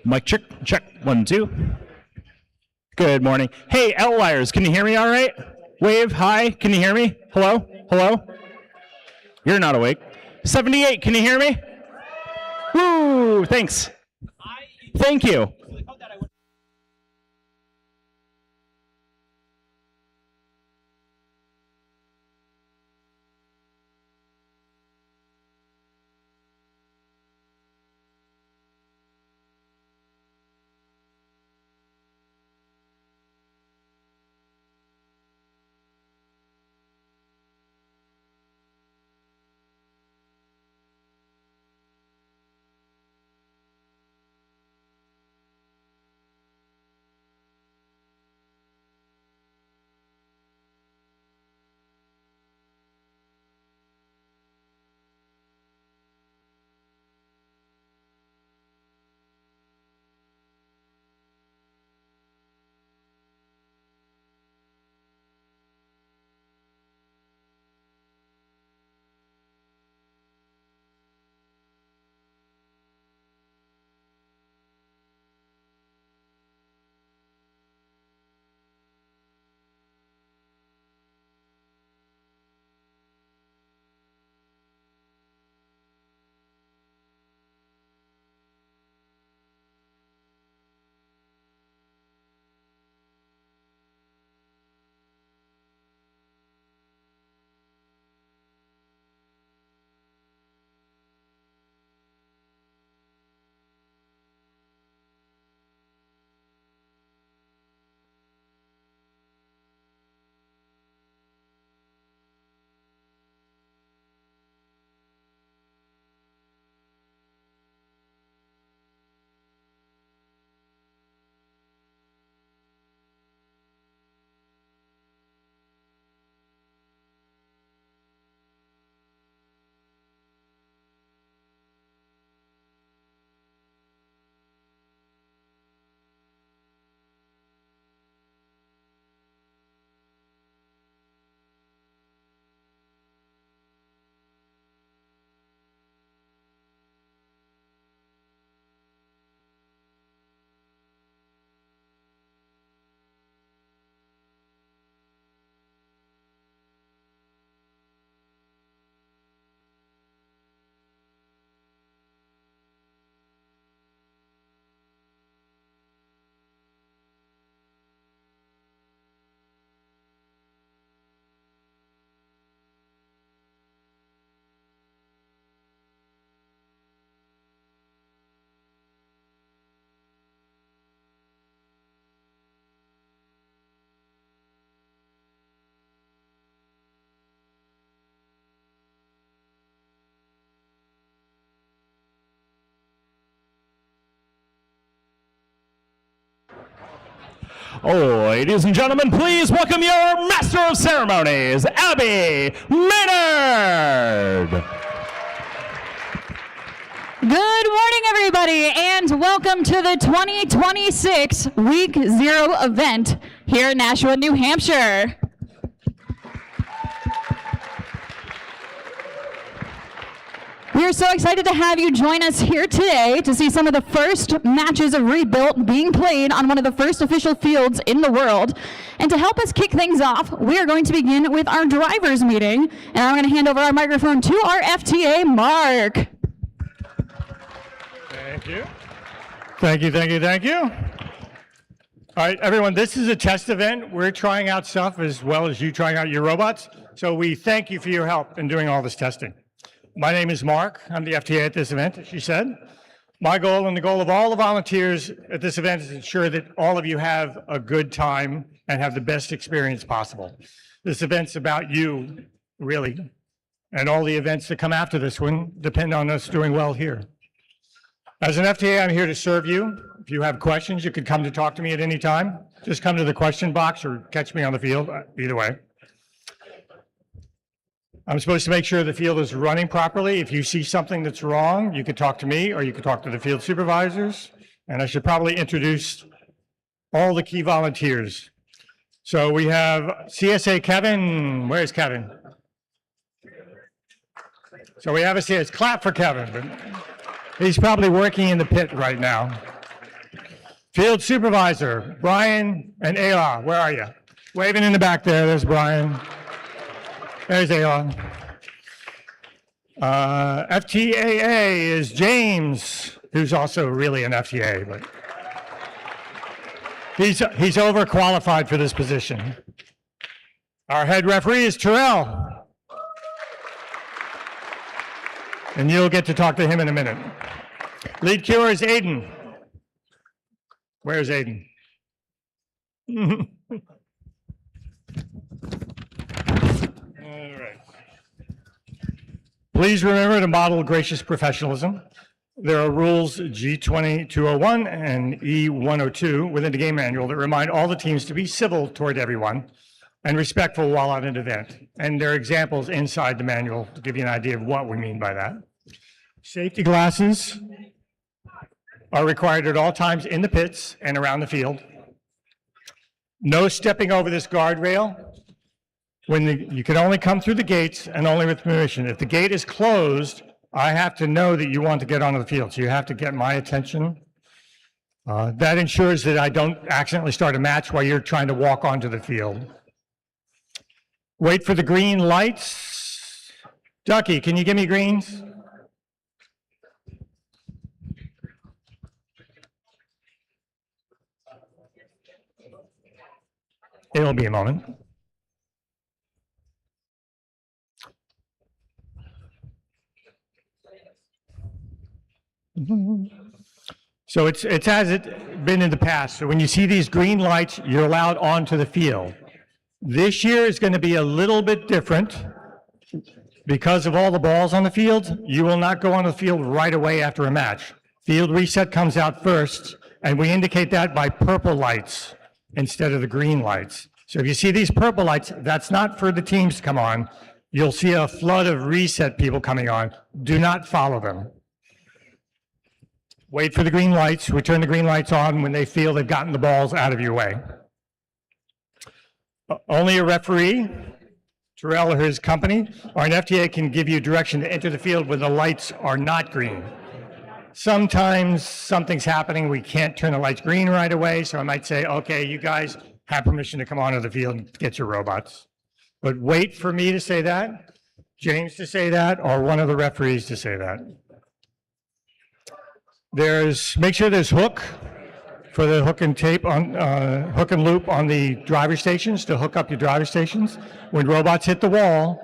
Mic check, check, 1, 2. Good morning. Hey, Outliers, can you hear me all right? Wave, hi, can you hear me? Hello? Hello? You're not awake. 78, can you hear me? Woo, thanks. Thank you. Oh, ladies and gentlemen, please welcome your Master of Ceremonies, Abby Maynard. Good morning, everybody, and welcome to the 2026 Week 0 event here in Nashua, New Hampshire. We are so excited to have you join us here today to see some of the first matches of Rebuilt being played on one of the first official fields in the world. And to help us kick things off, we are going to begin with our drivers meeting, and I'm going to hand over our microphone to our FTA, Mark. Thank you. Thank you, thank you, thank you. All right, everyone, this is a test event. We're trying out stuff as well as you trying out your robots. So we thank you for your help in doing all this testing. My name is Mark. I'm the FTA at this event, as she said. My goal and the goal of all the volunteers at this event is to ensure that all of you have a good time and have the best experience possible. This event's about you, really. And all the events that come after this one depend on us doing well here. As an FTA, I'm here to serve you. If you have questions, you can come to talk to me at any time. Just come to the question box or catch me on the field, either way. I'm supposed to make sure the field is running properly. If you see something that's wrong, you could talk to me or you could talk to the field supervisors. And I should probably introduce all the key volunteers. So we have CSA Kevin. Where's Kevin? So we have a CS. Clap for Kevin. He's probably working in the pit right now. Field supervisor, Brian and Ayla, where are you? Waving in the back there, there's Brian. There's Ayla. FTAA is James, who's also really an FTA, but he's overqualified for this position. Our head referee is Terrell. And you'll get to talk to him in a minute. Lead cuer is Aiden. Where's Aiden? All right. Please remember to model gracious professionalism. There are rules G20-201 and E102 within the game manual that remind all the teams to be civil toward everyone and respectful while at an event. And there are examples inside the manual to give you an idea of what we mean by that. Safety glasses are required at all times in the pits and around the field. No stepping over this guardrail. You can only come through the gates and only with permission. If the gate is closed, I have to know that you want to get onto the field, so you have to get my attention. That ensures that I don't accidentally start a match while you're trying to walk onto the field. Wait for the green lights. Ducky, can you give me greens? It'll be a moment. So it's as it been in the past. So when you see these green lights, you're allowed onto the field. This year is going to be a little bit different. Because of all the balls on the field, you will not go on the field right away after a match. Field reset comes out first, and we indicate that by purple lights instead of the green lights. So if you see these purple lights, that's not for the teams to come on. You'll see a flood of reset people coming on. Do not follow them. Wait for the green lights. We turn the green lights on when they feel they've gotten the balls out of your way. Only a referee, Terrell or his company, or an FTA can give you direction to enter the field when the lights are not green. Sometimes something's happening, we can't turn the lights green right away, so I might say, okay, you guys have permission to come onto the field and get your robots. But wait for me to say that, James to say that, or one of the referees to say that. Make sure there's hook for the hook and tape on hook and loop on the driver stations to hook up your driver stations. When robots hit the wall,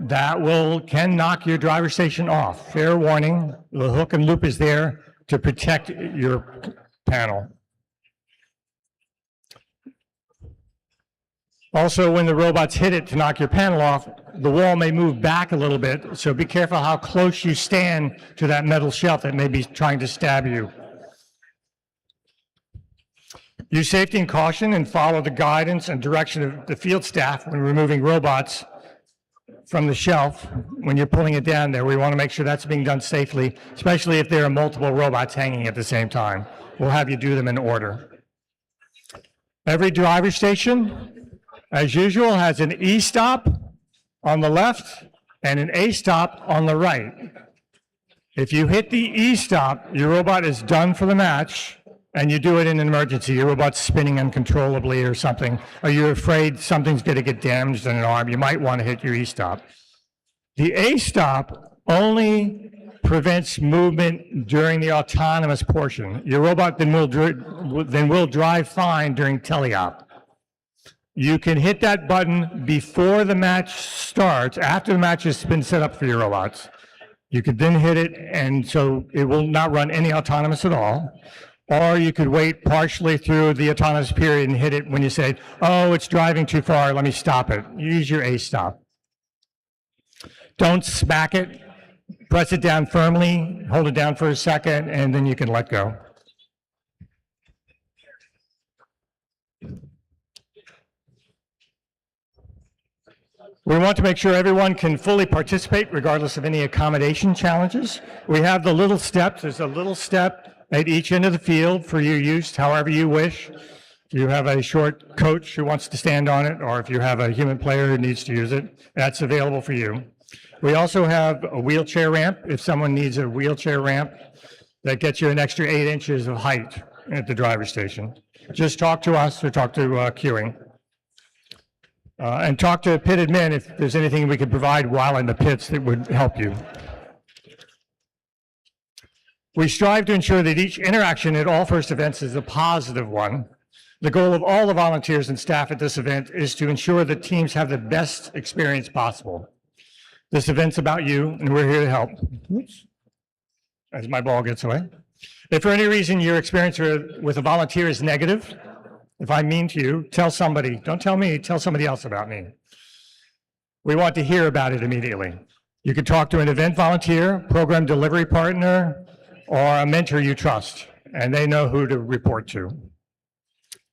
that can knock your driver station off. Fair warning, the hook and loop is there to protect your panel. Also, when the robots hit it to knock your panel off, the wall may move back a little bit, so be careful how close you stand to that metal shelf that may be trying to stab you. Use safety and caution and follow the guidance and direction of the field staff when removing robots from the shelf. When you're pulling it down there, we want to make sure that's being done safely, especially if there are multiple robots hanging at the same time. We'll have you do them in order. Every driver station, as usual, has an E-stop on the left and an A-stop on the right. If you hit the E-stop, your robot is done for the match, and you do it in an emergency. Your robot's spinning uncontrollably or something, or you're afraid something's going to get damaged in an arm, you might want to hit your E-stop. The A-stop only prevents movement during the autonomous portion. Your robot then will drive fine during teleop. You can hit that button before the match starts, after the match has been set up for your robots. You could then hit it, and so it will not run any autonomous at all. Or you could wait partially through the autonomous period and hit it when you say, oh, it's driving too far, let me stop it. Use your A-stop. Don't smack it. Press it down firmly, hold it down for a second, and then you can let go. We want to make sure everyone can fully participate regardless of any accommodation challenges. We have the little steps. There's a little step at each end of the field for your use, however you wish. If you have a short coach who wants to stand on it, or if you have a human player who needs to use it, that's available for you. We also have a wheelchair ramp. If someone needs a wheelchair ramp, that gets you an extra 8 inches of height at the driver's station. Just talk to us or talk to queuing. And talk to pit admin if there's anything we could provide while in the pits that would help you. We strive to ensure that each interaction at all first events is a positive one. The goal of all the volunteers and staff at this event is to ensure that teams have the best experience possible. This event's about you, and we're here to help. Oops. As my ball gets away. If for any reason your experience with a volunteer is negative, if I'm mean to you, tell somebody. Don't tell me, tell somebody else about me. We want to hear about it immediately. You can talk to an event volunteer, program delivery partner, or a mentor you trust, and they know who to report to.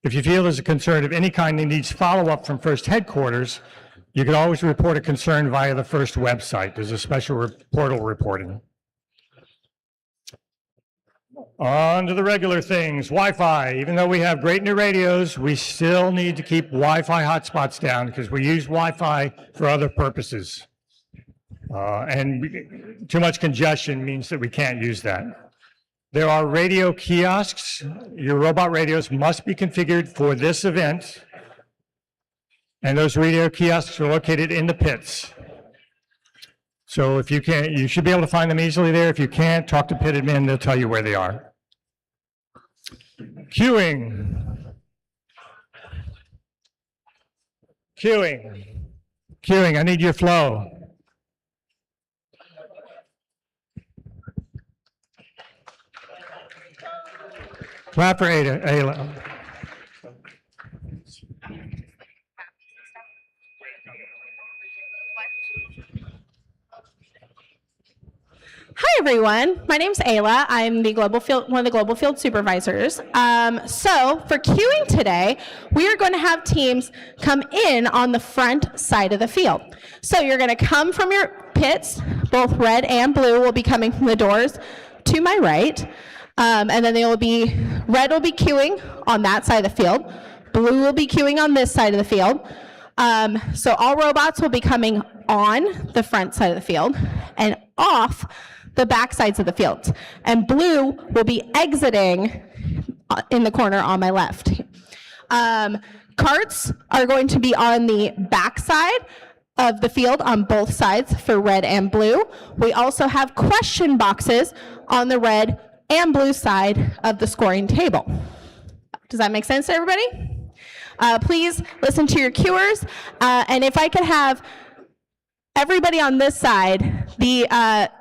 If you feel there's a concern of any kind that needs follow-up from First Headquarters, you can always report a concern via the First website. There's a special portal reporting. On to the regular things, Wi-Fi. Even though we have great new radios, we still need to keep Wi-Fi hotspots down because we use Wi-Fi for other purposes. And too much congestion means that we can't use that. There are radio kiosks. Your robot radios must be configured for this event. And those radio kiosks are located in the pits. So if you can't, you should be able to find them easily there. If you can't, talk to pit admin, they'll tell you where they are. Queuing. Queuing. Queuing, I need your flow. Clap for Ayla. Hi, everyone. My name's Ayla. I'm the one of the global field supervisors. So for queuing today, we are going to have teams come in on the front side of the field. So you're going to come from your pits. Both red and blue will be coming from the doors to my right. And then red will be queuing on that side of the field. Blue will be queuing on this side of the field. So all robots will be coming on the front side of the field and off the back sides of the field. And blue will be exiting in the corner on my left. Carts are going to be on the back side of the field on both sides for red and blue. We also have question boxes on the red and blue side of the scoring table. Does that make sense to everybody? Please listen to your cuers. And if I could have everybody on this side, the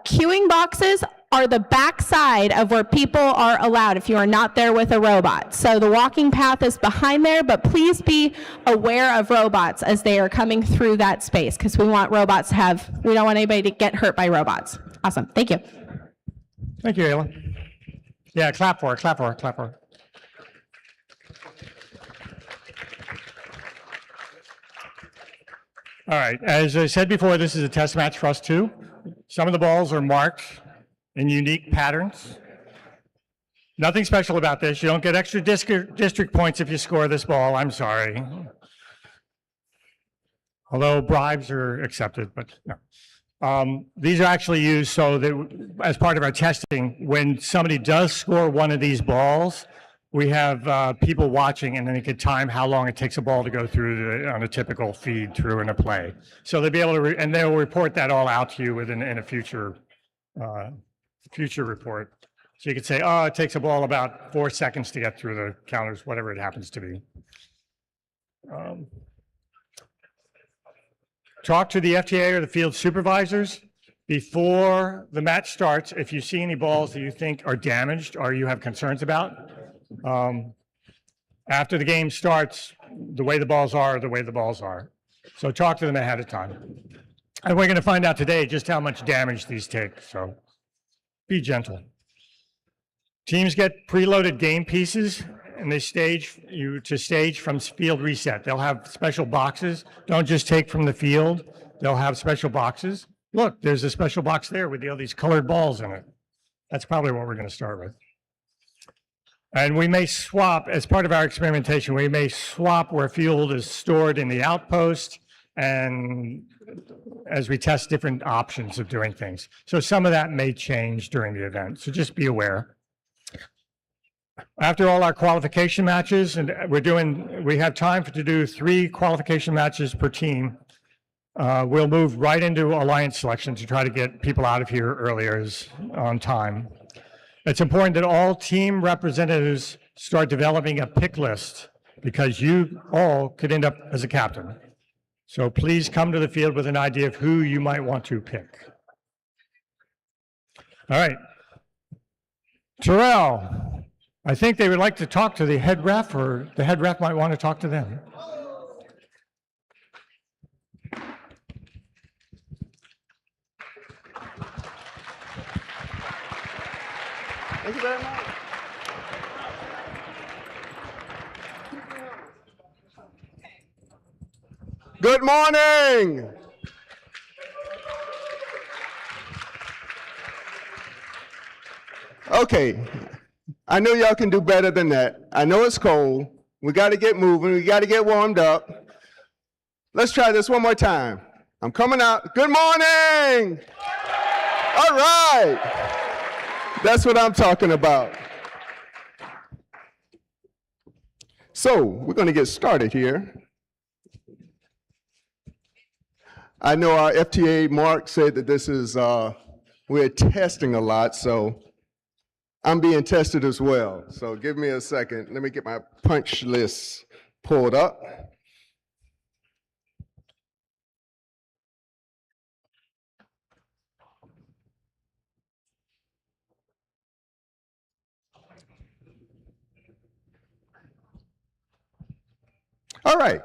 queuing boxes are the back side of where people are allowed if you are not there with a robot. So the walking path is behind there, but please be aware of robots as they are coming through that space because we want robots to we don't want anybody to get hurt by robots. Awesome. Thank you. Thank you, Ayla. Yeah, clap for her, clap for her, clap for her. All right, as I said before, this is a test match for us too. Some of the balls are marked in unique patterns. Nothing special about this. You don't get extra district points if you score this ball. I'm sorry. Although bribes are accepted, but no. These are actually used so that as part of our testing, when somebody does score one of these balls, we have people watching and then they can time how long it takes a ball to go through on a typical feed through in a play. So they'll be able to, and they'll report that all out to you in a future report. So you could say, oh, it takes a ball about 4 seconds to get through the counters, whatever it happens to be. Talk to the FTA or the field supervisors before the match starts if you see any balls that you think are damaged or you have concerns about. After the game starts, the way the balls are the way the balls are. So talk to them ahead of time. And we're going to find out today just how much damage these take, so be gentle. Teams get preloaded game pieces and they stage from field reset. They'll have special boxes. Don't just take from the field. They'll have special boxes. Look, there's a special box there with all these colored balls in it. That's probably what we're going to start with. And we may swap, as part of our experimentation, we may swap where fuel is stored in the outpost and as we test different options of doing things. So some of that may change during the event, so just be aware. After all our qualification matches, and we have time to do 3 qualification matches per team. We'll move right into alliance selection to try to get people out of here earlier on time. It's important that all team representatives start developing a pick list because you all could end up as a captain. So please come to the field with an idea of who you might want to pick. All right. Terrell, I think they would like to talk to the head ref, or the head ref might want to talk to them. Thank you very much. Good morning. Okay, I know y'all can do better than that. I know it's cold. We got to get moving. We got to get warmed up. Let's try this one more time. I'm coming out. Good morning. All right. That's what I'm talking about. So we're going to get started here. I know our FTA Mark said that this is, we're testing a lot, so I'm being tested as well. So give me a second. Let me get my punch list pulled up. All right.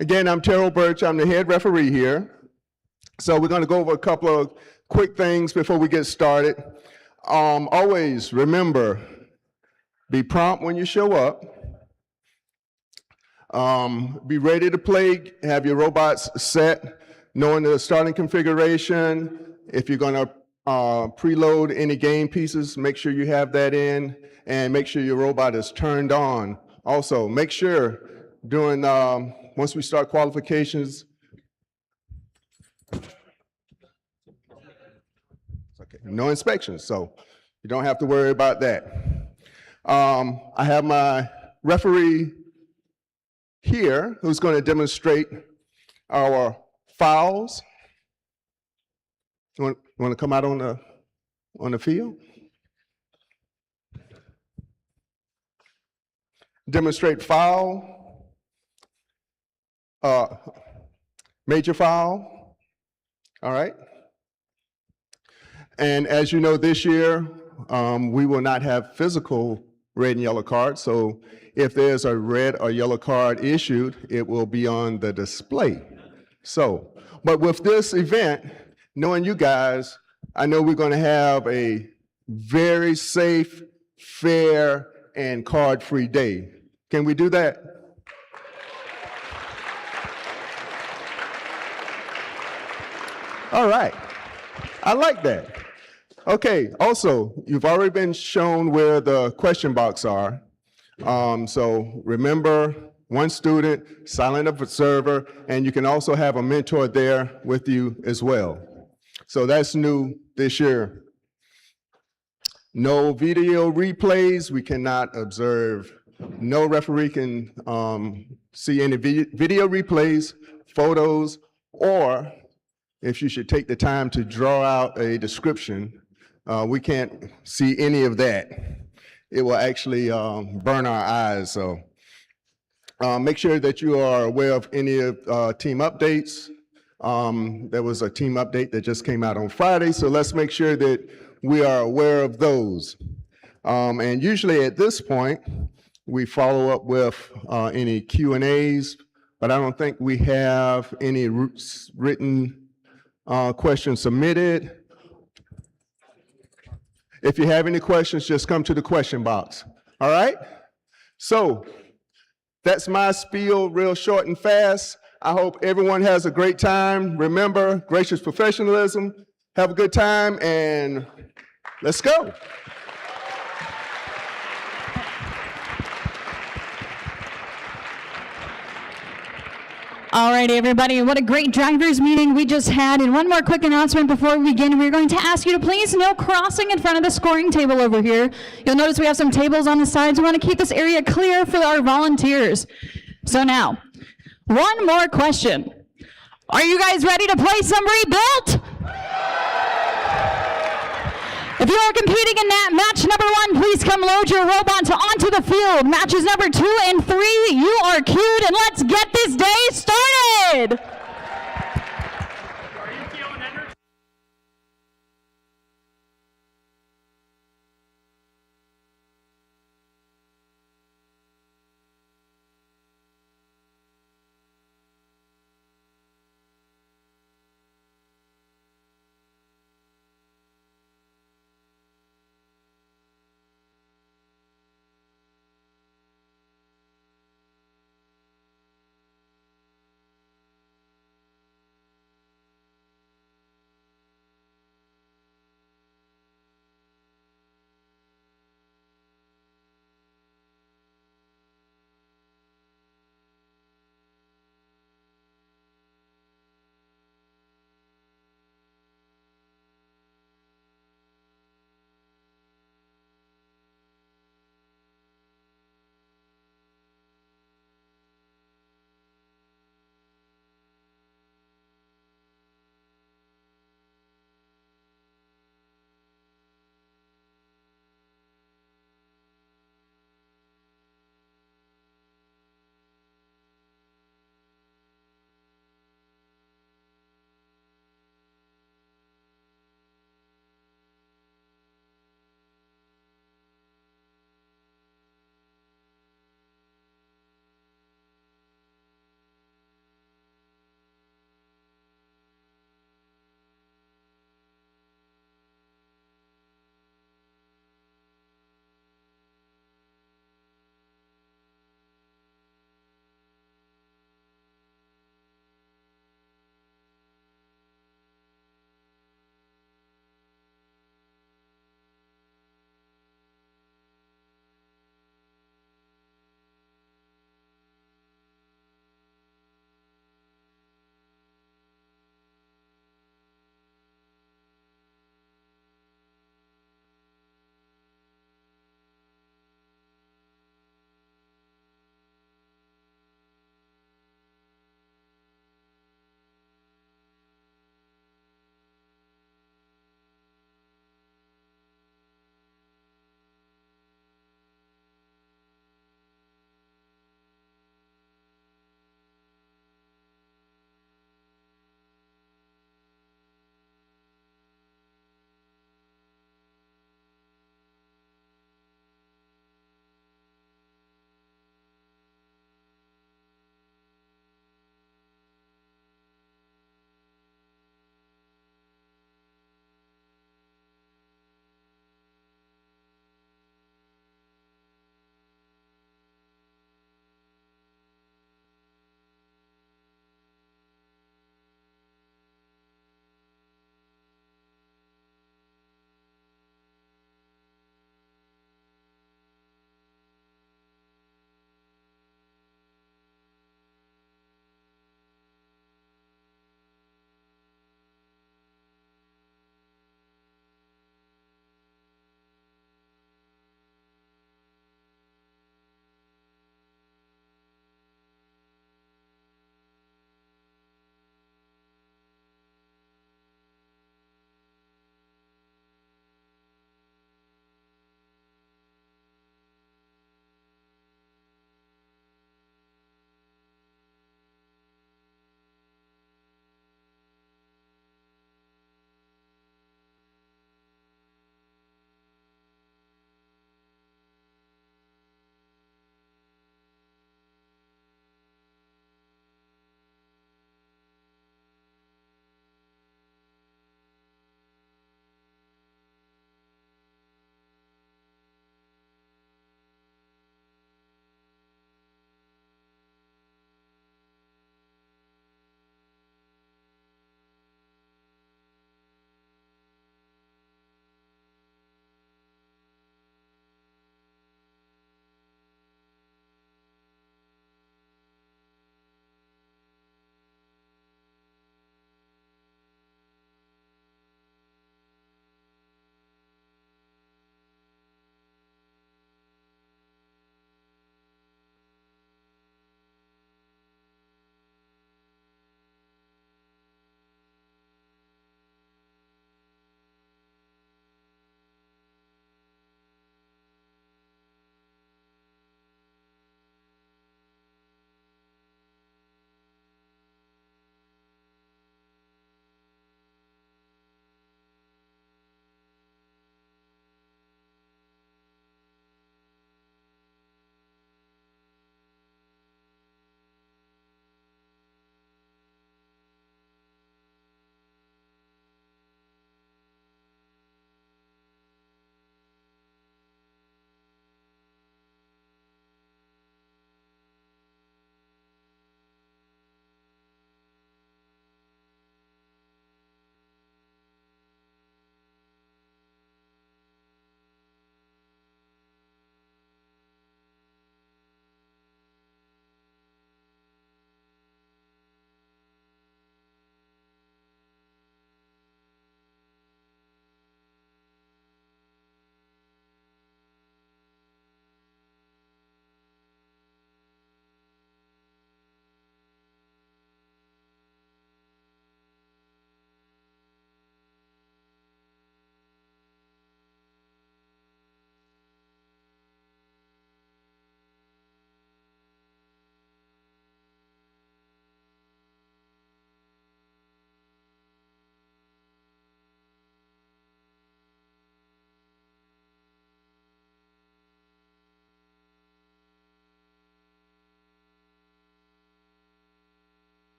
Again, I'm Terrell Birch. I'm the head referee here. So we're going to go over a couple of quick things before we get started. Always remember, be prompt when you show up. Be ready to play. Have your robots set, knowing the starting configuration. If you're going to preload any game pieces, make sure you have that in, and make sure your robot is turned on. Also, make sure during once we start qualifications, okay, no inspections, so you don't have to worry about that. I have my referee here who's going to demonstrate our fouls. You want to come out on the field? Demonstrate foul. Major foul, all right? And as you know, this year, we will not have physical red and yellow cards, so if there's a red or yellow card issued, it will be on the display. So, but with this event, knowing you guys, I know we're gonna have a very safe, fair, and card-free day. Can we do that? All right, I like that. Okay, also, you've already been shown where the question box are. So remember, one student, silent observer, and you can also have a mentor there with you as well. So that's new this year. No video replays, we cannot observe. No referee can see any video replays, photos, or if you should take the time to draw out a description, we can't see any of that. It will actually burn our eyes. So make sure that you are aware of any of team updates. There was a team update that just came out on Friday, so let's make sure that we are aware of those. And usually at this point, we follow up with any Q&As, but I don't think we have any written questions submitted. If you have any questions, just come to the question box. All right? So that's my spiel, real short and fast. I hope everyone has a great time. Remember, gracious professionalism. Have a good time, and let's go. All right, everybody, what a great drivers meeting we just had. And one more quick announcement before we begin. We're going to ask you to please no crossing in front of the scoring table over here. You'll notice we have some tables on the sides. We want to keep this area clear for our volunteers. So now, one more question. Are you guys ready to play some Rebuilt? If you are competing in that match number 1, please come load your robots onto the field. Matches number 2 and 3, you are queued, and let's get this day started.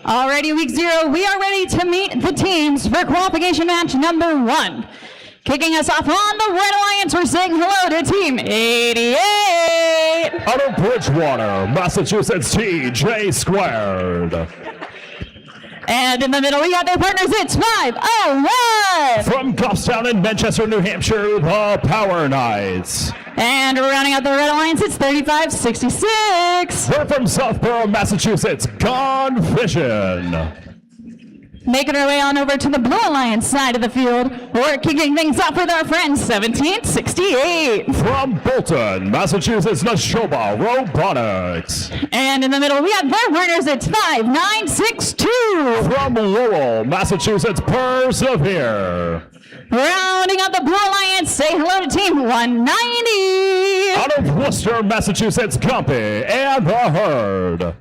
Alrighty, week 0, we are ready to meet the teams for qualification match number 1. Kicking us off on the Red Alliance, we're saying hello to Team 88. Out of Bridgewater, Massachusetts, TJ Squared. And in the middle, we got their partners, it's 501. From Goffstown in Manchester, New Hampshire, the Power Knights. And rounding out the Red Alliance, it's 3566. We're from Southborough, Massachusetts, Gone Fishing. Making our way on over to the Blue Alliance side of the field, we're kicking things off with our friends, 1768. From Bolton, Massachusetts, Nashoba Robotics. And in the middle, we have their partners, it's 5962. From Lowell, Massachusetts, Persevere. Rounding out the Blue Alliance, say hello to Team 190. Out of Worcester, Massachusetts, Gumpy and the Herd.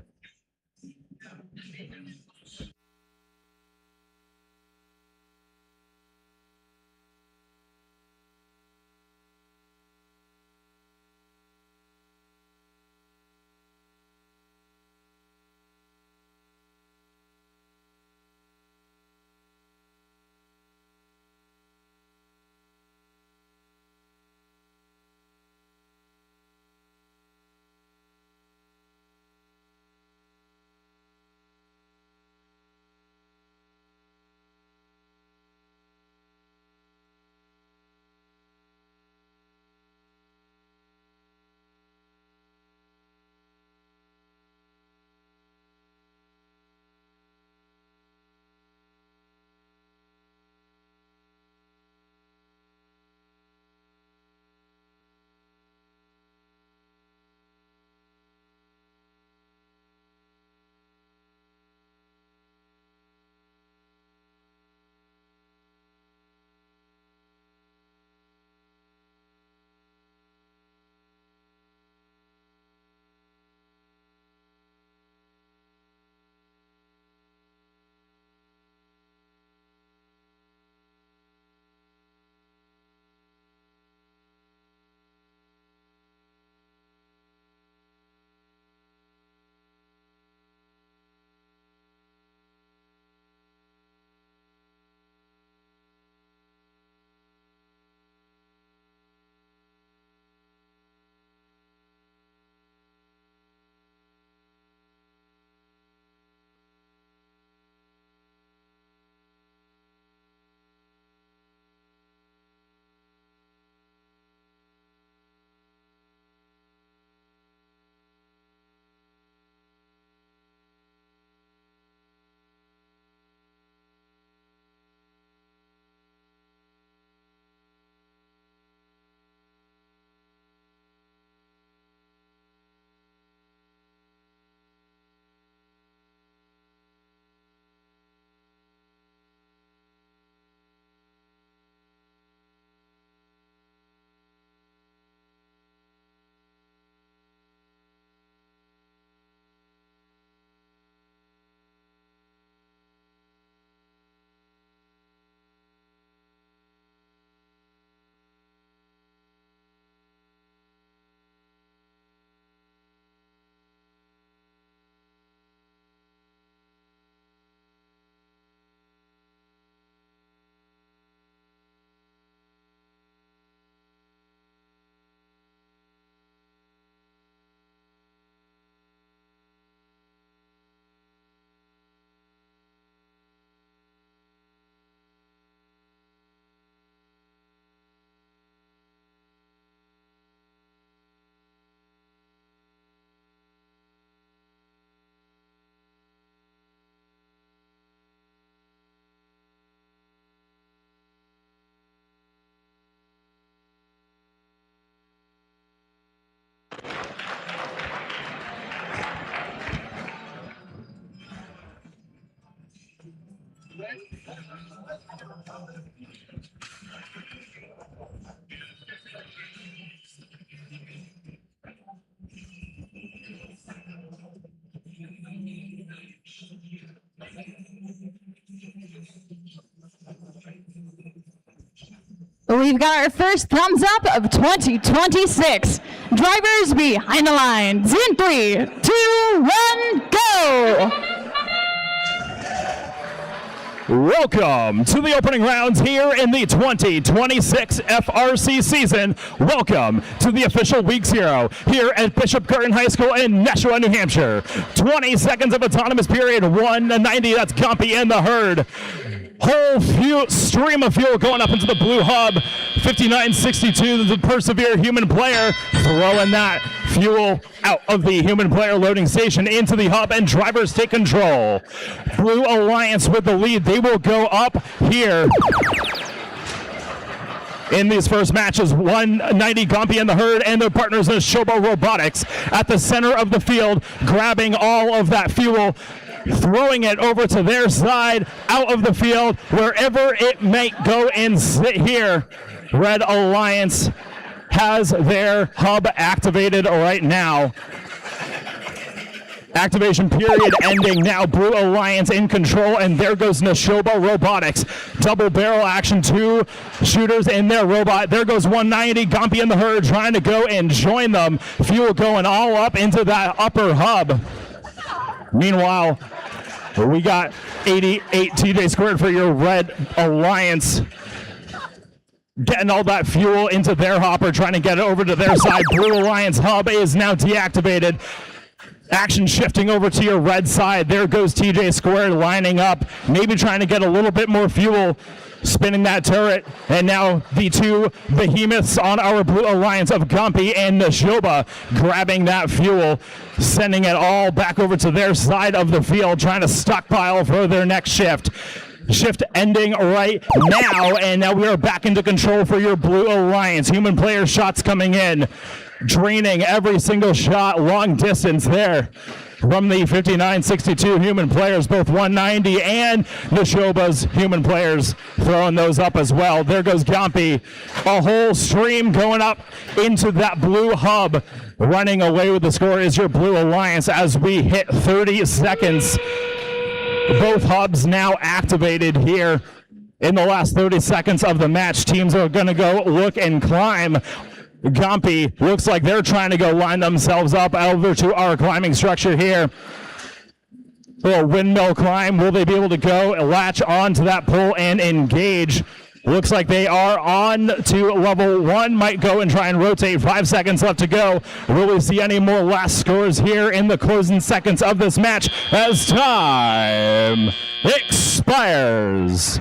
We've got our first thumbs up of 2026. Drivers behind the lines in 3, 2, 1, go! Welcome to the opening rounds here in the 2026 FRC season. Welcome to the official Week 0 here at Bishop Curtin High School in Nashua, New Hampshire. 20 seconds of autonomous period, 190, that's Gumpy and the herd. Whole stream of fuel going up into the blue hub. 59.62, the Persevere human player throwing that fuel out of the human player loading station into the hub, and drivers take control. Blue Alliance with the lead. They will go up here in these first matches. 190 Gumpy and the herd and their partners in Shobo Robotics at the center of the field, grabbing all of that fuel, throwing it over to their side, out of the field, wherever it might go and sit here. Red Alliance has their hub activated right now. Activation period ending now. Blue Alliance in control, and there goes Neshoba Robotics. Double barrel action, 2 shooters in their robot. There goes 190. Gumpy and the herd trying to go and join them. Fuel going all up into that upper hub. Meanwhile, we got 88 TJ squared for your Red Alliance, getting all that fuel into their hopper, trying to get it over to their side. Blue Alliance hub is now deactivated. Action shifting over to your red side. There goes TJ squared lining up, maybe trying to get a little bit more fuel, spinning that turret. And now the 2 behemoths on our Blue Alliance of Gumpy and Neshoba grabbing that fuel, sending it all back over to their side of the field, trying to stockpile for their next shift. Shift ending right now, and now we are back into control for your Blue Alliance. Human player shots coming in, draining every single shot long distance there from the 59.62 human players, both 190 and Neshoba's human players throwing those up as well. There goes Gumpy, a whole stream going up into that blue hub. Running away with the score is your Blue Alliance as we hit 30 seconds. Both hubs now activated here in the last 30 seconds of the match. Teams are going to go look and climb. Gumpy looks like they're trying to go line themselves up over to our climbing structure here. A little windmill climb. Will they be able to go latch on to that pole and engage? Looks like they are on to level 1. Might go and try and rotate. 5 seconds left to go. Will we see any more last scores here in the closing seconds of this match as time expires?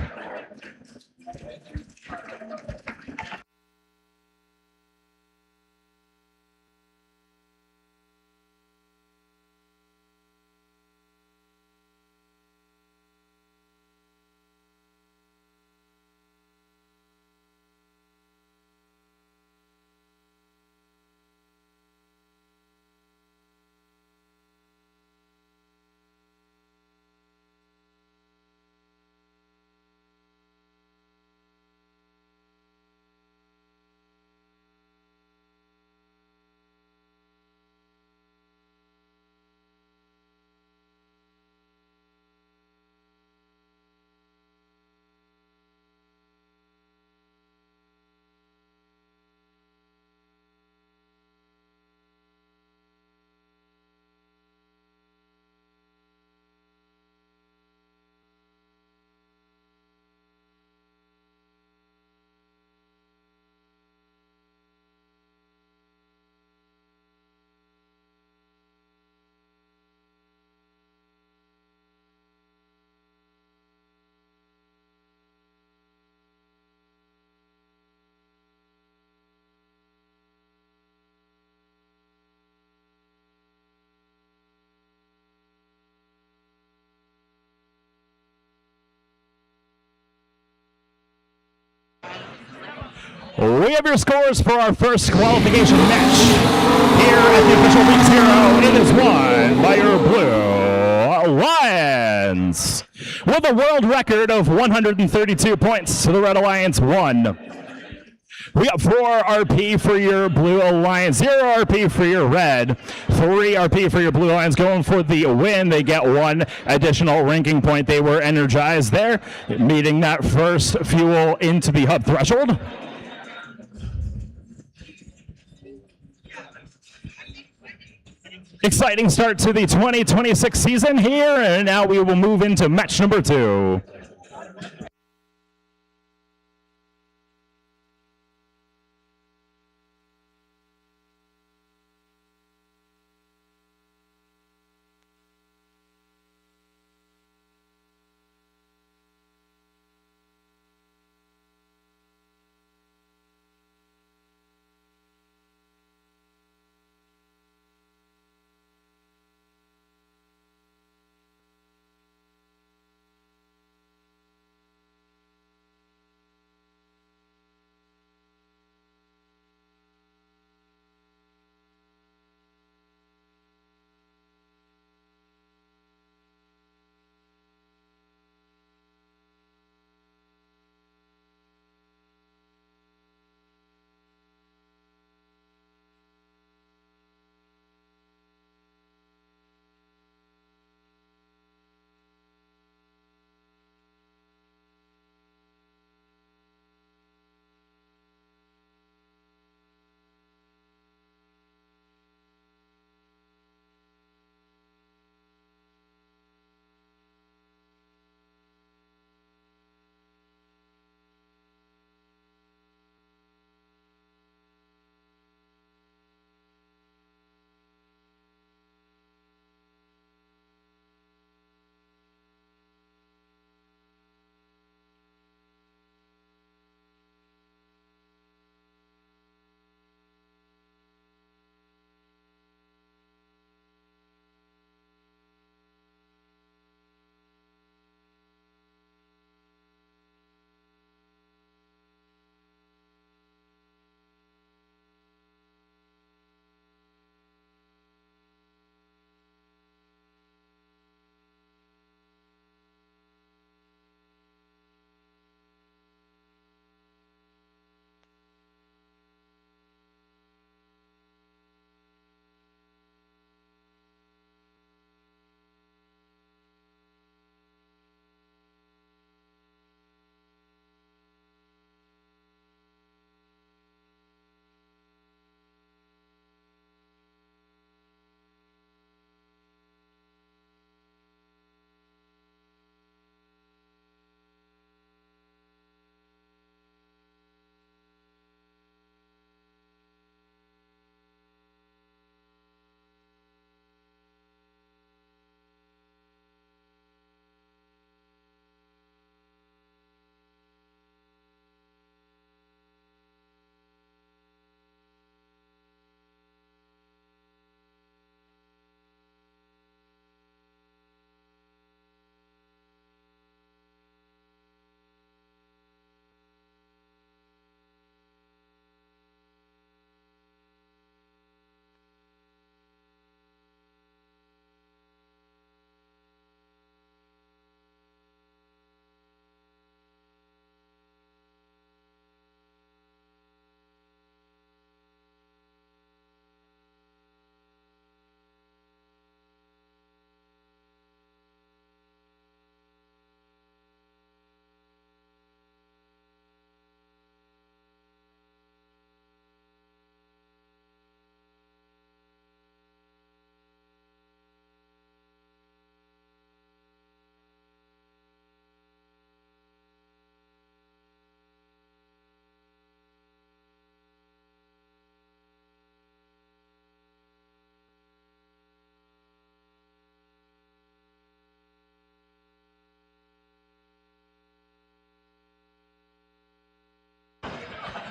We have your scores for our first qualification match here at the official Week 0. It is won by your Blue Alliance with a world record of 132 points to the Red Alliance 1. We got 4 RP for your Blue Alliance, 0 RP for your Red, 3 RP for your Blue Alliance. Going for the win, they get 1 additional ranking point. They were energized there, meeting that first fuel into the hub threshold. Exciting start to the 2026 season here, and now we will move into match number 2.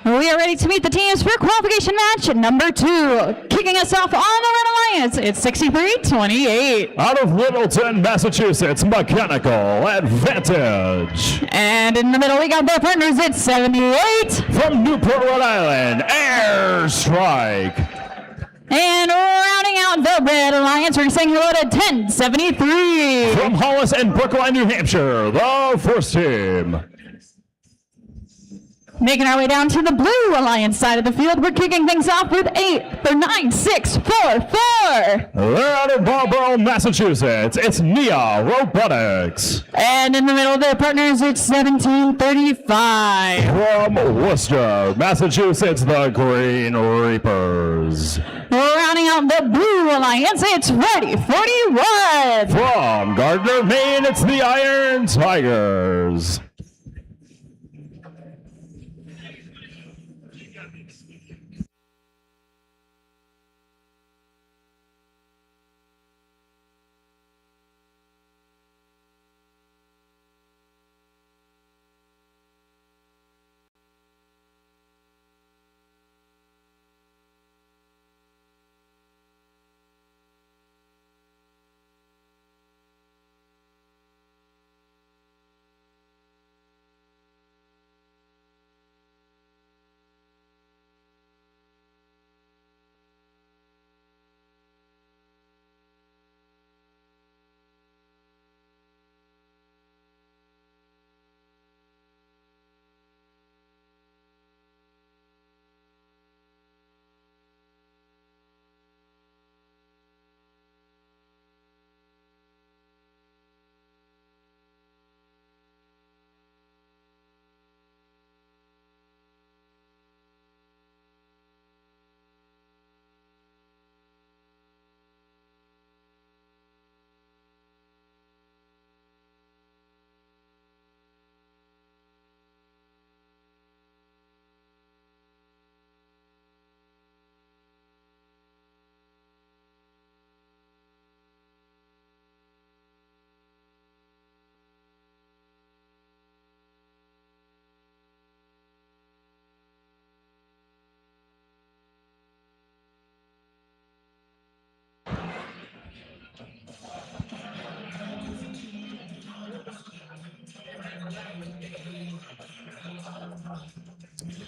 We are ready to meet the teams for qualification match number 2. Kicking us off on the Red Alliance, it's 63-28. Out of Littleton, Massachusetts, Mechanical Advantage. And in the middle, we got their partners at 78. From Newport, Rhode Island, Airstrike. And rounding out the Red Alliance, we're saying hello to 1073. From Hollis and Brookline, New Hampshire, the first team. Making our way down to the Blue Alliance side of the field, we're kicking things off with 9644. They're out of Marlborough, Massachusetts. It's Nia Robotics. And in the middle of their partners, it's 1735. From Worcester, Massachusetts, the Green Reapers. Rounding out the Blue Alliance, it's 4041. From Gardner, Maine, it's the Iron Tigers.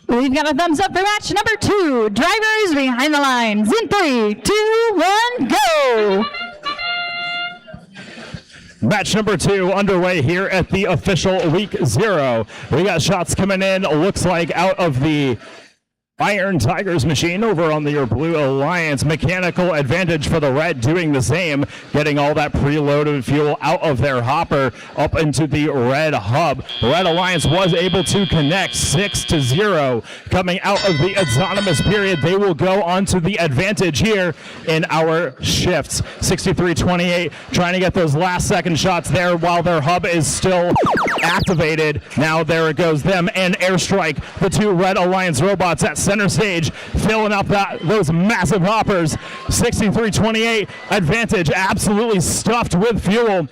We've got a thumbs up for match number 2. Drivers behind the lines in 3, 2, 1, go! Match number 2 underway here at the official week 0. We got shots coming in, looks like out of the Iron Tigers machine over on your Blue Alliance. Mechanical advantage for the red, doing the same, getting all that preloaded fuel out of their hopper up into the red hub. Red Alliance was able to connect 6-0. Coming out of the autonomous period, they will go onto the advantage here in our shifts. 63-28, trying to get those last second shots there while their hub is still activated. Now there it goes, them and Airstrike, the 2 Red Alliance robots at center stage, filling up those massive hoppers. 63-28 advantage, absolutely stuffed with fuel.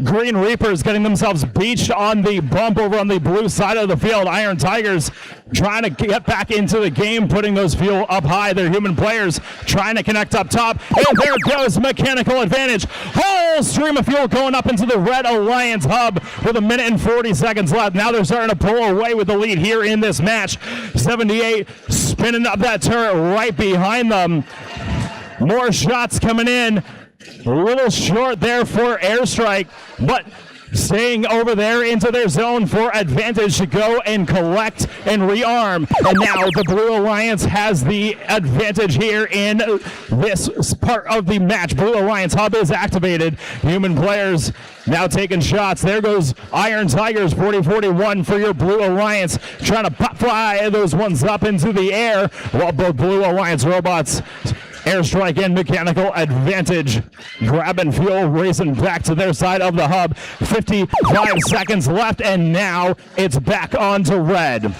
Green Reapers getting themselves beached on the bump over on the blue side of the field. Iron Tigers trying to get back into the game, putting those fuel up high. Their human players trying to connect up top. And there goes mechanical advantage. Whole stream of fuel going up into the Red Alliance hub with 1 minute and 40 seconds left. Now they're starting to pull away with the lead here in this match. 78 spinning up that turret right behind them. More shots coming in. A little short there for Airstrike, but staying over there into their zone for advantage to go and collect and rearm. And now the Blue Alliance has the advantage here in this part of the match. Blue Alliance hub is activated. Human players now taking shots. There goes Iron Tigers, 40-41 for your Blue Alliance, trying to pop fly those ones up into the air, while both Blue Alliance robots Airstrike and mechanical advantage, grabbing fuel, racing back to their side of the hub. 55 seconds left, and now it's back on to red.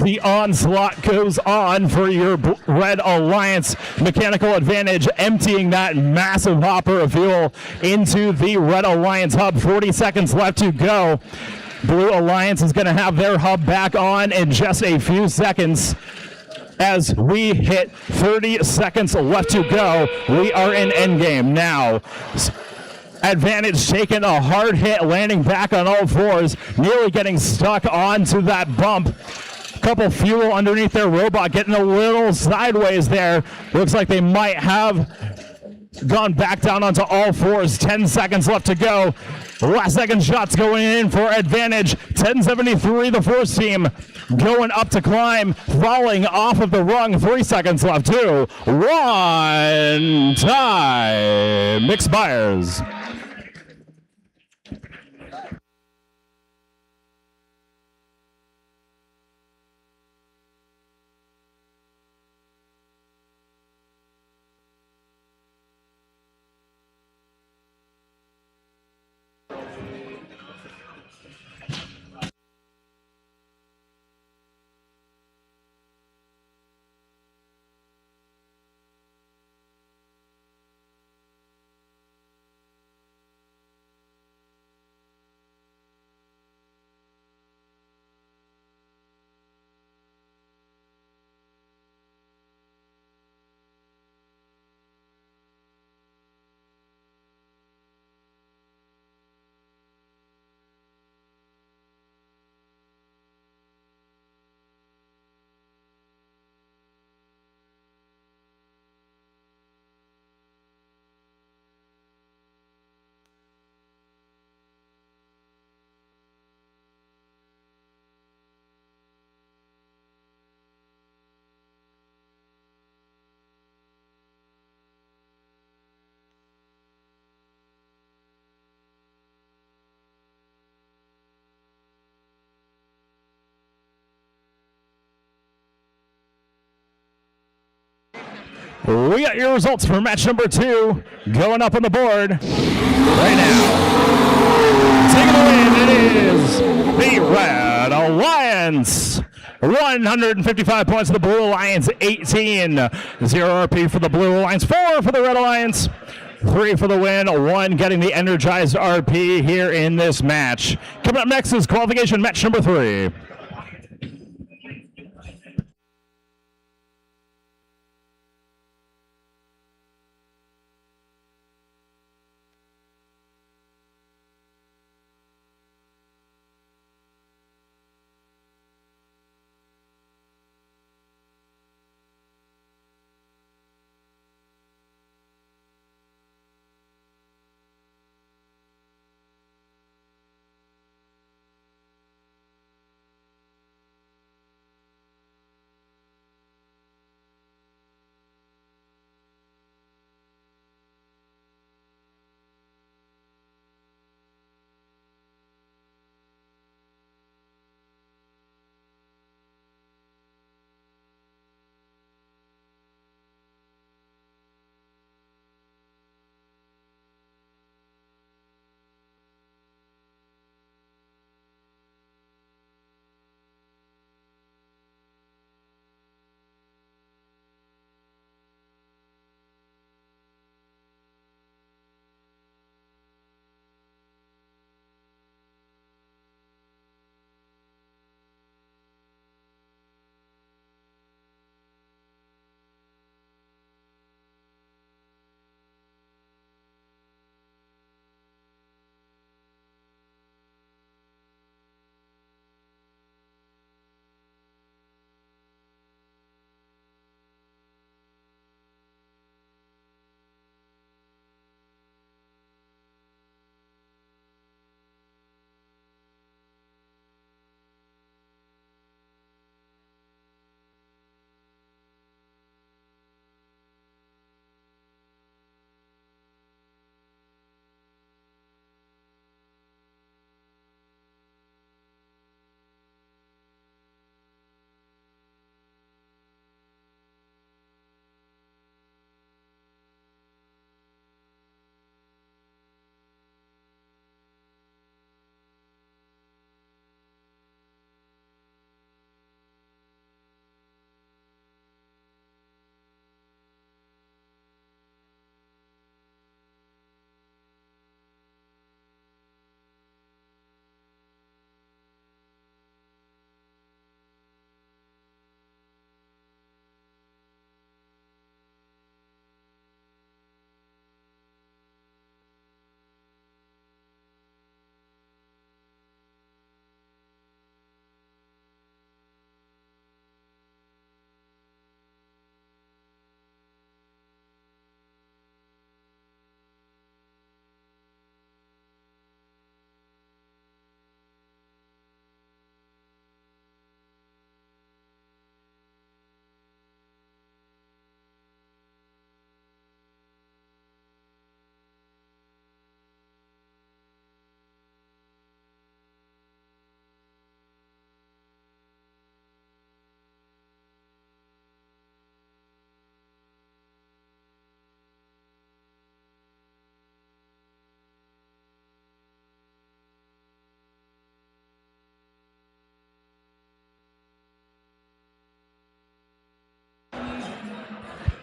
The onslaught goes on for your Red Alliance. Mechanical advantage, emptying that massive hopper of fuel into the Red Alliance hub. 40 seconds left to go. Blue Alliance is going to have their hub back on in just a few seconds. As we hit 30 seconds left to go, we are in endgame now. Advantage taking a hard hit, landing back on all fours, nearly getting stuck onto that bump. Couple fuel underneath their robot, getting a little sideways there. Looks like they might have gone back down onto all fours. 10 seconds left to go. Last second shots going in for advantage. 1073, the force team going up to climb, falling off of the rung. 3 seconds left. 2, 1, time expires. We got your results for match number 2 going up on the board right now. Taking the win, it is the Red Alliance. 155 points for the Blue Alliance, 18. 0 RP for the Blue Alliance, 4 for the Red Alliance. 3 for the win, 1 getting the energized RP here in this match. Coming up next is qualification match number 3.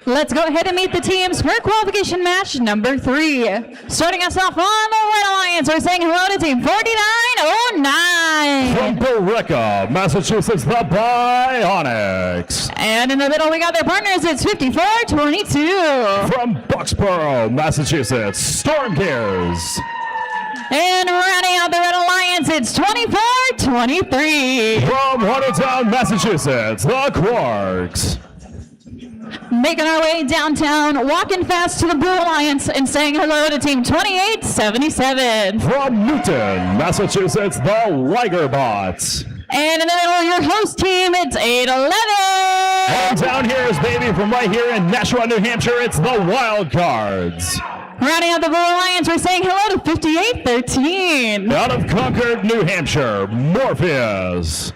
Let's go ahead and meet the teams for qualification match number 3. Starting us off on the Red Alliance, we're saying hello to team 4909. From Billerica, Massachusetts, the Bionics. And in the middle, we got their partners. It's 5422. From Boxborough, Massachusetts, Storm Gears. And rounding out the Red Alliance, it's 2423. From Watertown, Massachusetts, the Quarks. Making our way downtown, walking fast to the Blue Alliance and saying hello to team 2877. From Newton, Massachusetts, the Ligerbots. And in the middle, your host team, it's 811. And down here is baby from right here in Nashua, New Hampshire, it's the Wild Cards. Rounding out the Blue Alliance, we're saying hello to 5813. Out of Concord, New Hampshire, Morpheus.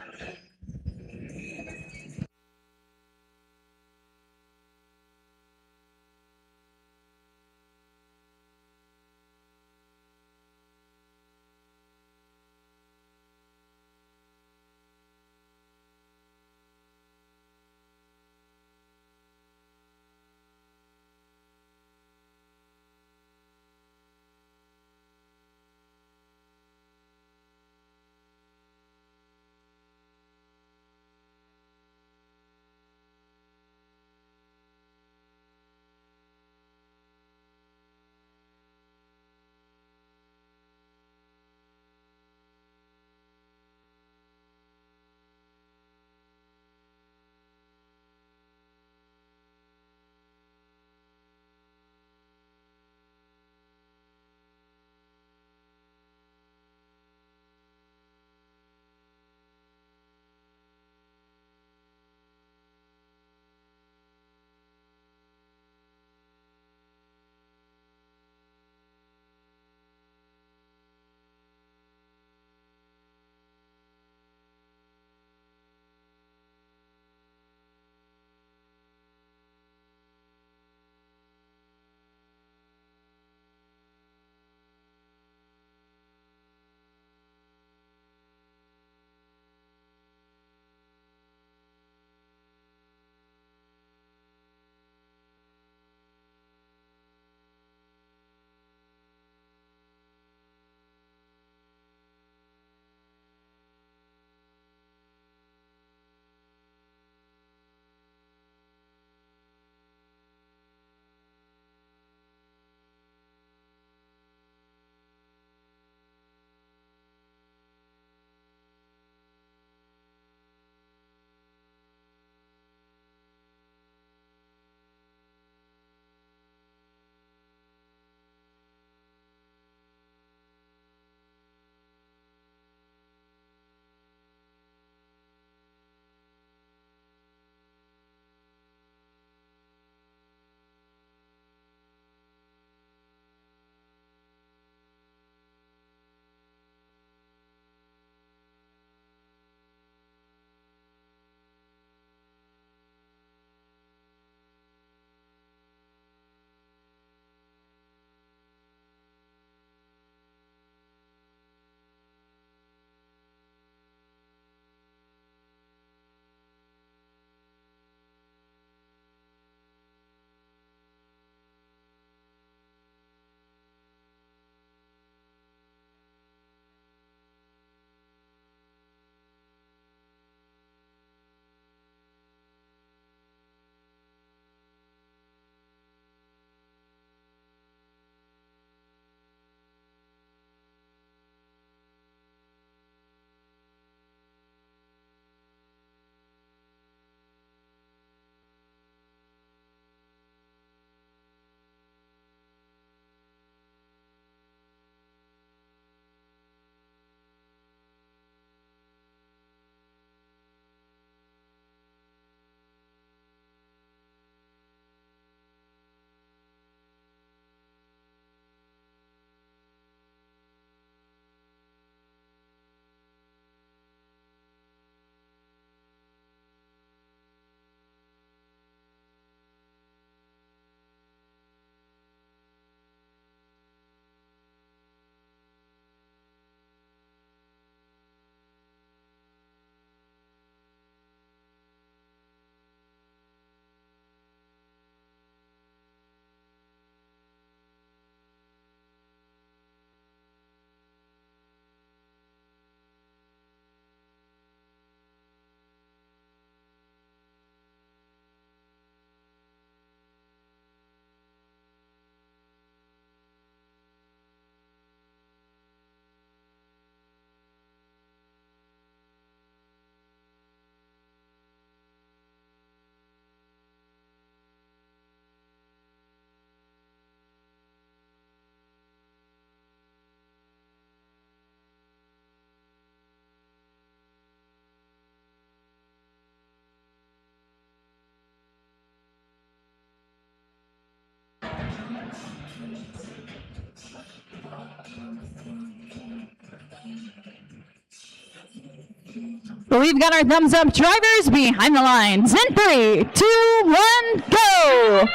we've got our thumbs up drivers behind the lines. In 3, 2, 1, go!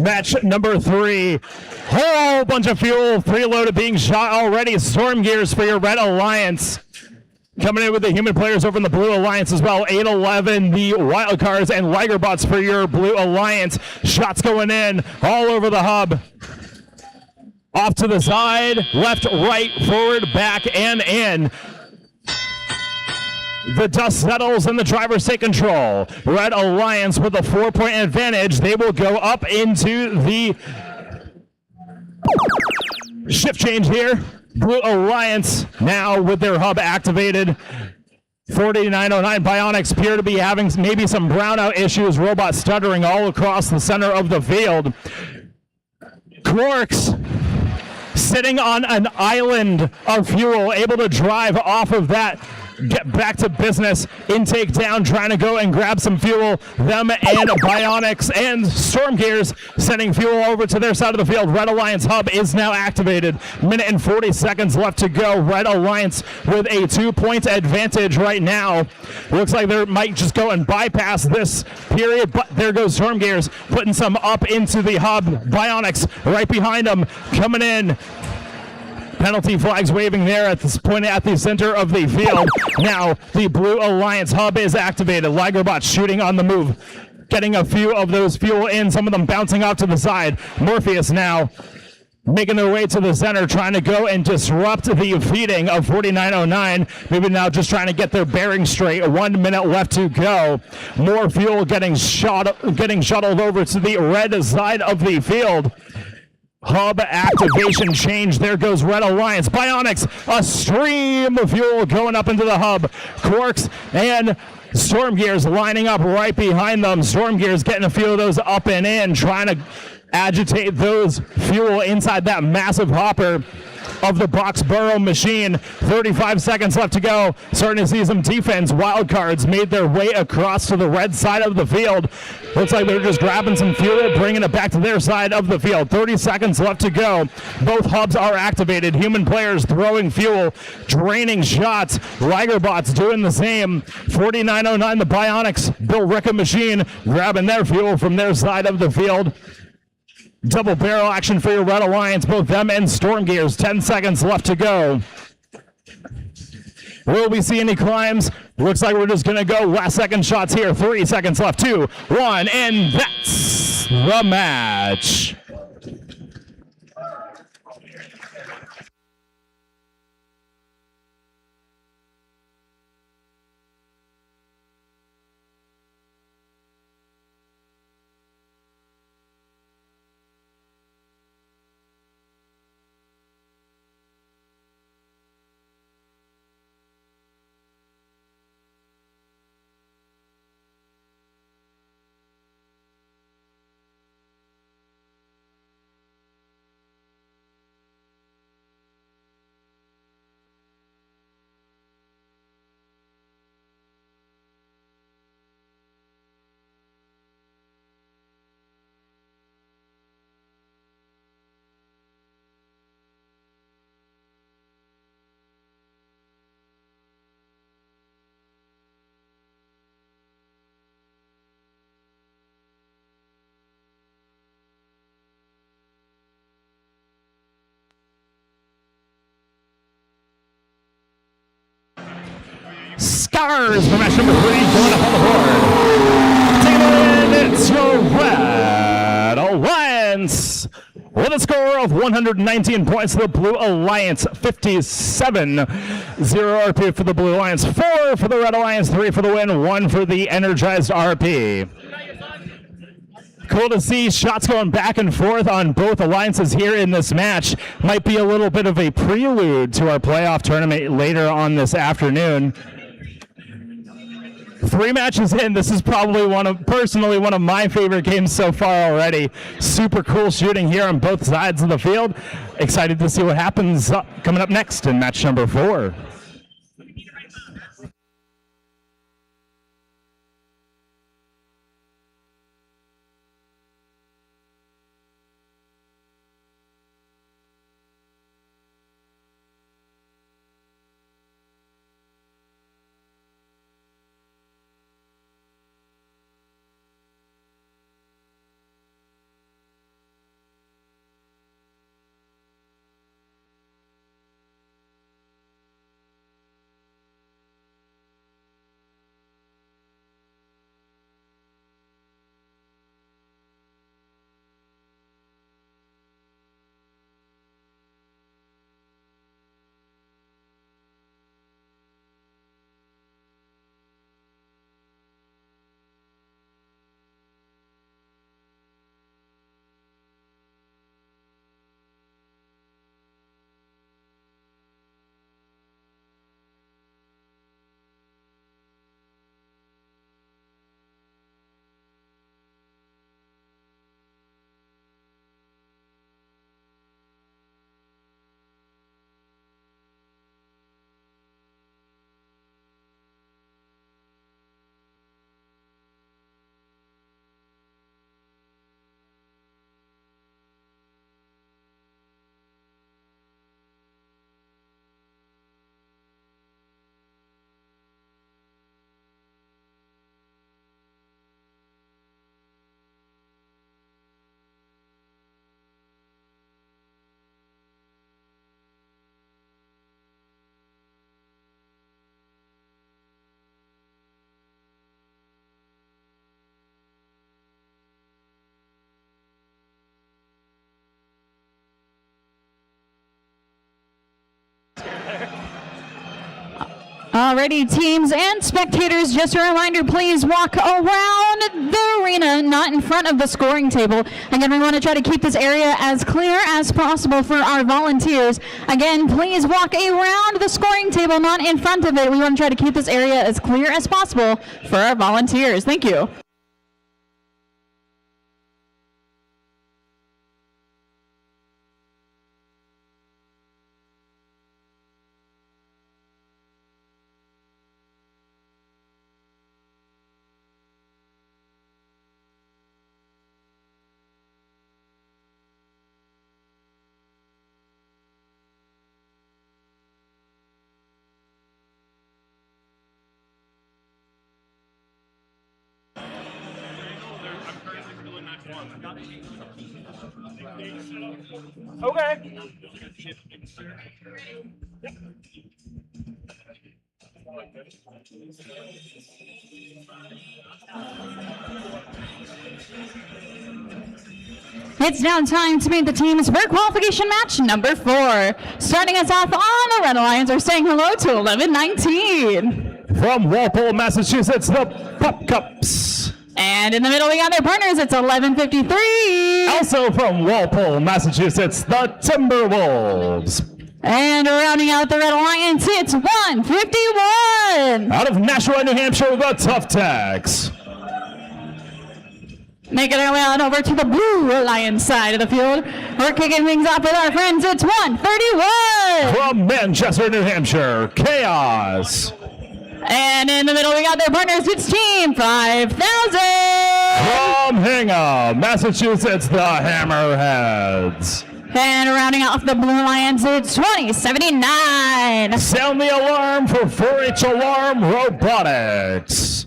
Match number 3. Whole bunch of fuel, preloaded being shot already. Storm gears for your Red Alliance. Coming in with the human players over in the Blue Alliance as well. 8-11, the wild cards and Liger bots for your Blue Alliance. Shots going in all over the hub. Off to the side, left, right, forward, back, and in. The dust settles and the drivers take control. Red Alliance with a 4-point advantage. They will go up into the shift change here. Blue Alliance now with their hub activated. 4909 Bionics appear to be having maybe some brownout issues. Robot stuttering all across the center of the field. Quarks sitting on an island of fuel, able to drive off of that. Get back to business. Intake down, trying to go and grab some fuel. Them and Bionics and Storm Gears sending fuel over to their side of the field. Red Alliance hub is now activated. Minute and 40 seconds left to go. Red Alliance with a 2-point advantage right now. Looks like they might just go and bypass this period, but there goes Storm Gears putting some up into the hub. Bionics right behind them coming in. Penalty flags waving there at this point at the center of the field. Now the Blue Alliance hub is activated. Ligerbot shooting on the move. Getting a few of those fuel in, some of them bouncing off to the side. Morpheus now making their way to the center, trying to go and disrupt the feeding of 4909. Maybe now just trying to get their bearings straight. 1 minute left to go. More fuel getting shuttled over to the red side of the field. Hub activation change. There goes Red Alliance. Bionics, a stream of fuel going up into the hub. Quarks and Storm Gears lining up right behind them. Storm Gears getting a few of those up and in, trying to agitate those fuel inside that massive hopper of the Boxborough machine. 35 seconds left to go. Starting to see some defense. Wildcards made their way across to the red side of the field. Looks like they're just grabbing some fuel, bringing it back to their side of the field. 30 seconds left to go. Both hubs are activated. Human players throwing fuel, draining shots. Ligerbots doing the same. 4909, the Bionics, Bill Ricka machine, grabbing their fuel from their side of the field. Double barrel action for your Red Alliance, both them and Storm Gears. 10 seconds left to go. Will we see any climbs? Looks like we're just going to go last second shots here. 3 seconds left. 2, 1, and that's the match. Scars for match number 3 going up on the board. Taking it in, it's your Red Alliance. With a score of 119 points, the Blue Alliance 57. 0 RP for the Blue Alliance, 4 for the Red Alliance, 3 for the win, 1 for the energized RP. Cool to see shots going back and forth on both alliances here in this match. Might be a little bit of a prelude to our playoff tournament later on this afternoon. 3 matches in, this is probably personally one of my favorite games so far already. Super cool shooting here on both sides of the field. Excited to see what happens coming up next in match number 4. Alrighty, teams and spectators, just a reminder, please walk around the arena, not in front of the scoring table. Again, we want to try to keep this area as clear as possible for our volunteers. Again, please walk around the scoring table, not in front of it. We want to try to keep this area as clear as possible for our volunteers. Thank you. Okay. It's now time to meet the teams for qualification match number 4. Starting us off on the Red Alliance are saying hello to 1119. From Walpole, Massachusetts, the Pup Cups. And in the middle, we got their partners. It's 1153. Also from Walpole, Massachusetts, the Timberwolves. And rounding out the Red Alliance, it's 151. Out of Nashua, New Hampshire, the Tough Tags. Making our way on over to the Blue Alliance side of the field. We're kicking things off with our friends. It's 131. From Manchester, New Hampshire, Chaos. And in the middle, we got their partners. It's Team 5000. From Hingham, Massachusetts, the Hammerheads. And rounding off the Blue Alliance, it's 2079. Sound the alarm for 4-H Alarm Robotics.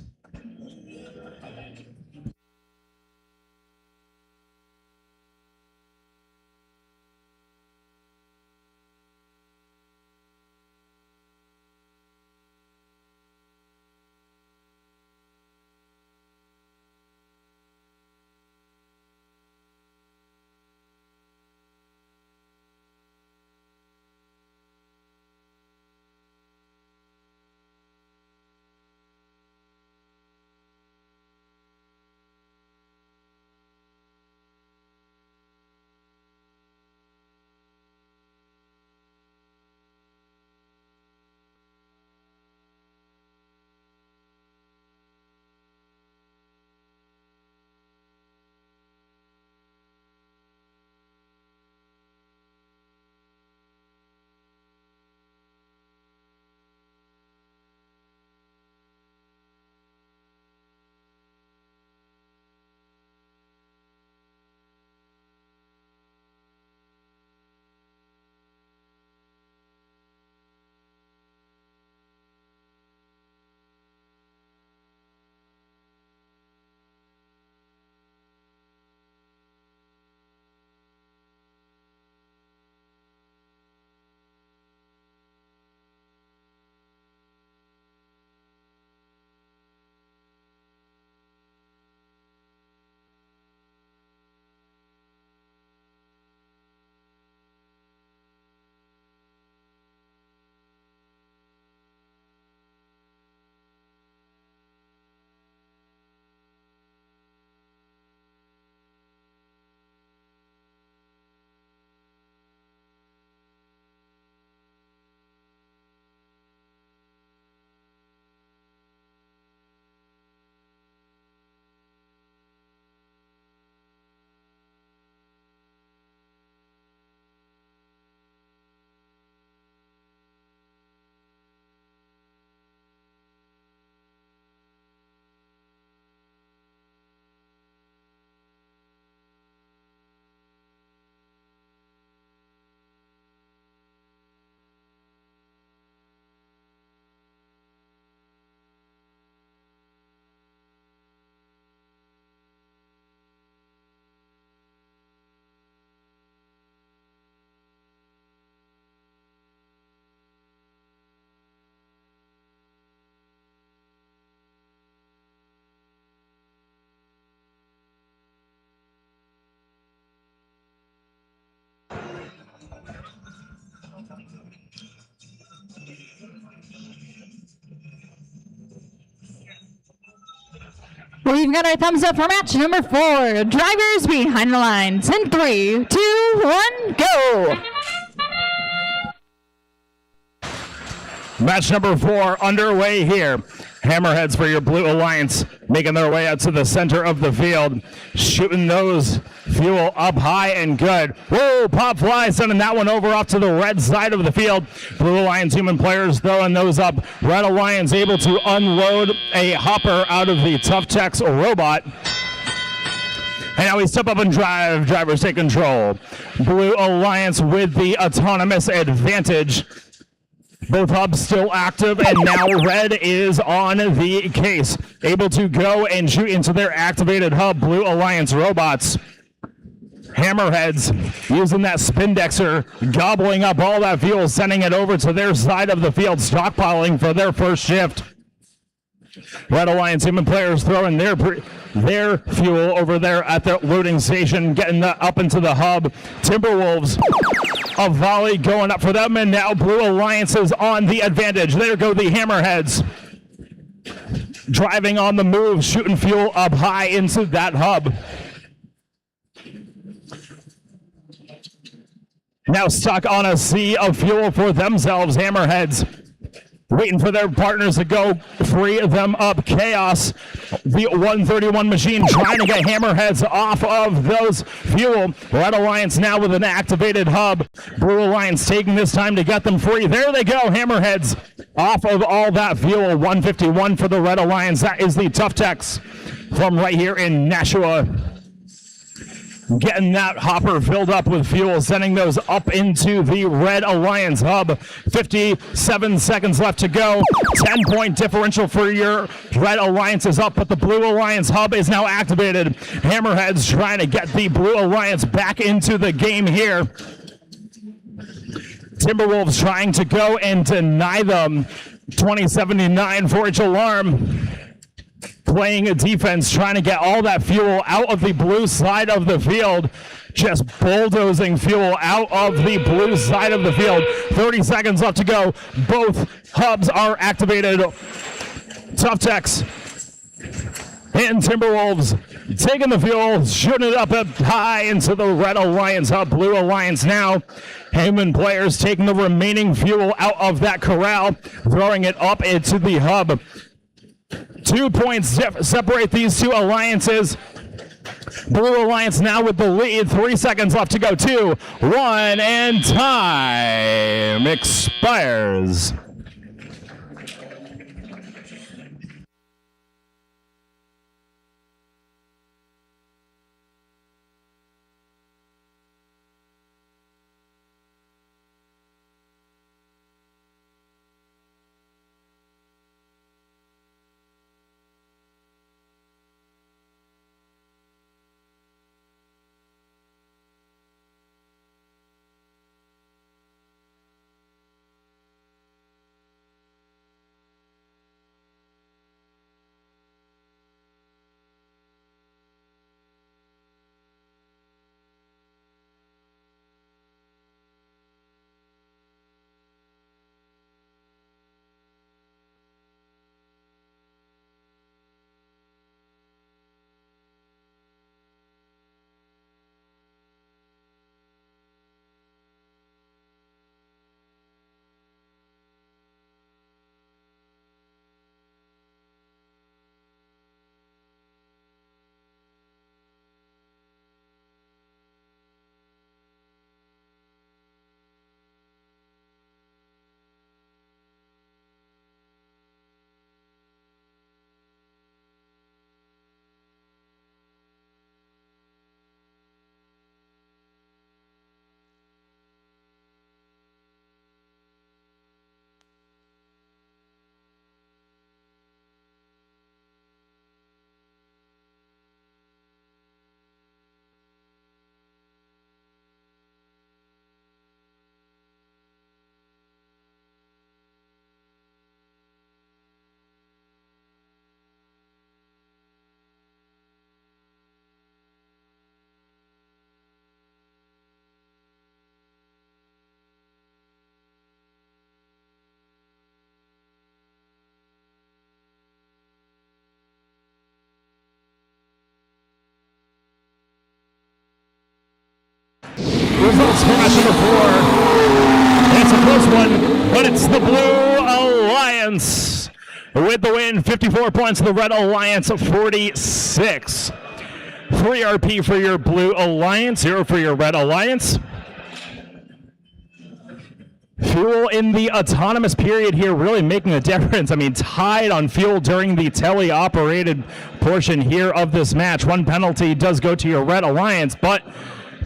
We've got our thumbs up for match number 4. Drivers behind the lines. In 3, 2, 1, go. Match number 4 underway here. Hammerheads for your Blue Alliance making their way out to the center of the field, shooting those fuel up high and good. Whoa, pop fly, sending that one over off to the red side of the field. Blue Alliance human players throwing those up. Red Alliance able to unload a hopper out of the Tough Tech's robot. And now we step up and drive. Drivers take control. Blue Alliance with the autonomous advantage. Both hubs still active, and now Red is on the case. Able to go and shoot into their activated hub, Blue Alliance robots. Hammerheads using that Spindexer, gobbling up all that fuel, sending it over to their side of the field, stockpiling for their first shift. Red Alliance human players throwing their fuel over there at the loading station, getting that up into the hub. Timberwolves, a volley going up for them, and now Blue Alliance is on the advantage. There go the Hammerheads. Driving on the move, shooting fuel up high into that hub. Now stuck on a sea of fuel for themselves, Hammerheads. Waiting for their partners to go free them up. Chaos, the 131 machine, trying to get Hammerheads off of those fuel. Red Alliance now with an activated hub. Blue Alliance taking this time to get them free. There they go, Hammerheads off of all that fuel. 151 for the Red Alliance. That is the Tough Techs from right here in Nashua. Getting that hopper filled up with fuel, sending those up into the Red Alliance hub. 57 seconds left to go. 10-point differential for your Red Alliance is up, but the Blue Alliance hub is now activated. Hammerheads trying to get the Blue Alliance back into the game here. Timberwolves trying to go and deny them. 2079 for each alarm. Playing a defense, trying to get all that fuel out of the blue side of the field. Just bulldozing fuel out of the blue side of the field. 30 seconds left to go. Both hubs are activated. Tough Techs and Timberwolves taking the fuel, shooting it up high into the Red Alliance hub. Blue Alliance now. Human players taking the remaining fuel out of that corral, throwing it up into the hub. 2 points separate these two alliances. Blue Alliance now with the lead. 3 seconds left to go. 2, 1, and time expires. results for match number 4. It's a close one, but it's the Blue Alliance with the win. 54 points, the Red Alliance 46. 3 RP for your Blue Alliance, 0 for your Red Alliance. Fuel in the autonomous period here really making a difference. I mean, tied on fuel during the tele-operated portion here of this match. 1 penalty does go to your Red Alliance, but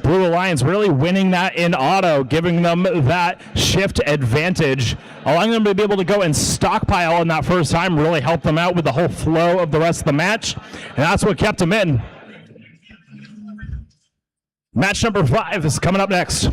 Blue Alliance really winning that in auto, giving them that shift advantage, allowing them to be able to go and stockpile in that first time, really help them out with the whole flow of the rest of the match, and that's what kept them in. Match number 5 is coming up next.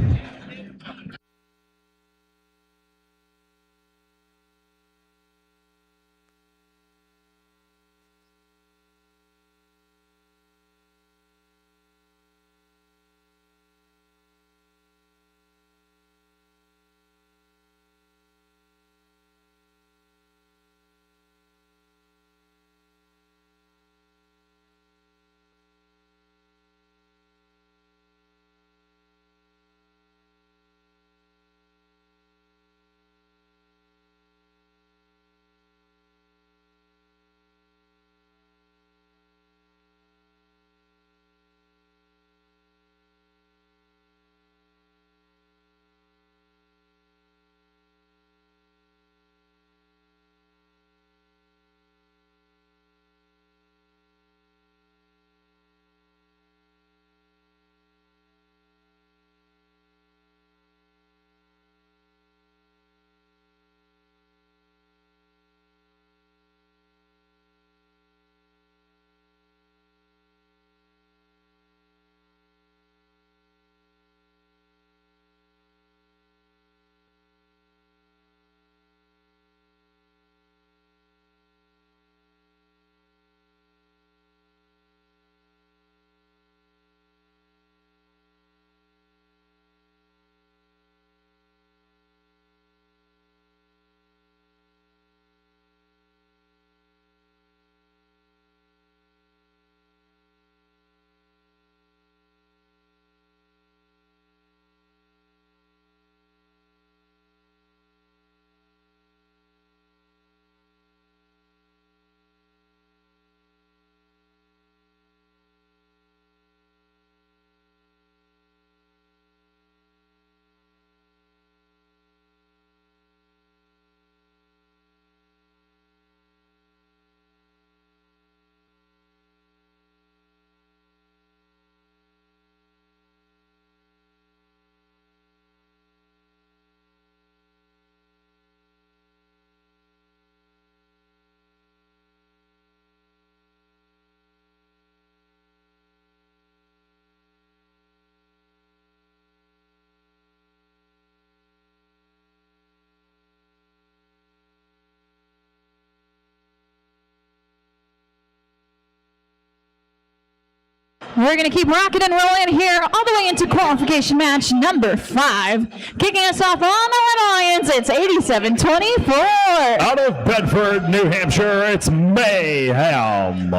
We're going to keep rocking and rolling here all the way into qualification match number 5. Kicking us off on the Red Alliance, it's 87-24. Out of Bedford, New Hampshire, it's Mayhem.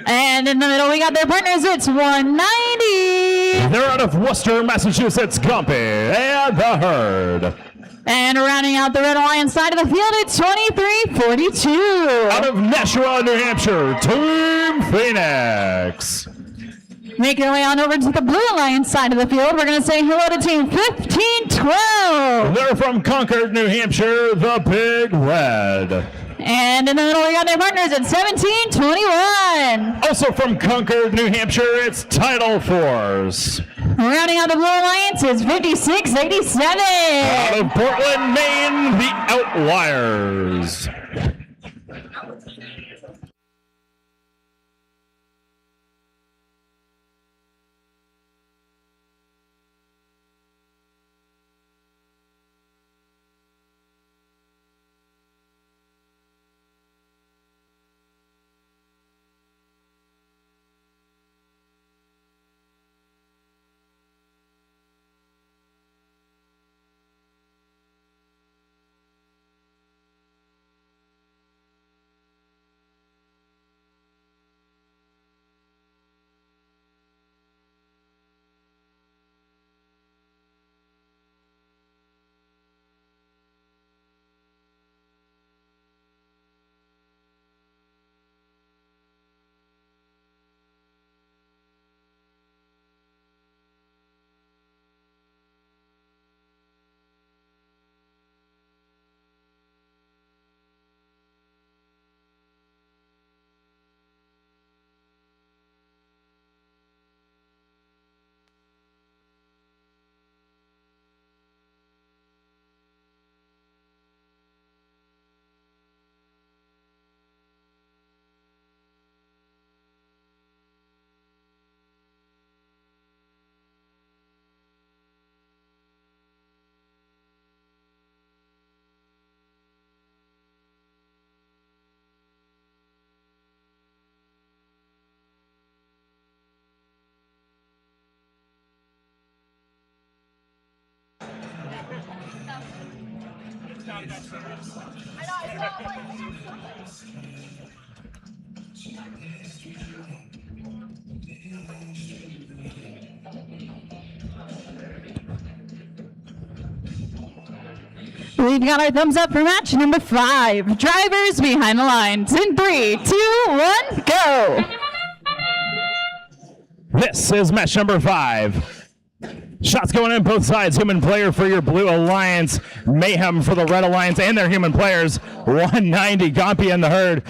And in the middle, we got their partners, it's 190. They're out of Worcester, Massachusetts, Gumpy, and the Herd. And rounding out the Red Alliance side of the field, it's 23-42. Out of Nashua, New Hampshire, Team Phoenix. Making our way on over to the Blue Alliance side of the field, we're going to say hello to Team 15-12. They're from Concord, New Hampshire, the Big Red. And in the middle, we got their partners at 17-21. Also from Concord, New Hampshire, it's Tidal Force. Rounding out the Blue Alliance is 56-87. Out of Portland, Maine, the Outliers. We've got our thumbs up for match number 5. Drivers behind the lines in 3, 2, 1, go. This is match number 5. Shots going in both sides. Human player for your Blue Alliance. Mayhem for the Red Alliance and their human players. 190, Gompy and the Herd.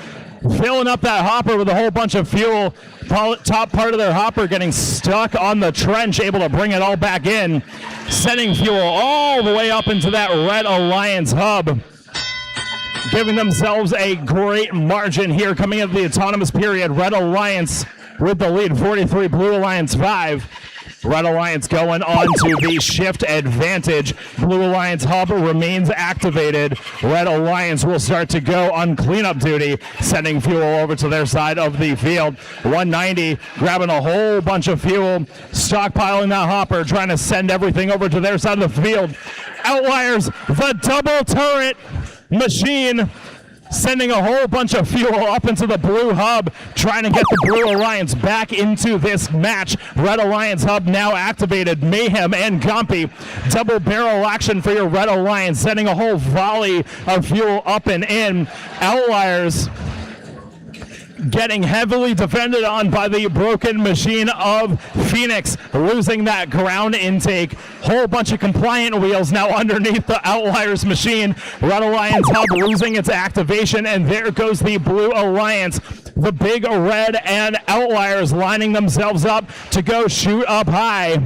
Filling up that hopper with a whole bunch of fuel. Top part of their hopper getting stuck on the trench, able to bring it all back in. Sending fuel all the way up into that Red Alliance hub. Giving themselves a great margin here coming into the autonomous period. Red Alliance with the lead, 43, Blue Alliance 5. Red Alliance going on to the shift advantage. Blue Alliance hub remains activated. Red Alliance will start to go on cleanup duty, sending fuel over to their side of the field. 190 grabbing a whole bunch of fuel, stockpiling that hopper, trying to send everything over to their side of the field. Outliers, the double turret machine, sending a whole bunch of fuel up into the blue hub, trying to get the Blue Alliance back into this match. Red Alliance hub now activated. Mayhem and Gompy. Double barrel action for your Red Alliance, sending a whole volley of fuel up and in. Outliers getting heavily defended on by the broken machine of Phoenix, losing that ground intake. Whole bunch of compliant wheels now underneath the Outliers machine. Red Alliance hub losing its activation, and there goes the Blue Alliance. The big red and Outliers lining themselves up to go shoot up high.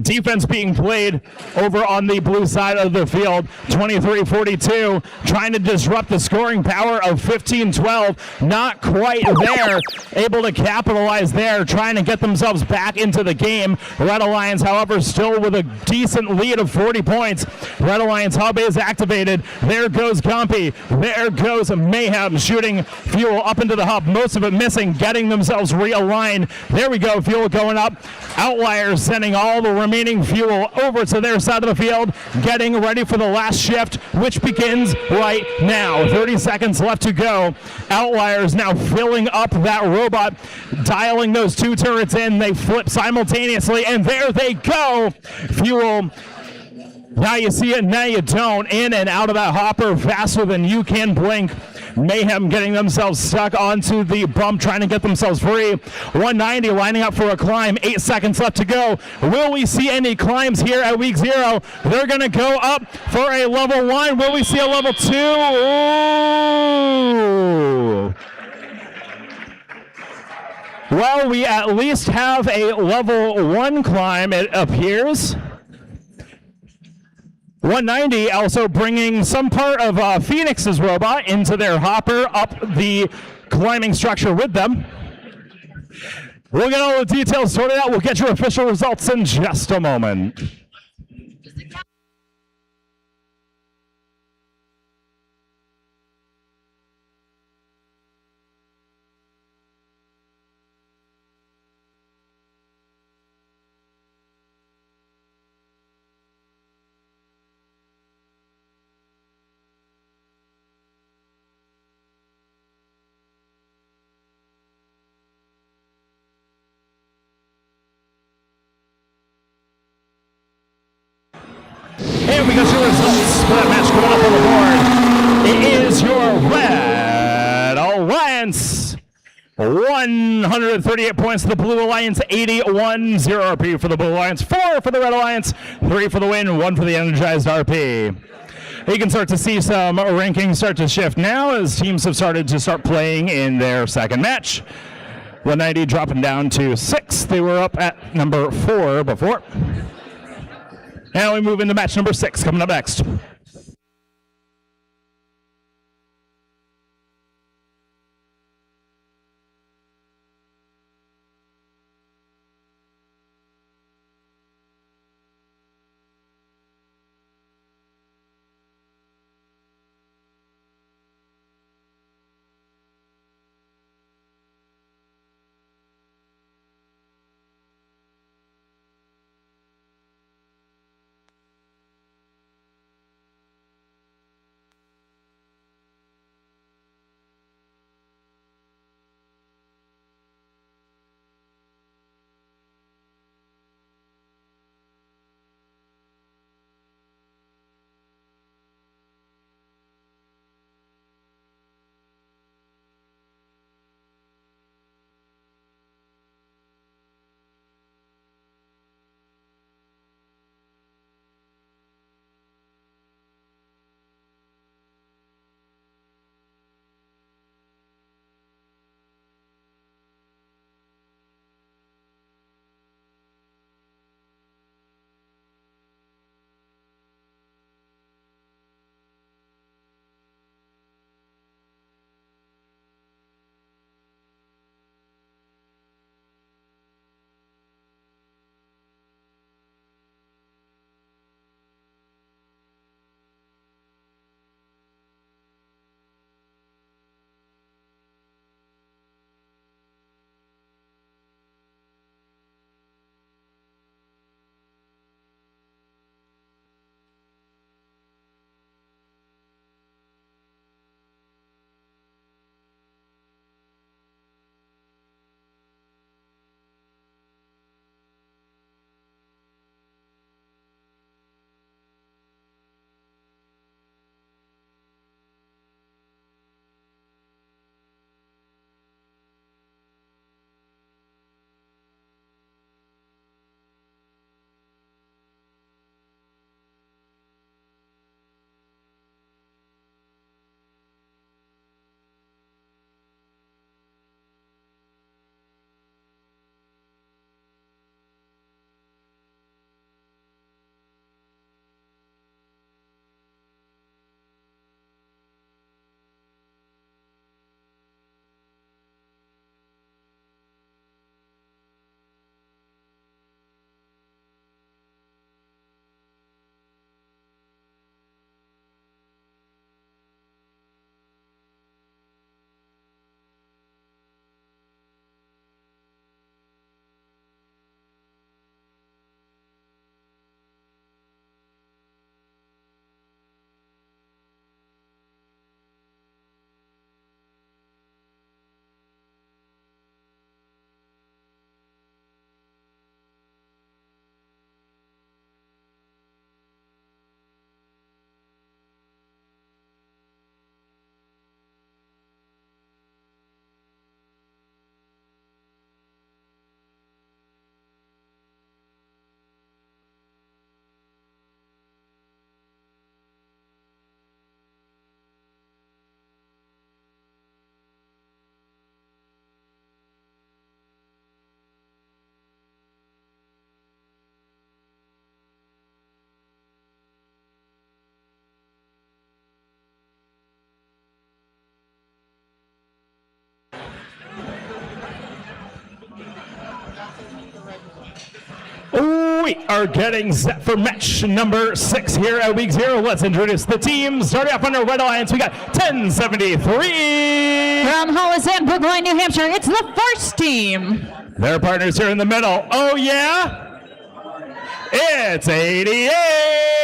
Defense being played over on the blue side of the field. 23-42, trying to disrupt the scoring power of 15-12. Not quite there. Able to capitalize there, trying to get themselves back into the game. Red Alliance, however, still with a decent lead of 40 points. Red Alliance hub is activated. There goes Gompy. There goes Mayhem, shooting fuel up into the hub. Most of it missing, getting themselves realigned. There we go, fuel going up. Outliers sending all the remaining fuel over to their side of the field, getting ready for the last shift, which begins right now. 30 seconds left to go. Outliers now filling up that robot, dialing those two turrets in. They flip simultaneously, and there they go. Fuel. Now you see it, now you don't. In and out of that hopper faster than you can blink. Mayhem getting themselves stuck onto the bump, trying to get themselves free. 190 lining up for a climb. 8 seconds left to go. Will we see any climbs here at week 0? They're going to go up for a level 1. Will we see a level 2? Ooh. Well, we at least have a level 1 climb, it appears. 190 also bringing some part of Phoenix's robot into their hopper up the climbing structure with them. We'll get all the details sorted out. We'll get your official results in just a moment. And we got your results for that match coming up on the board. It is your Red Alliance. 138 points for the Blue Alliance, 81, 0 RP for the Blue Alliance, 4 for the Red Alliance, 3 for the win, 1 for the energized RP. You can start to see some rankings start to shift now as teams have started to playing in their second match. 190 dropping down to 6. They were up at number 4 before. Now we move into match number 6, coming up next. We are getting set for match number 6 here at week 0. Let's introduce the team. Starting off under Red Alliance, we got 1073. From Hollis and Brookline, New Hampshire, it's the first team. Their partners here in the middle. Oh, yeah? It's 88.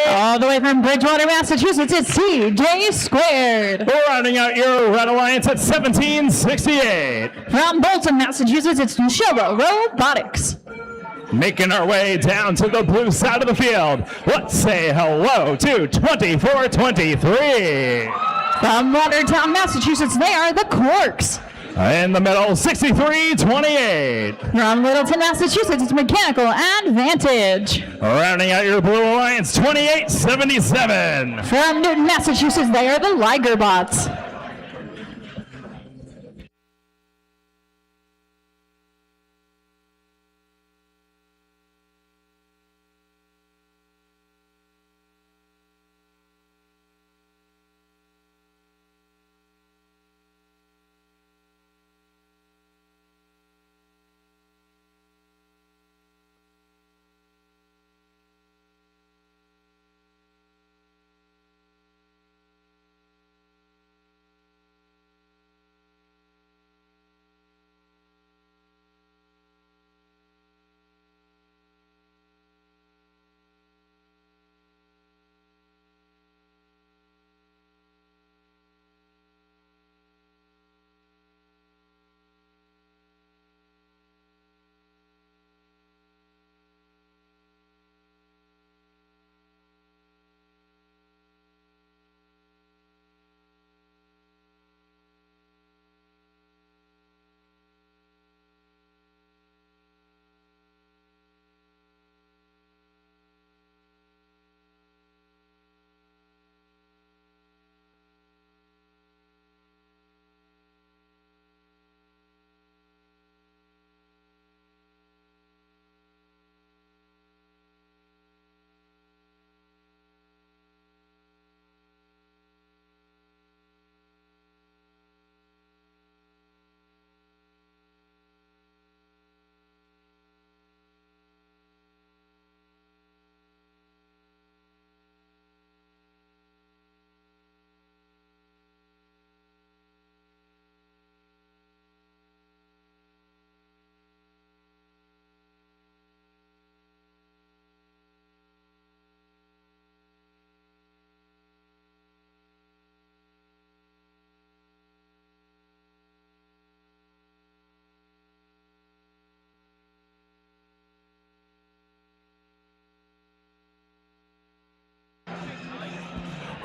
All the way from Bridgewater, Massachusetts, it's CJ Squared. Rounding out your Red Alliance at 1768. From Bolton, Massachusetts, it's Robotics. Making our way down to the blue side of the field. Let's say hello to 2423. From Watertown, Massachusetts, they are the Quarks. In the middle, 6328. From Littleton, Massachusetts, it's Mechanical Advantage. Rounding out your Blue Alliance, 2877. From Newton, Massachusetts, they are the Ligerbots.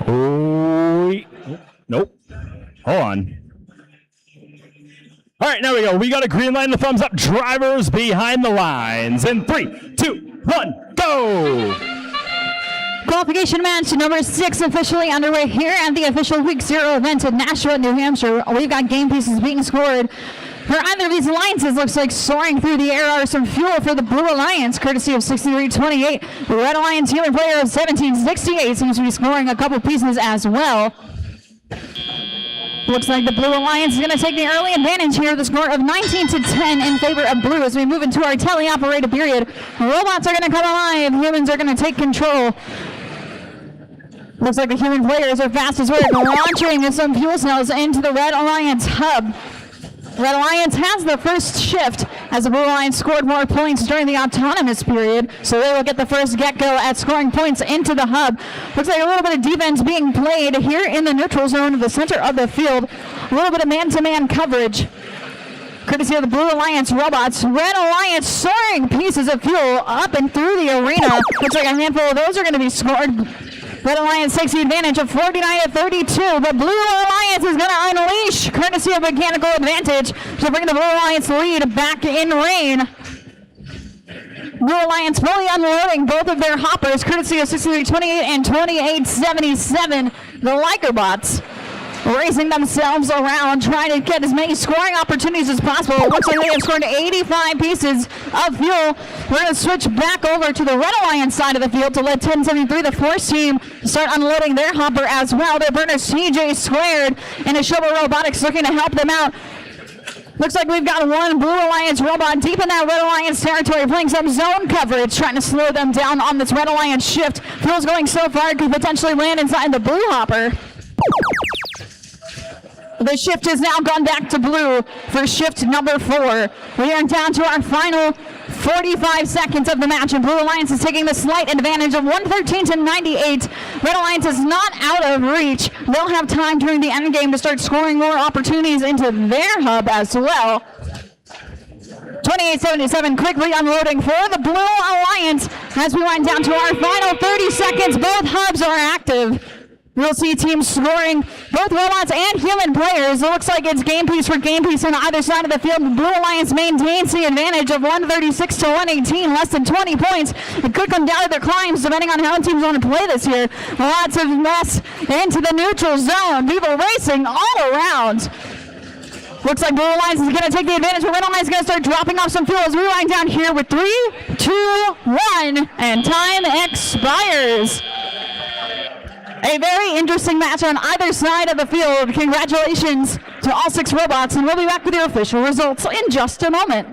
Oh, nope. Hold on. All right, now we go. We got a green line, the thumbs up. Drivers behind the lines. In 3, 2, 1, go! Qualification match number 6 officially underway here at the official Week 0 event in Nashua, New Hampshire. We've got game pieces being scored for either of these alliances. Looks like soaring through the air are some fuel for the Blue Alliance, courtesy of 6328. The Red Alliance healing player of 1768 seems to be scoring a couple pieces as well. Looks like the Blue Alliance is going to take the early advantage here. The score of 19-10 in favor of Blue as we move into our teleoperated period. Robots are going to come alive. Humans are going to take control. Looks like the human players are fast as work, launching some fuel cells into the Red Alliance hub. Red Alliance has the first shift as the Blue Alliance scored more points during the autonomous period, so they will get the first get-go at scoring points into the hub. Looks like a little bit of defense being played here in the neutral zone in the center of the field. A little bit of man-to-man coverage, courtesy of the Blue Alliance robots. Red Alliance soaring pieces of fuel up and through the arena. Looks like a handful of those are going to be scored. Red Alliance takes the advantage of 49-32. The Blue Alliance is going to unleash, courtesy of Mechanical Advantage, to bring the Blue Alliance lead back in reign. Blue Alliance fully unloading both of their hoppers, courtesy of 6328 and 2877. The Ligerbots racing themselves around, trying to get as many scoring opportunities as possible. It looks like they have scored 85 pieces of fuel. We're going to switch back over to the Red Alliance side of the field to let 1073, the Force team, start unloading their hopper as well. Their burner CJ Squared and Ashoba Robotics looking to help them out. Looks like we've got one Blue Alliance robot deep in that Red Alliance territory, playing some zone coverage, trying to slow them down on this Red Alliance shift. Feels going so far, it could potentially land inside the Blue Hopper. The shift has now gone back to blue for shift number 4. We are down to our final 45 seconds of the match, and Blue Alliance is taking the slight advantage of 113 to 98. Red Alliance is not out of reach. They'll have time during the end game to start scoring more opportunities into their hub as well. 28-77 quickly unloading for the Blue Alliance as we wind down to our final 30 seconds. Both hubs are active. We'll see teams scoring, both robots and human players. It looks like it's game piece for game piece on either side of the field. Blue Alliance maintains the advantage of 136 to 118, less than 20 points. It could come down to their climbs depending on how teams want to play this year. Lots of mess into the neutral zone. People racing all around. Looks like Blue Alliance is going to take the advantage, but Red Alliance is going to start dropping off some fuel as we wind down here with 3, 2, 1, and time expires. A very interesting match on either side of the field. Congratulations to all 6 robots, and we'll be back with your official results in just a moment.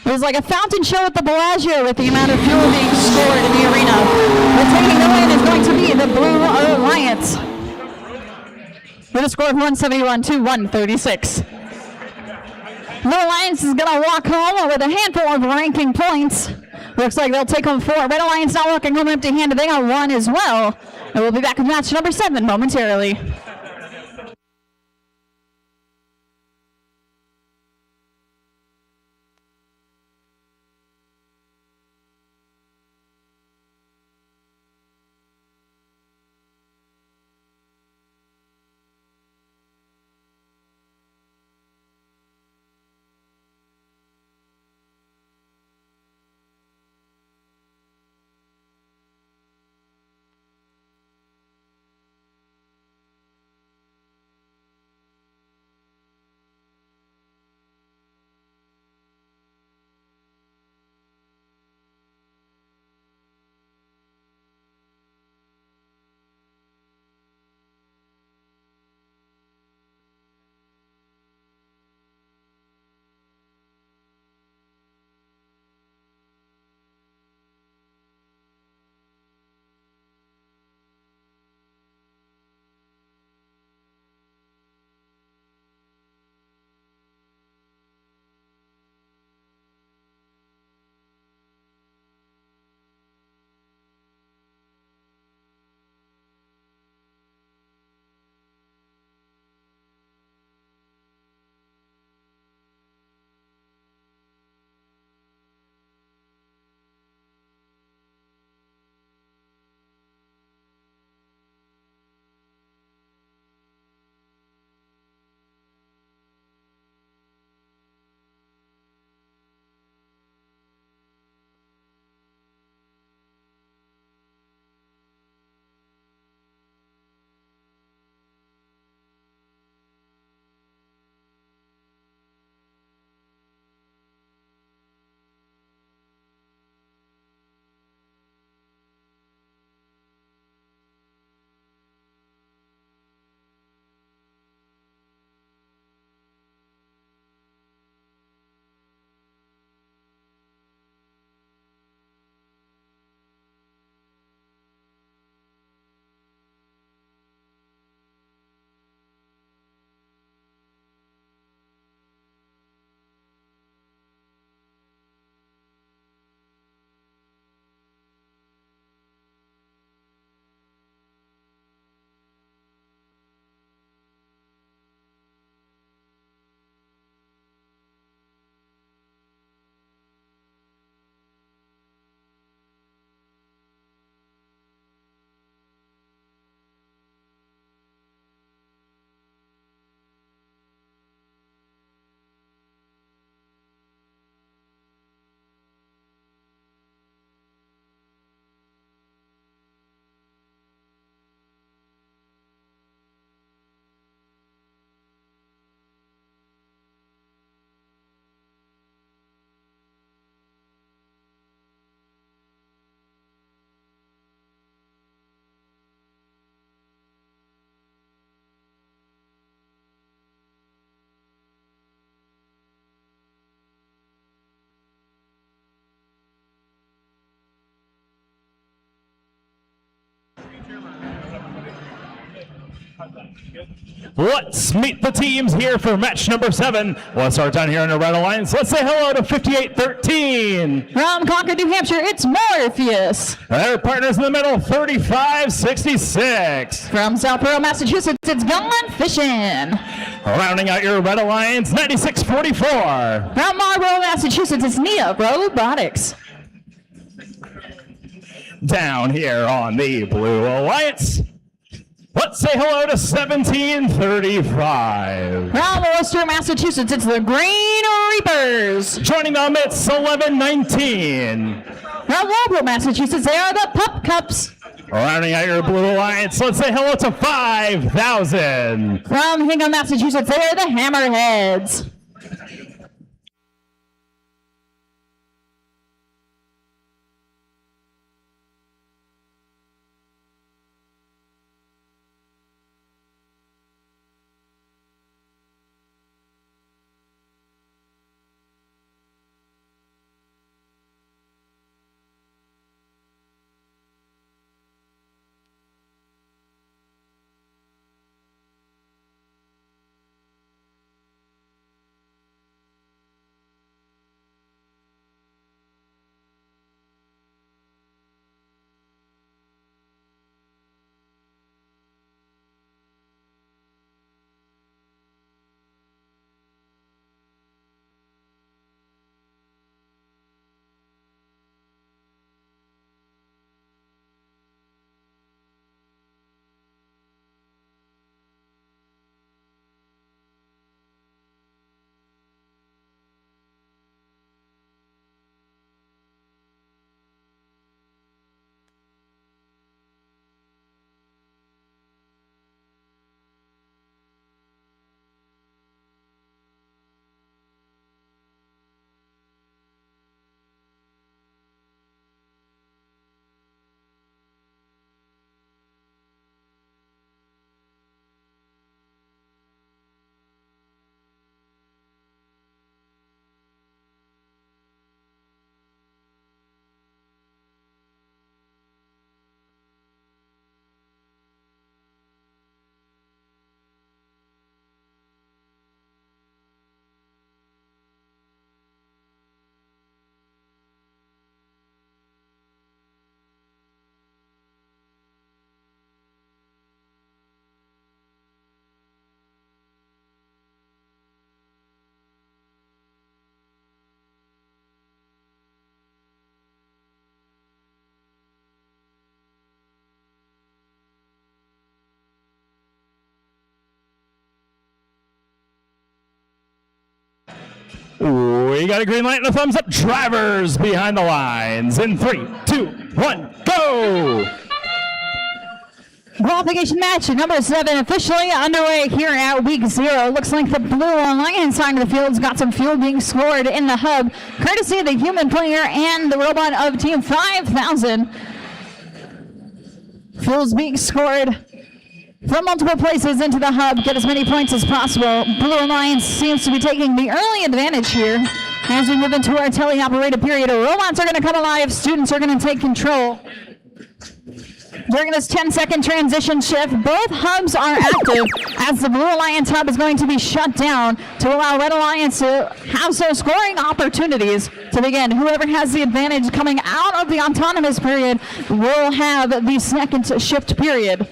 It was like a fountain show at the Bellagio with the amount of fuel being stored in the arena. But taking the win is going to be the Blue Alliance with a score of 171 to 136. Blue Alliance is going to walk home with a handful of ranking points. Looks like they'll take home 4. Red Alliance not walking home empty-handed. They got 1 as well. And we'll be back with match number 7 momentarily. Let's meet the teams here for match number 7. Let's start down here in the Red Alliance. Let's say hello to 5813. From Concord, New Hampshire, it's Morpheus. Their partners in the middle, 3566. From Southborough, Massachusetts, it's Gone Fishing. Rounding out your Red Alliance, 9644. From Marlborough, Massachusetts, it's Nia Robotics. Down here on the Blue Alliance, let's say hello to 1735. From Worcester, Massachusetts, it's the Green Reapers. Joining them, it's 1119. From Marlborough, Massachusetts, they are the Pup Cups. Rounding out your Blue Alliance, let's say hello to 5000. From Hingham, Massachusetts, they are the Hammerheads. We got a green light and a thumbs up. Drivers behind the lines. In 3, 2, 1, go! Qualification match number 7 officially underway here at week 0. Looks like the Blue Alliance side of the field's got some fuel being scored in the hub, courtesy of the human player and the robot of Team 5000. Fuel's being scored from multiple places into the hub. Get as many points as possible. Blue Alliance seems to be taking the early advantage here. As we move into our teleoperated period, robots are going to come alive. Students are going to take control. During this 10-second transition shift, both hubs are active as the Blue Alliance hub is going to be shut down to allow Red Alliance to have some scoring opportunities to begin. Whoever has the advantage coming out of the autonomous period will have the second shift period.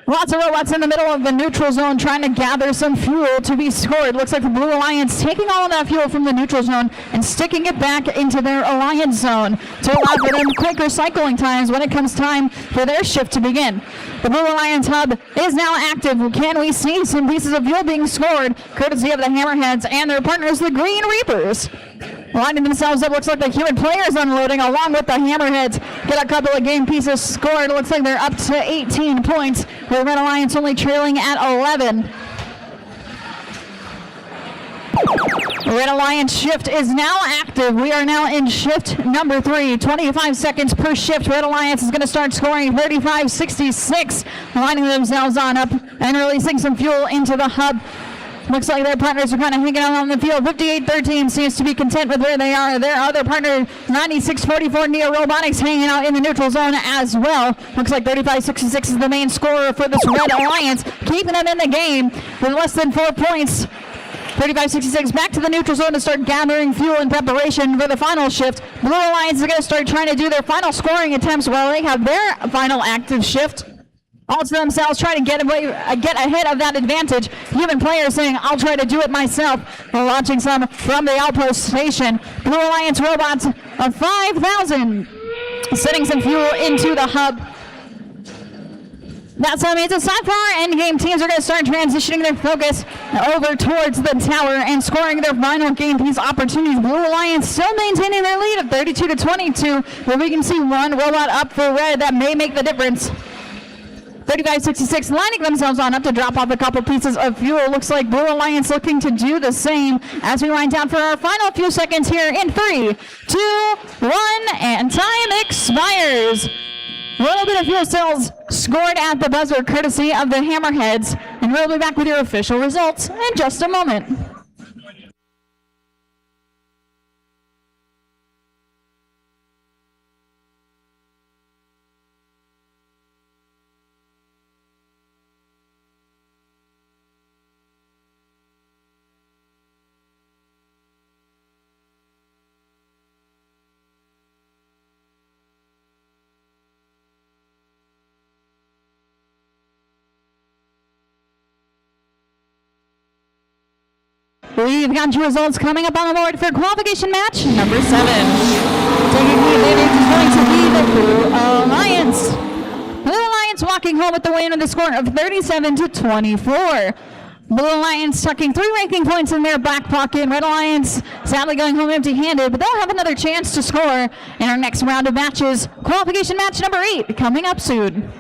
Lots of robots in the middle of the neutral zone trying to gather some fuel to be scored. Looks like the Blue Alliance taking all of that fuel from the neutral zone and sticking it back into their alliance zone to allow for them quicker cycling times when it comes time for their shift to begin. The Blue Alliance hub is now active. Can we see some pieces of fuel being scored courtesy of the Hammerheads and their partners, the Green Reapers? Lining themselves up, looks like the human players unloading along with the Hammerheads. Get a couple of game pieces scored. Looks like they're up to 18 points, with Red Alliance only trailing at 11. Red Alliance shift is now active. We are now in shift number 3. 25 seconds per shift. Red Alliance is going to start scoring 35-66, lining themselves on up and releasing some fuel into the hub. Looks like their partners are kind of hanging out on the field. 58-13 seems to be content with where they are. Their other partner, 96-44 Neo Robotics, hanging out in the neutral zone as well. Looks like 35-66 is the main scorer for this Red Alliance, keeping them in the game with less than 4 points. 35-66 back to the neutral zone to start gathering fuel in preparation for the final shift. Blue Alliance is going to start trying to do their final scoring attempts while they have their final active shift. All to themselves, trying to get ahead of that advantage. Even players saying, I'll try to do it myself. We're launching some from the outpost station. Blue Alliance robots of 5,000. Sending some fuel into the hub. That means the Sapphire endgame teams are going to start transitioning their focus over towards the tower and scoring their final game piece opportunities. Blue Alliance still maintaining their lead of 32-22, but we can see one robot up for red that may make the difference. 35-66 lining themselves on up to drop off a couple pieces of fuel. Looks like Blue Alliance looking to do the same as we wind down for our final few seconds here in 3, 2, 1, and time expires. A little bit of fuel cells scored at the buzzer courtesy of the Hammerheads, and we'll be back with your official results in just a moment. We've got your results coming up on the board for qualification match number 7. Taking the advantage is going to be the Blue Alliance. Blue Alliance walking home with the win with a score of 37-24. Blue Alliance tucking 3 ranking points in their back pocket. Red Alliance sadly going home empty-handed, but they'll have another chance to score in our next round of matches. Qualification match number 8 coming up soon.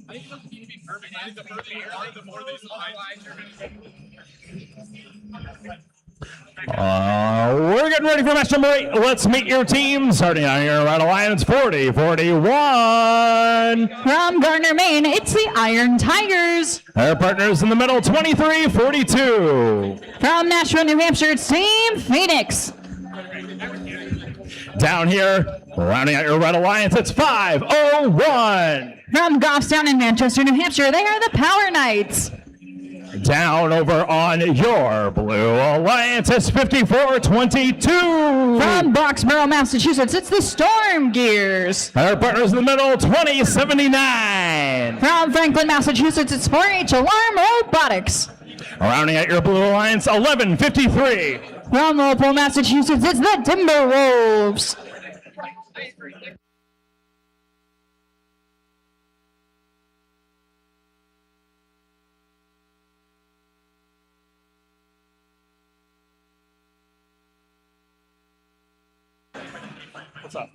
I think it doesn't need to be perfect. I think the further you are, the more these lines are going to be. We're getting ready for match number 8. Let's meet your team. Starting out here, Red Alliance 40-41. From Gardner, Maine, it's the Iron Tigers. Their partners in the middle, 23-42. From Nashville, New Hampshire, it's Team Phoenix. Down here, rounding out your Red Alliance, it's 5-01. From Goffstown in Manchester, New Hampshire, they are the Power Knights. Down over on your Blue Alliance, it's 54-22. From Boxborough, Massachusetts, it's the Storm Gears. Our partners in the middle, 20-79. From Franklin, Massachusetts, it's 4-H Alarm Robotics. Rounding out your Blue Alliance, 11-53. From Lowell, Massachusetts, it's the Timberwolves. What's up?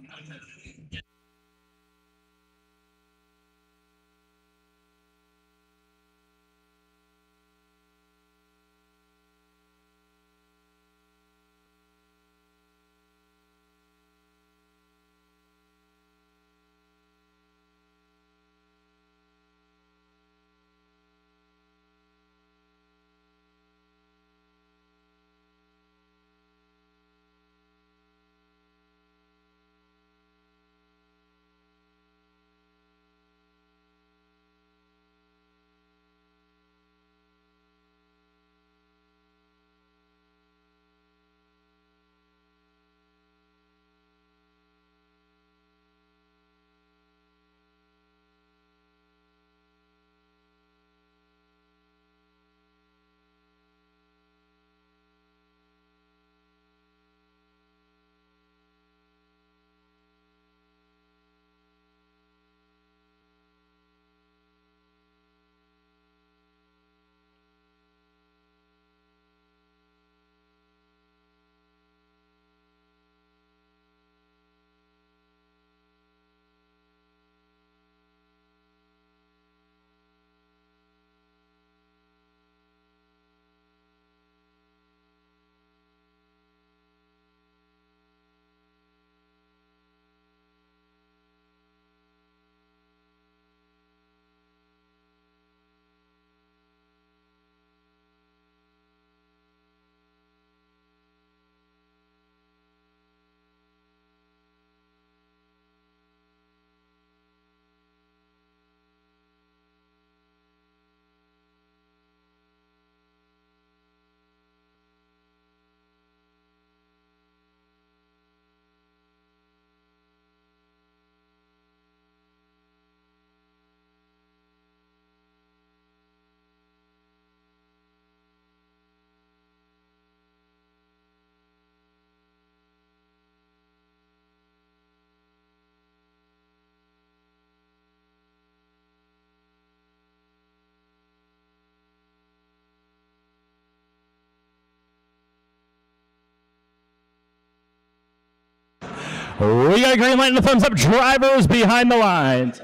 We got a green light and a thumbs up. Drivers behind the lines.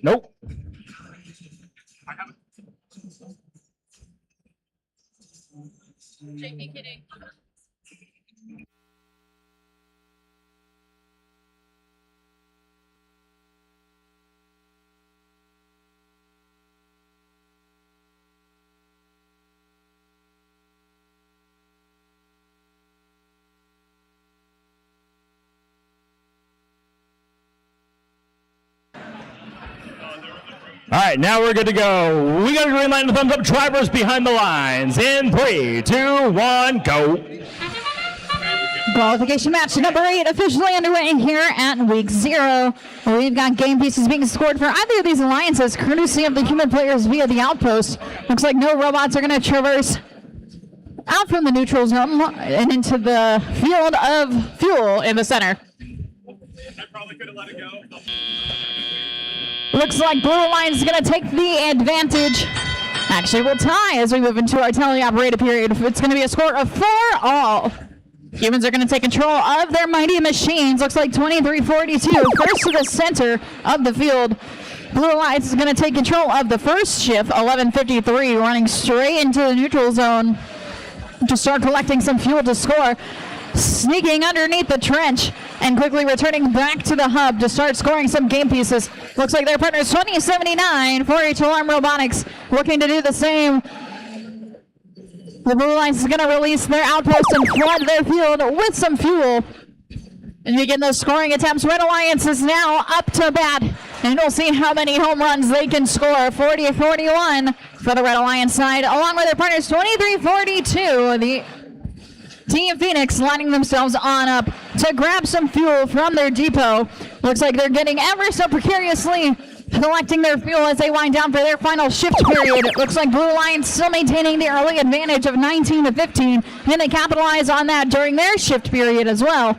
Nope. JP kidding. All right, now we're good to go. We got a green light and a thumbs up. Drivers behind the lines. In 3, 2, 1, go. Qualification match number 8 officially underway here at week 0. We've got game pieces being scored for either of these alliances, courtesy of the human players via the outpost. Looks like no robots are going to traverse out from the neutral zone and into the field of fuel in the center. I probably could have let it go. Looks like Blue Alliance is going to take the advantage. Actually, we'll tie as we move into our teleoperated period. It's going to be a score of 4-all. Humans are going to take control of their mighty machines. Looks like 23-42, first to the center of the field. Blue Alliance is going to take control of the first shift, 11:53, running straight into the neutral zone. to start collecting some fuel to score. Sneaking underneath the trench and quickly returning back to the hub to start scoring some game pieces. Looks like their partners 2079 for Alarm Robotics looking to do the same. The Blue Alliance is going to release their outpost and flood their field with some fuel and begin those scoring attempts. Red Alliance is now up to bat, and we'll see how many home runs they can score. 40-41 for the Red Alliance side, along with their partners 23-42. The Team Phoenix lining themselves on up to grab some fuel from their depot. Looks like they're getting ever so precariously collecting their fuel as they wind down for their final shift period. It looks like Blue Alliance still maintaining the early advantage of 19-15, and they capitalize on that during their shift period as well.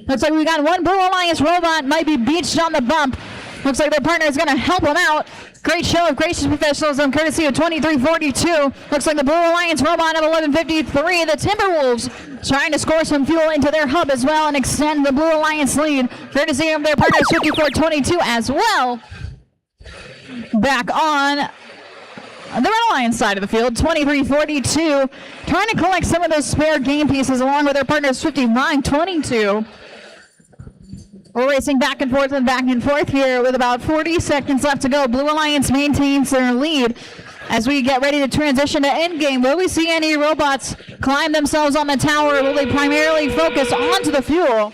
Looks like we got one Blue Alliance robot might be beached on the bump. Looks like their partner is going to help them out. Great show of gracious professionalism courtesy of 2342. Looks like the Blue Alliance robot of 1153. The Timberwolves trying to score some fuel into their hub as well and extend the Blue Alliance lead courtesy of their partners 5422 as well. Back on the Red Alliance side of the field, 2342, trying to collect some of those spare game pieces along with their partners 5922. We're racing back and forth here with about 40 seconds left to go. Blue Alliance maintains their lead as we get ready to transition to endgame. Will we see any robots climb themselves on the tower, or will they primarily focus onto the fuel?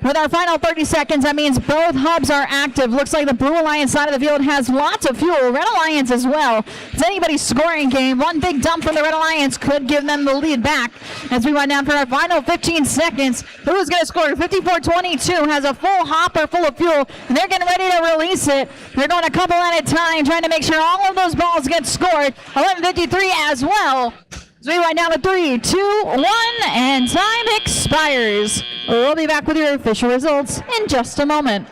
With our final 30 seconds, that means both hubs are active. Looks like the Blue Alliance side of the field has lots of fuel. Red Alliance as well. It's anybody's scoring game. One big dump from the Red Alliance could give them the lead back. As we wind down for our final 15 seconds, who's going to score? 5422 has a full hopper full of fuel. They're getting ready to release it. They're going a couple at a time, trying to make sure all of those balls get scored. 1153 as well. So we wind down to 3, 2, 1, and time expires. We'll be back with your official results in just a moment.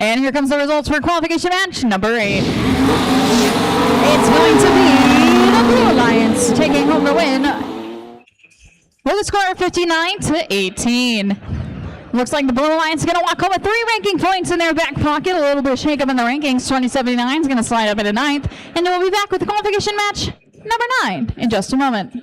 And here comes the results for qualification match number 8. It's going to be the Blue Alliance taking home the win with a score of 59-18. Looks like the Blue Alliance is going to walk home with 3 ranking points in their back pocket. A little bit of shake up in the rankings. 2079 is going to slide up into 9th. And then we'll be back with the qualification match number 9 in just a moment.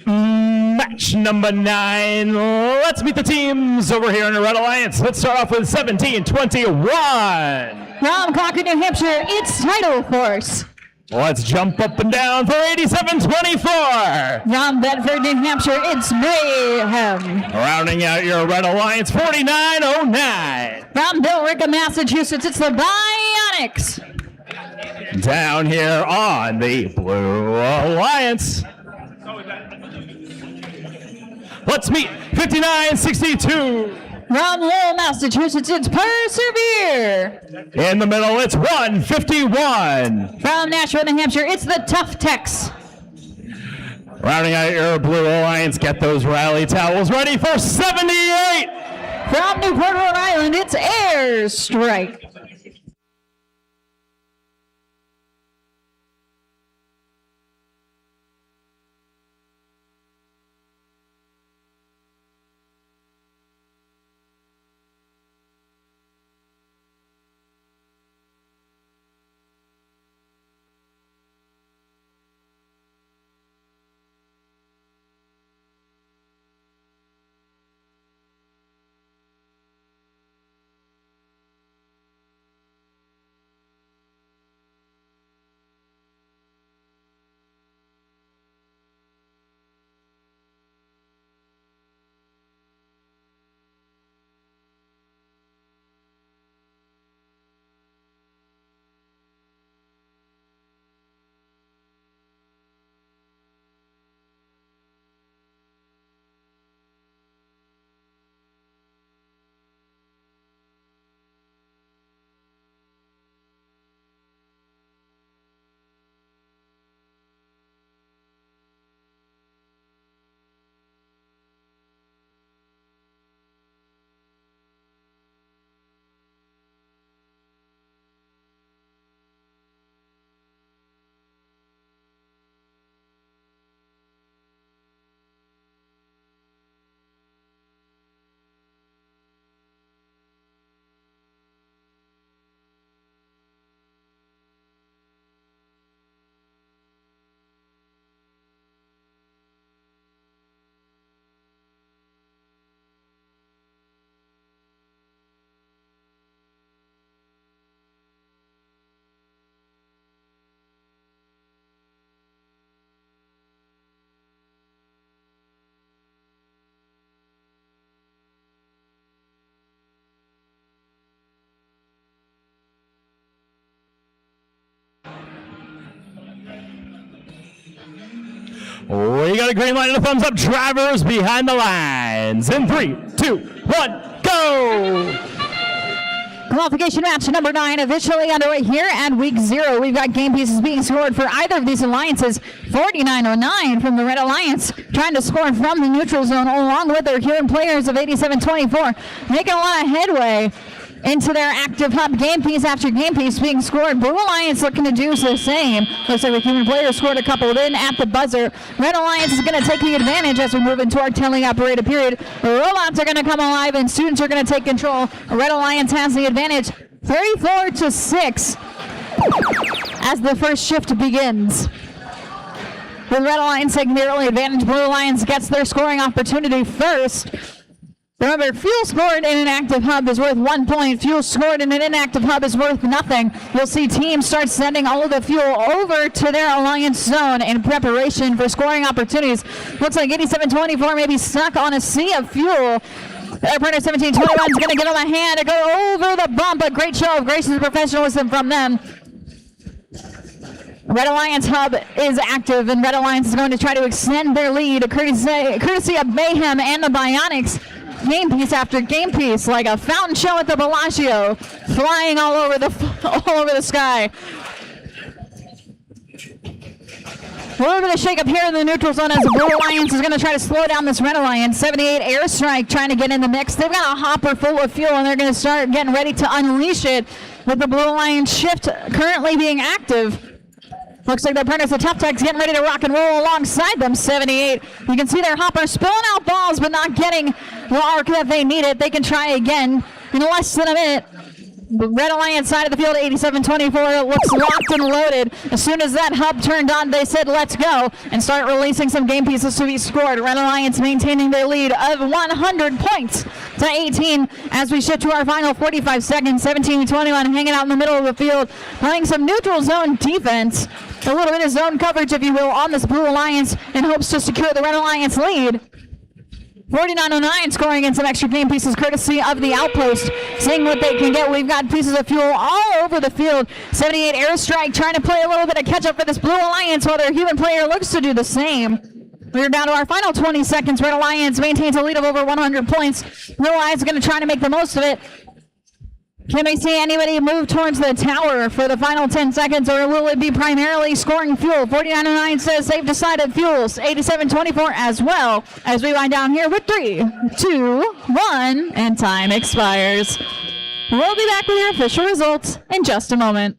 Match number 9. Let's meet the teams over here in the Red Alliance. Let's start off with 1721. From Concord, New Hampshire, it's Tidal Force. Let's jump up and down for 8724. From Bedford, New Hampshire, it's Mayhem. Rounding out your Red Alliance, 4909. From Billerica, Massachusetts, it's the Bionics. Down here on the Blue Alliance, let's meet 5962. From Lowell, Massachusetts, it's Persevere. In the middle, it's 151. From Nashville, New Hampshire, it's the Tough Techs. Rounding out your Blue Alliance, get those rally towels ready for 78. From Newport, Rhode Island, it's Airstrike. We got a green light and a thumbs up. Drivers behind the lines. In 3, 2, 1, go! Qualification match number 9 officially underway here at week 0. We've got game pieces being scored for either of these alliances. 4909 from the Red Alliance trying to score from the neutral zone along with their human players of 8724, making a lot of headway into their active hub. Game piece after game piece being scored. Blue Alliance looking to do the same. Looks like the human player scored a couple in at the buzzer. Red Alliance is going to take the advantage as we move into our telling operator period. The robots are going to come alive and students are going to take control. Red Alliance has the advantage 34-6 as the first shift begins. With Red Alliance taking the early advantage, Blue Alliance gets their scoring opportunity first. Remember, fuel scored in an active hub is worth 1 point. Fuel scored in an inactive hub is worth nothing. You'll see teams start sending all of the fuel over to their alliance zone in preparation for scoring opportunities. Looks like 8724 may be stuck on a sea of fuel. Operator 1721 is going to get on the hand to go over the bump. A great show of grace and professionalism from them. Red Alliance hub is active, and Red Alliance is going to try to extend their lead, courtesy of Mayhem and the Bionics. Game piece after game piece, like a fountain show at the Bellagio, flying all over the sky. A little bit of shake up here in the neutral zone as the Blue Alliance is going to try to slow down this Red Alliance. 78 Airstrike trying to get in the mix. They've got a hopper full of fuel, and they're going to start getting ready to unleash it with the Blue Alliance shift currently being active. Looks like the apprentice, the Tough Techs, getting ready to rock and roll alongside them. 78. You can see their hopper spilling out balls, but not getting the arc that they needed. They can try again in less than a minute. The Red Alliance side of the field, 87-24, looks locked and loaded. As soon as that hub turned on, they said, let's go, and start releasing some game pieces to be scored. Red Alliance maintaining their lead of 100 points to 18 as we shift to our final 45 seconds, 17-21, hanging out in the middle of the field, playing some neutral zone defense, a little bit of zone coverage, if you will, on this Blue Alliance in hopes to secure the Red Alliance lead. 49-09 scoring in some extra game pieces courtesy of the Outpost, seeing what they can get. We've got pieces of fuel all over the field. 78 Airstrike trying to play a little bit of catch up for this Blue Alliance while their human player looks to do the same. We're down to our final 20 seconds. Red Alliance maintains a lead of over 100 points. Blue Alliance is going to try to make the most of it. Can we see anybody move towards the tower for the final 10 seconds, or will it be primarily scoring fuel? 49-09 says they've decided fuels. 87-24 as well, as we wind down here with 3, 2, 1, and time expires. We'll be back with your official results in just a moment.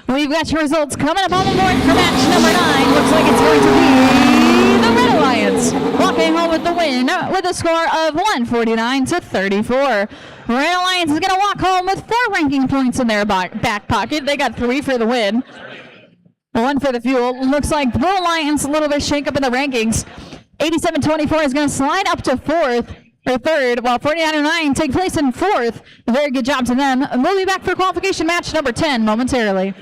We've got your results coming up on the board for match number 9. Looks like it's going to be the Red Alliance walking home with the win with a score of 149-34. Red Alliance is going to walk home with 4 ranking points in their back pocket. They got 3 for the win, 1 for the fuel. Looks like Blue Alliance a little bit shake up in the rankings. 87-24 is going to slide up to 4th. Or 3rd, while 49-09 take place in 4th. A very good job to them. We'll be back for qualification match number 10 momentarily.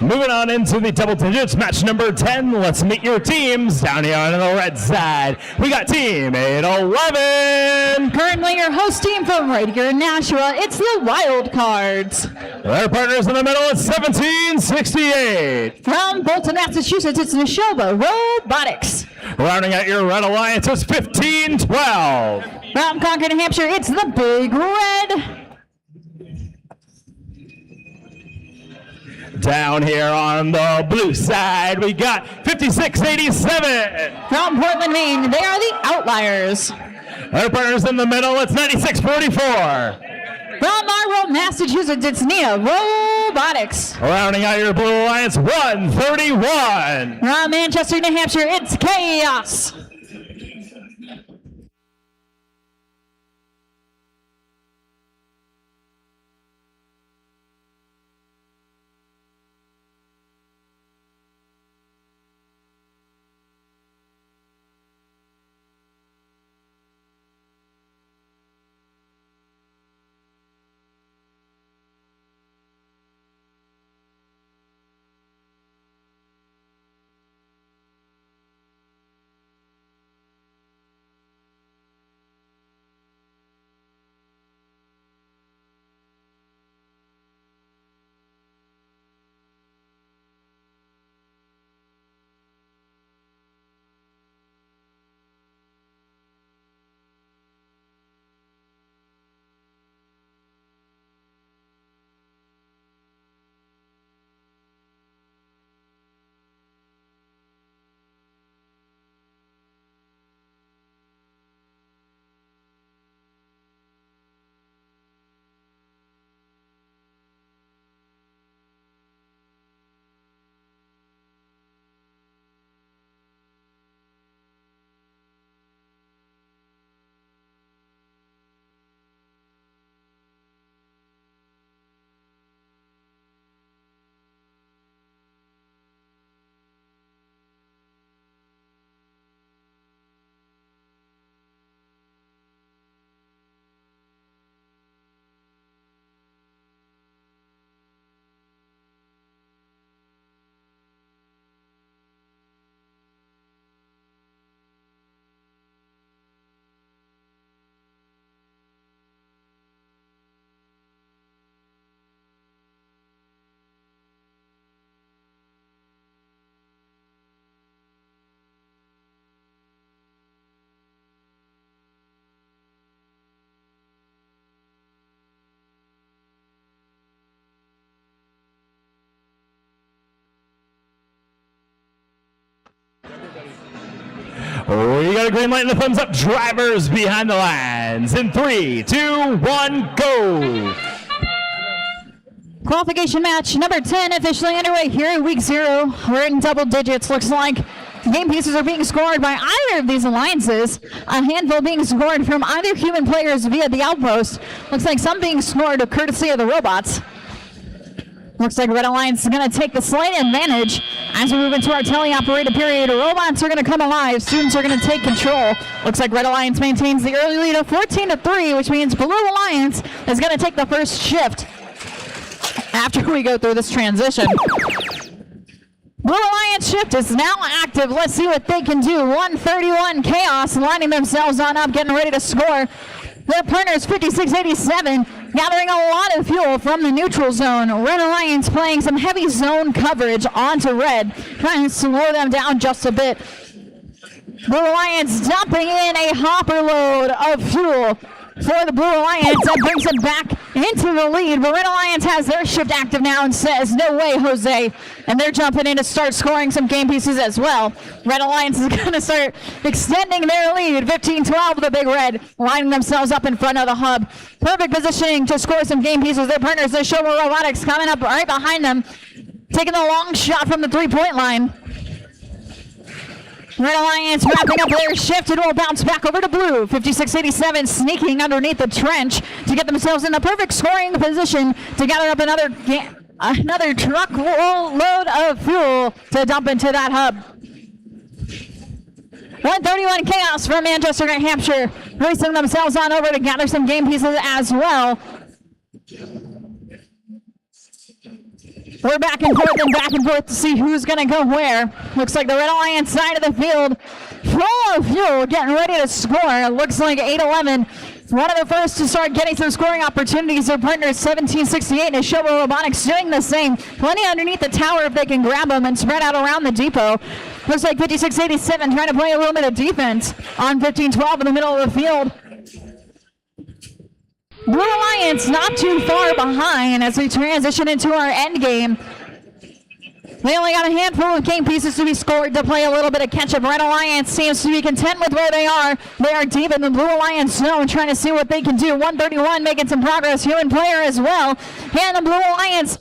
Moving on into the double digits, match number 10. Let's meet your teams down here on the red side. We got team 811. Currently your host team from right here in Nashua, it's the Wild Cards. Their partners in the middle is 1768. From Bolton, Massachusetts, it's Neshoba Robotics. Rounding out your red alliance is 1512. From Concord, New Hampshire, it's the Big Red. Down here on the blue side, we got 5687. From Portland, Maine, they are the Outliers. Our partners in the middle, it's 9644. From Marlborough, Massachusetts, it's Nia Robotics. Rounding out your blue alliance, 131. From Manchester, New Hampshire, it's Chaos. We got a green light and a thumbs up. Drivers behind the lines. In 3, 2, 1, go. Qualification match number 10 officially underway here at week 0. We're in double digits. Looks like game pieces are being scored by either of these alliances. A handful being scored from either human players via the outpost. Looks like some being scored courtesy of the robots. Looks like Red Alliance is going to take the slight advantage as we move into our teleoperated period. Robots are going to come alive. Students are going to take control. Looks like Red Alliance maintains the early lead of 14-3, which means Blue Alliance is going to take the first shift after we go through this transition. Blue Alliance shift is now active. Let's see what they can do. 131 Chaos lining themselves on up, getting ready to score. Their partners 5687 gathering a lot of fuel from the neutral zone. Red Alliance playing some heavy zone coverage onto Red, trying to slow them down just a bit. Blue Alliance dumping in a hopper load of fuel for the Blue Alliance. That brings them back into the lead, but Red Alliance has their shift active now and says, no way, Jose. And they're jumping in to start scoring some game pieces as well. Red Alliance is going to start extending their lead. 15-12, the Big Red lining themselves up in front of the hub. Perfect positioning to score some game pieces. Their partners, the Neshoba Robotics, coming up right behind them, taking the long shot from the three-point line. Red Alliance wrapping up their shift and will bounce back over to Blue. 5687 sneaking underneath the trench to get themselves in the perfect scoring position to gather up another truck load of fuel to dump into that hub. 131 Chaos from Manchester, New Hampshire, racing themselves on over to gather some game pieces as well. We're back and forth to see who's going to go where. Looks like the Red Alliance side of the field, full of fuel, getting ready to score. It looks like 8-11. One of the first to start getting some scoring opportunities. Their partner is 1768 and Showa Robotics doing the same. Plenty underneath the tower if they can grab them and spread out around the depot. Looks like 5687 trying to play a little bit of defense on 1512 in the middle of the field. Blue Alliance not too far behind as we transition into our end game. They only got a handful of game pieces to be scored to play a little bit of catch-up. Red Alliance seems to be content with where they are. They are deep in the Blue Alliance zone trying to see what they can do. 131 making some progress. Human player as well. And the Blue Alliance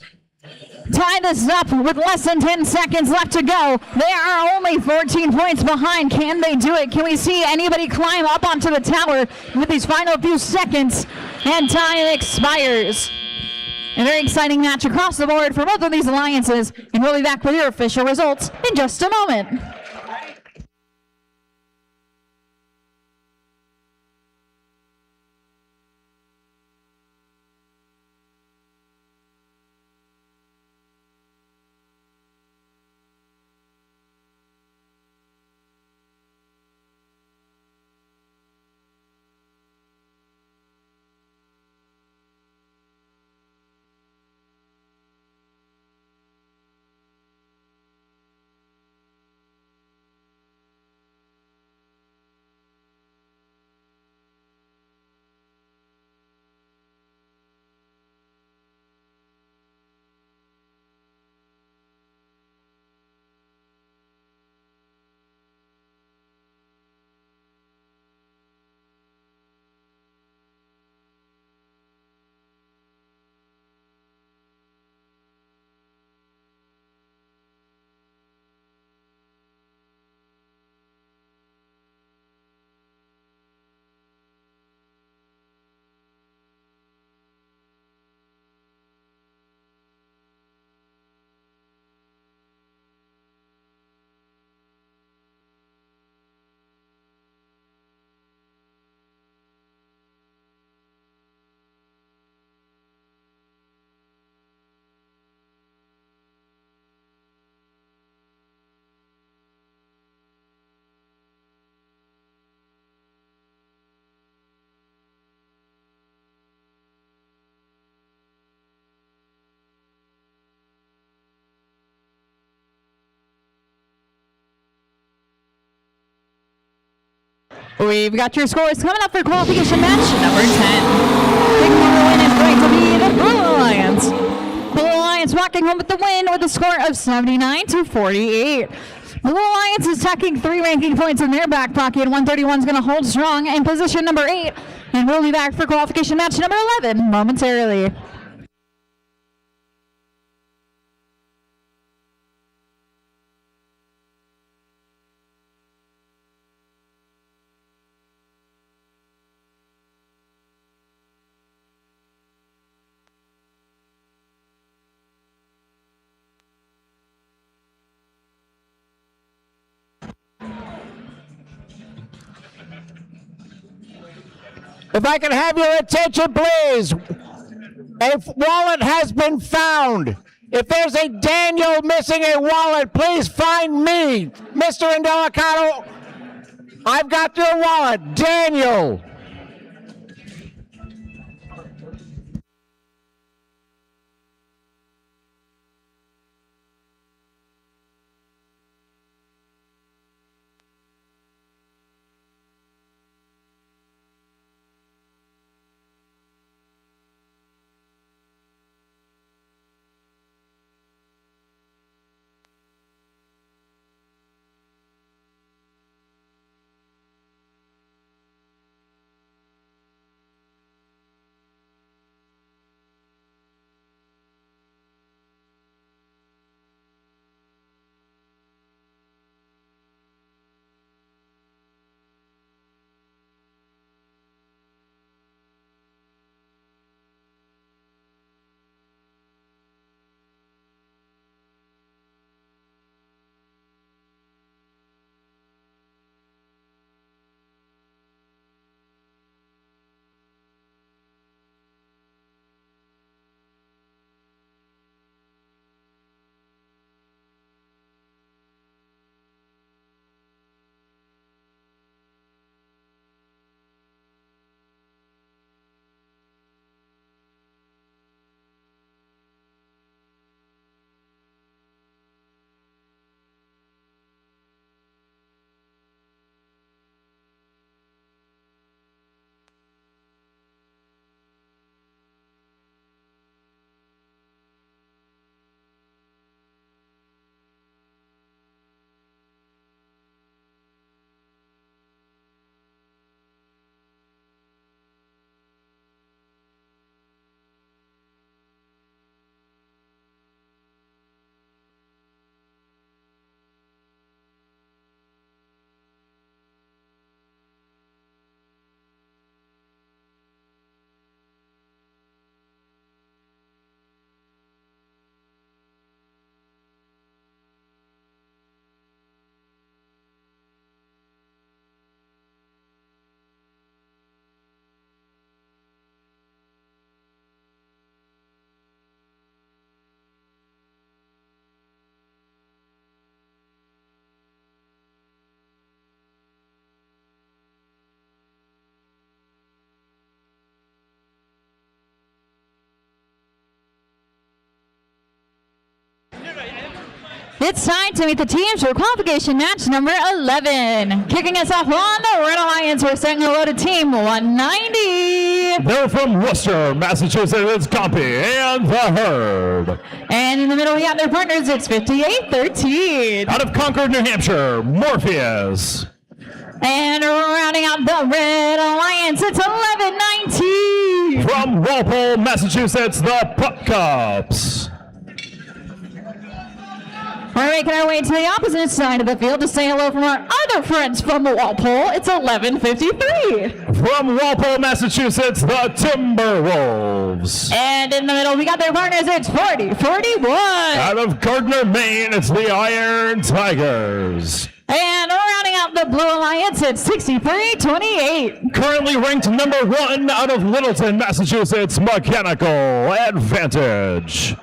tie this up with less than 10 seconds left to go. They are only 14 points behind. Can they do it? Can we see anybody climb up onto the tower with these final few seconds? And time expires. A very exciting match across the board for both of these alliances. And we'll be back with your official results in just a moment. We've got your scores coming up for qualification match number 10. Taking home the win is going to be the Blue Alliance. Blue Alliance walking home with the win with a score of 79-48. Blue Alliance is tucking 3 ranking points in their back pocket. 131 is going to hold strong in position number 8. And we'll be back for qualification match number 11 momentarily. If I can have your attention, please. A wallet has been found. If there's a Daniel missing a wallet, please find me. Mr. Indelicato, I've got your wallet. Daniel. It's time to meet the teams for qualification match number 11. Kicking us off on the Red Alliance, we're saying hello to Team 190. They're from Worcester, Massachusetts. It's Compy and the Herd. And in the middle, we got their partners. It's 5813. Out of Concord, New Hampshire, Morpheus. And rounding out the Red Alliance, it's 1119. From Walpole, Massachusetts, the Puck Cups. We're making our way to the opposite side of the field to say hello from our other friends from Walpole. It's 1153. From Walpole, Massachusetts, the Timberwolves. And in the middle, we got their partners. It's 4041. Out of Gardner, Maine, it's the Iron Tigers. And rounding out the Blue Alliance, it's 6328. Currently ranked number 1 out of Littleton, Massachusetts, Mechanical Advantage.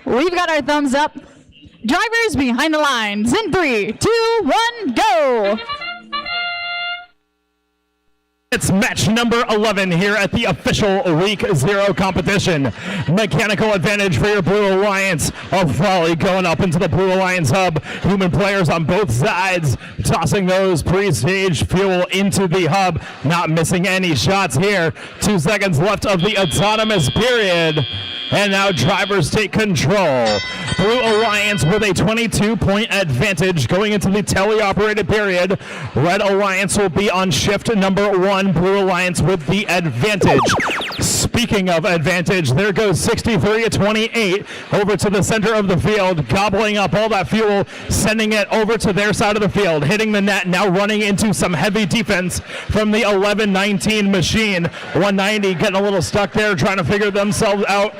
We've got our thumbs up. Drivers behind the lines in 3, 2, 1, go. It's match number 11 here at the official Week 0 competition. Mechanical advantage for your Blue Alliance. A volley going up into the Blue Alliance hub. Human players on both sides tossing those pre-stage fuel into the hub. Not missing any shots here. 2 seconds left of the autonomous period. And now drivers take control. Blue Alliance with a 22-point advantage going into the teleoperated period. Red Alliance will be on shift number 1. Blue Alliance with the advantage. Speaking of advantage, there goes 63-28 over to the center of the field, gobbling up all that fuel, sending it over to their side of the field, hitting the net, now running into some heavy defense from the 11-19 machine. 190 getting a little stuck there, trying to figure themselves out.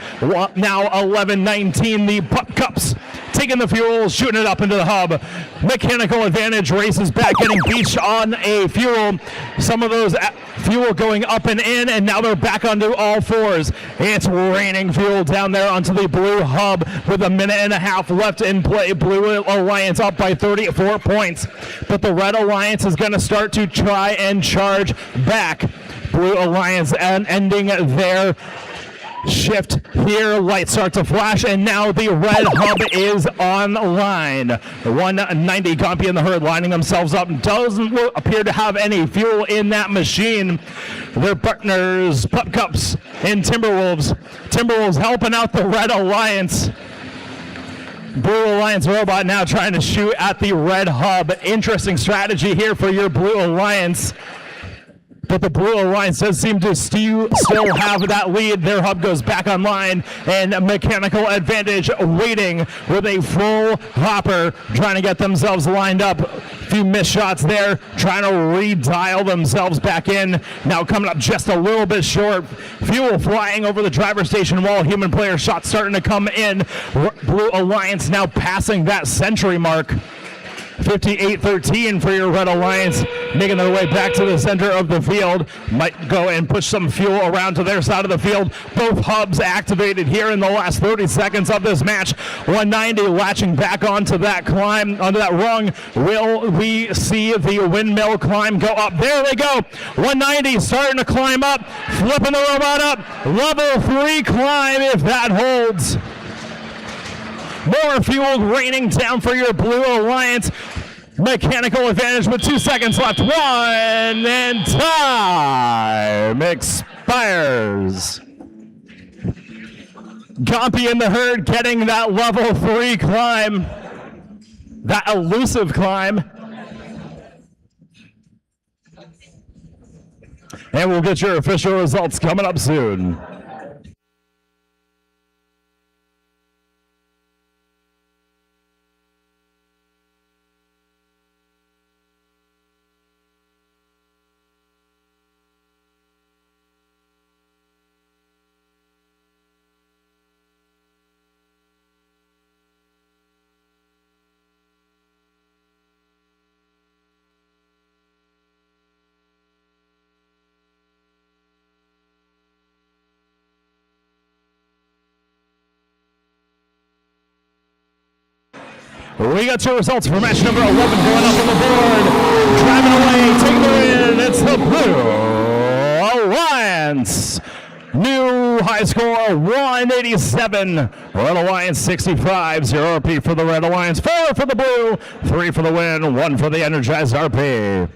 Now 11-19, the Puck Cups taking the fuel, shooting it up into the hub. Mechanical advantage races back, getting beached on a fuel. Some of those fuel going up and in, and now they're back onto all fours. It's raining fuel down there onto the blue hub with a minute and a half left in play. Blue Alliance up by 34 points, but the Red Alliance is going to start to try and charge back. Blue Alliance ending their shift here, lights start to flash, and now the red hub is online. 190 Compy and the Herd lining themselves up. Doesn't appear to have any fuel in that machine. Their partners, Pup Cups and Timberwolves. Timberwolves helping out the Red Alliance. Blue Alliance robot now trying to shoot at the red hub. Interesting strategy here for your Blue Alliance. But the Blue Alliance does seem to still have that lead. Their hub goes back online, and mechanical advantage waiting with a full hopper, trying to get themselves lined up. A few missed shots there, trying to redial themselves back in. Now coming up just a little bit short. Fuel flying over the driver's station wall. Human player shots starting to come in. Blue Alliance now passing that century mark. 58-13 for your Red Alliance, making their way back to the center of the field. Might go and push some fuel around to their side of the field. Both hubs activated here in the last 30 seconds of this match. 190 latching back onto that climb, onto that rung. Will we see the windmill climb go up? There they go. 190 starting to climb up, flipping the robot up. Level 3 climb if that holds. More fuel raining down for your Blue Alliance. Mechanical advantage with 2 seconds left. One, and time expires. Gompy in the herd getting that level 3 climb. That elusive climb. And we'll get your official results coming up soon. We got your results for match number 11 going up on the board. Driving away, taking the win. It's the Blue Alliance. New high score 187. Red Alliance 65. 0 RP for the Red Alliance. 4 for the Blue. 3 for the win. 1 for the Energized RP.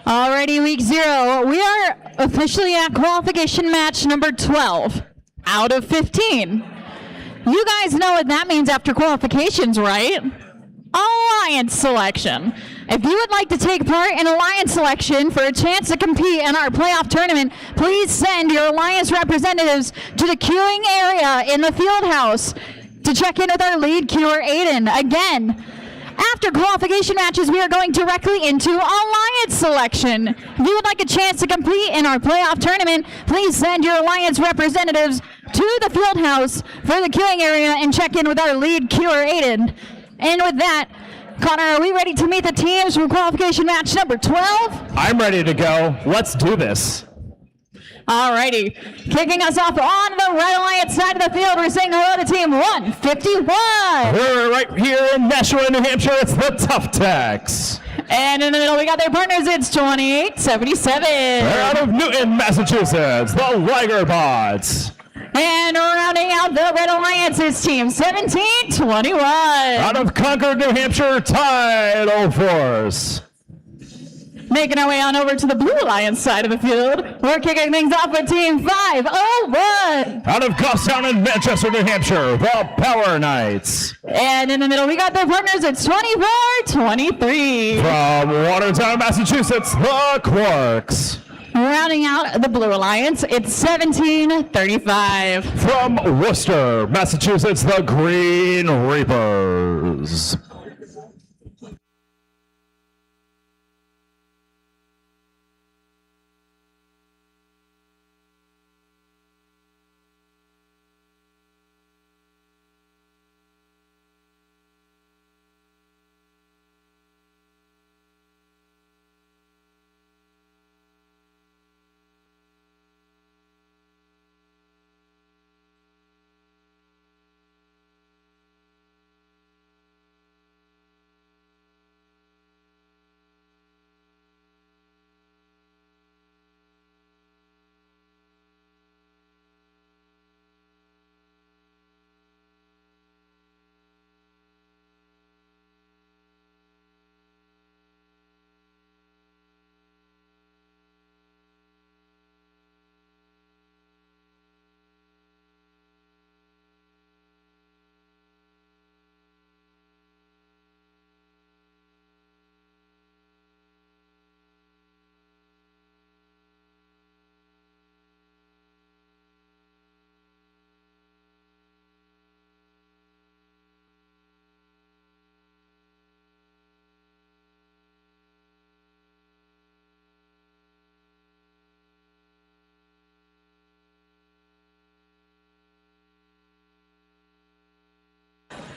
Alrighty, week 0. We are officially at qualification match number 12 out of 15. You guys know what that means after qualifications, right? Alliance selection. If you would like to take part in Alliance selection for a chance to compete in our playoff tournament, please send your Alliance representatives to the queuing area in the field house to check in with our lead queuer, Aiden. Again, after qualification matches, we are going directly into Alliance selection. If you would like a chance to compete in our playoff tournament, please send your Alliance representatives to the field house for the queuing area and check in with our lead queuer, Aiden. And with that, Connor, are we ready to meet the teams for qualification match number 12? I'm ready to go. Let's do this. Alrighty, kicking us off on the Red Alliance side of the field, we're saying hello to team 151. We're right here in Nashua, New Hampshire. It's the Tough Techs. And in the middle, we got their partners. It's 2877. They're out of Newton, Massachusetts, the Liger Bots. And rounding out the Red Alliance is team 1721. Out of Concord, New Hampshire, Tidal Force. Making our way on over to the Blue Alliance side of the field, we're kicking things off with team 501. Out of Goffstown in Manchester, New Hampshire, the Power Knights. And in the middle, we got their partners. It's 2423. From Watertown, Massachusetts, the Quarks. Rounding out the Blue Alliance, it's 1735. From Worcester, Massachusetts, the Green Reapers.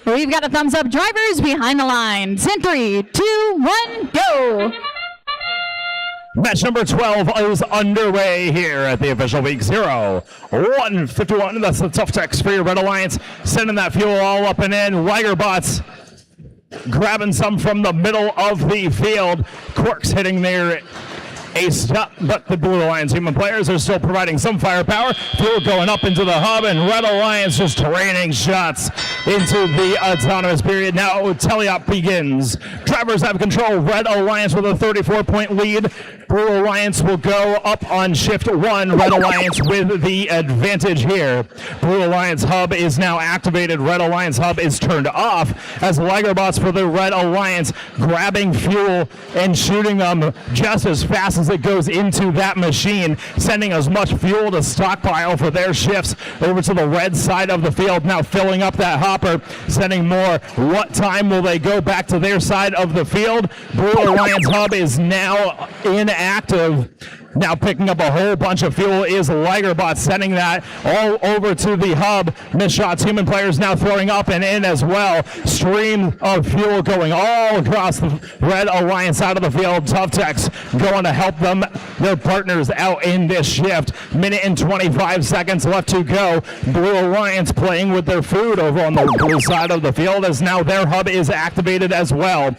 We've got a thumbs up. Drivers behind the lines. In 3, 2, 1, go. Match number 12 is underway here at the official week 0. 151, that's the Tough Techs for your Red Alliance. Sending that fuel all up and in. Liger Bots grabbing some from the middle of the field. Quarks hitting their ace stop, but the Blue Alliance human players are still providing some firepower. Fuel going up into the hub, and Red Alliance just draining shots into the autonomous period. Now teleop begins. Drivers have control. Red Alliance with a 34-point lead. Blue Alliance will go up on shift 1. Red Alliance with the advantage here. Blue Alliance hub is now activated. Red Alliance hub is turned off as Liger Bots for the Red Alliance grabbing fuel and shooting them just as fast as it goes into that machine, sending as much fuel to stockpile for their shifts over to the red side of the field, now filling up that hopper, sending more. What time will they go back to their side of the field? Blue Alliance hub is now inactive. Now picking up a whole bunch of fuel is Liger Bots, sending that all over to the hub. Missed shots, human players now throwing up and in as well. Stream of fuel going all across the Red Alliance side of the field. Tough Techs going to help them, their partners out in this shift. Minute and 25 seconds left to go. Blue Alliance playing with their food over on the blue side of the field as now their hub is activated as well.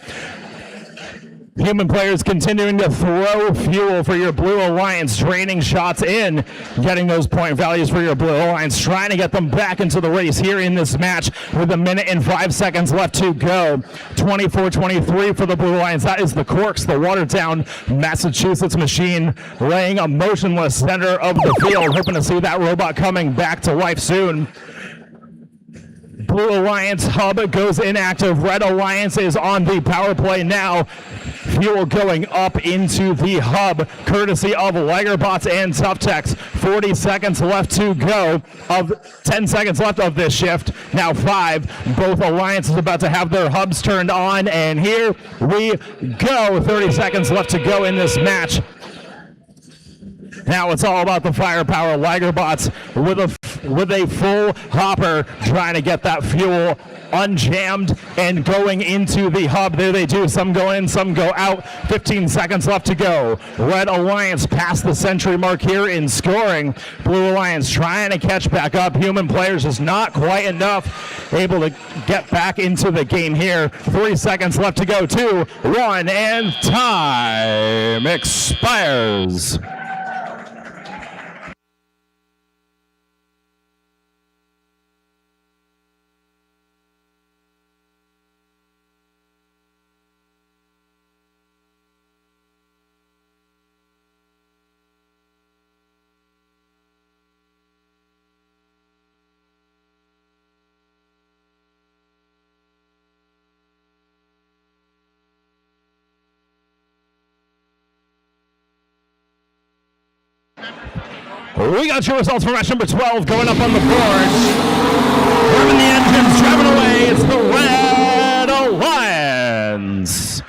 Human players continuing to throw fuel for your Blue Alliance, draining shots in, getting those point values for your Blue Alliance, trying to get them back into the race here in this match with 1 minute and 5 seconds left to go. 24-23 for the Blue Alliance. That is the Corks, the watered-down Massachusetts machine, laying a motionless center of the field, hoping to see that robot coming back to life soon. Blue Alliance hub goes inactive. Red Alliance is on the power play now. Fuel going up into the hub, courtesy of Ligerbots and Tough Techs. 40 seconds left to go. Of 10 seconds left of this shift. Now 5. Both alliances about to have their hubs turned on, and here we go. 30 seconds left to go in this match. Now it's all about the firepower. Ligerbots with a full hopper, trying to get that fuel unjammed and going into the hub. There they do. Some go in, some go out. 15 seconds left to go. Red Alliance past the century mark here in scoring. Blue Alliance trying to catch back up. Human players is not quite enough. Able to get back into the game here. 3 seconds left to go. 2, 1, and time expires. We got your results for match number 12 going up on the board. Driving the engines, driving away, it's the Red Alliance.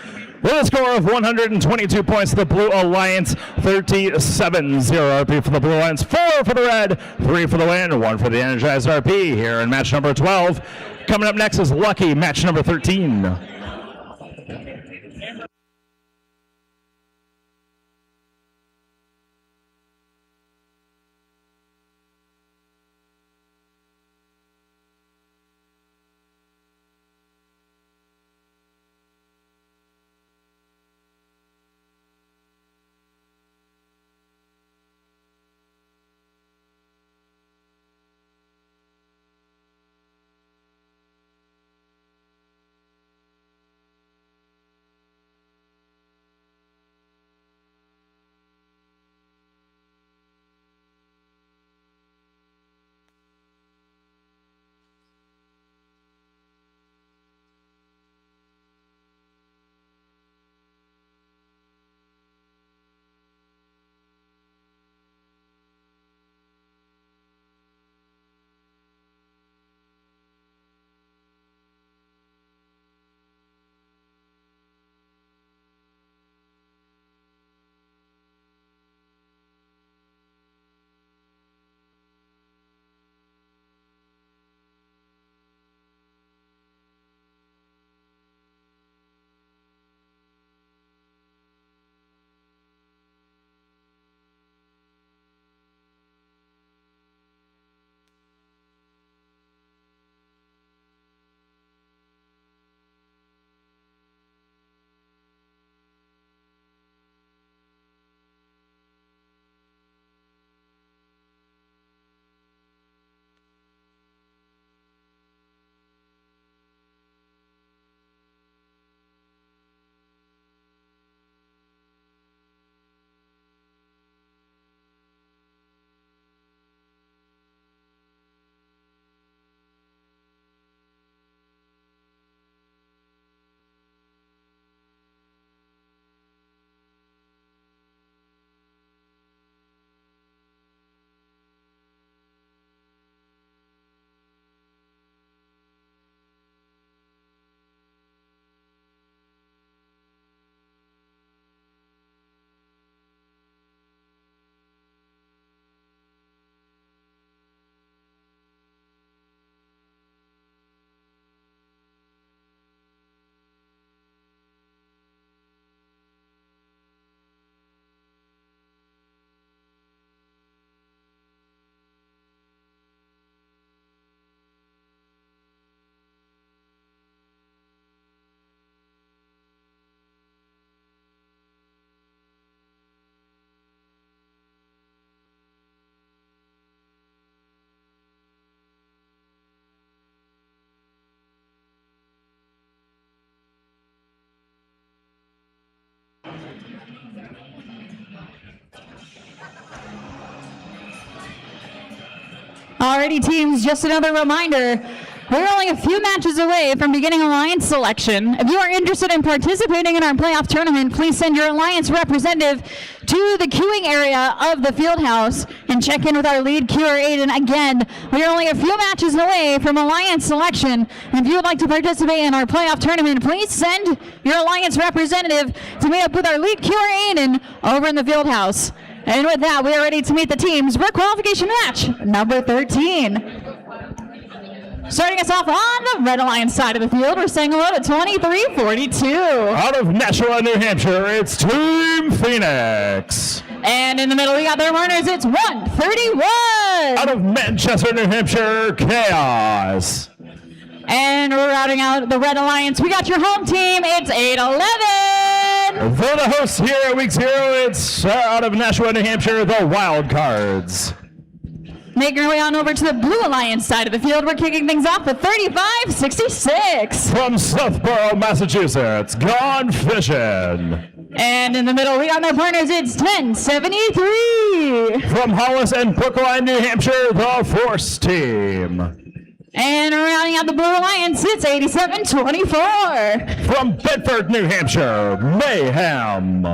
With a score of 122 points, the Blue Alliance 37-0 RP for the Blue Alliance, 4 for the Red, 3 for the win, 1 for the Energized RP here in match number 12. Coming up next is Lucky, match number 13. Alrighty, teams, just another reminder. We're only a few matches away from beginning Alliance selection. If you are interested in participating in our playoff tournament, please send your Alliance representative to the queuing area of the field house and check in with our lead queuer, Aiden. Again, we are only a few matches away from Alliance selection. And if you would like to participate in our playoff tournament, please send your Alliance representative to meet up with our lead queuer, Aiden, over in the field house. And with that, we are ready to meet the teams for qualification match number 13. Starting us off on the Red Alliance side of the field, we're saying hello to 2342. Out of Nashua, New Hampshire, it's Team Phoenix. And in the middle, we got their runners, it's 131. Out of Manchester, New Hampshire, Chaos. And rounding out the Red Alliance, we got your home team, it's 811. For the hosts here at Week 0, it's out of Nashua, New Hampshire, the Wild Cards. Making our way on over to the Blue Alliance side of the field, we're kicking things off with 3566. From Southborough, Massachusetts, Gone Fishing. And in the middle, we got their partners, it's 1073. From Hollis and Brookline, New Hampshire, the Force Team. And rounding out the Blue Alliance, it's 8724. From Bedford, New Hampshire, Mayhem.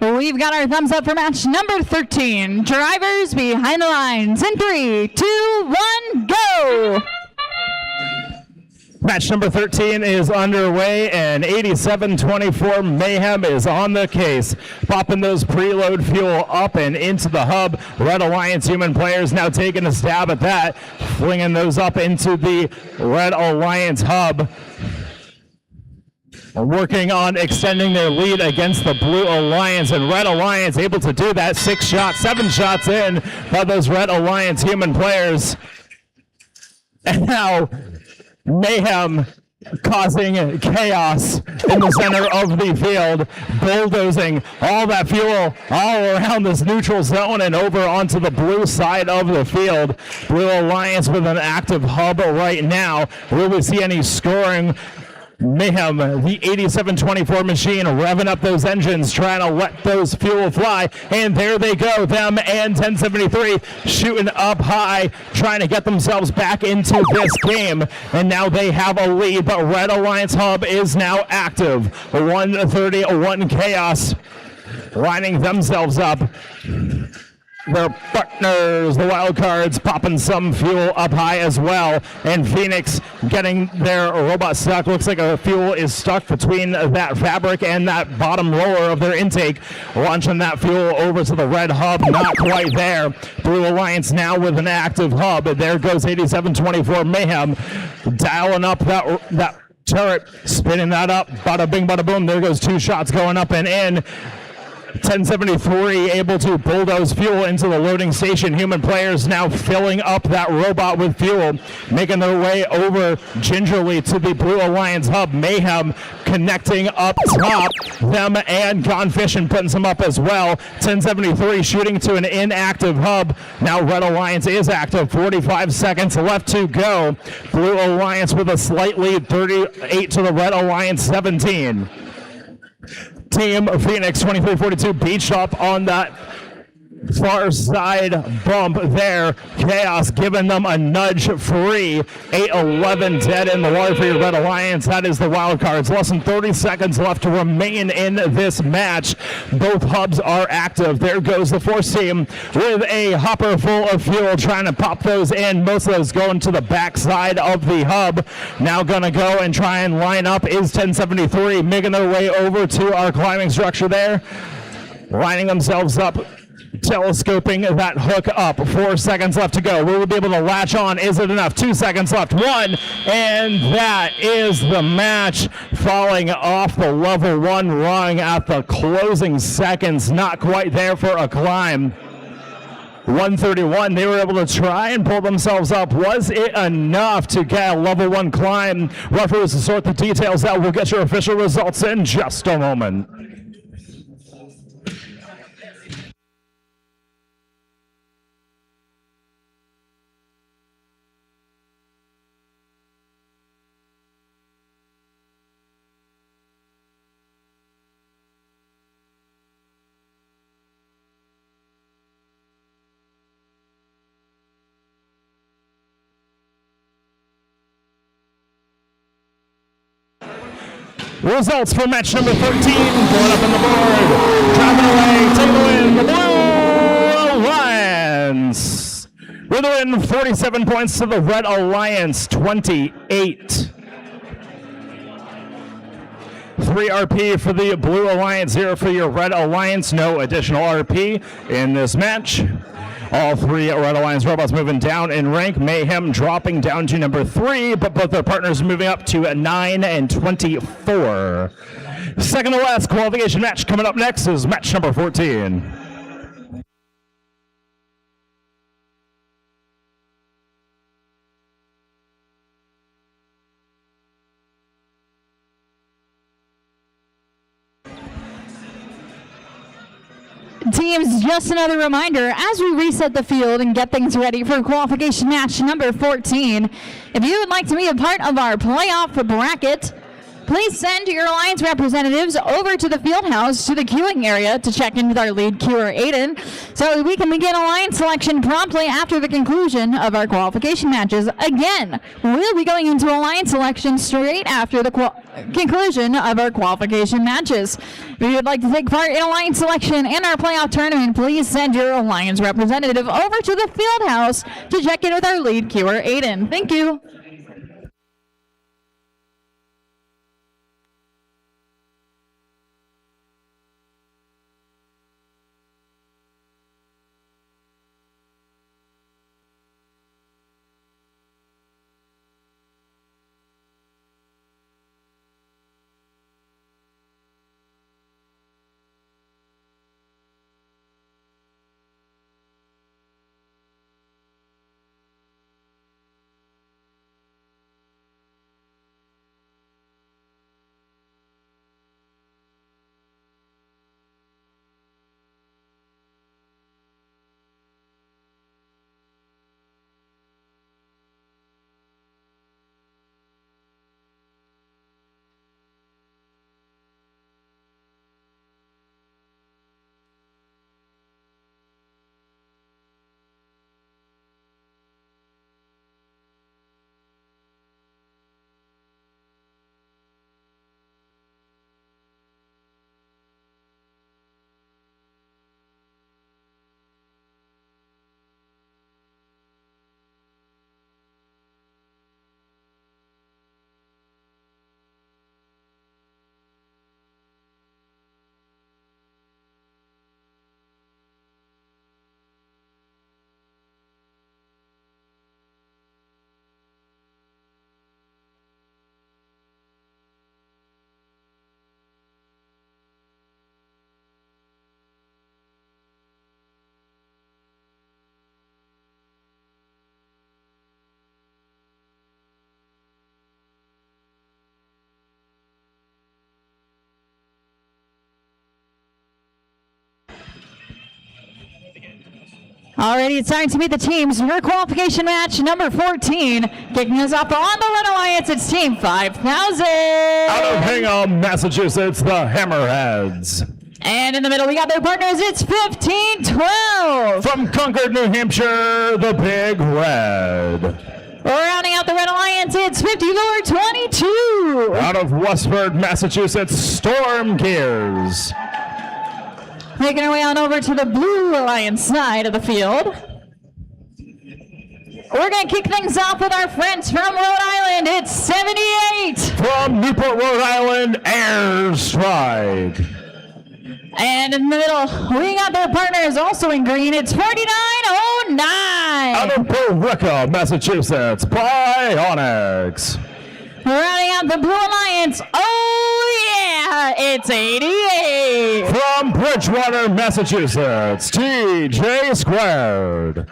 We've got our thumbs up for match number 13. Drivers behind the lines in 3, 2, 1, go! Match number 13 is underway, and 8724 Mayhem is on the case. Popping those preload fuel up and into the hub. Red Alliance human players now taking a stab at that, flinging those up into the Red Alliance hub. Working on extending their lead against the Blue Alliance, and Red Alliance able to do that. 6 shots, 7 shots in by those Red Alliance human players. And now Mayhem causing chaos in the center of the field, bulldozing all that fuel all around this neutral zone and over onto the blue side of the field. Blue Alliance with an active hub right now. Will we see any scoring? Mayhem, the 8724 machine, revving up those engines, trying to let those fuel fly, and there they go, them and 1073 shooting up high, trying to get themselves back into this game, and now they have a lead, but Red Alliance hub is now active. 131 Chaos lining themselves up. Their partners, the Wild Cards, popping some fuel up high as well. And Phoenix getting their robot stuck. Looks like a fuel is stuck between that fabric and that bottom roller of their intake. Launching that fuel over to the red hub. Not quite there. Blue Alliance now with an active hub. There goes 8724 Mayhem. Dialing up that turret. Spinning that up. Bada bing, bada boom. There goes 2 shots going up and in. 1073 able to bulldoze fuel into the loading station. Human players now filling up that robot with fuel, making their way over gingerly to the Blue Alliance hub. Mayhem connecting up top. Them and Gone Fishing putting some up as well. 1073 shooting to an inactive hub. Now Red Alliance is active. 45 seconds left to go. Blue Alliance with a slight lead, 38 to the Red Alliance 17. Team Phoenix 2342 beached up on that far side bump there. Chaos giving them a nudge free. 8-11 dead in the water for your Red Alliance. That is the Wild Cards. Less than 30 seconds left to remain in this match. Both hubs are active. There goes the Force team with a hopper full of fuel trying to pop those in. Most of those going to the back side of the hub. Now gonna go and try and line up is 1073 making their way over to our climbing structure there. Lining themselves up, telescoping that hook up. 4 seconds left to go. Will we be able to latch on? Is it enough? 2 seconds left. 1, and that is the match, falling off the level 1 rung at the closing seconds. Not quite there for a climb. 131, they were able to try and pull themselves up. Was it enough to get a level 1 climb? Referees to sort the details out. We'll get your official results in just a moment. Results for match number 13, going up on the board. Driving away, taking the win, the Blue Alliance. With a win, 47 points to the Red Alliance, 28. 3 RP for the Blue Alliance, 0 for your Red Alliance. No additional RP in this match. All 3 Red Alliance robots moving down in rank. Mayhem dropping down to number 3, but both their partners moving up to 9 and 24. Second to last qualification match coming up next is match number 14. Teams, just another reminder, as we reset the field and get things ready for qualification match number 14, if you would like to be a part of our playoff bracket, please send your Alliance representatives over to the field house to the queuing area to check in with our lead queuer, Aiden, so we can begin Alliance selection promptly after the conclusion of our qualification matches. Again, we'll be going into Alliance selection straight after the conclusion of our qualification matches. If you would like to take part in Alliance selection and our playoff tournament, please send your Alliance representative over to the field house to check in with our lead queuer, Aiden. Thank you. Alrighty, it's time to meet the teams. Your qualification match number 14. Kicking us off on the Red Alliance, it's Team 5000. Out of Hingham, Massachusetts, the Hammerheads. And in the middle, we got their partners, it's 1512. From Concord, New Hampshire, the Big Red. Rounding out the Red Alliance, it's 5422. Out of Westford, Massachusetts, Storm Gears. Making our way on over to the Blue Alliance side of the field. We're going to kick things off with our friends from Rhode Island. It's 78. From Newport, Rhode Island, Airstrike. And in the middle, we got their partners also in green. It's 4909. Out of Billerica, Massachusetts, Bionics. Rounding out the Blue Alliance, it's 88. From Bridgewater, Massachusetts, TJ Squared.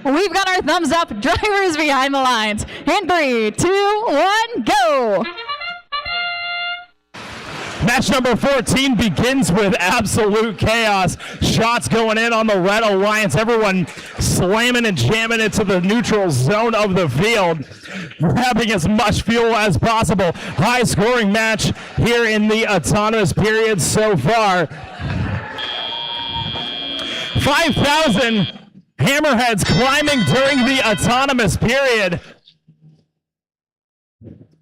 We've got our thumbs up. Drivers behind the lines. In 3, 2, 1, go. Match number 14 begins with absolute chaos. Shots going in on the Red Alliance. Everyone slamming and jamming it to the neutral zone of the field. Grabbing as much fuel as possible. High scoring match here in the autonomous period so far. 5,000 hammerheads climbing during the autonomous period.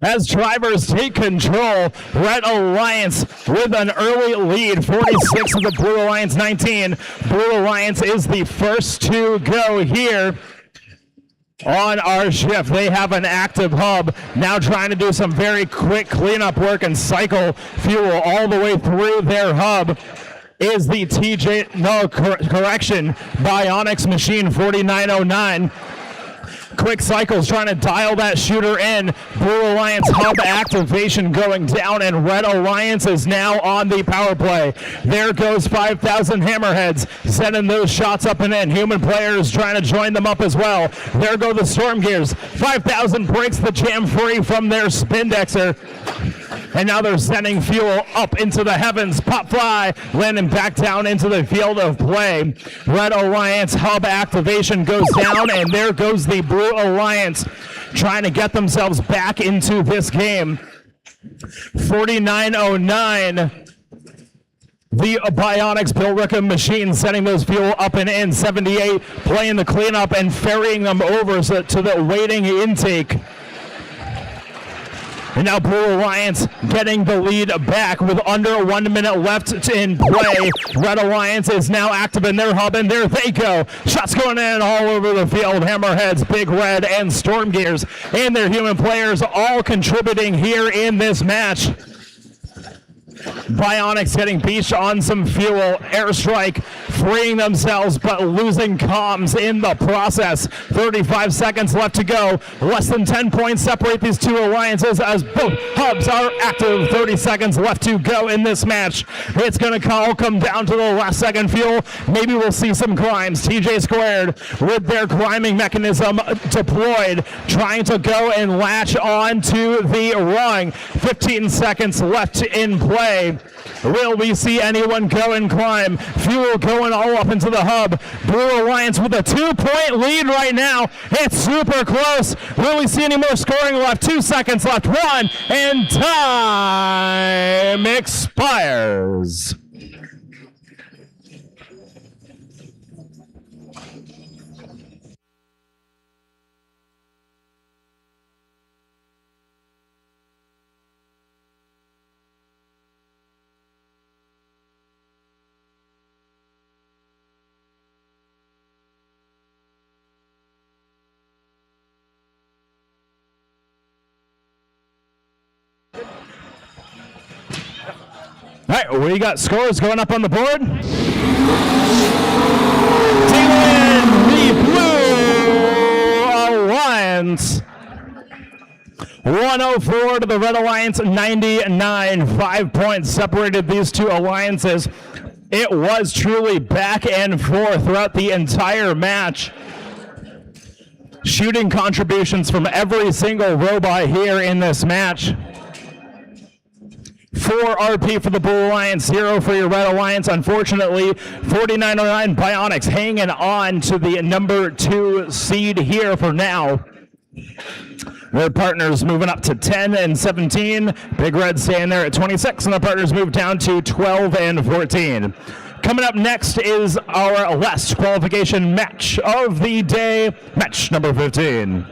As drivers take control, Red Alliance with an early lead, 46 of the Blue Alliance 19. Blue Alliance is the first to go here on our shift. They have an active hub, now trying to do some very quick cleanup work and cycle fuel all the way through their hub. Is the correction, Bionics machine 4909. Quick cycles trying to dial that shooter in. Blue Alliance hub activation going down, and Red Alliance is now on the power play. There goes 5,000 hammerheads, sending those shots up and in. Human players trying to join them up as well. There go the storm gears. 5,000 breaks the jam free from their spindexer. And now they're sending fuel up into the heavens. Pop fly, landing back down into the field of play. Red Alliance hub activation goes down, and there goes the Blue Alliance trying to get themselves back into this game. 4909. The Bionics Billrica machine sending those fuel up and in. 78 playing the cleanup and ferrying them over to the waiting intake. And now Blue Alliance getting the lead back with under 1 minute left in play. Red Alliance is now active in their hub, and there they go. Shots going in all over the field. Hammerheads, Big Red, and Storm Gears, and their human players all contributing here in this match. Bionics getting beached on some fuel. Airstrike freeing themselves but losing comms in the process. 35 seconds left to go. Less than 10 points separate these two alliances as both hubs are active. 30 seconds left to go in this match. It's going to all come down to the last second fuel. Maybe we'll see some climbs. TJ Squared with their climbing mechanism deployed, trying to go and latch on to the rung. 15 seconds left in play. Will we see anyone go and climb? Fuel going all up into the hub. Blue Alliance with a 2-point lead right now. It's super close. Will we see any more scoring left? 2 seconds left. 1, and time expires. All right, we got scores going up on the board. Taking the Blue Alliance. 104 to the Red Alliance, 99. 5 points separated these two alliances. It was truly back and forth throughout the entire match. Shooting contributions from every single robot here in this match. 4 RP for the Blue Alliance, 0 for your Red Alliance. Unfortunately, 4909 Bionics hanging on to the number 2 seed here for now. Their partners moving up to 10 and 17. Big Red staying there at 26, and the partners move down to 12 and 14. Coming up next is our last qualification match of the day, match number 15.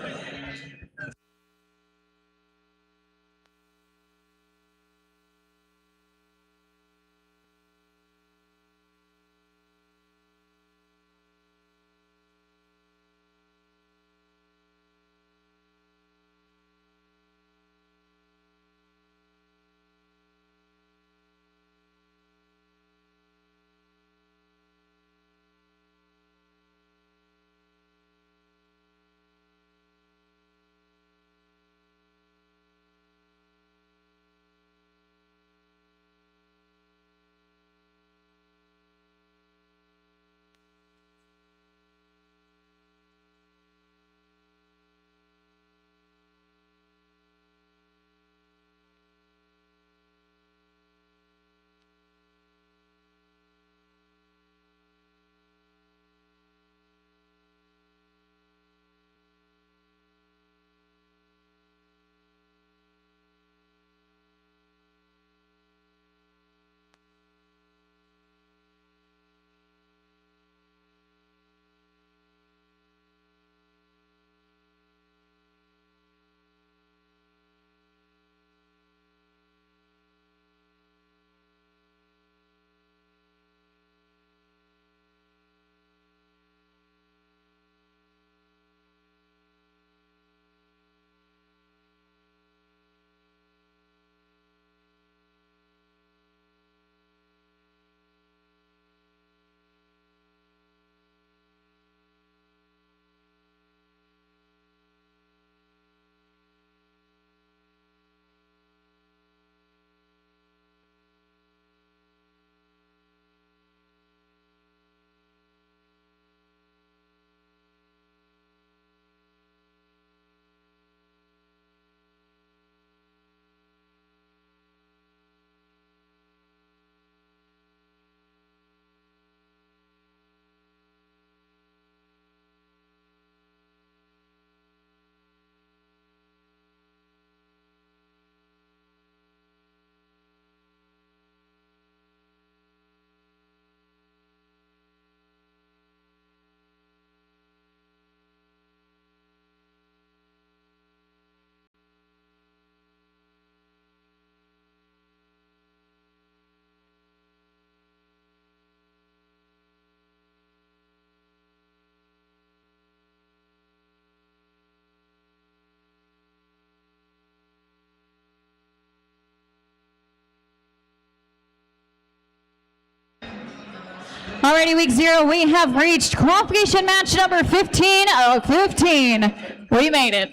Alrighty, week 0, we have reached qualification match number 15 of 15. We made it.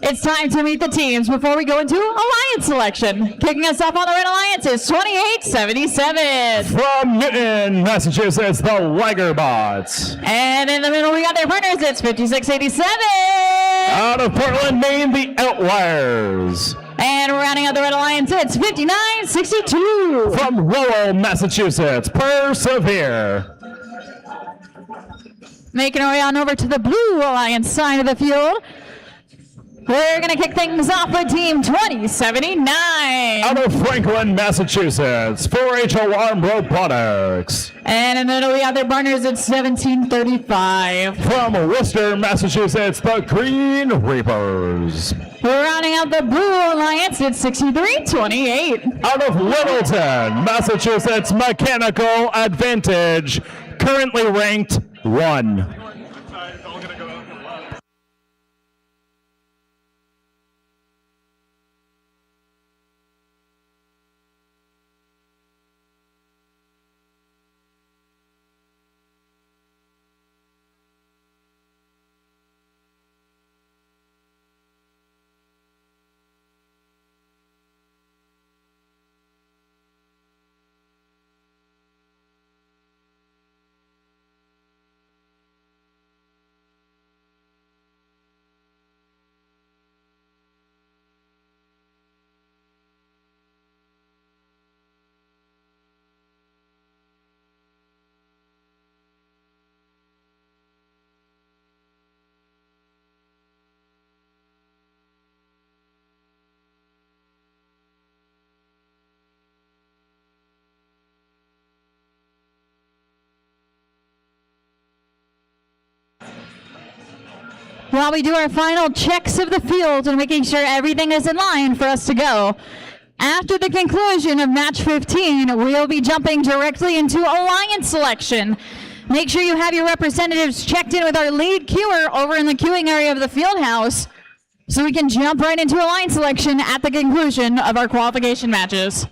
It's time to meet the teams before we go into alliance selection. Kicking us off on the Red Alliance is 2877. From Newton, Massachusetts, the Ligerbots. And in the middle, we got their partners. It's 5687. Out of Portland, Maine, the Outliers. And rounding out the Red Alliance, it's 5962. From Lowell, Massachusetts, Persevere. Making our way on over to the Blue Alliance side of the field. We're going to kick things off with Team 2079. Out of Franklin, Massachusetts, 4-H Alarm Robotics. And in the middle, we got their partners at 1735. From Worcester, Massachusetts, the Green Reapers. We're rounding out the Blue Alliance at 6328. Out of Littleton, Massachusetts, Mechanical Advantage, currently ranked 1. While we do our final checks of the field and making sure everything is in line for us to go, after the conclusion of match 15, we'll be jumping directly into alliance selection. Make sure you have your representatives checked in with our lead queuer over in the queuing area of the field house so we can jump right into alliance selection at the conclusion of our qualification matches.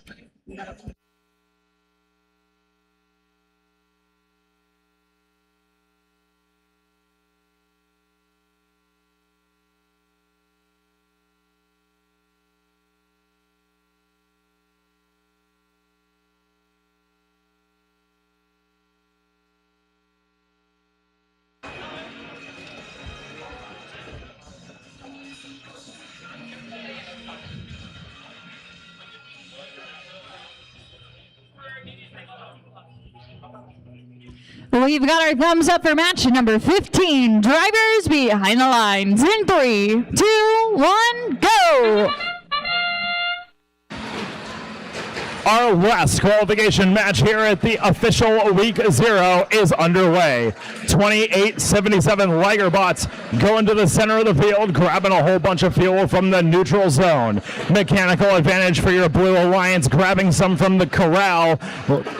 We've got our thumbs up for match number 15. Drivers behind the lines in 3, 2, 1, go! Our last qualification match here at the official week 0 is underway. 2877 Ligerbots going to the center of the field, grabbing a whole bunch of fuel from the neutral zone. Mechanical Advantage for your Blue Alliance, grabbing some from the corral,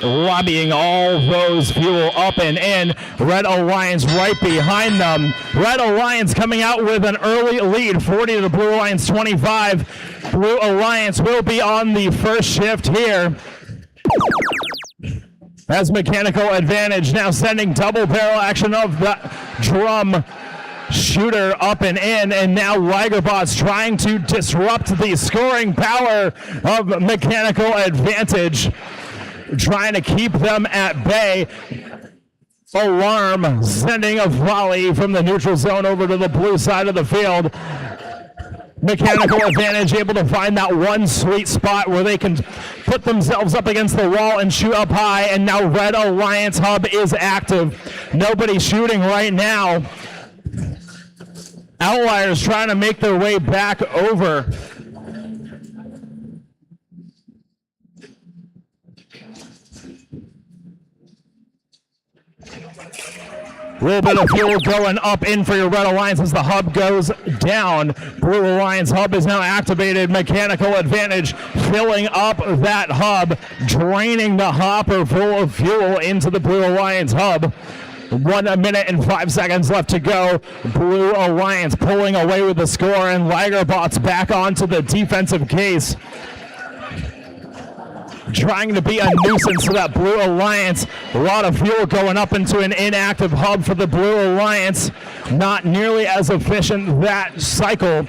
lobbying all those fuel up and in. Red Alliance right behind them. Red Alliance coming out with an early lead, 40 to the Blue Alliance 25. Blue Alliance will be on the first shift here. As Mechanical Advantage now sending double barrel action of the drum shooter up and in, and now Ligerbots trying to disrupt the scoring power of Mechanical Advantage, trying to keep them at bay. Alarm sending a volley from the neutral zone over to the blue side of the field. Mechanical Advantage able to find that one sweet spot where they can put themselves up against the wall and shoot up high, and now Red Alliance Hub is active. Nobody shooting right now. Outliers trying to make their way back over. A little bit of fuel going up in for your Red Alliance as the hub goes down. Blue Alliance hub is now activated. Mechanical Advantage filling up that hub, draining the hopper full of fuel into the Blue Alliance hub. 1 minute and 5 seconds left to go. Blue Alliance pulling away with the score, and Ligerbots back onto the defensive case. trying to be a nuisance to that Blue Alliance. A lot of fuel going up into an inactive hub for the Blue Alliance. Not nearly as efficient that cycle.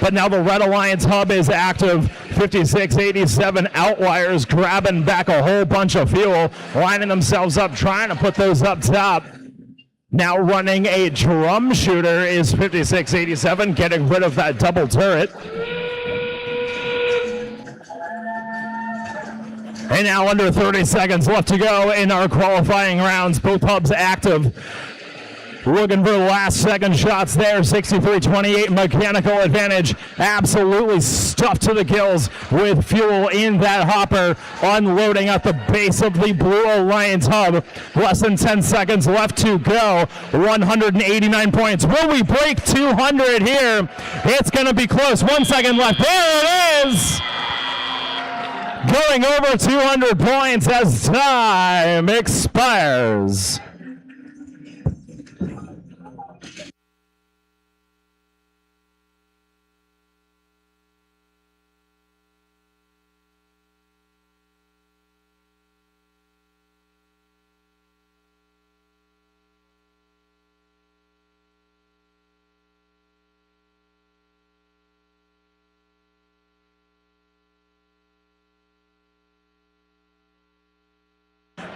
But now the Red Alliance hub is active. 5687 Outliers grabbing back a whole bunch of fuel, lining themselves up, trying to put those up top. Now running a drum shooter is 5687, getting rid of that double turret. And now under 30 seconds left to go in our qualifying rounds. Both hubs active. Looking for last second shots there. 63-28 mechanical advantage. Absolutely stuffed to the gills with fuel in that hopper. Unloading at the base of the Blue Alliance hub. Less than 10 seconds left to go. 189 points. Will we break 200 here? It's going to be close. 1 second left. There it is! Going over 200 points as time expires.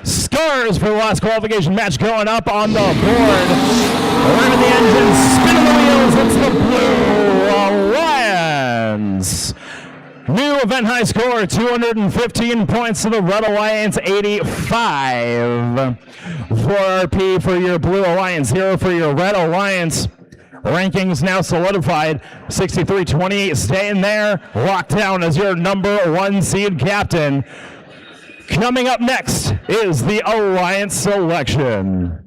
Scores for the last qualification match going up on the board. Revving the engines, spinning the wheels, it's the Blue Alliance. New event high score, 215 points to the Red Alliance, 85. 4RP for your Blue Alliance, 0 for your Red Alliance. Rankings now solidified. 63-28 staying there, locked down as your number 1 seed captain. Coming up next is the Alliance selection.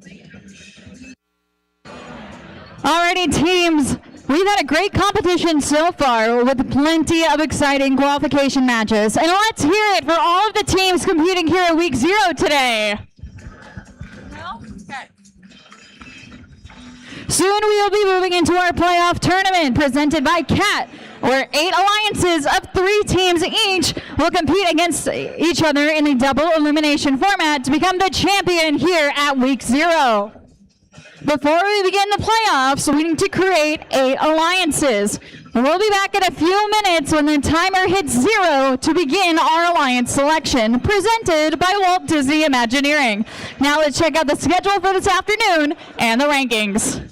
Alrighty, teams. We've had a great competition so far with plenty of exciting qualification matches. And let's hear it for all of the teams competing here at week 0 today. Soon we will be moving into our playoff tournament presented by CAT, where 8 alliances of 3 teams each will compete against each other in a double elimination format to become the champion here at week 0. Before we begin the playoffs, we need to create 8 alliances. We'll be back in a few minutes when the timer hits 0 to begin our alliance selection, presented by Walt Disney Imagineering. Now let's check out the schedule for this afternoon and the rankings.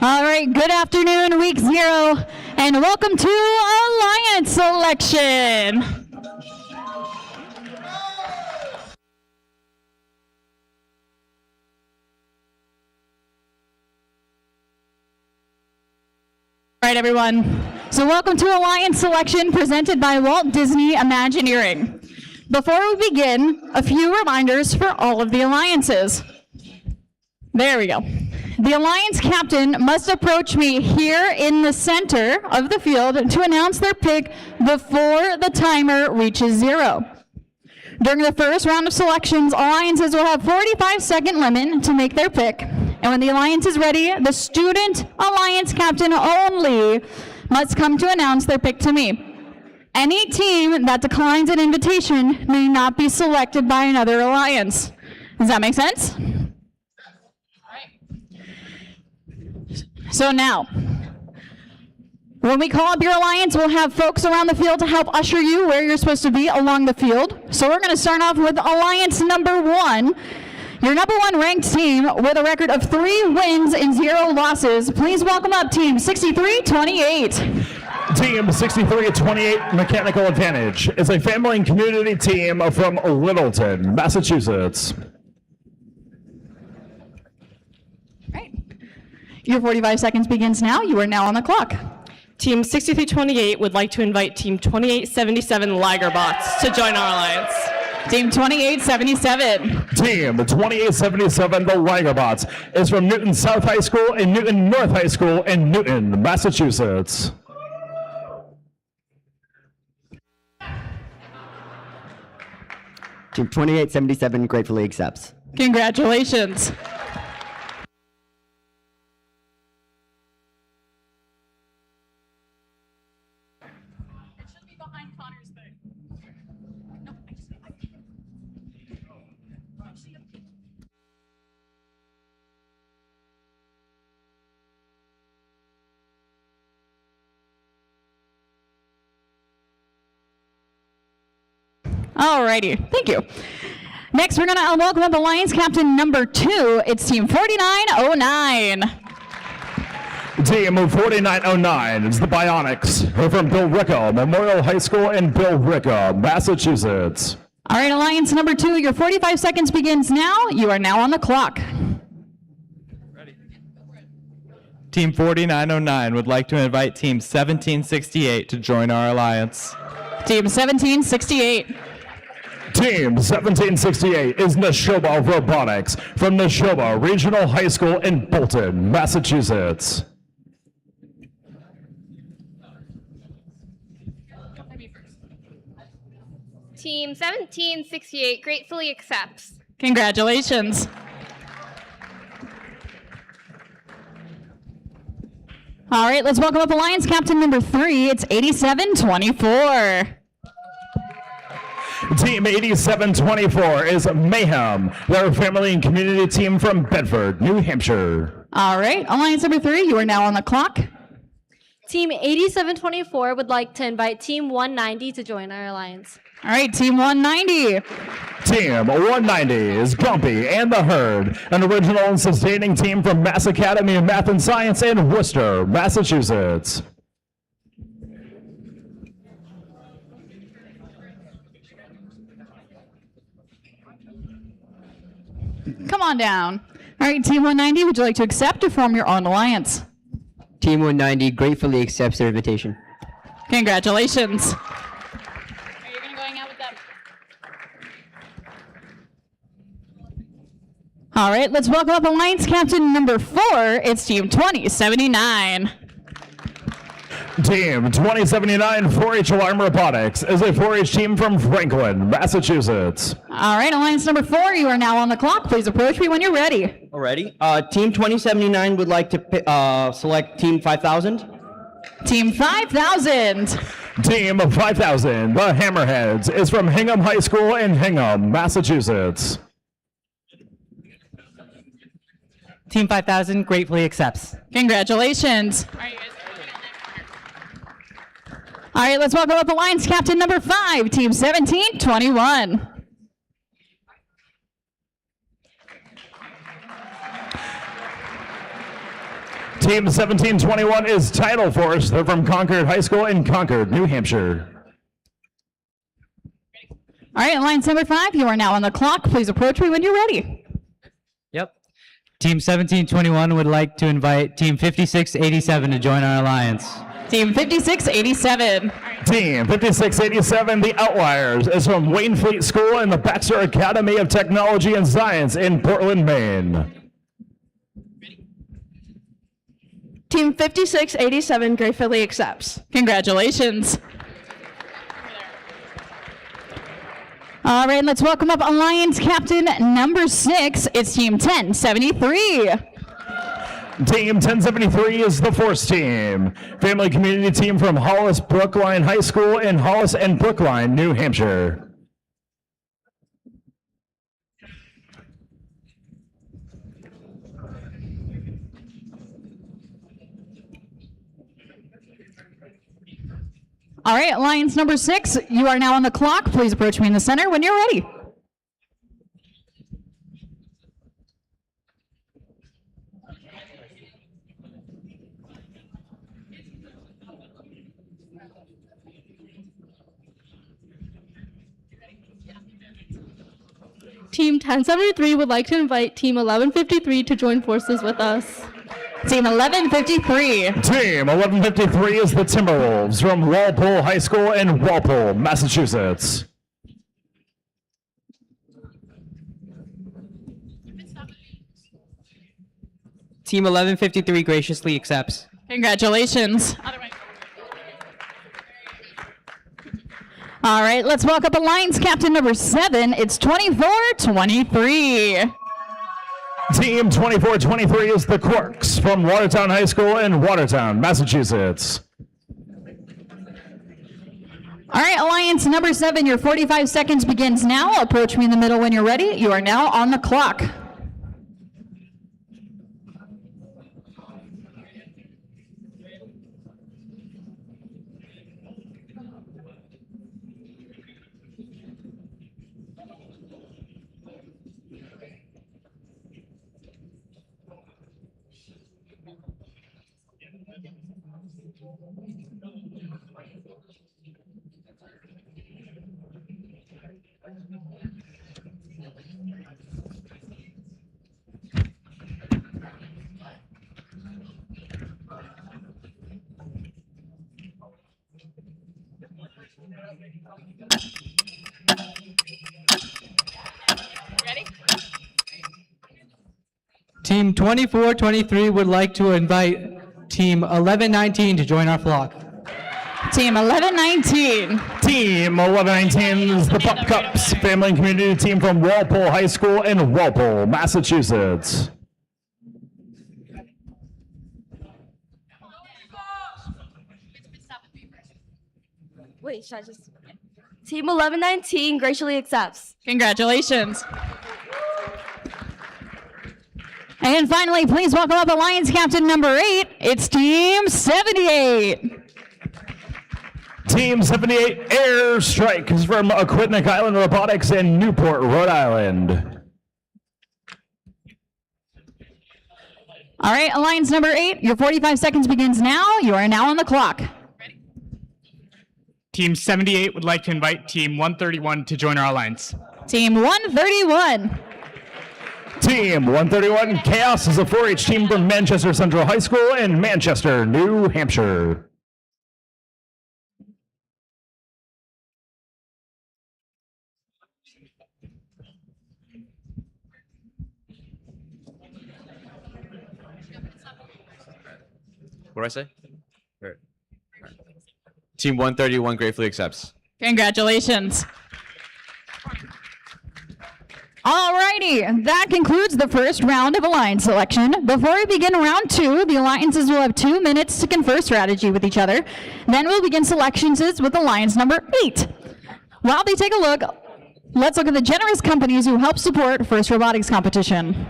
All right, good afternoon, week 0, and welcome to Alliance Selection. All right, everyone. So welcome to Alliance Selection presented by Walt Disney Imagineering. Before we begin, a few reminders for all of the alliances. There we go. The alliance captain must approach me here in the center of the field to announce their pick before the timer reaches 0. During the first round of selections, alliances will have 45-second limit to make their pick. And when the alliance is ready, the student alliance captain only must come to announce their pick to me. Any team that declines an invitation may not be selected by another alliance. Does that make sense? So now, when we call up your alliance, we'll have folks around the field to help usher you where you're supposed to be along the field. So we're going to start off with alliance number 1. Your number 1 ranked team with a record of 3 wins and 0 losses. Please welcome up team 6328. Team 6328 Mechanical Advantage is a family and community team from Littleton, Massachusetts. Right. Your 45 seconds begins now. You are now on the clock. Team 6328 would like to invite Team 2877 Ligerbots to join our alliance. Team 2877. Team 2877, the Ligerbots, is from Newton South High School and Newton North High School in Newton, Massachusetts. Team 2877 gratefully accepts. Congratulations. Alrighty, thank you. Next, we're going to welcome up Alliance Captain number 2. It's Team 4909. Team 4909 is the Bionics. We're from Bill Ricca Memorial High School in Bill Ricca, Massachusetts. All right, Alliance number 2, your 45 seconds begins now. You are now on the clock. Team 4909 would like to invite Team 1768 to join our alliance. Team 1768. Team 1768 is Neshoba Robotics from Neshoba Regional High School in Bolton, Massachusetts. Team 1768 gratefully accepts. Congratulations. All right, let's welcome up Alliance Captain number 3. It's 8724. Team 8724 is Mayhem. They're a family and community team from Bedford, New Hampshire. All right, Alliance number 3, you are now on the clock. Team 8724 would like to invite Team 190 to join our alliance. All right, Team 190. Team 190 is Grumpy and the Herd, an original and sustaining team from Mass Academy of Math and Science in Worcester, Massachusetts. Come on down. All right, Team 190, would you like to accept or form your own alliance? Team 190 gratefully accepts their invitation. Congratulations. Are you going to go hang out with them? All right, let's welcome up Alliance Captain number 4. It's Team 2079. Team 2079 4-H Alarm Robotics is a 4-H team from Franklin, Massachusetts. All right, Alliance number 4, you are now on the clock. Please approach me when you're ready. Alrighty. Team 2079 would like to select Team 5000. Team 5000. Team 5000, the Hammerheads, is from Hingham High School in Hingham, Massachusetts. Team 5000 gratefully accepts. Congratulations. All right, let's welcome up Alliance Captain number 5, Team 1721. Team 1721 is Title Force. They're from Concord High School in Concord, New Hampshire. All right, Alliance number 5, you are now on the clock. Please approach me when you're ready. Yep. Team 1721 would like to invite Team 5687 to join our alliance. Team 5687. Team 5687, the Outliers, is from Waynfleet School and the Baxter Academy of Technology and Science in Portland, Maine. Team 5687 gratefully accepts. Congratulations. All right, let's welcome up Alliance Captain number 6. It's Team 1073. Team 1073 is the Force Team, family community team from Hollis Brookline High School in Hollis and Brookline, New Hampshire. All right, Alliance number 6, you are now on the clock. Please approach me in the center when you're ready. Team 1073 would like to invite Team 1153 to join forces with us. Team 1153. Team 1153 is the Timberwolves from Walpole High School in Walpole, Massachusetts. Team 1153 graciously accepts. Congratulations. All right, let's welcome up Alliance Captain number 7. It's 2423. Team 2423 is the Quirks from Watertown High School in Watertown, Massachusetts. All right, Alliance number 7, your 45 seconds begins now. Approach me in the middle when you're ready. You are now on the clock. Team 2423 would like to invite Team 1119 to join our flock. Team 1119. Team 1119 is the Buck Cups, family and community team from Walpole High School in Walpole, Massachusetts. Wait, should I just... Team 1119 graciously accepts. Congratulations. And finally, please welcome up Alliance Captain number 8. It's Team 78. Team 78 Air Strike is from Aquidneck Island Robotics in Newport, Rhode Island. All right, Alliance number 8, your 45 seconds begins now. You are now on the clock. Team 78 would like to invite Team 131 to join our alliance. Team 131. Team 131 Chaos is a 4-H team from Manchester Central High School in Manchester, New Hampshire. What did I say? Right. Team 131 gratefully accepts. Congratulations. Alrighty, that concludes the first round of Alliance selection. Before we begin round 2, the Alliances will have 2 minutes to confer strategy with each other. Then we'll begin selections with Alliance number 8. While they take a look, let's look at the generous companies who help support First Robotics Competition.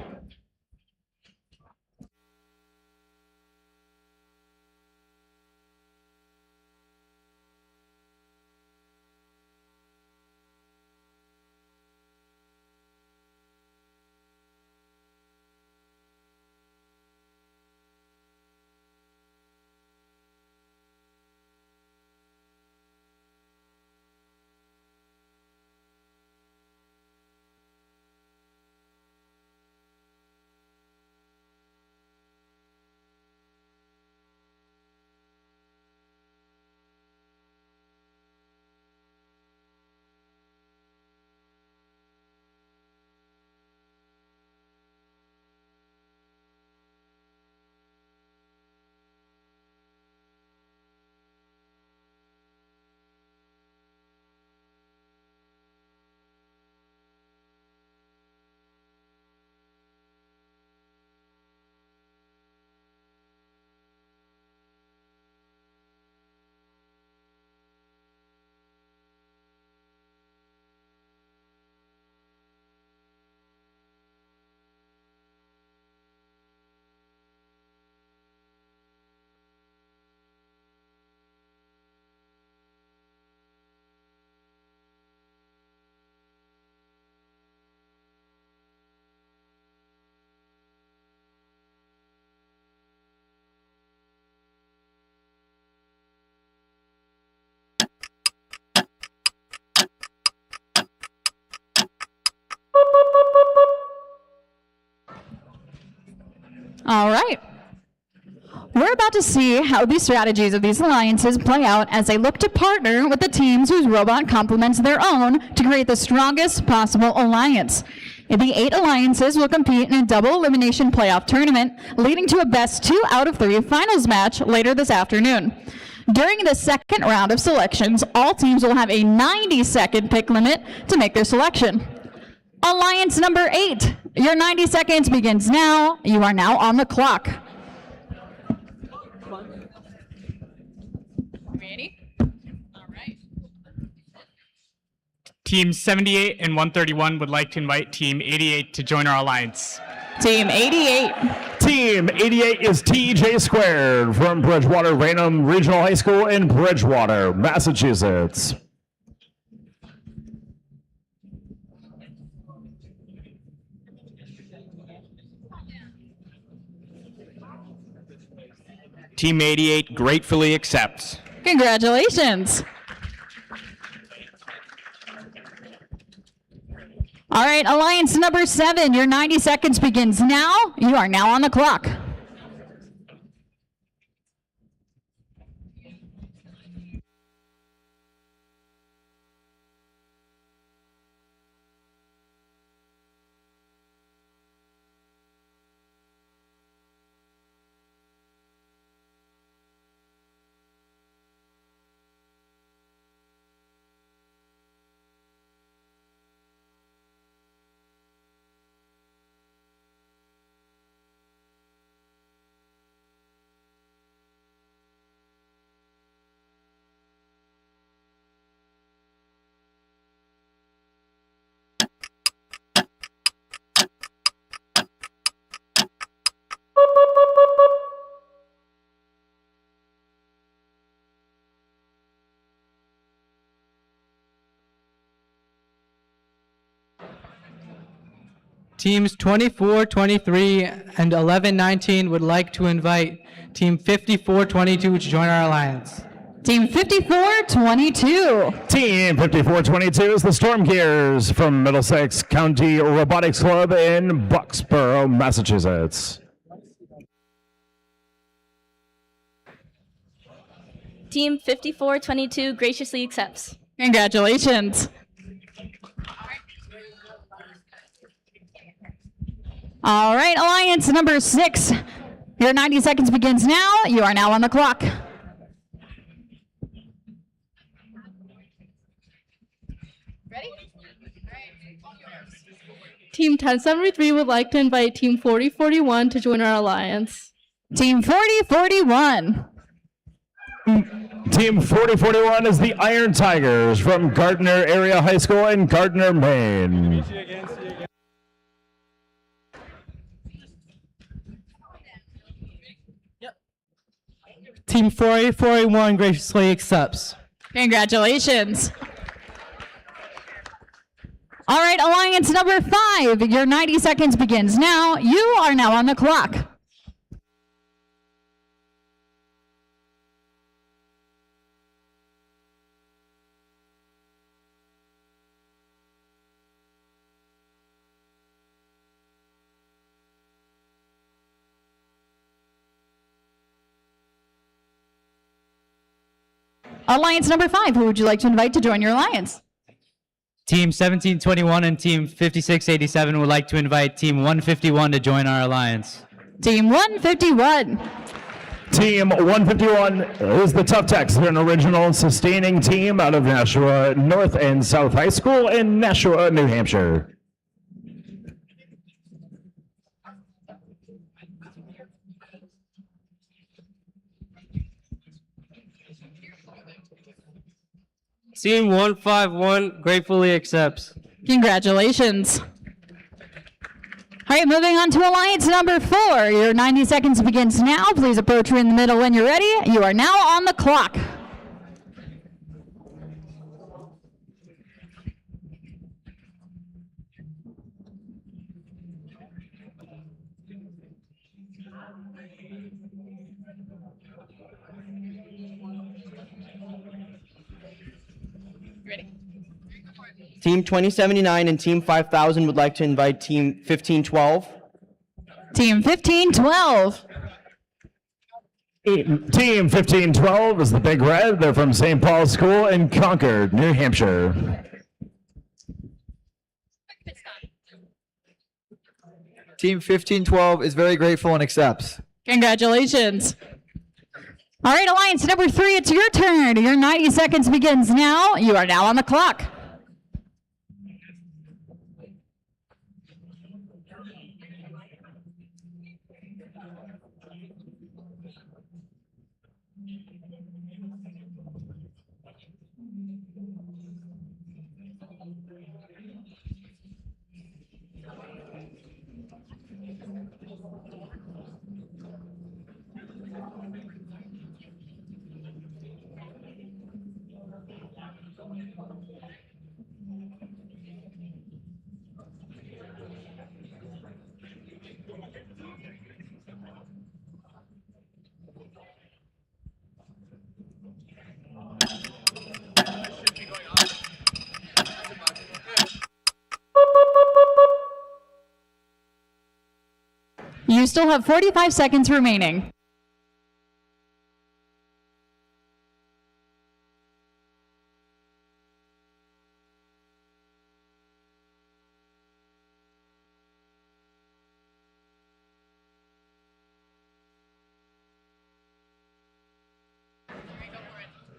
All right. We're about to see how the strategies of these alliances play out as they look to partner with the teams whose robot complements their own to create the strongest possible alliance. The 8 alliances will compete in a double elimination playoff tournament, leading to a best 2 out of 3 finals match later this afternoon. During the second round of selections, all teams will have a 90-second pick limit to make their selection. Alliance number 8, your 90 seconds begins now. You are now on the clock. Ready? All right. Team 78 and 131 would like to invite Team 88 to join our alliance. Team 88. Team 88 is TJ Squared from Bridgewater Raynham Regional High School in Bridgewater, Massachusetts. Team 88 gratefully accepts. Congratulations. All right, alliance number 7, your 90 seconds begins now. You are now on the clock. Teams 24, 23, and 11, 19 would like to invite Team 54, 22 to join our alliance. Team 5422. Team 5422 is the Storm Gears from Middlesex County Robotics Club in Bucksboro, Massachusetts. Team 5422 graciously accepts. Congratulations. All right, alliance number 6. Your 90 seconds begins now. You are now on the clock. Team 1073 would like to invite Team 4041 to join our alliance. Team 4041. Team 4041 is the Iron Tigers from Gardner Area High School in Gardner, Maine. Team 4841 graciously accepts. Congratulations. All right, alliance number 5. Your 90 seconds begins now. You are now on the clock. Alliance number 5, who would you like to invite to join your alliance? Team 1721 and Team 5687 would like to invite Team 151 to join our alliance. Team 151. Team 151 is the Tough Techs. They're an original sustaining team out of Nashua North and South High School in Nashua, New Hampshire. Team 151 gratefully accepts. Congratulations. All right, moving on to alliance number 4. Your 90 seconds begins now. Please approach her in the middle when you're ready. You are now on the clock. Team 2079 and Team 5000 would like to invite Team 1512. Team 1512. Team 1512 is the Big Red. They're from St. Paul's School in Concord, New Hampshire. Team 1512 is very grateful and accepts. Congratulations. All right, Alliance number 3, it's your turn. Your 90 seconds begins now. You are now on the clock. You still have 45 seconds remaining.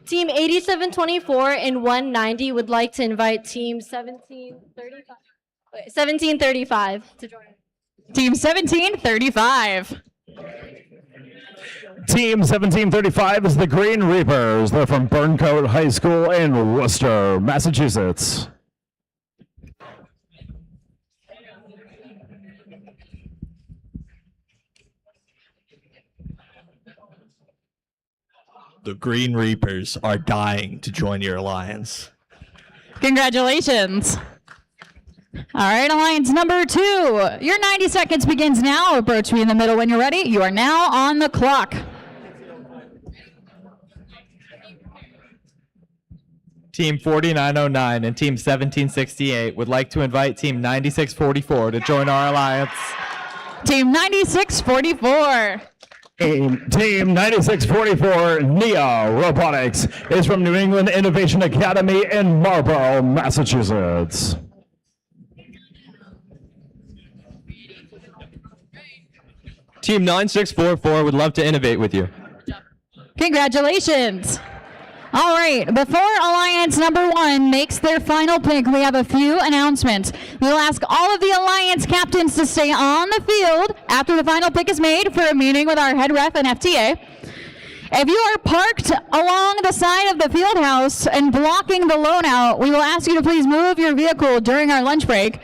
Team 8724 and 190 would like to invite Team 1735 to join. Team 1735. Team 1735 is the Green Reapers. They're from Burncoat High School in Worcester, Massachusetts. The Green Reapers are dying to join your alliance. Congratulations. All right, Alliance number 2. Your 90 seconds begins now. Approach me in the middle when you're ready. You are now on the clock. Team 4909 and Team 1768 would like to invite Team 9644 to join our alliance. Team 9644. Team 9644, NIA Robotics, is from New England Innovation Academy in Marlborough, Massachusetts. Team 9644 would love to innovate with you. Congratulations. All right, before Alliance number 1 makes their final pick, we have a few announcements. We'll ask all of the Alliance captains to stay on the field after the final pick is made for a meeting with our head ref and FTA. If you are parked along the side of the field house and blocking the loadout, we will ask you to please move your vehicle during our lunch break.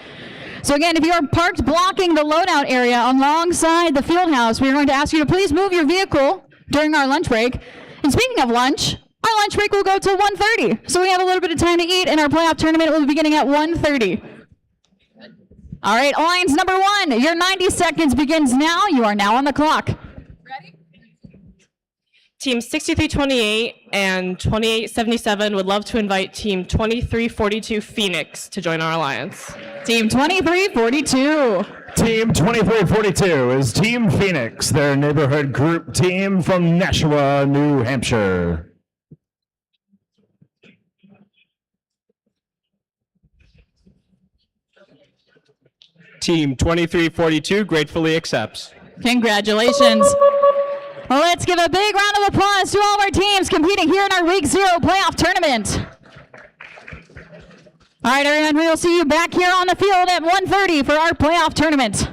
So again, if you are parked blocking the loadout area alongside the field house, we're going to ask you to please move your vehicle during our lunch break. And speaking of lunch, our lunch break will go till 1:30. So we have a little bit of time to eat, and our playoff tournament will be beginning at 1:30. All right, Alliance number 1, your 90 seconds begins now. You are now on the clock. Team 6328 and 2877 would love to invite Team 2342 Phoenix to join our alliance. Team 2342. Team 2342 is Team Phoenix, their neighborhood group team from Nashua, New Hampshire. Team 2342 gratefully accepts. Congratulations. Well, let's give a big round of applause to all of our teams competing here in our Week 0 playoff tournament. All right, everyone, we will see you back here on the field at 1:30 for our playoff tournament.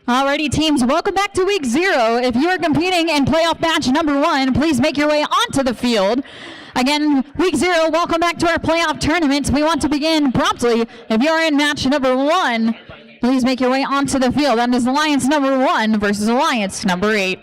Alrighty, teams, welcome back to week 0. If you are competing in playoff match number 1, please make your way onto the field. Again, week 0, welcome back to our playoff tournament. We want to begin promptly. If you're in match number 1, please make your way onto the field. That is Alliance number 1 versus Alliance number 8.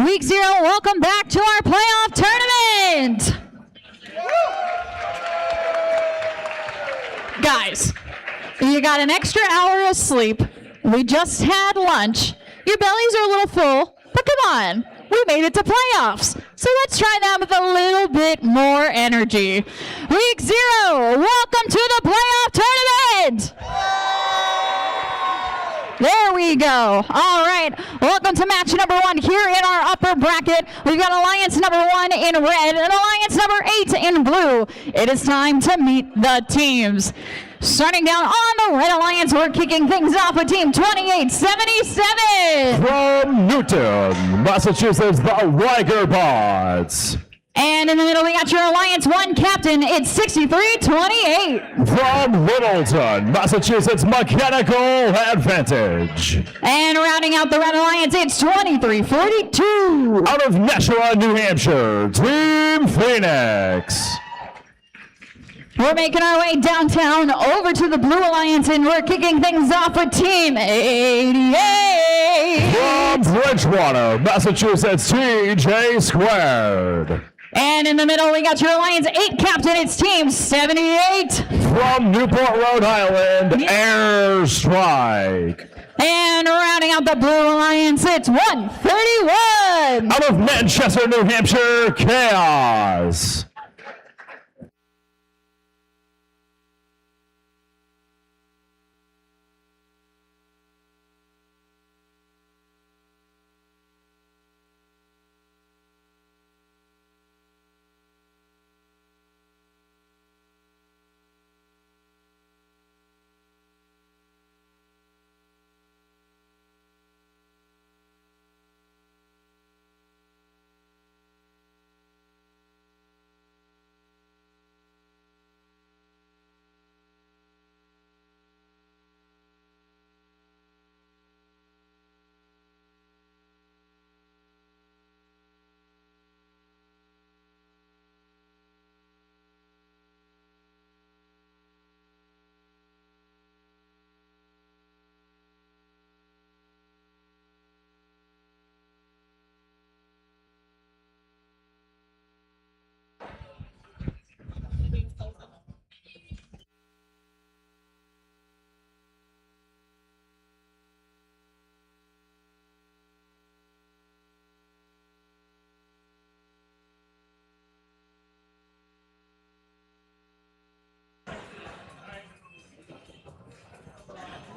Week 0, welcome back to our playoff tournament. Guys, you got an extra hour of sleep. We just had lunch. Your bellies are a little full, but come on. We made it to playoffs. So let's try that with a little bit more energy. Week 0, welcome to the playoff tournament. There we go. All right. Welcome to match number 1 here in our upper bracket. We've got Alliance number 1 in red and Alliance number 8 in blue. It is time to meet the teams. Starting down on the Red Alliance, we're kicking things off with Team 2877. From Newton, Massachusetts, the Liger Bots. And in the middle, we got your Alliance 1 captain. It's 6328. From Littleton, Massachusetts, Mechanical Advantage. And rounding out the Red Alliance, it's 2342. Out of Nashua, New Hampshire, Team Phoenix. We're making our way downtown over to the Blue Alliance, and we're kicking things off with Team 88. From Bridgewater, Massachusetts, TJ Squared. And in the middle, we got your Alliance 8 captain. It's Team 78. From Newport, Rhode Island, Airstrike. And rounding out the Blue Alliance, it's 131. Out of Manchester, New Hampshire, Chaos.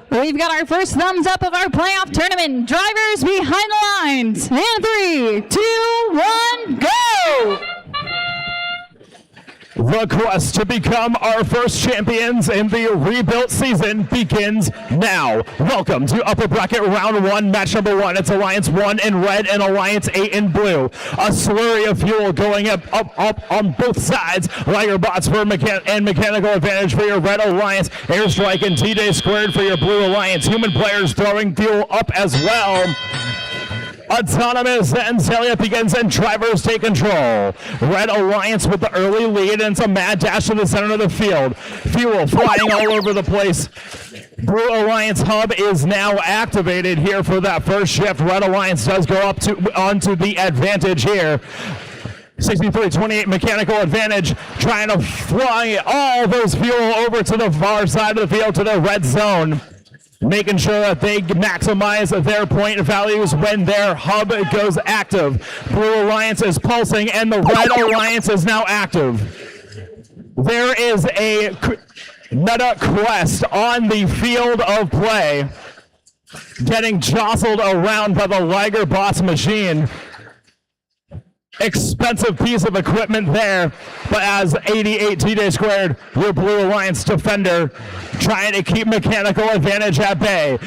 We've got our first thumbs up of our playoff tournament. Drivers behind the lines. In 3, 2, 1, go! The quest to become our first champions in the rebuilt season begins now. Welcome to Upper Bracket Round 1, match number 1. It's Alliance 1 in red and Alliance 8 in blue. A slurry of fuel going up on both sides. Liger Bots for Mechanical Advantage for your red Alliance. Airstrike and TJ Squared for your blue Alliance. Human players throwing fuel up as well. Autonomous and Celia begins and drivers take control. Red Alliance with the early lead, and it's a mad dash to the center of the field. Fuel flying all over the place. Blue Alliance hub is now activated here for that first shift. Red Alliance does go up onto the advantage here. 63-28 Mechanical Advantage trying to fly all those fuel over to the far side of the field to the red zone, making sure that they maximize their point values when their hub goes active. Blue Alliance is pulsing and the Red Alliance is now active. There is a meta quest on the field of play, getting jostled around by the Liger Boss machine. Expensive piece of equipment there, but as 88 TJ Squared, your Blue Alliance defender, trying to keep Mechanical Advantage at bay.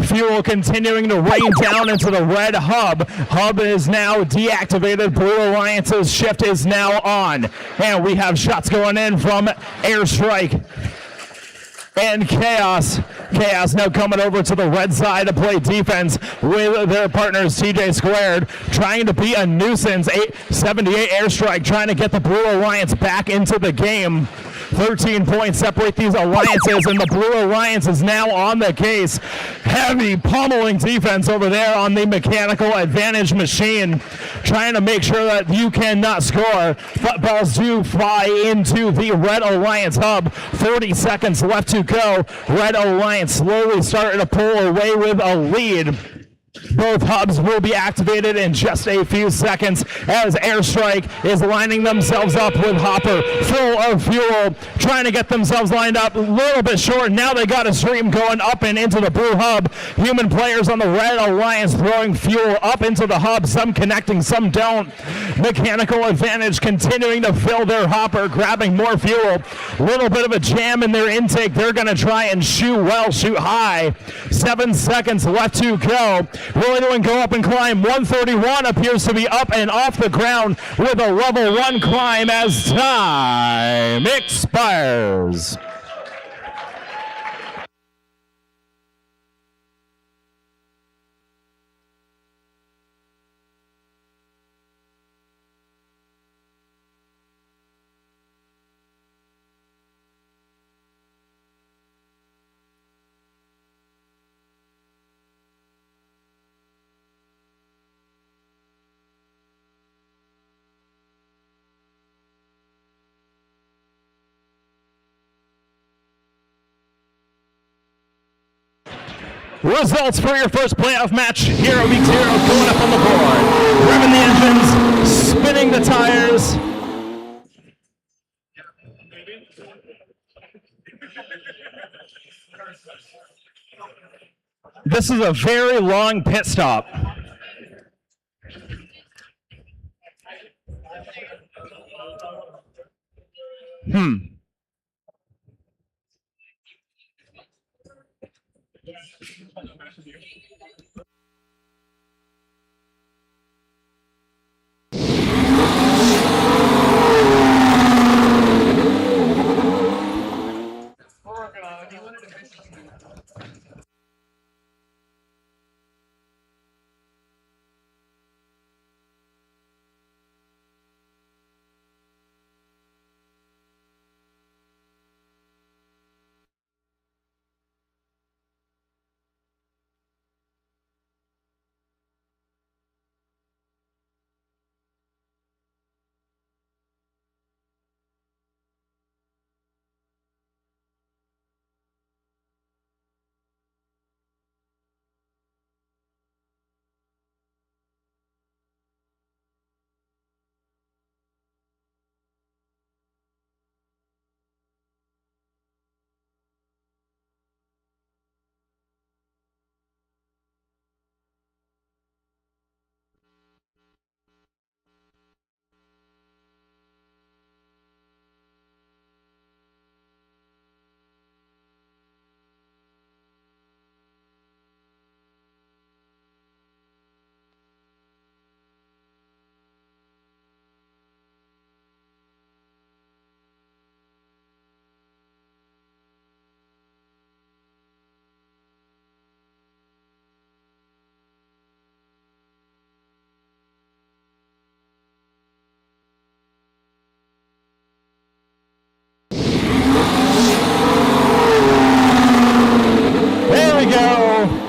Fuel continuing to rain down into the red hub. Hub is now deactivated. Blue Alliance's shift is now on. And we have shots going in from Airstrike and Chaos. Chaos now coming over to the red side to play defense with their partners TJ Squared, trying to be a nuisance. 78 Airstrike trying to get the Blue Alliance back into the game. 13 points separate these alliances, and the Blue Alliance is now on the case. Heavy pummeling defense over there on the mechanical advantage machine, trying to make sure that you cannot score, but balls do fly into the Red Alliance hub. 40 seconds left to go. Red Alliance slowly starting to pull away with a lead. Both hubs will be activated in just a few seconds as Airstrike is lining themselves up with Hopper, full of fuel, trying to get themselves lined up. A little bit short. Now they got a stream going up and into the Blue hub. Human players on the Red Alliance throwing fuel up into the hub, some connecting, some don't. Mechanical advantage continuing to fill their hopper, grabbing more fuel. Little bit of a jam in their intake. They're going to try and shoot well, shoot high. 7 seconds left to go. Really doing go up and climb. 131 appears to be up and off the ground with a level 1 climb as time expires. Results for your first playoff match here at Week 0 going up on the board. Revving the engines, spinning the tires. This is a very long pit stop.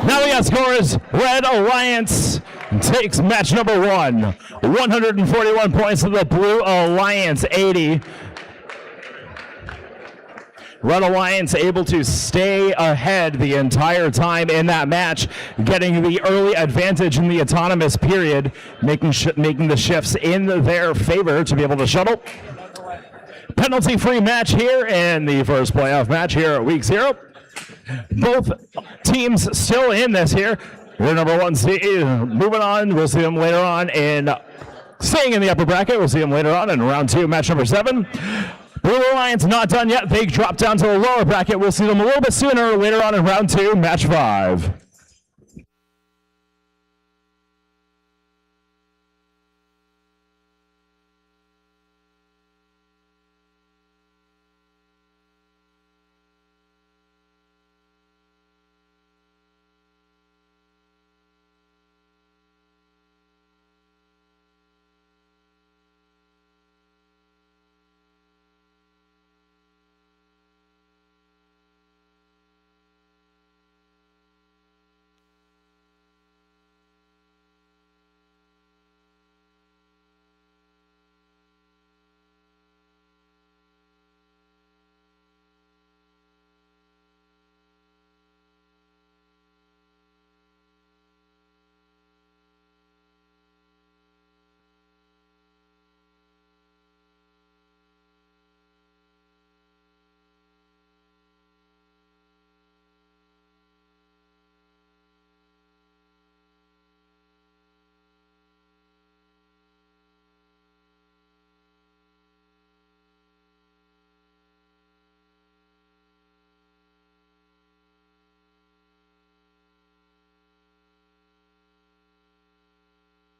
Now we got scores. Red Alliance takes match number 1. 141 points to the Blue Alliance 80. Red Alliance able to stay ahead the entire time in that match, getting the early advantage in the autonomous period, making the shifts in their favor to be able to shuttle. Penalty-free match here in the first playoff match here at Week 0. Both teams still in this here. We're number 1 seed. Moving on, we'll see them later on in staying in the upper bracket. We'll see them later on in round 2, match number 7. Blue Alliance not done yet. They drop down to the lower bracket. We'll see them a little bit sooner later on in round 2, match 5.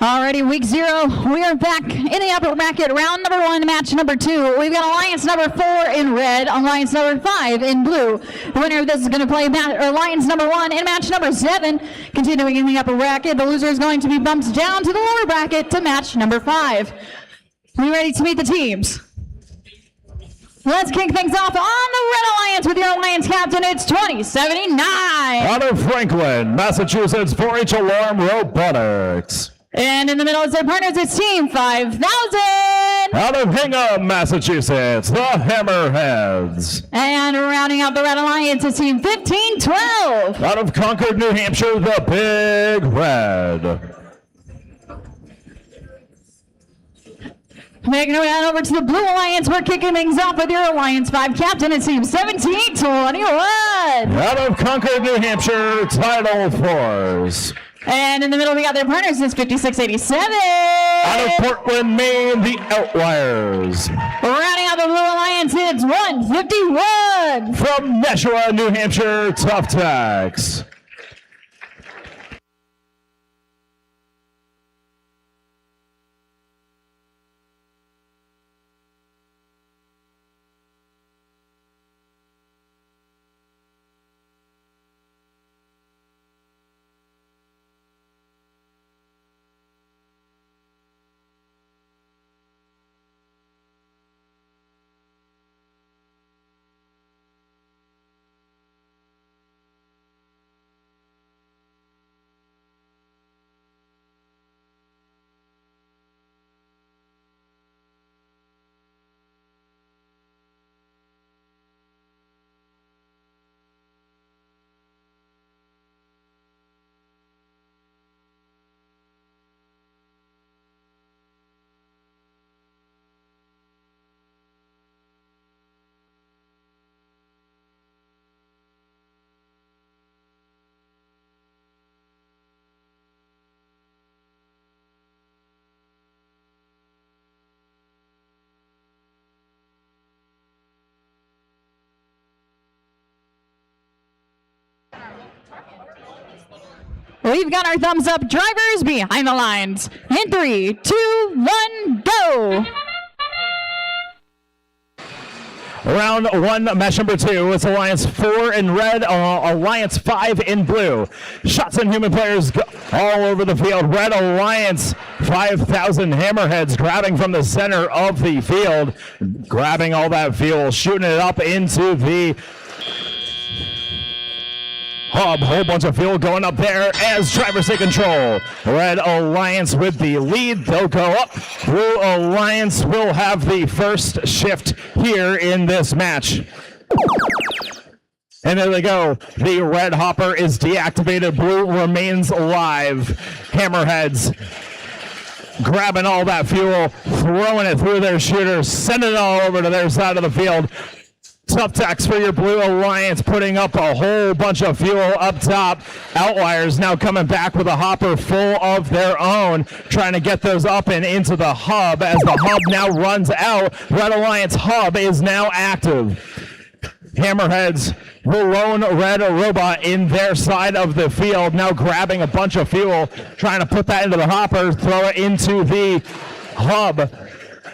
Alrighty, week 0, we are back in the upper bracket, round number 1, match number 2. We've got Alliance number 4 in red, Alliance number 5 in blue. The winner of this is going to play Alliance number 1 in match number 7. Continuing in the upper bracket, the loser is going to be bumped down to the lower bracket to match number 5. Are you ready to meet the teams? Let's kick things off on the Red Alliance with your Alliance captain. It's 2079. Out of Franklin, Massachusetts, 4-H Alarm Robotics. And in the middle is their partners, it's Team 5000. Out of Hingham, Massachusetts, the Hammerheads. And rounding out the Red Alliance is Team 1512. Out of Concord, New Hampshire, the Big Red. Making our way on over to the Blue Alliance, we're kicking things off with your Alliance 5 captain, it's Team 1721. Out of Concord, New Hampshire, Tidal Force. And in the middle, we got their partners, it's 5687. Out of Portland, Maine, the Outliers. Rounding out the Blue Alliance, it's 151. From Nashua, New Hampshire, Tough Tax. We've got our thumbs up drivers behind the lines. In 3, 2, 1, go! Round 1, match number 2. It's Alliance 4 in red, Alliance 5 in blue. Shots and human players go all over the field. Red Alliance, 5,000 Hammerheads grabbing from the center of the field, grabbing all that fuel, shooting it up into the hub. Whole bunch of fuel going up there as drivers take control. Red Alliance with the lead. They'll go up. Blue Alliance will have the first shift here in this match. And there they go. The red hopper is deactivated. Blue remains alive. Hammerheads grabbing all that fuel, throwing it through their shooters, sending it all over to their side of the field. Tough Tax for your Blue Alliance, putting up a whole bunch of fuel up top. Outliers now coming back with a hopper full of their own, trying to get those up and into the hub. As the hub now runs out, Red Alliance hub is now active. Hammerheads, the lone red robot in their side of the field, now grabbing a bunch of fuel, trying to put that into the hopper, throw it into the hub.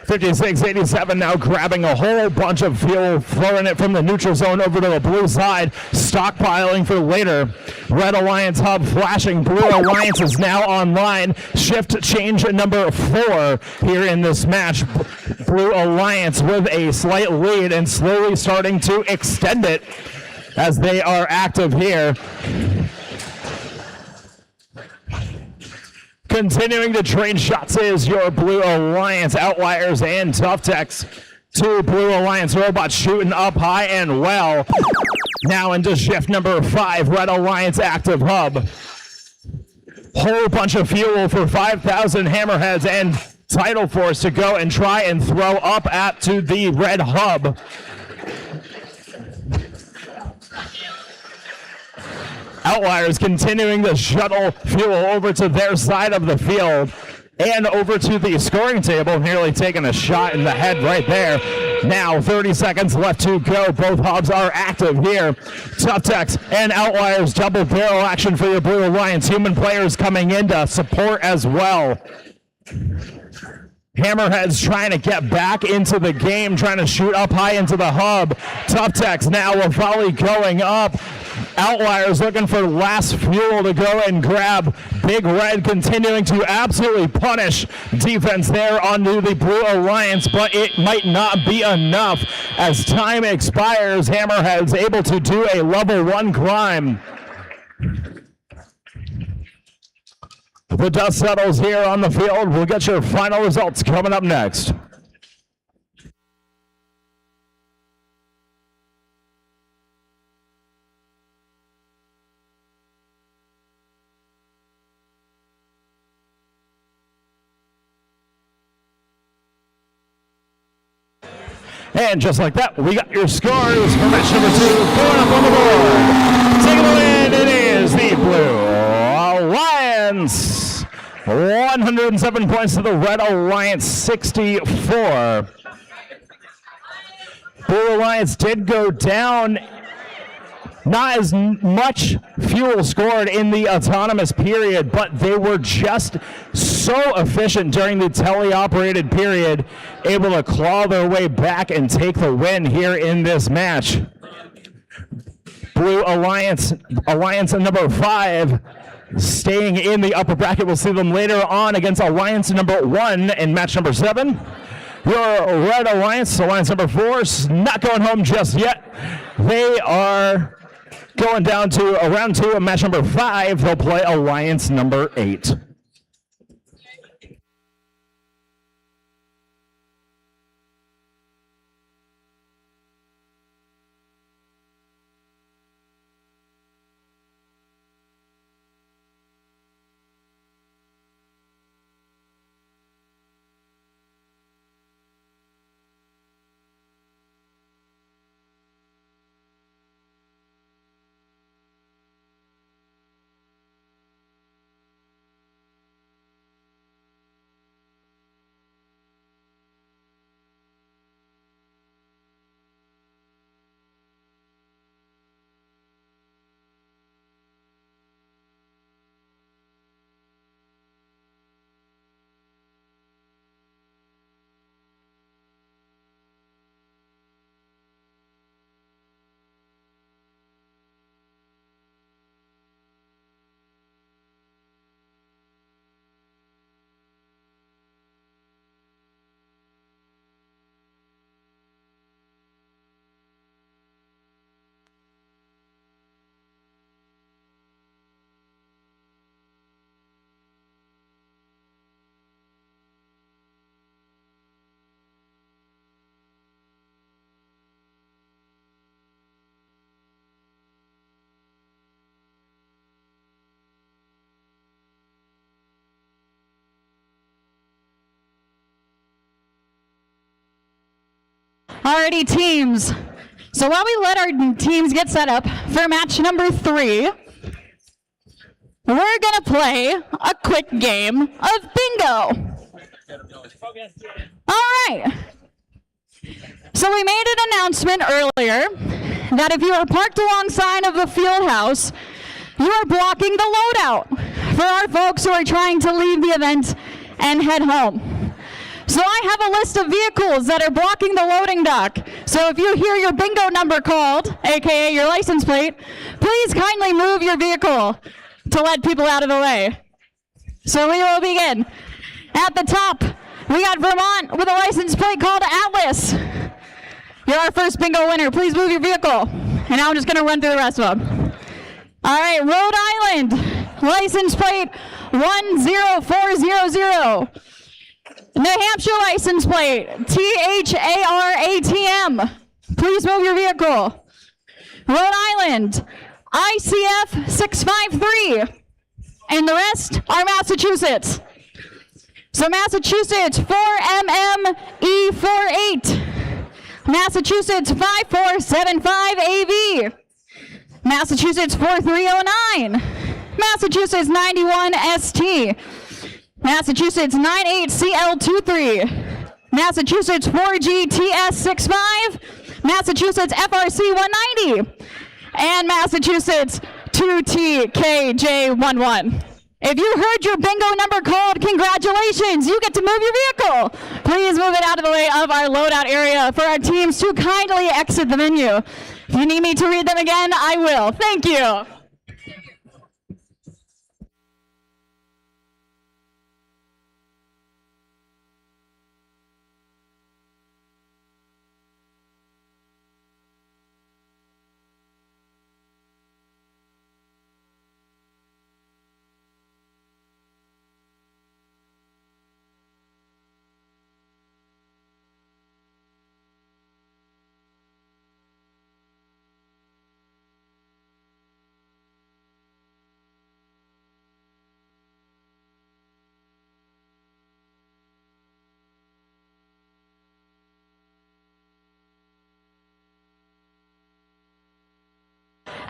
5687 now grabbing a whole bunch of fuel, throwing it from the neutral zone over to the blue side, stockpiling for later. Red Alliance hub flashing. Blue Alliance is now online. Shift change number 4 here in this match. Blue Alliance with a slight lead and slowly starting to extend it as they are active here. Continuing to train shots is your Blue Alliance Outliers and Tough Techs. 2 Blue Alliance robots shooting up high and well. Now into shift number 5, Red Alliance active hub. Whole bunch of fuel for 5,000 Hammerheads and Tidal Force to go and try and throw up to the red hub. Outliers continuing to shuttle fuel over to their side of the field and over to the scoring table, nearly taking a shot in the head right there. Now 30 seconds left to go. Both hubs are active here. Tough Techs and Outliers, double barrel action for your Blue Alliance. Human players coming in to support as well. Hammerheads trying to get back into the game, trying to shoot up high into the hub. Tough Techs now a volley going up. Outliers looking for last fuel to go and grab. Big Red continuing to absolutely punish defense there onto the Blue Alliance, but it might not be enough as time expires. Hammerheads able to do a level 1 climb. The dust settles here on the field. We'll get your final results coming up next. And just like that, we got your scores for match number 2 going up on the board. Taking the win, it is the Blue Alliance. 107 points to the Red Alliance, 64. Blue Alliance did go down. Not as much fuel scored in the autonomous period, but they were just so efficient during the teleoperated period, able to claw their way back and take the win here in this match. Blue Alliance number 5, staying in the upper bracket. We'll see them later on against Alliance number 1 in match number 7. Your Red Alliance number 4, not going home just yet. They are going down to round 2 of match number 5. They'll play Alliance number 8. Alrighty, teams. So while we let our teams get set up for match number 3, we're gonna play a quick game of bingo. All right. So we made an announcement earlier that if you are parked alongside of the field house, you are blocking the loadout for our folks who are trying to leave the event and head home. So I have a list of vehicles that are blocking the loading dock. So if you hear your bingo number called, aka your license plate, please kindly move your vehicle to let people out of the way. So we will begin. At the top, we got Vermont with a license plate called Atlas. You're our first bingo winner. Please move your vehicle. And now I'm just gonna run through the rest of them. All right, Rhode Island, license plate 10400. New Hampshire license plate, THARATM. Please move your vehicle. Rhode Island, ICF 653. And the rest are Massachusetts. So Massachusetts 4MME48. Massachusetts 5475AV. Massachusetts 4309. Massachusetts 91ST. Massachusetts 98CL23, Massachusetts 4G TS65, Massachusetts FRC 190, and Massachusetts 2TKJ11. If you heard your bingo number called, congratulations, you get to move your vehicle. Please move it out of the way of our loadout area for our teams to kindly exit the venue. If you need me to read them again, I will. Thank you.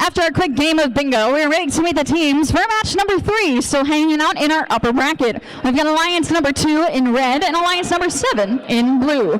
After a quick game of bingo, we're ready to meet the teams for match number 3, still hanging out in our upper bracket. We've got Alliance number 2 in red and Alliance number 7 in blue.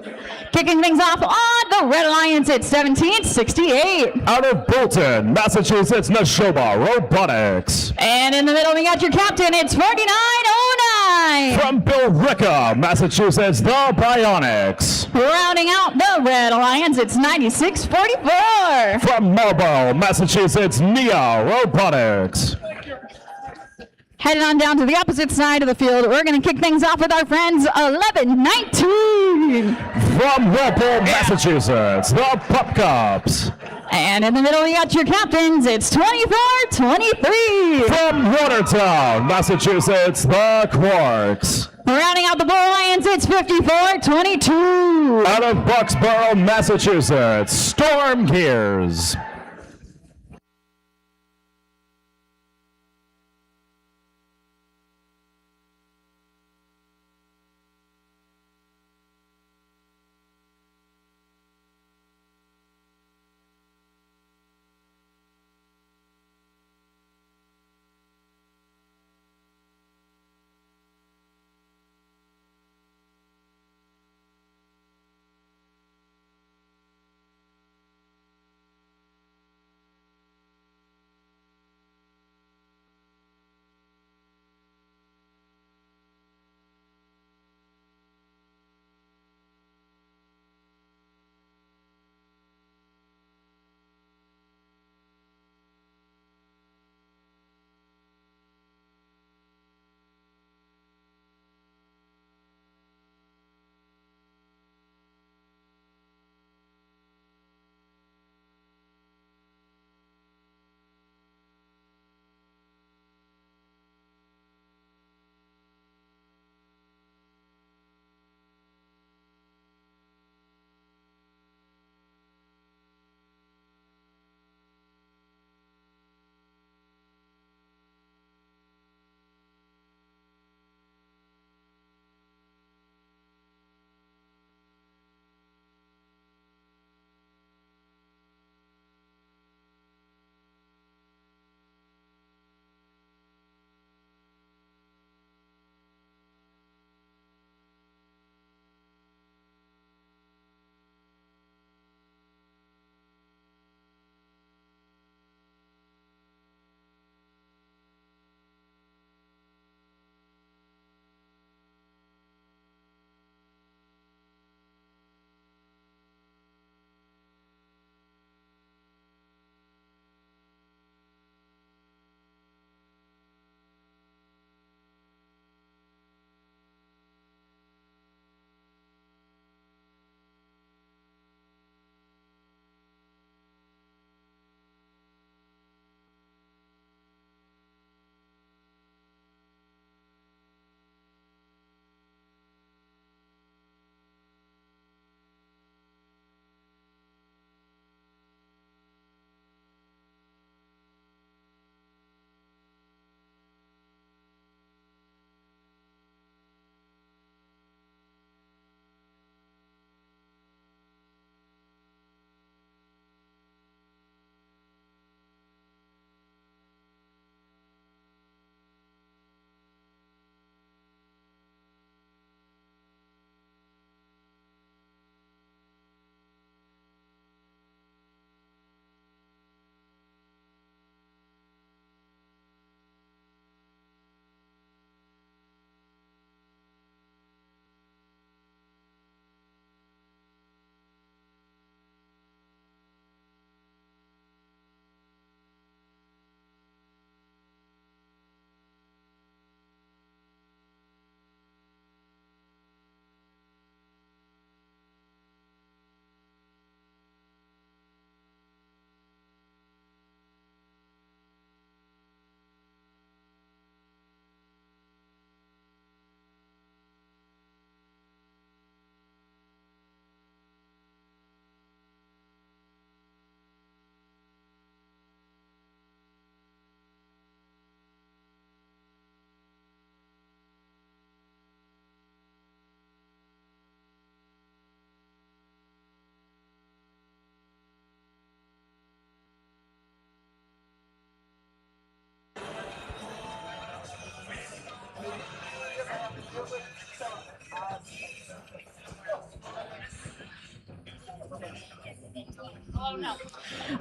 Kicking things off on the Red Alliance at 1768. Out of Bolton, Massachusetts, Neshoba Robotics. And in the middle, we got your captain, it's 4909. From Billerica, Massachusetts, the Bionics. Rounding out the Red Alliance, it's 9644. From Marlborough, Massachusetts, Nia Robotics. Heading on down to the opposite side of the field, we're going to kick things off with our friends 1119. From Walpole, Massachusetts, the Pup Cups. And in the middle, we got your captains, it's 2423. From Watertown, Massachusetts, the Quarks. Rounding out the Bull Alliance, it's 5422. Out of Bucksboro, Massachusetts, Storm Gears.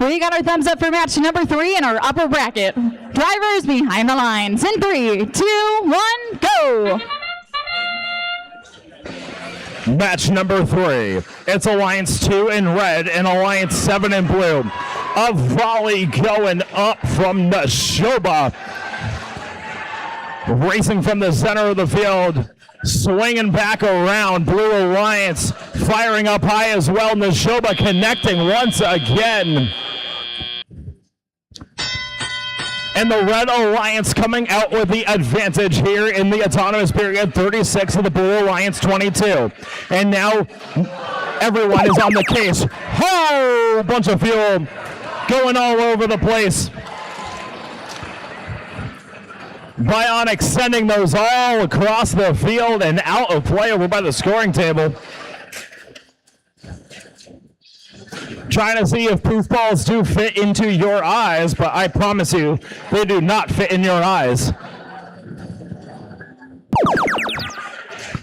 We got our thumbs up for match number 3 in our upper bracket. Drivers behind the lines in 3, 2, 1, go! Match number 3. It's Alliance 2 in red and Alliance 7 in blue. A volley going up from Neshoba. Racing from the center of the field. Swinging back around. Blue Alliance firing up high as well. Neshoba connecting once again. And the Red Alliance coming out with the advantage here in the autonomous period, 36 of the Blue Alliance 22. And now everyone is on the case. Whole bunch of fuel going all over the place. Bionic sending those all across the field and out of play over by the scoring table. Trying to see if poof balls do fit into your eyes, but I promise you, they do not fit in your eyes.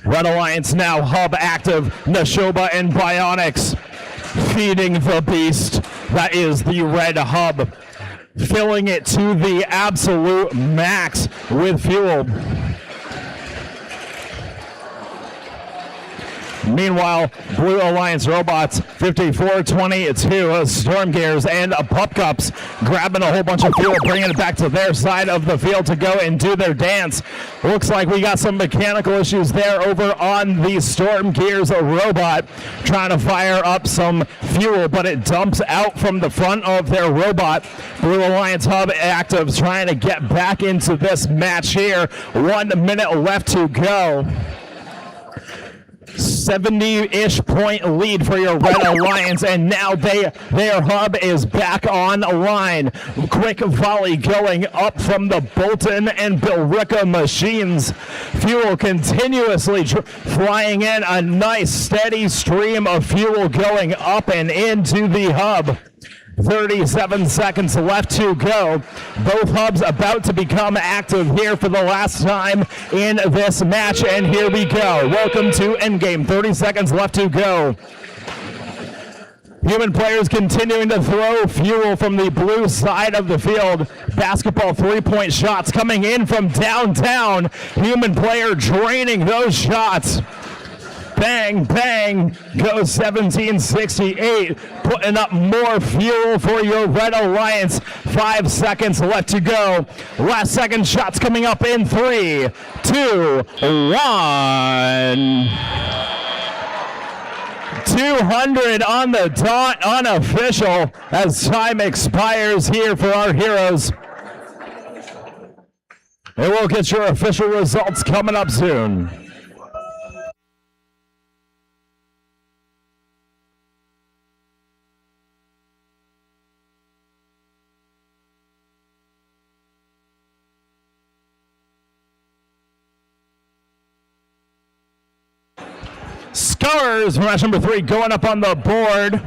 Red Alliance now hub active. Neshoba and Bionics feeding the beast that is the red hub, filling it to the absolute max with fuel. Meanwhile, Blue Alliance robots, 54-22, Storm Gears and Pup Cups grabbing a whole bunch of fuel, bringing it back to their side of the field to go and do their dance. Looks like we got some mechanical issues there over on the Storm Gears robot, trying to fire up some fuel, but it dumps out from the front of their robot. Blue Alliance hub active, trying to get back into this match here. 1 minute left to go. 70-ish point lead for your Red Alliance, and now their hub is back online. Quick volley going up from the Bolton and Billerica machines. Fuel continuously flying in, a nice steady stream of fuel going up and into the hub. 37 seconds left to go. Both hubs about to become active here for the last time in this match, and here we go. Welcome to Endgame. 30 seconds left to go. Human players continuing to throw fuel from the blue side of the field. Basketball three-point shots coming in from downtown. Human player draining those shots. Bang, bang, goes 1768, putting up more fuel for your Red Alliance. 5 seconds left to go. Last second shots coming up in 3, 2, 1. 200 on the dot, unofficial, as time expires here for our heroes. And we'll get your official results coming up soon. Scores for match number 3 going up on the board.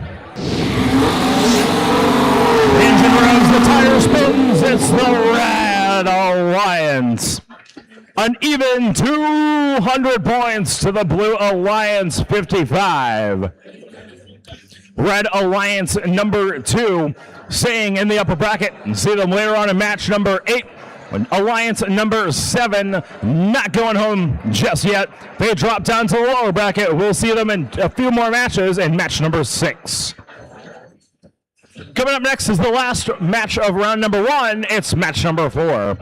Engine revs, the tire spins, it's the Red Alliance. An even 200 points to the Blue Alliance 55. Red Alliance number 2 staying in the upper bracket. See them later on in match number 8. Alliance number 7 not going home just yet. They drop down to the lower bracket. We'll see them in a few more matches in match number 6. Coming up next is the last match of round number 1. It's match number 4.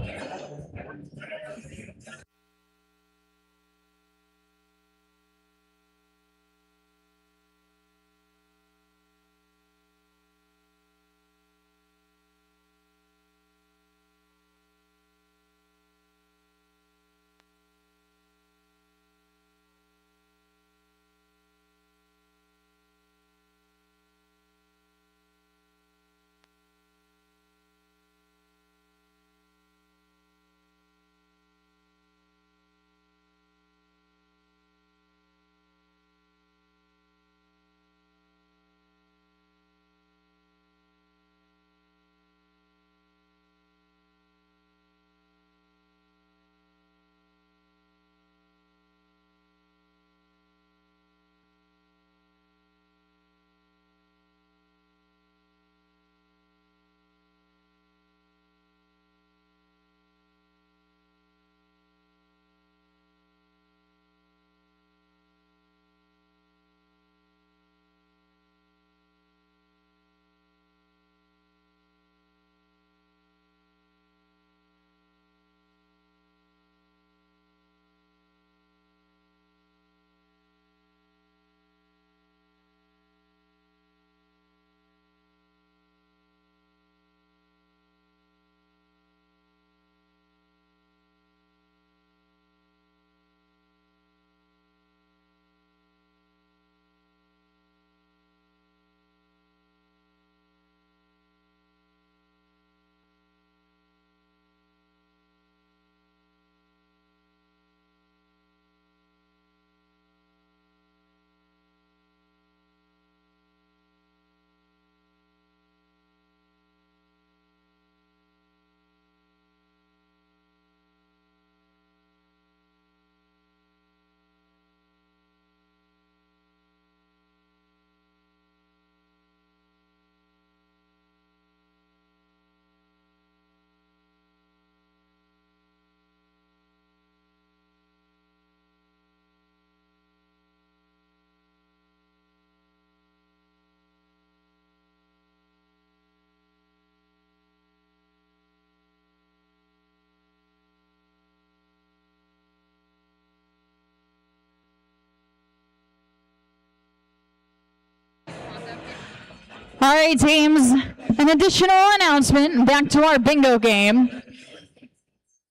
All right, teams, an additional announcement back to our bingo game.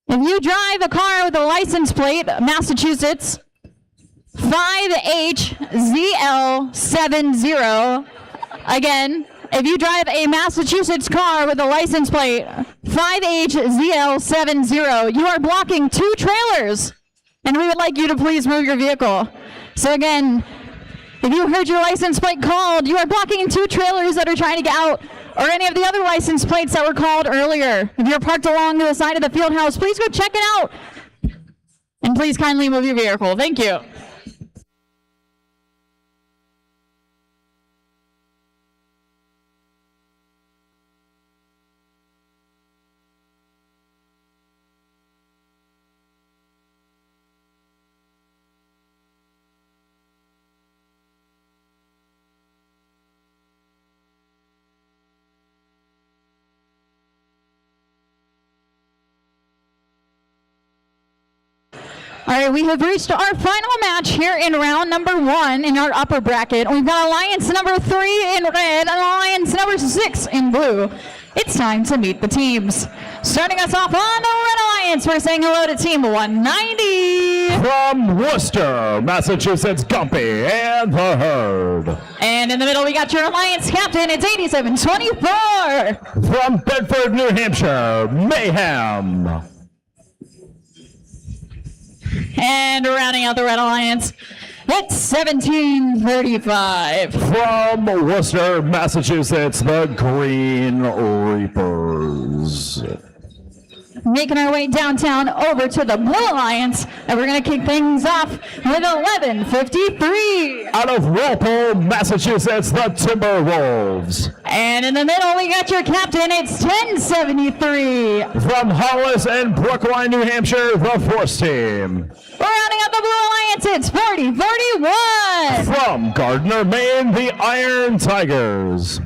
If you drive a car with a license plate, Massachusetts, 5HZL70, again, if you drive a Massachusetts car with a license plate, 5HZL70, you are blocking 2 trailers, and we would like you to please move your vehicle. So again, if you heard your license plate called, you are blocking 2 trailers that are trying to get out, or any of the other license plates that were called earlier. If you're parked along the side of the field house, please go check it out. And please kindly move your vehicle. Thank you. All right, we have reached our final match here in round number 1 in our upper bracket. We've got Alliance number 3 in red and Alliance number 6 in blue. It's time to meet the teams. Starting us off on the Red Alliance, we're saying hello to Team 190. From Worcester, Massachusetts, Gumpy and the Herd. And in the middle, we got your Alliance captain. It's 8724. From Bedford, New Hampshire, Mayhem. And rounding out the Red Alliance, it's 1735. From Worcester, Massachusetts, the Green Reapers. Making our way downtown over to the Blue Alliance, and we're going to kick things off with 1153. Out of Walpole, Massachusetts, the Timberwolves. And in the middle, we got your captain. It's 1073. From Hollis and Brookline, New Hampshire, the Force Team. Rounding out the Blue Alliance, it's 4041. From Gardner, Maine, the Iron Tigers.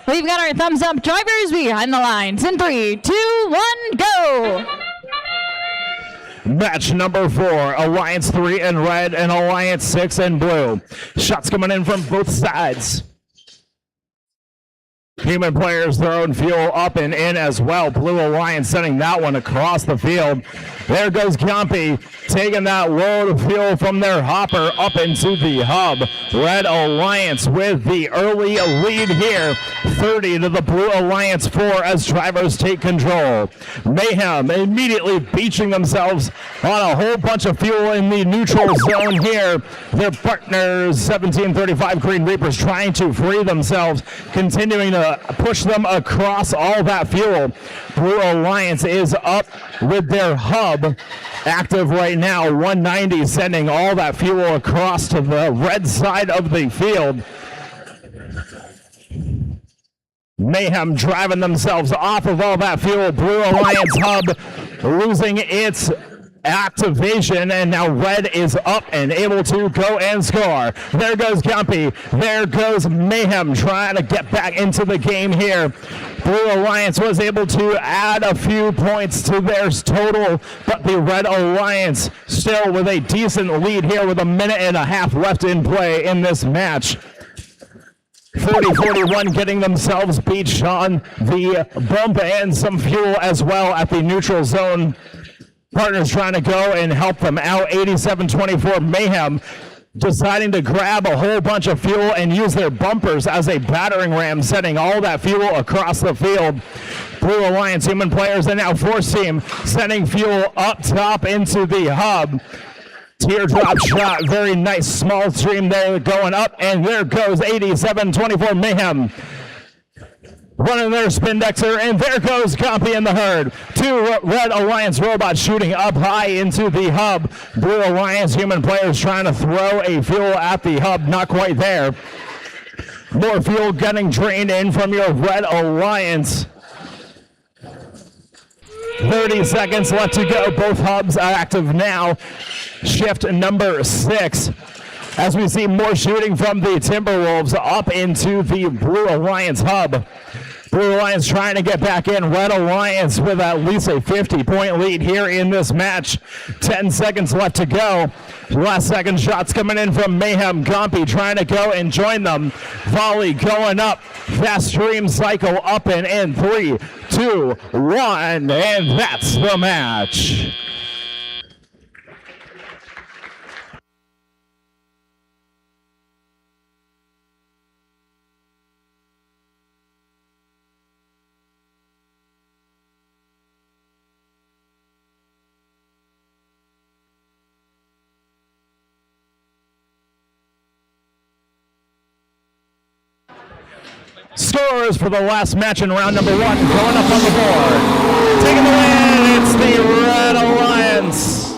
We've got our thumbs up drivers behind the lines. In 3, 2, 1, go! Match number 4, Alliance 3 in red and Alliance 6 in blue. Shots coming in from both sides. Human players throwing fuel up and in as well. Blue Alliance sending that one across the field. There goes Gumpy taking that load of fuel from their hopper up into the hub. Red Alliance with the early lead here. 30 to the Blue Alliance 4 as drivers take control. Mayhem immediately beaching themselves on a whole bunch of fuel in the neutral zone here. Their partners, 1735 Green Reapers, trying to free themselves, continuing to push them across all that fuel. Blue Alliance is up with their hub active right now. 190 sending all that fuel across to the red side of the field. Mayhem driving themselves off of all that fuel. Blue Alliance hub losing its activation, and now red is up and able to go and score. There goes Gumpy. There goes Mayhem trying to get back into the game here. Blue Alliance was able to add a few points to their total, but the Red Alliance still with a decent lead here with 1.5 minutes left in play in this match. 40-41 getting themselves beached on the bump and some fuel as well at the neutral zone. Partners trying to go and help them out. 87-24 Mayhem deciding to grab a whole bunch of fuel and use their bumpers as a battering ram, sending all that fuel across the field. Blue Alliance human players and now Force Team sending fuel up top into the hub. Teardrop shot, very nice small stream there going up, and there goes 87-24 Mayhem. Running their Spindexer, and there goes Compy in the herd. 2 Red Alliance robots shooting up high into the hub. Blue Alliance human players trying to throw a fuel at the hub, not quite there. More fuel getting drained in from your Red Alliance. 30 seconds left to go. Both hubs are active now. Shift number 6. As we see more shooting from the Timberwolves up into the Blue Alliance hub. Blue Alliance trying to get back in. Red Alliance with at least a 50-point lead here in this match. 10 seconds left to go. Last second shots coming in from Mayhem. Gumpy trying to go and join them. Volley going up. Fast stream cycle up and in. 3, 2, 1, and that's the match. Scores for the last match in round number 1 going up on the board. Taking the win, it's the Red Alliance.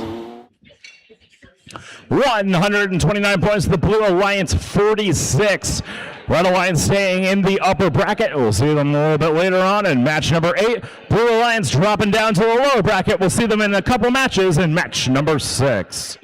129 points to the Blue Alliance, 46. Red Alliance staying in the upper bracket. We'll see them a little bit later on in match number 8. Blue Alliance dropping down to the lower bracket. We'll see them in a couple matches in match number 6.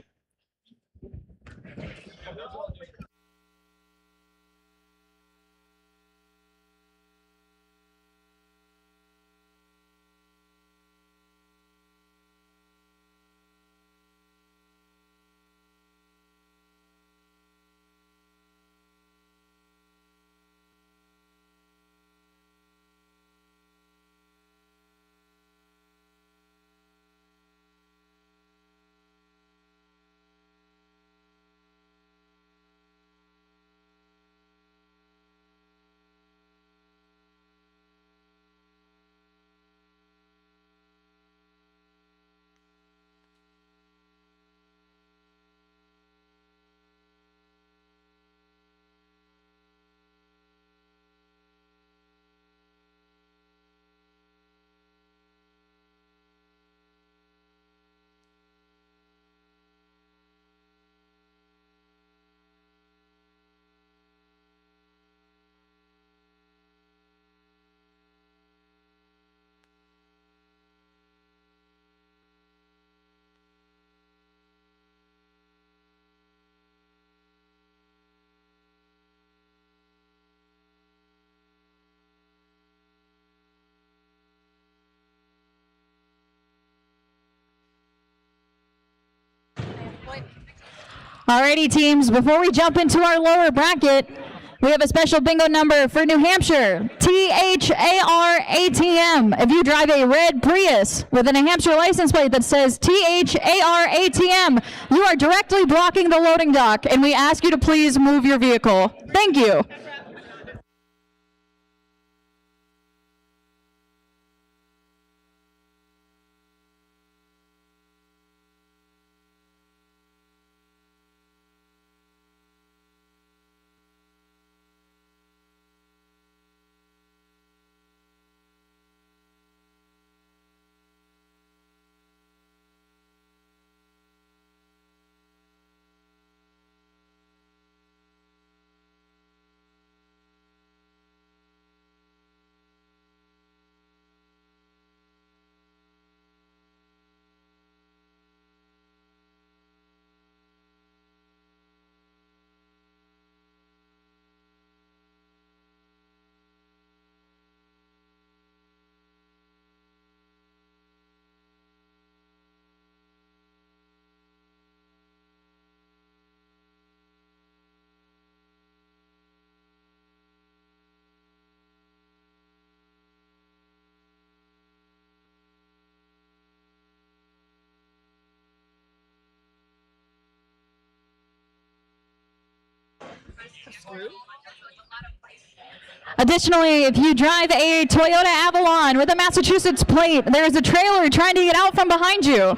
Alrighty, teams, before we jump into our lower bracket, we have a special bingo number for New Hampshire, THARATM. If you drive a red Prius with a New Hampshire license plate that says THARATM, you are directly blocking the loading dock, and we ask you to please move your vehicle. Thank you. Additionally, if you drive a Toyota Avalon with a Massachusetts plate, there is a trailer trying to get out from behind you.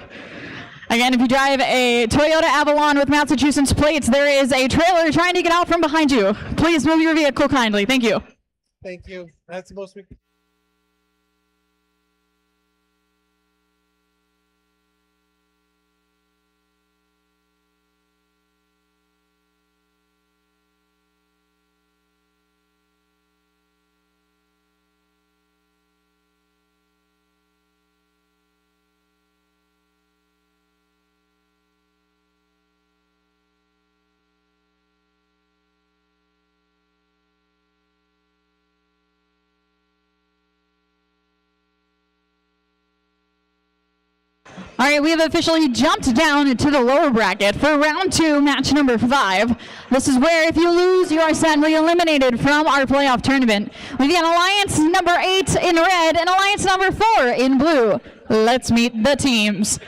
Again, if you drive a Toyota Avalon with Massachusetts plates, there is a trailer trying to get out from behind you. Please move your vehicle kindly. Thank you. Thank you. That's supposed to be. All right, we have officially jumped down to the lower bracket for round 2, match number 5. This is where if you lose, you are sadly eliminated from our playoff tournament. We've got Alliance number 8 in red and Alliance number 4 in blue. Let's meet the teams.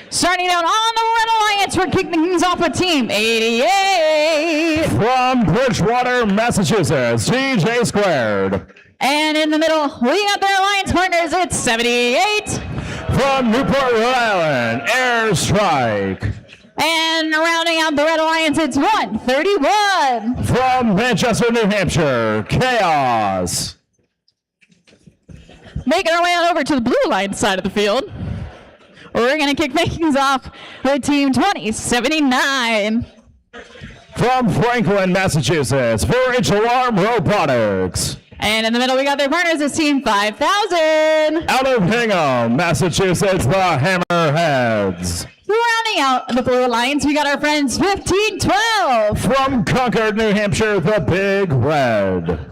Starting out on the Red Alliance, we're kicking things off with Team 88. From Bridgewater, Massachusetts, TJ Squared. And in the middle, we got their Alliance partners, it's 78. From Newport, Rhode Island, Airstrike. And rounding out the Red Alliance, it's 131. From Manchester, New Hampshire, Chaos. Making our way on over to the Blue Alliance side of the field. We're going to kick things off with Team 2079. From Franklin, Massachusetts, 4-H Alarm Robotics. And in the middle, we got their partners, it's Team 5000. Out of Hingham, Massachusetts, the Hammerheads. Rounding out the Blue Alliance, we got our friends 1512. From Concord, New Hampshire, the Big Red.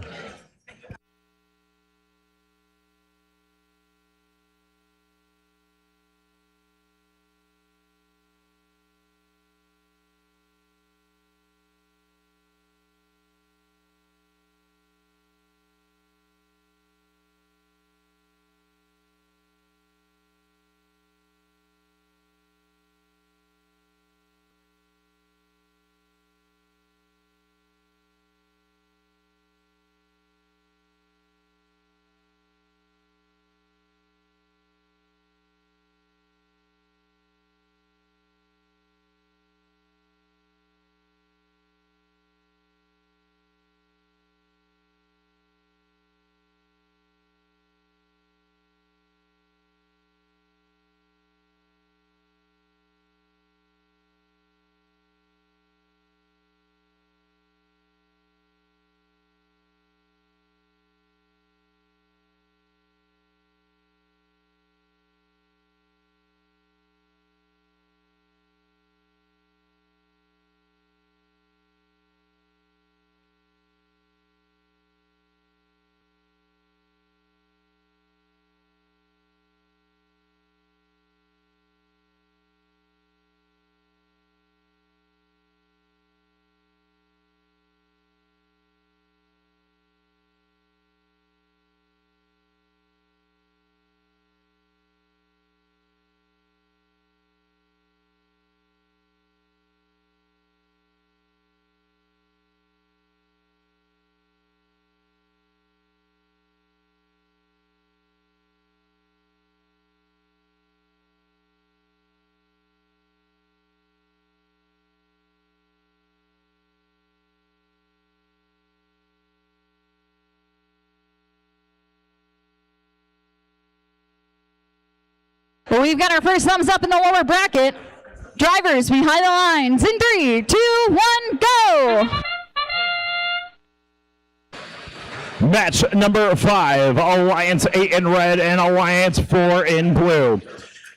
We've got our first thumbs up in the lower bracket. Drivers behind the lines in 3, 2, 1, go! Match number 5, Alliance 8 in red and Alliance 4 in blue.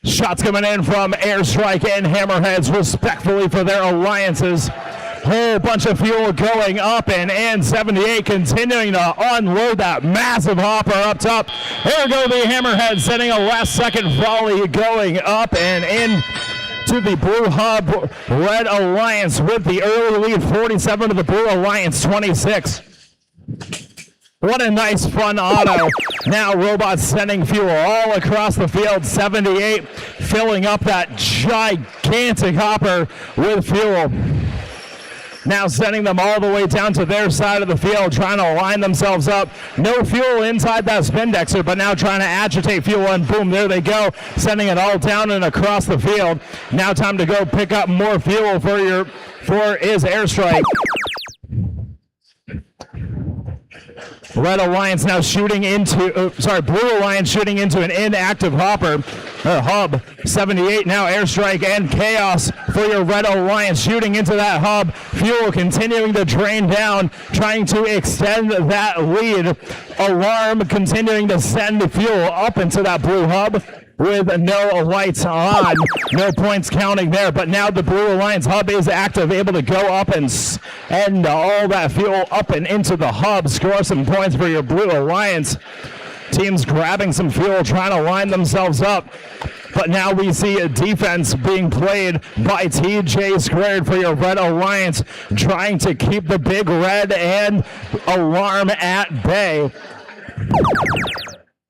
Shots coming in from Airstrike and Hammerheads respectfully for their alliances. Whole bunch of fuel going up and 78 continuing to unload that massive hopper up top. There go the Hammerheads sending a last second volley going up and in to the Blue Hub Red Alliance with the early lead, 47 to the Blue Alliance 26. What a nice fun auto. Now Robots sending fuel all across the field. 78 filling up that gigantic hopper with fuel. Now sending them all the way down to their side of the field, trying to line themselves up. No fuel inside that Spindexer, but now trying to agitate fuel, and boom, there they go, sending it all down and across the field. Now time to go pick up more fuel for is Airstrike. Red Alliance now shooting into, Blue Alliance shooting into an inactive hopper, hub. 78 now Airstrike and Chaos for your Red Alliance shooting into that hub. Fuel continuing to drain down, trying to extend that lead. Alarm continuing to send fuel up into that blue hub with no lights on. No points counting there, but now the Blue Alliance hub is active, able to go up and send all that fuel up and into the hub. Score some points for your Blue Alliance. Teams grabbing some fuel, trying to line themselves up. But now we see a defense being played by TJ Squared for your Red Alliance, trying to keep the Big Red and Alarm at bay.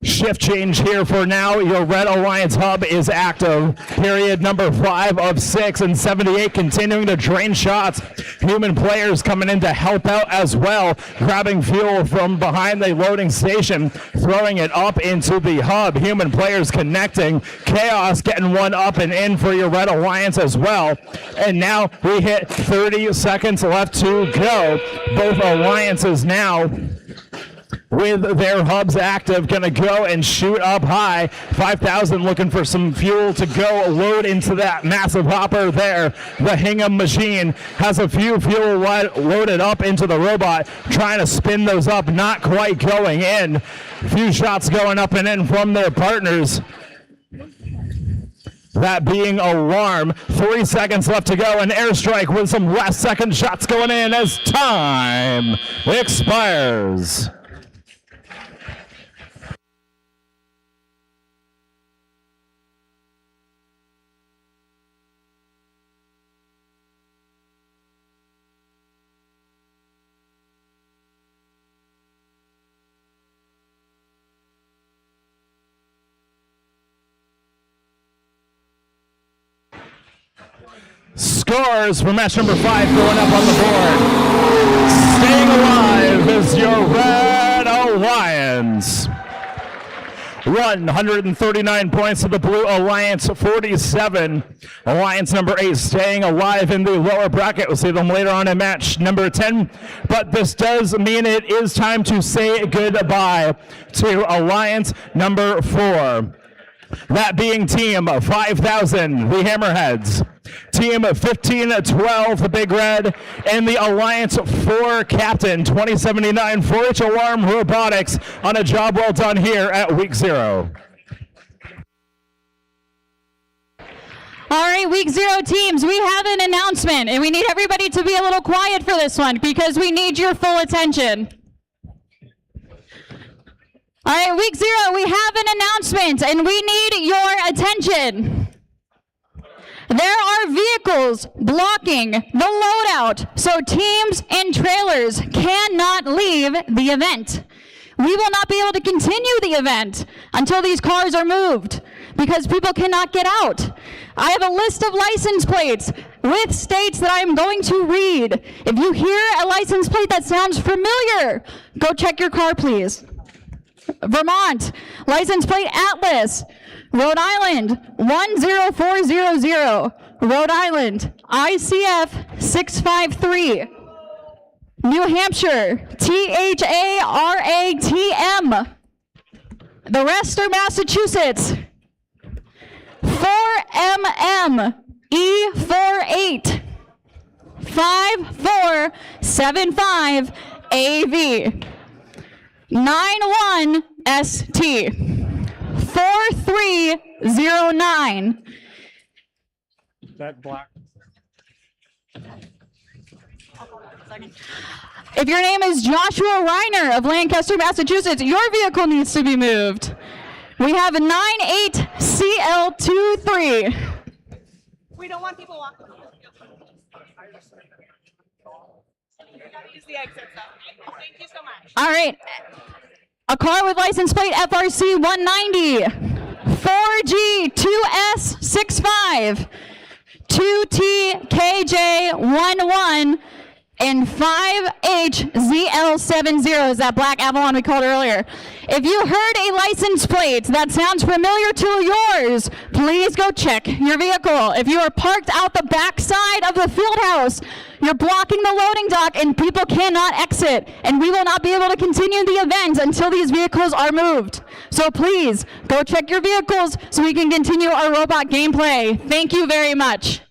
Shift change here for now. Your Red Alliance hub is active. Period number 5 of 6, and 78 continuing to drain shots. Human players coming in to help out as well, grabbing fuel from behind the loading station, throwing it up into the hub. Human players connecting. Chaos getting one up and in for your Red Alliance as well. And now we hit 30 seconds left to go. Both alliances now with their hubs active, gonna go and shoot up high. 5,000 looking for some fuel to go load into that massive hopper there. The Hingham machine has a few fuel loaded up into the robot, trying to spin those up, not quite going in. A few shots going up and in from their partners. That being Alarm. 3 seconds left to go, and Airstrike with some last second shots going in as time expires. Scores for match number 5 going up on the board. Staying alive is your Red Alliance. 139 points to the Blue Alliance, 47. Alliance number 8 staying alive in the lower bracket. We'll see them later on in match number 10. But this does mean it is time to say goodbye to Alliance number 4. That being Team 5,000, the Hammerheads. Team 1512, the Big Red, and the Alliance 4 Captain, 2079 4-H Alarm Robotics, on a job well done here at Week 0. All right, Week 0 teams, we have an announcement, and we need everybody to be a little quiet for this one because we need your full attention. All right, Week 0, we have an announcement, and we need your attention. There are vehicles blocking the loadout, so teams and trailers cannot leave the event. We will not be able to continue the event until these cars are moved because people cannot get out. I have a list of license plates with states that I am going to read. If you hear a license plate that sounds familiar, go check your car, please. Vermont, license plate Atlas. Rhode Island, 10400. Rhode Island, ICF 653. New Hampshire, THARATM. The rest are Massachusetts. 4MM E48 5475 AV 91ST 4309. That black. If your name is Joshua Reiner of Lancaster, Massachusetts, your vehicle needs to be moved. We have a 98CL23. We don't want people walking. Use the exits though. Thank you so much. All right. A car with license plate FRC 190, 4G2S65, 2TKJ11, and 5HZL70 is that black Avalon we called earlier. If you heard a license plate that sounds familiar to yours, please go check your vehicle. If you are parked out the back side of the field house, you're blocking the loading dock and people cannot exit, and we will not be able to continue the event until these vehicles are moved. So please, go check your vehicles so we can continue our robot gameplay. Thank you very much.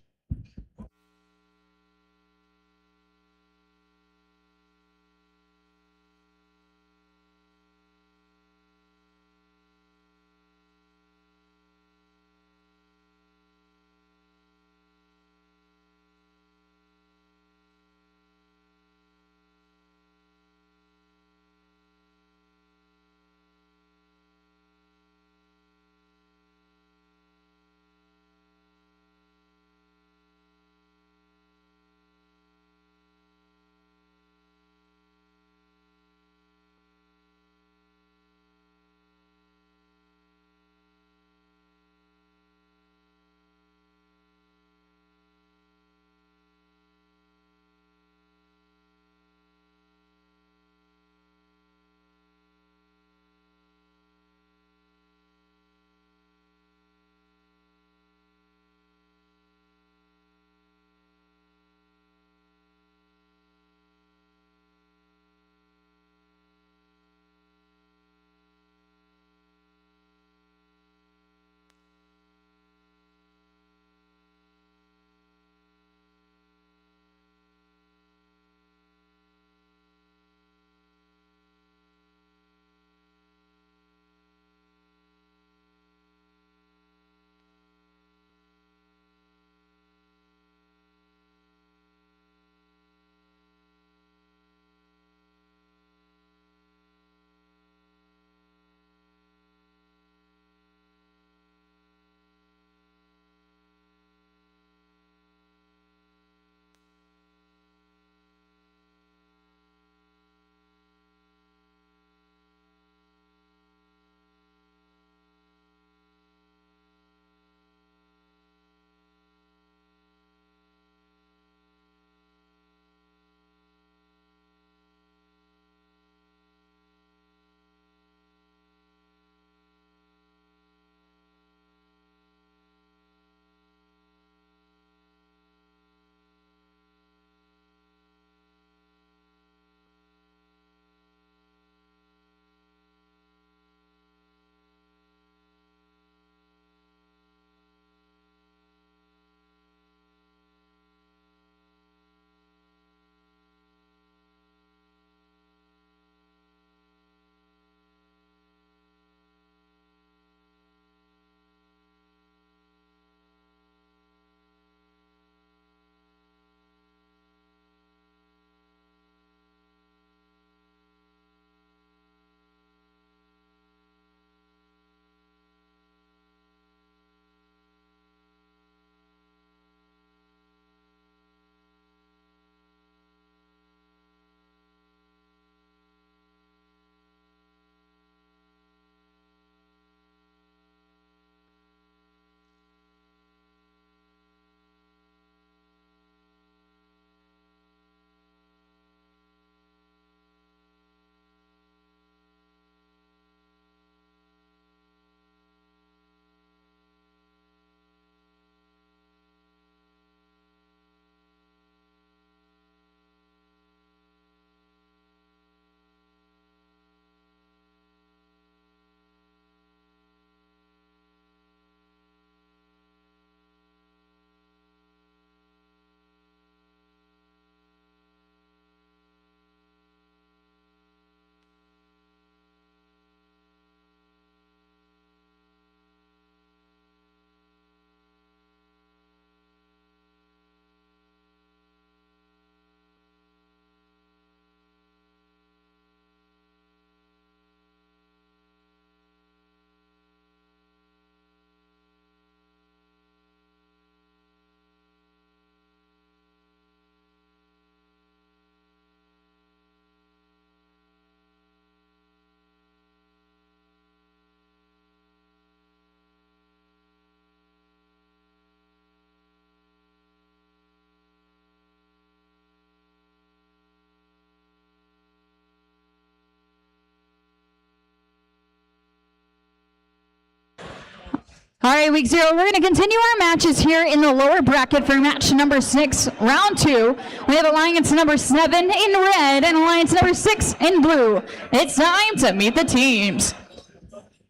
All right, week 0, we're going to continue our matches here in the lower bracket for match number 6, round 2. We have alliance number 7 in red and alliance number 6 in blue. It's time to meet the teams.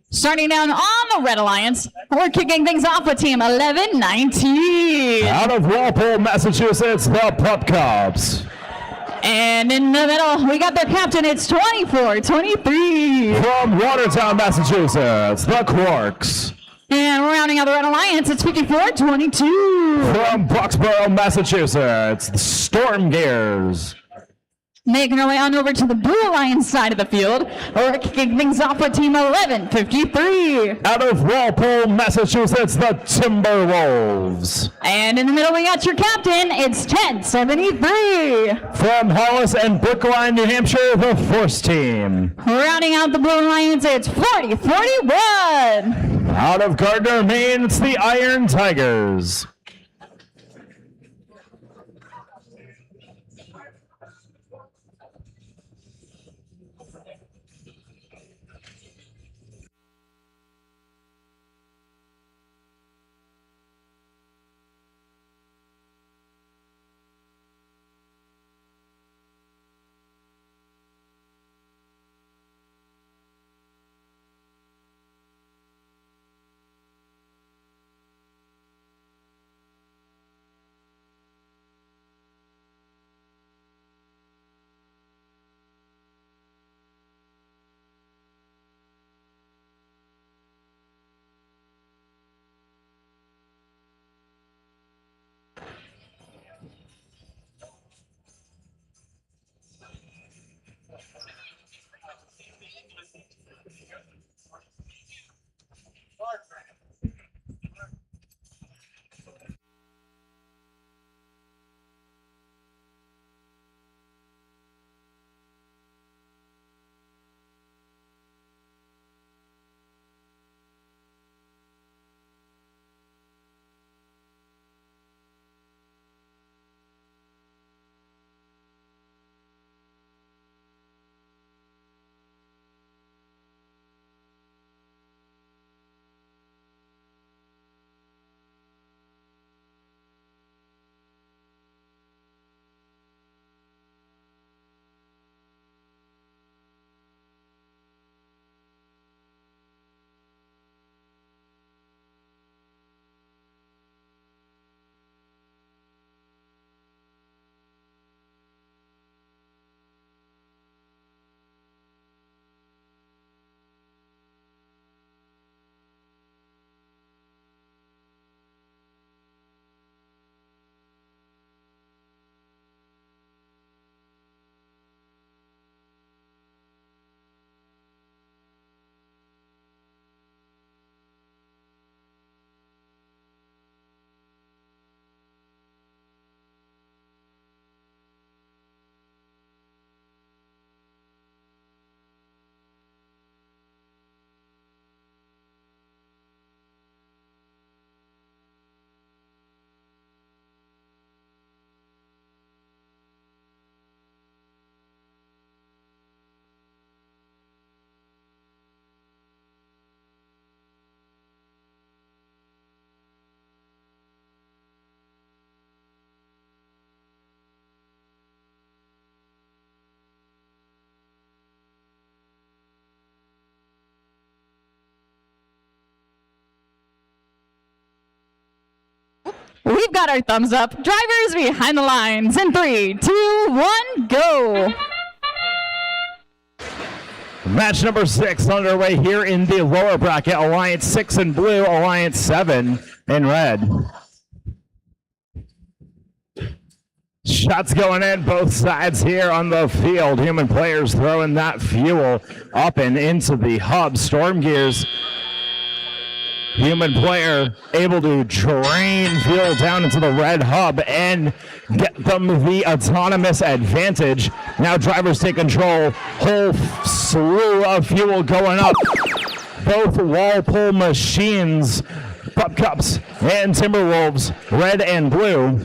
Starting down on the red alliance, we're kicking things off with team 1119. Out of Walpole, Massachusetts, the Pup Cops. And in the middle, we got their captain. It's 24-23. From Watertown, Massachusetts, the Quarks. And rounding out the red alliance, it's 54-22. From Boxborough, Massachusetts, the Storm Gears. Making our way on over to the blue alliance side of the field, we're kicking things off with team 1153. Out of Walpole, Massachusetts, the Timberwolves. And in the middle, we got your captain. It's 1073. From Hollis and Brookline, New Hampshire, the Force Team. Rounding out the blue alliance, it's 4041. Out of Gardner, Maine, it's the Iron Tigers. We've got our thumbs up. Drivers behind the lines. In 3, 2, 1, go. Match number 6 underway here in the lower bracket. Alliance 6 in blue, Alliance 7 in red. Shots going in both sides here on the field. Human players throwing that fuel up and into the hub. Storm Gears, human player able to drain fuel down into the red hub and get them the autonomous advantage. Now drivers take control. Whole slew of fuel going up. Both Walpole machines, Pup Cups and Timberwolves, red and blue.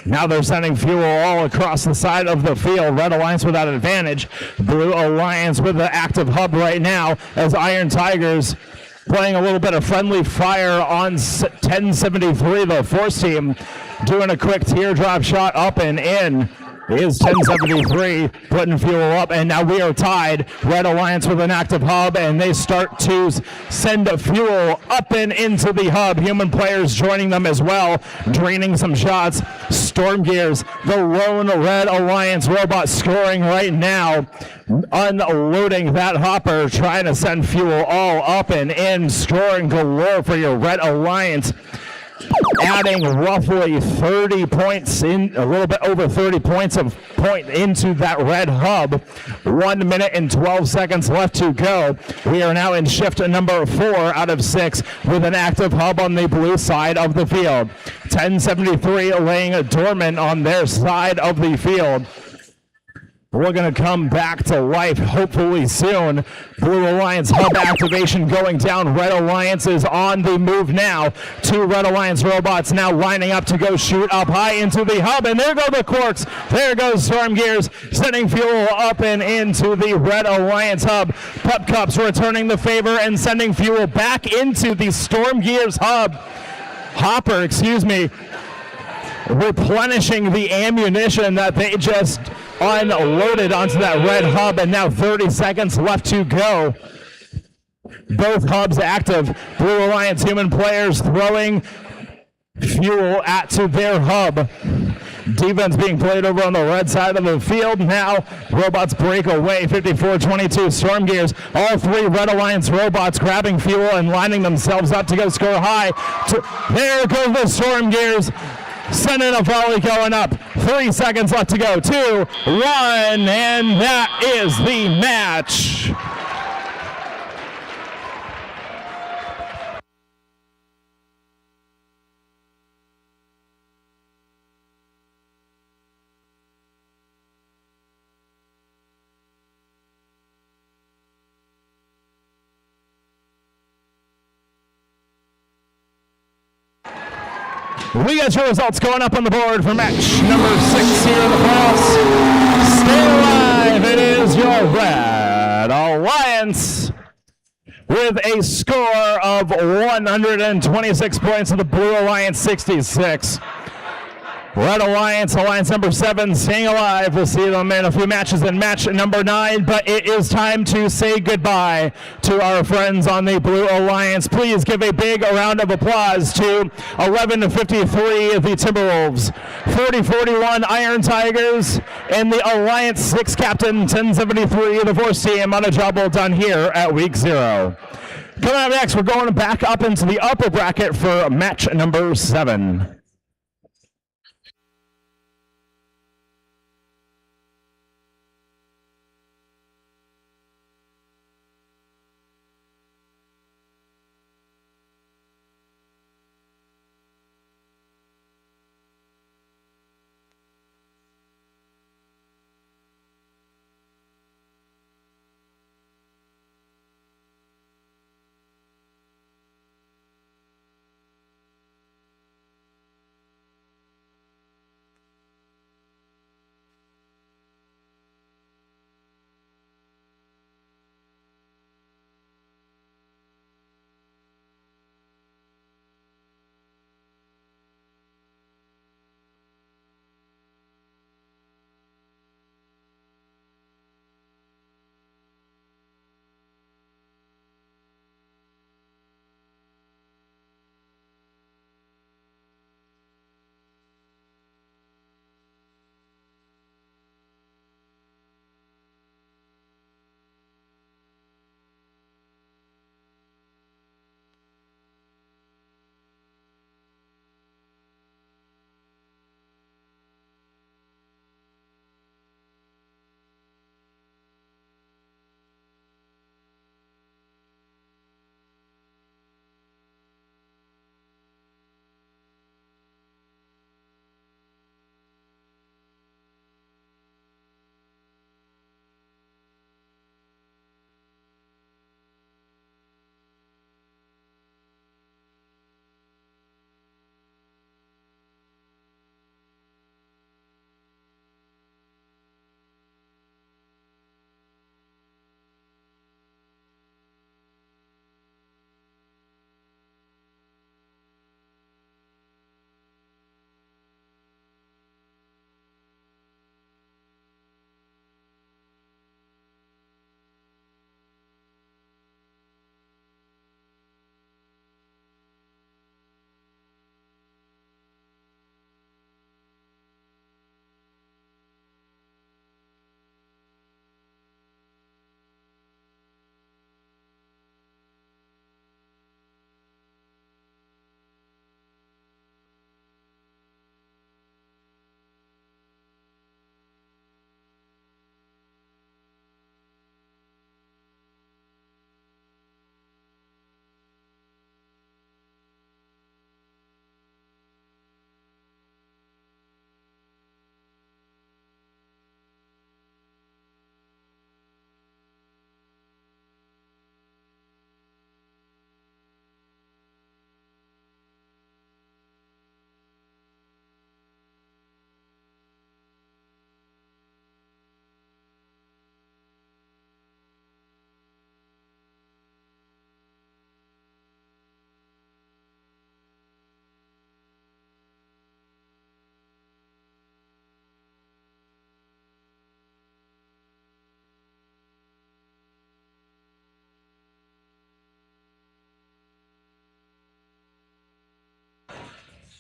Now they're sending fuel all across the side of the field. Red Alliance with that advantage. Blue Alliance with the active hub right now as Iron Tigers playing a little bit of friendly fire on 1073, the Force team, doing a quick teardrop shot up and in. Is 1073 putting fuel up, and now we are tied. Red Alliance with an active hub, and they start to send fuel up and into the hub. Human players joining them as well, draining some shots. Storm Gears, the lone Red Alliance robot, scoring right now, unloading that hopper, trying to send fuel all up and in, scoring galore for your Red Alliance. Adding roughly 30 points in, a little bit over 30 points of point into that red hub. 1 minute and 12 seconds left to go. We are now in shift number 4 out of 6 with an active hub on the blue side of the field. 1073 laying dormant on their side of the field. We're going to come back to life hopefully soon. Blue Alliance hub activation going down. Red Alliance is on the move now. 2 Red Alliance robots now lining up to go shoot up high into the hub. And there go the Quarks. There goes Storm Gears, sending fuel up and into the Red Alliance hub. Pup Cups returning the favor and sending fuel back into the Storm Gears hub. Hopper, excuse me, replenishing the ammunition that they just unloaded onto that red hub, and now 30 seconds left to go. Both hubs active. Blue Alliance human players throwing fuel to their hub. Defense being played over on the red side of the field. Now robots break away. 54-22 Storm Gears. All 3 Red Alliance robots grabbing fuel and lining themselves up to go score high. There goes the Storm Gears, sending a volley going up. 3 seconds left to go. 2, 1, and that is the match. We got your results going up on the board for match number 6 here in the playoffs. Stay alive. It is your Red Alliance with a score of 126 points to the Blue Alliance 66. Red Alliance, Alliance number 7, staying alive. We'll see them in a few matches in match number 9, but it is time to say goodbye to our friends on the Blue Alliance. Please give a big round of applause to 11-53, the Timberwolves, 40-41, Iron Tigers, and the Alliance 6 captain, 1073, the Force team, on a job well done here at week 0. Coming up next, we're going back up into the upper bracket for match number 7.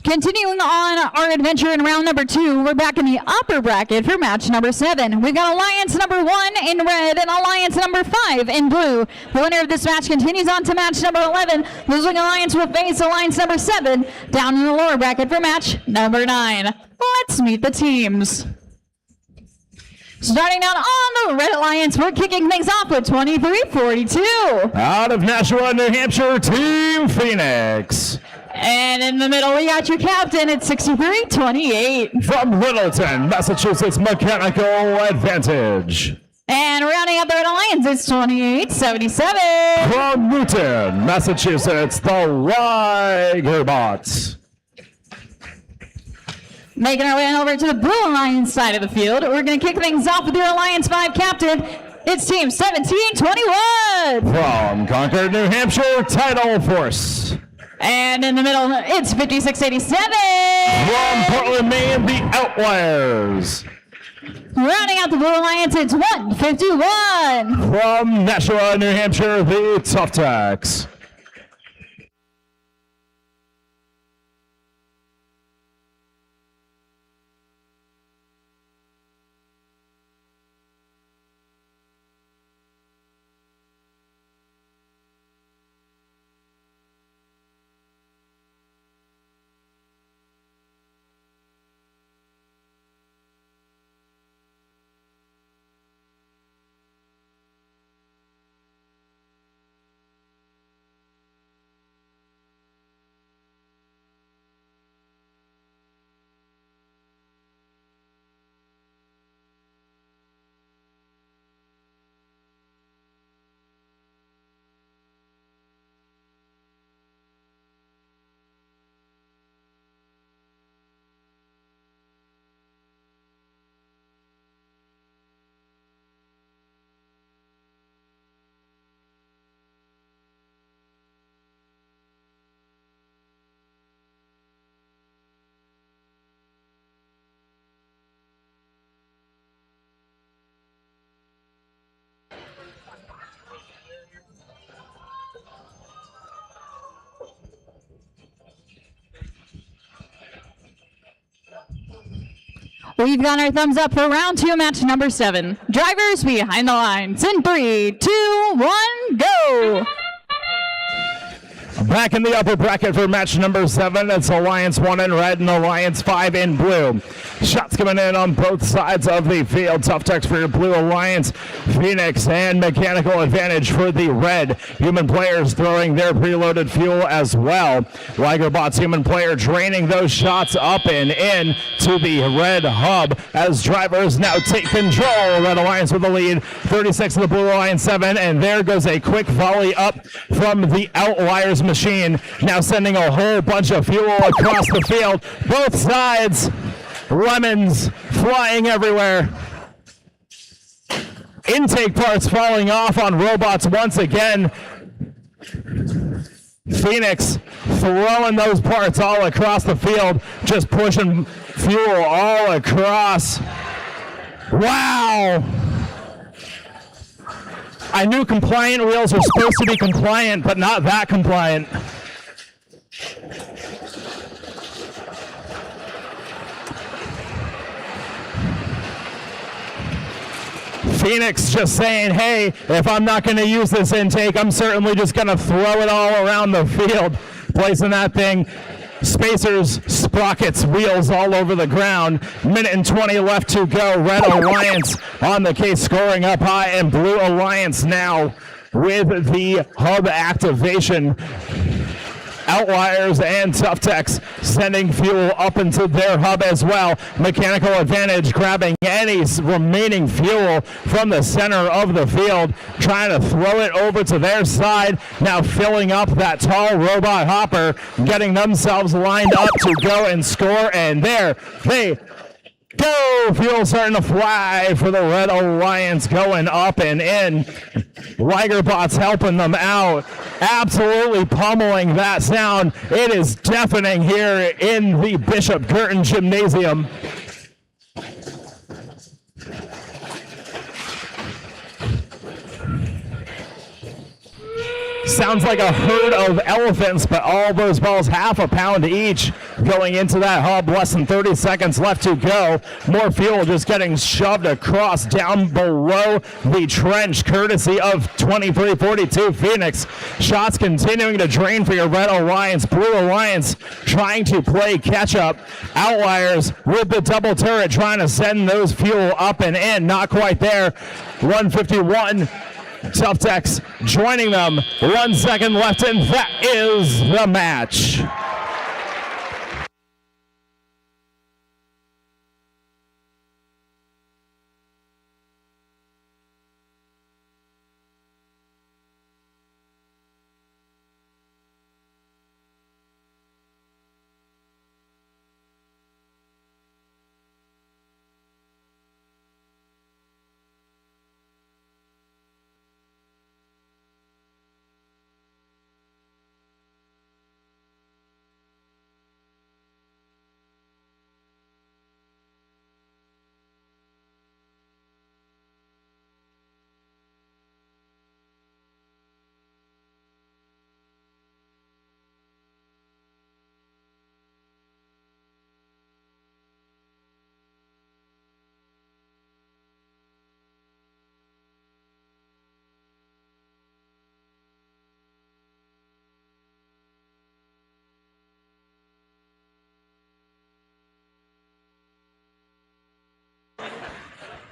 Continuing on our adventure in round number 2, we're back in the upper bracket for match number 7. We've got Alliance number 1 in red and Alliance number 5 in blue. The winner of this match continues on to match number 11. Losing Alliance will face Alliance number 7 down in the lower bracket for match number 9. Let's meet the teams. Starting out on the Red Alliance, we're kicking things off with 23-42. Out of Nashua, New Hampshire, Team Phoenix. And in the middle, we got your captain at 63-28. From Littleton, Massachusetts, Mechanical Advantage. And rounding out the Red Alliance, it's 28-77. From Newton, Massachusetts, the Ligerbots. Making our way over to the Blue Alliance side of the field, we're going to kick things off with your Alliance 5 captain. It's Team 17-21. From Concord, New Hampshire, Tidal Force. And in the middle, it's 56-87. From Portland, Maine, the Outliers. Rounding out the Blue Alliance, it's 151. From Nashua, New Hampshire, the Tough Tax. We've got our thumbs up for round 2, match number 7. Drivers behind the lines in 3, 2, 1, go! Back in the upper bracket for match number 7, it's Alliance 1 in red and Alliance 5 in blue. Shots coming in on both sides of the field. Tough Text for your Blue Alliance, Phoenix and Mechanical Advantage for the red. Human players throwing their preloaded fuel as well. Ligerbots human player draining those shots up and in to the red hub as drivers now take control. Red Alliance with the lead, 36 of the Blue Alliance 7, and there goes a quick volley up from the Outliers machine, now sending a whole bunch of fuel across the field. Both sides, lemons flying everywhere. Intake parts falling off on robots once again. Phoenix throwing those parts all across the field, just pushing fuel all across. Wow! I knew compliant wheels are supposed to be compliant, but not that compliant. Phoenix just saying, hey, if I'm not going to use this intake, I'm certainly just going to throw it all around the field, placing that thing. Spacers, sprockets, wheels all over the ground. Minute and 20 left to go. Red Alliance on the case, scoring up high, and Blue Alliance now with the hub activation. Outliers and Tough Techs sending fuel up into their hub as well. Mechanical Advantage grabbing any remaining fuel from the center of the field, trying to throw it over to their side. Now filling up that tall robot hopper, getting themselves lined up to go and score, and there they go. Fuel starting to fly for the Red Alliance, going up and in. Ligerbots helping them out, absolutely pummeling that sound. It is deafening here in the Bishop Girton Gymnasium. Sounds like a herd of elephants, but all those balls half a pound each. going into that hub. Less than 30 seconds left to go. More fuel just getting shoved across down below the trench, courtesy of 2342 Phoenix. Shots continuing to drain for your Red Alliance. Blue Alliance trying to play catch up. Outliers with the double turret trying to send those fuel up and in. Not quite there. 151. Tough Techs joining them. 1 second left, and that is the match.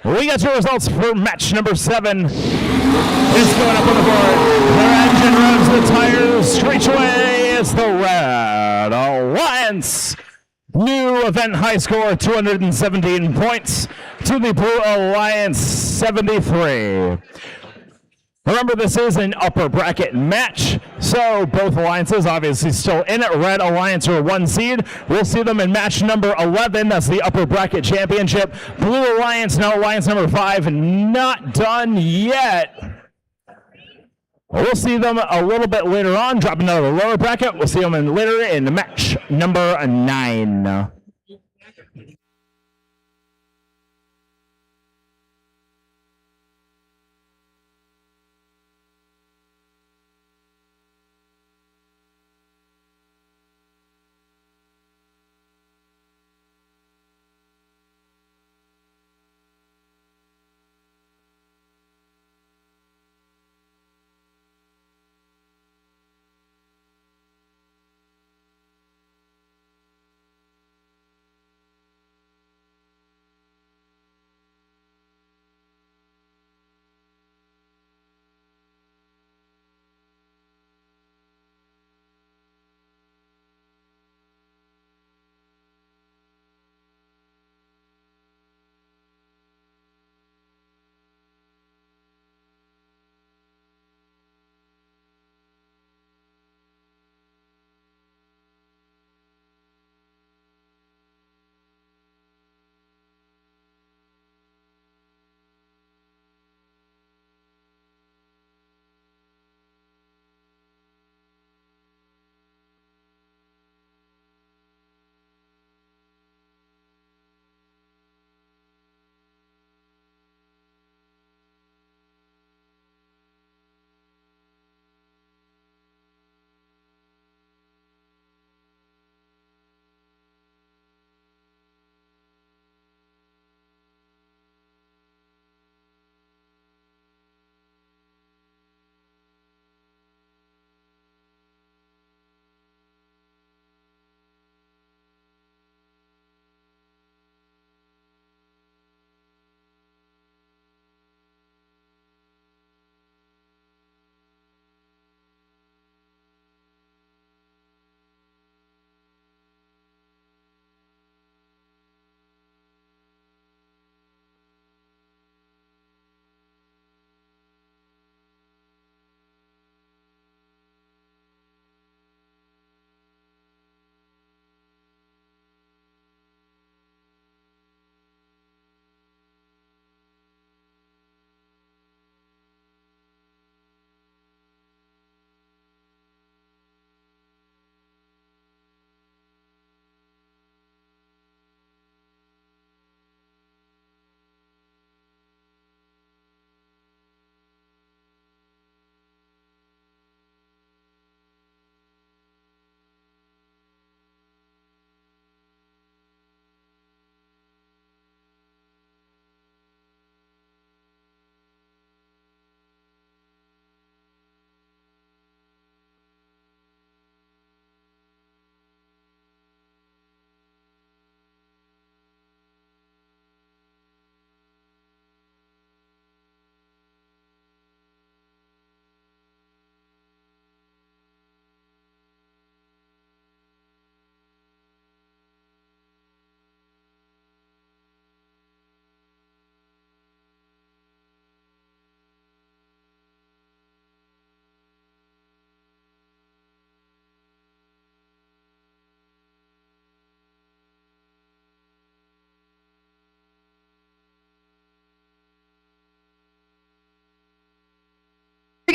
We got your results for match number 7. It's going up on the board. Their engine revs, the tires screech away. It's the Red Alliance. New event high score, 217 points to the Blue Alliance, 73. Remember, this is an upper bracket match, so both alliances obviously still in it. Red Alliance are 1 seed. We'll see them in match number 11. That's the upper bracket championship. Blue Alliance, now alliance number 5, not done yet. We'll see them a little bit later on, dropping out of the lower bracket. We'll see them later in match number 9.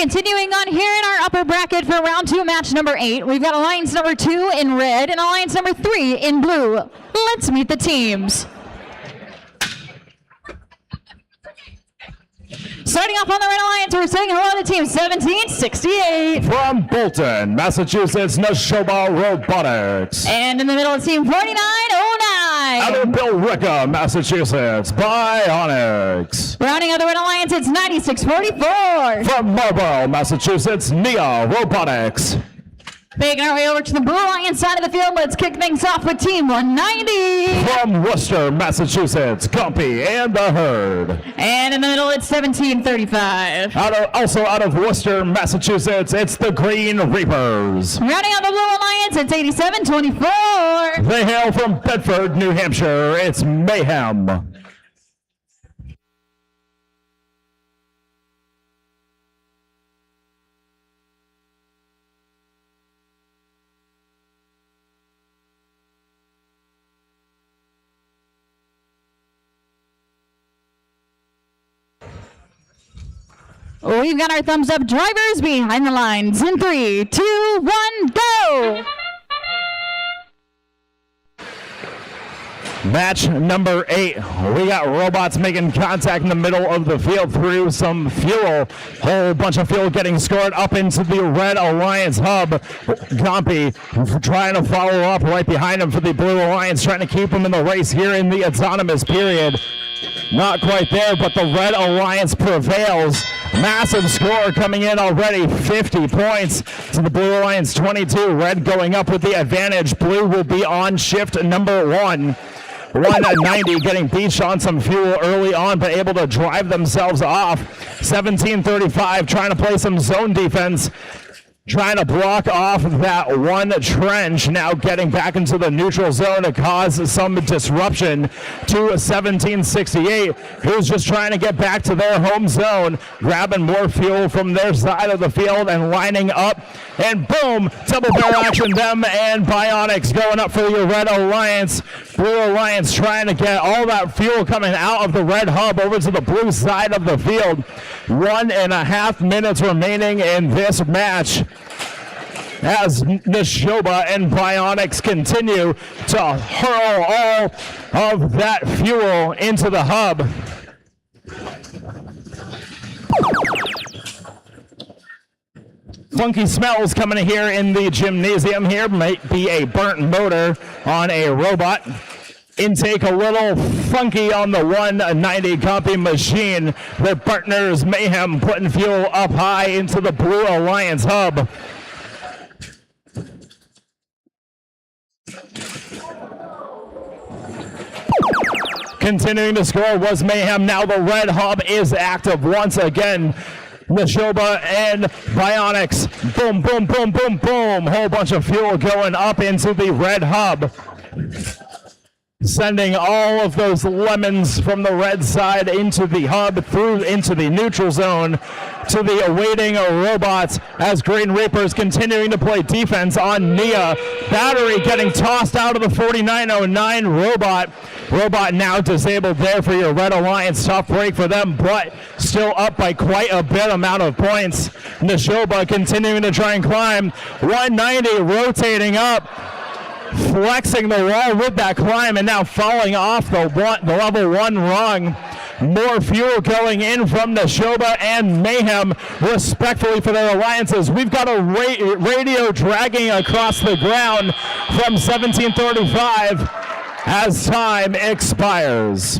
continuing on here in our upper bracket for round 2, match number 8, we've got alliance number 2 in red and alliance number 3 in blue. Let's meet the teams. Starting off on the red alliance, we're saying hello to team 1768. From Bolton, Massachusetts, Neshoba Robotics. And in the middle of team 4909. Out of Billerica, Massachusetts, Bionics. Rounding out the red alliance, it's 9644. From Marlborough, Massachusetts, Nia Robotics. Making our way over to the blue alliance side of the field, let's kick things off with team 190. From Worcester, Massachusetts, Gumpy and the Herd. And in the middle, it's 1735. Also out of Worcester, Massachusetts, it's the Green Reapers. Rounding out the blue alliance, it's 8724. They hail from Bedford, New Hampshire, it's Mayhem. We've got our thumbs up drivers behind the lines in 3, 2, 1, go! Match number 8. We got robots making contact in the middle of the field through some fuel. Whole bunch of fuel getting scored up into the Red Alliance hub. Gompy trying to follow up right behind him for the Blue Alliance, trying to keep him in the race here in the autonomous period. Not quite there, but the Red Alliance prevails. Massive score coming in already, 50 points to the Blue Alliance 22. Red going up with the advantage. Blue will be on shift number 1. 190 getting beached on some fuel early on, but able to drive themselves off. 1735 trying to play some zone defense, trying to block off that one trench, now getting back into the neutral zone to cause some disruption to 1768, who's just trying to get back to their home zone, grabbing more fuel from their side of the field and lining up, and boom, double barrel action, them and Bionics going up for your Red Alliance. Blue Alliance trying to get all that fuel coming out of the red hub over to the blue side of the field. 1.5 minutes remaining in this match as Neshoba and Bionics continue to hurl all of that fuel into the hub. Funky smells coming in here in the gymnasium here. Might be a burnt motor on a robot. Intake a little funky on the 190 copy machine. The partners Mayhem putting fuel up high into the Blue Alliance hub. Continuing to score was Mayhem. Now the red hub is active once again. Neshoba and Bionics. Boom, boom, boom, boom, boom. Whole bunch of fuel going up into the red hub. Sending all of those lemons from the red side into the hub, through into the neutral zone to the awaiting robots as Green Reapers continuing to play defense on Nia. Battery getting tossed out of the 4909 robot. Robot now disabled there for your Red Alliance. Tough break for them, but still up by quite a bit amount of points. Neshoba continuing to try and climb. 190 rotating up, flexing the wall with that climb, and now falling off the level 1 rung. More fuel going in from Neshoba and Mayhem, respectfully for their alliances. We've got a radio dragging across the ground from 1735 as time expires.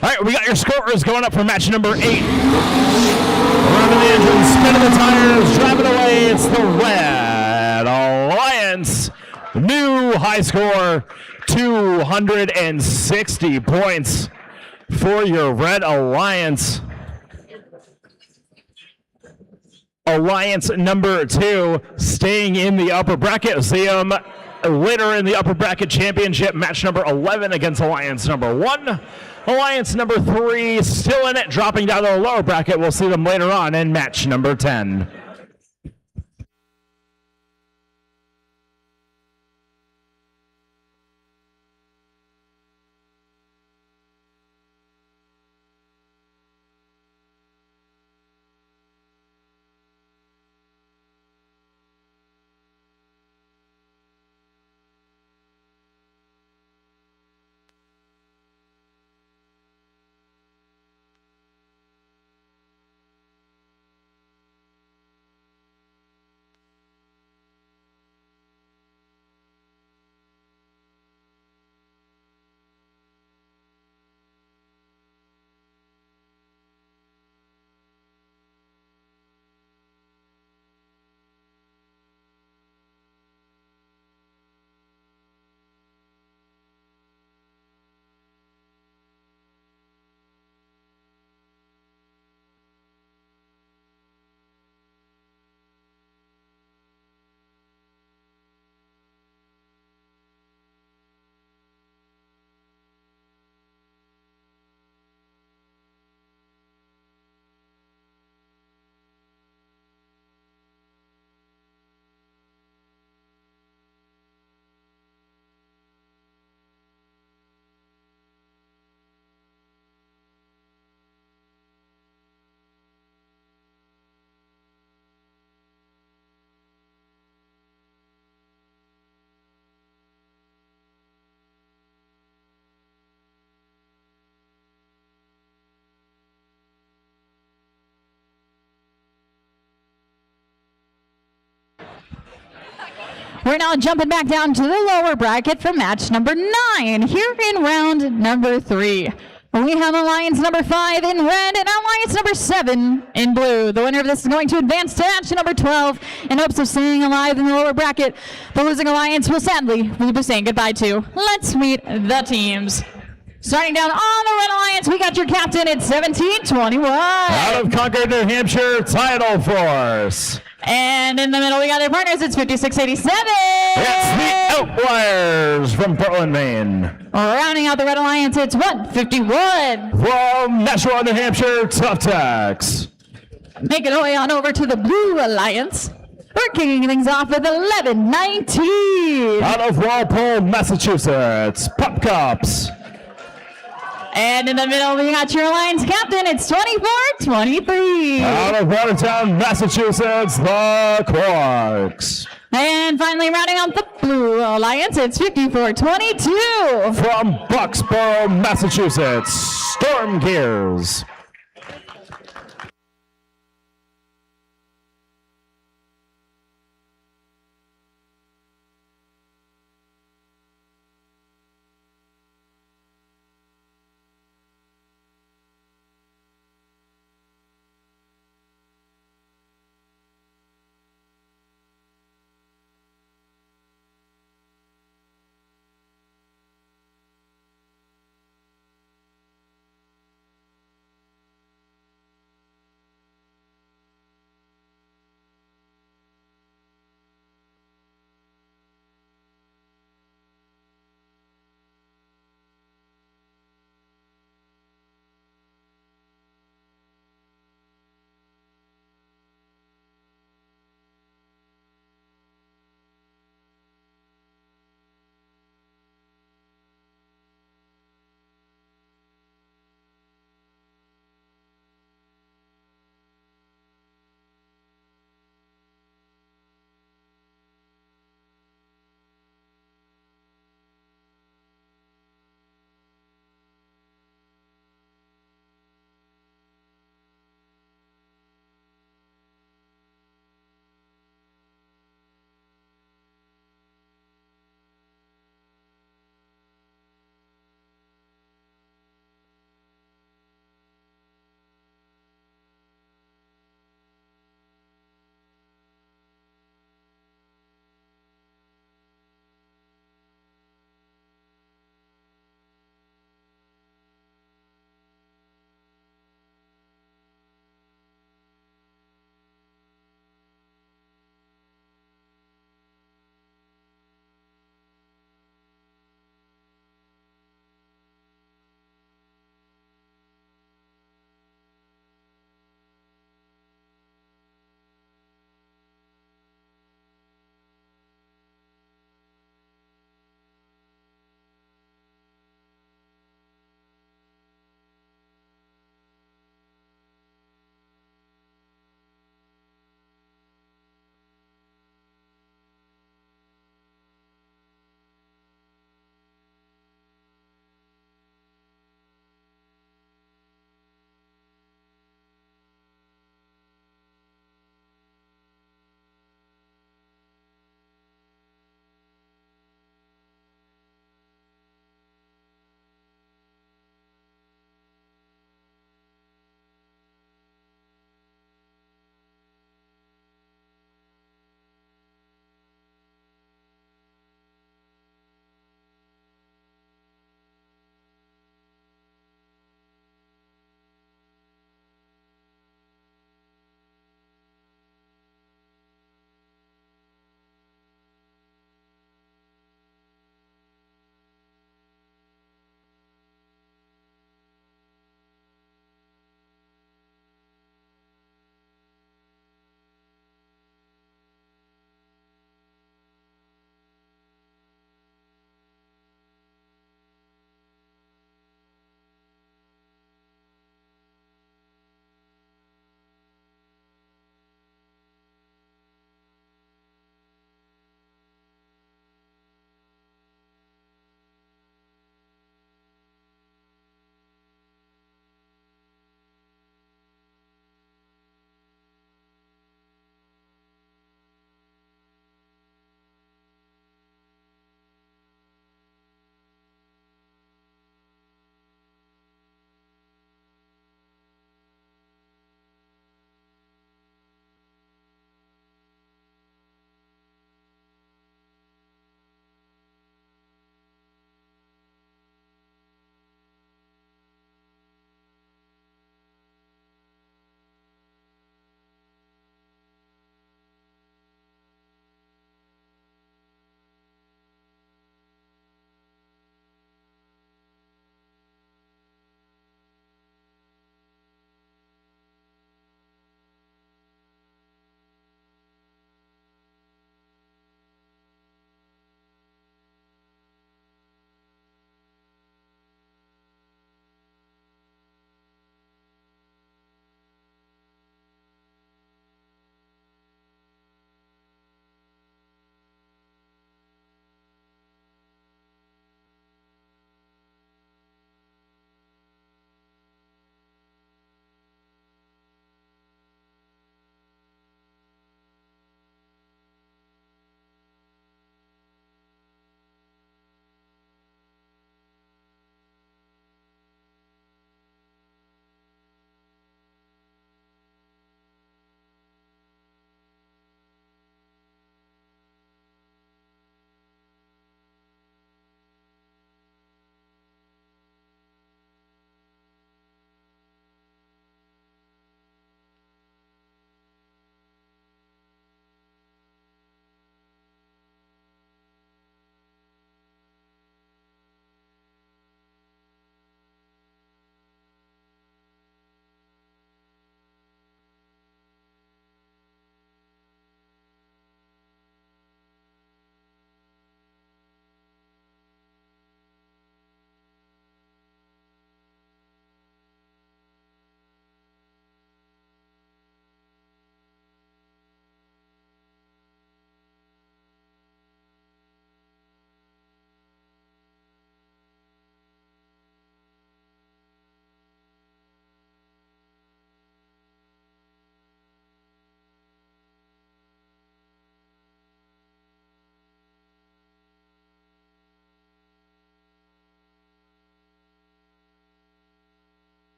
All right, we got your scorers going up for match number 8. Running the engine, spinning the tires, driving away. It's the Red Alliance. New high score, 260 points for your Red Alliance. Alliance number 2 staying in the upper bracket. We'll see them later in the upper bracket championship, match number 11 against Alliance number 1. Alliance number 3 still in it, dropping down to the lower bracket. We'll see them later on in match number 10. We're now jumping back down to the lower bracket for match number 9. Here in round number 3, we have Alliance number 5 in red and Alliance number 7 in blue. The winner of this is going to advance to match number 12 in hopes of staying alive in the lower bracket. The losing Alliance will sadly be saying goodbye to. Let's meet the teams. Starting down on the Red Alliance, we got your captain at 1721. Out of Concord, New Hampshire, Tidal Force. And in the middle, we got their partners. It's 5687. It's the Outliers from Portland, Maine. Rounding out the Red Alliance, it's 151. From Nashua, New Hampshire, Tough Tax. Making our way on over to the Blue Alliance. We're kicking things off with 1119. Out of Walpole, Massachusetts, Pop Cups. And in the middle, we got your Alliance captain. It's 2423. Out of Watertown, Massachusetts, the Quarks. And finally, rounding out the Blue Alliance, it's 5422. From Bucksboro, Massachusetts, Storm Gears.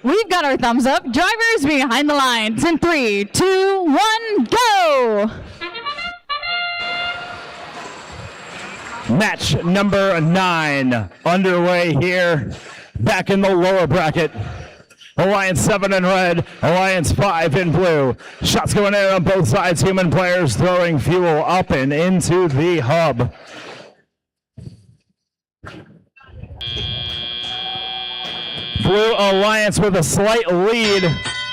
we've got our thumbs up. Drivers behind the lines in 3, 2, 1, go! Match number 9 underway here, back in the lower bracket. Alliance 7 in red, Alliance 5 in blue. Shots going in on both sides, human players throwing fuel up and into the hub. Blue Alliance with a slight lead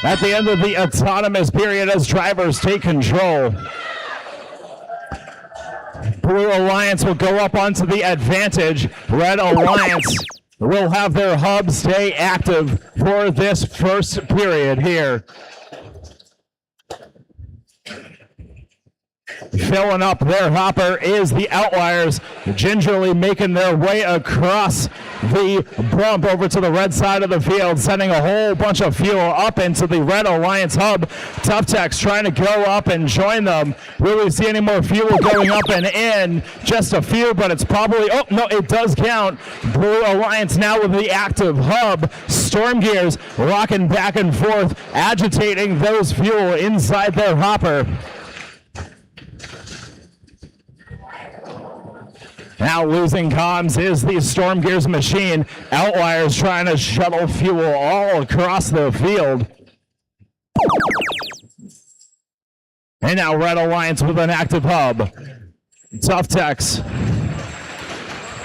at the end of the autonomous period as drivers take control. Blue Alliance will go up onto the advantage. Red Alliance will have their hub stay active for this first period here. Filling up their hopper is the Outliers, gingerly making their way across the bump over to the red side of the field, sending a whole bunch of fuel up into the Red Alliance hub. Tough Tech's trying to go up and join them. Will we see any more fuel going up and in? Just a few, but it's probably, oh no, it does count. Blue Alliance now with the active hub. Storm Gears rocking back and forth, agitating those fuel inside their hopper. Now losing comms is the Storm Gears machine. Outliers trying to shuttle fuel all across the field. And now Red Alliance with an active hub. Tough Techs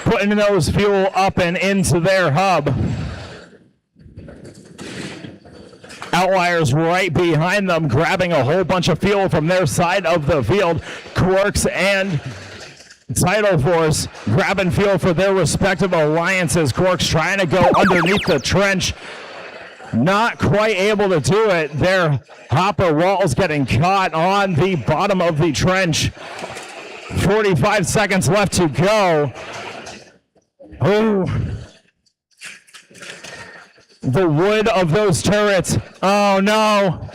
putting those fuel up and into their hub. Outliers right behind them, grabbing a whole bunch of fuel from their side of the field. Quarks and Tidal Force grabbing fuel for their respective alliances. Quarks trying to go underneath the trench. Not quite able to do it. Their hopper walls getting caught on the bottom of the trench. 45 seconds left to go. Oh. The wood of those turrets. Oh no.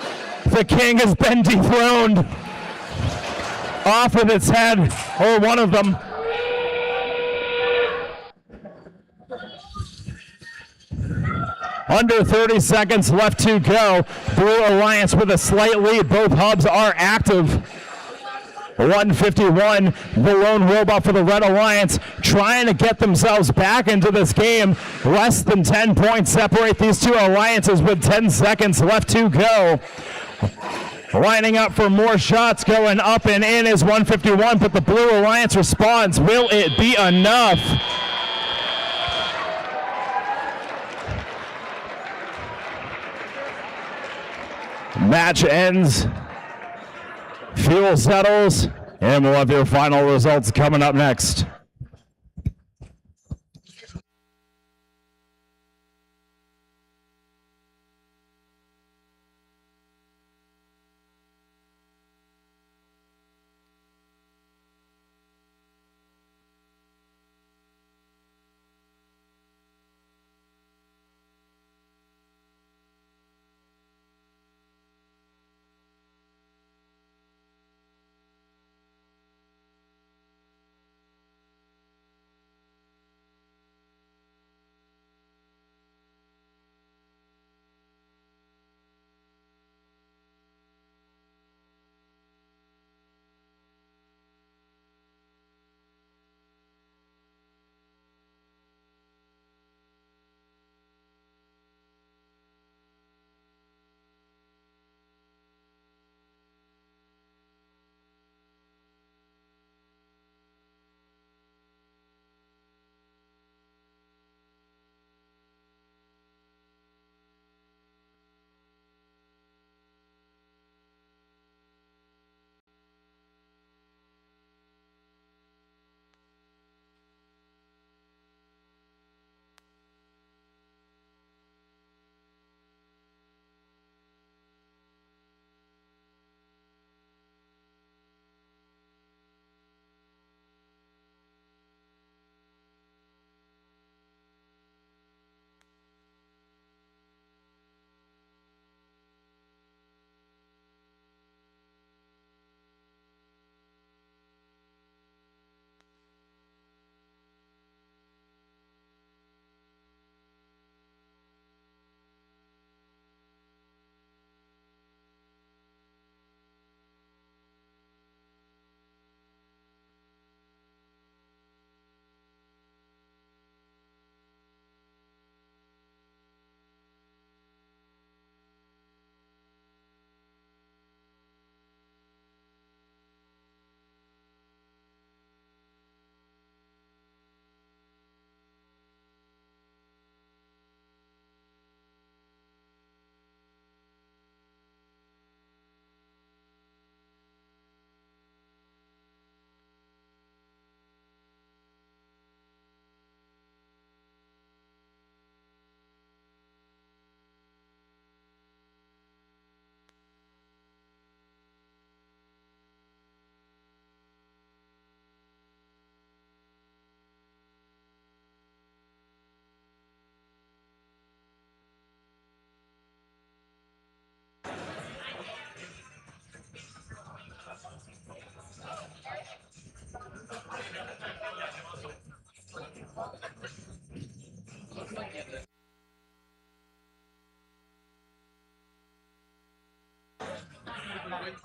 The king has been dethroned. Off with its head, or one of them. Under 30 seconds left to go. Blue Alliance with a slight lead. Both hubs are active. 151, the lone robot for the Red Alliance, trying to get themselves back into this game. Less than 10 points separate these two alliances with 10 seconds left to go. Lining up for more shots, going up and in is 151, but the Blue Alliance responds. Will it be enough? Match ends. Fuel settles, and we'll have your final results coming up next.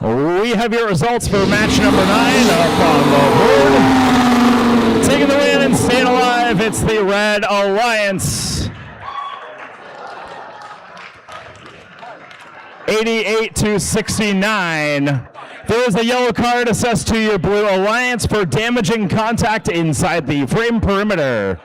We have your results for match number 9 up on the board. Taking the win and staying alive, it's the Red Alliance. 88-69. There is a yellow card assessed to your Blue Alliance for damaging contact inside the frame perimeter.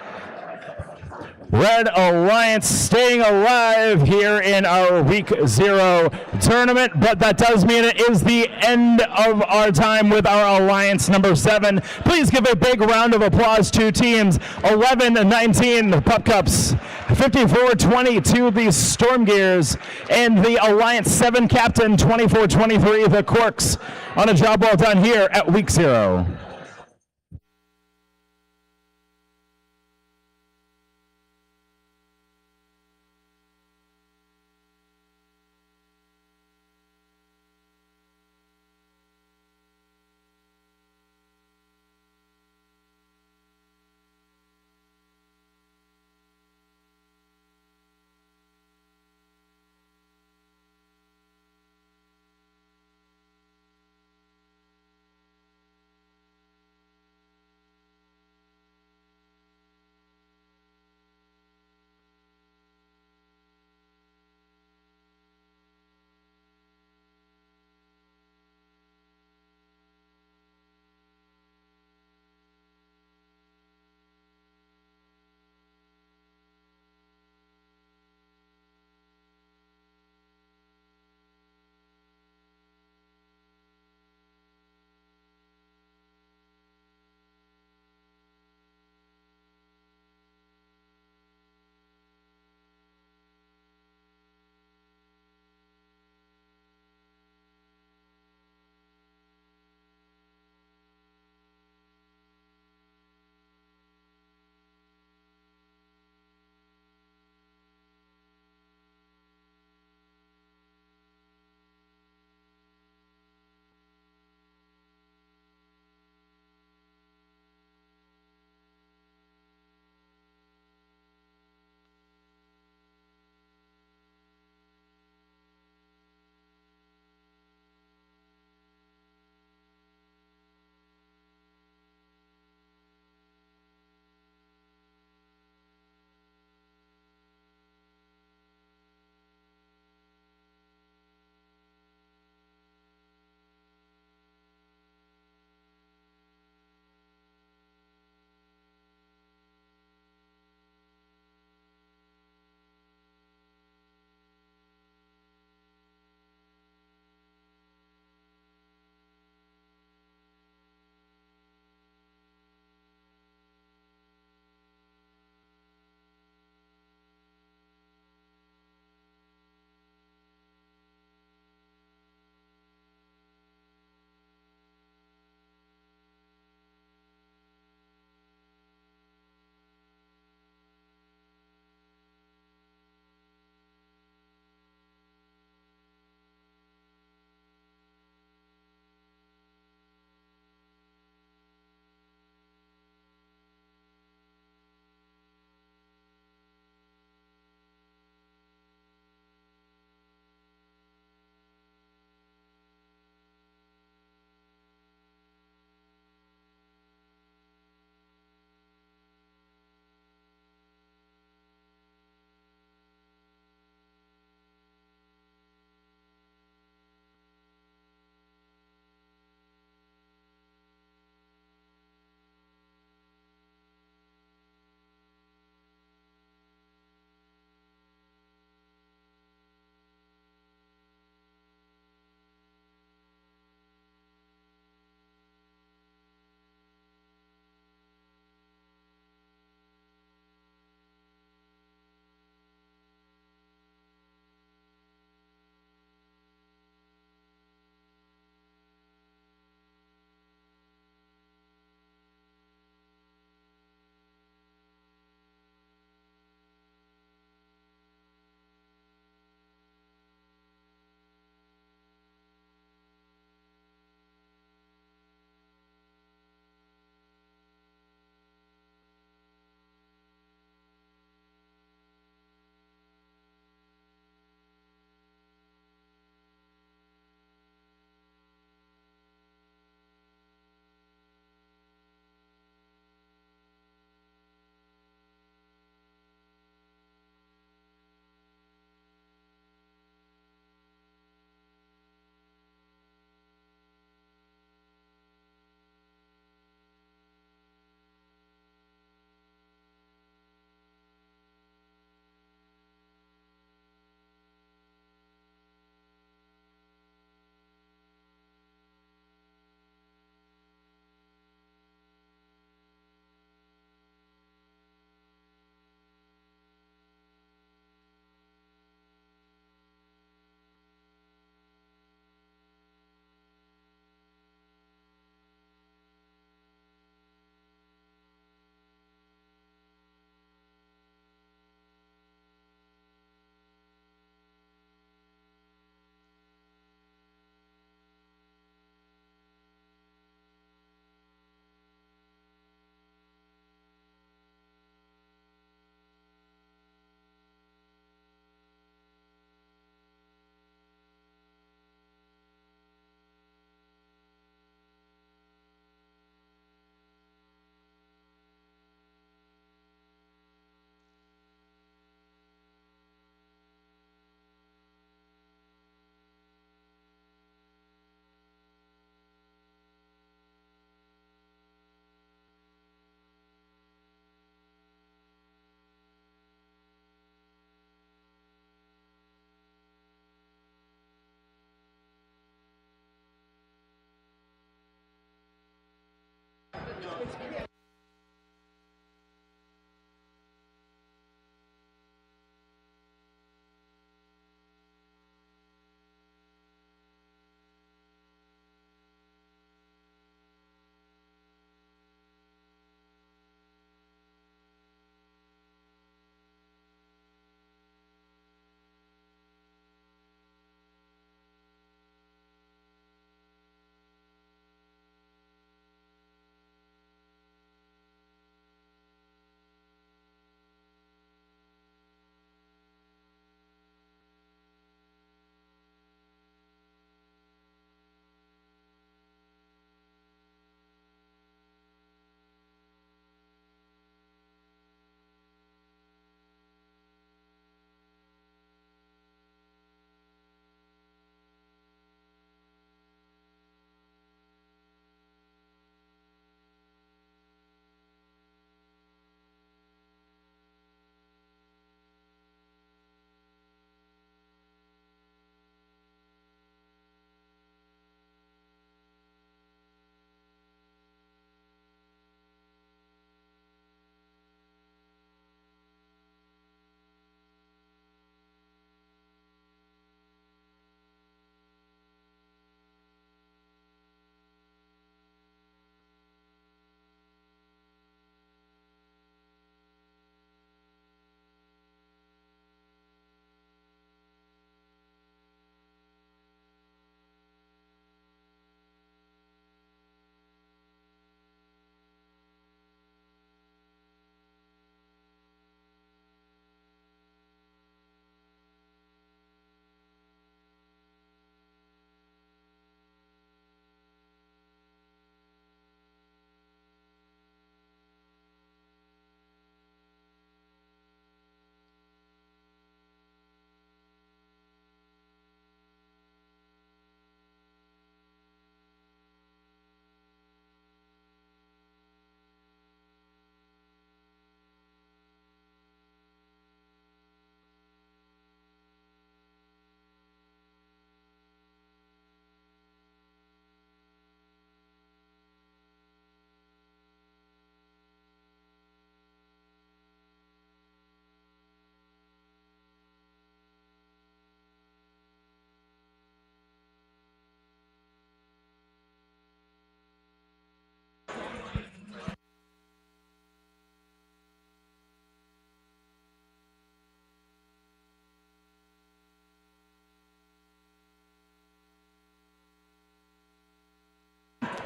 Red Alliance staying alive here in our Week 0 tournament, but that does mean it is the end of our time with our Alliance number 7. Please give a big round of applause to teams 11-19, the Pup Cups, 54-22, the Storm Gears, and the Alliance 7 captain, 24-23, the Corks, on a job well done here at Week 0.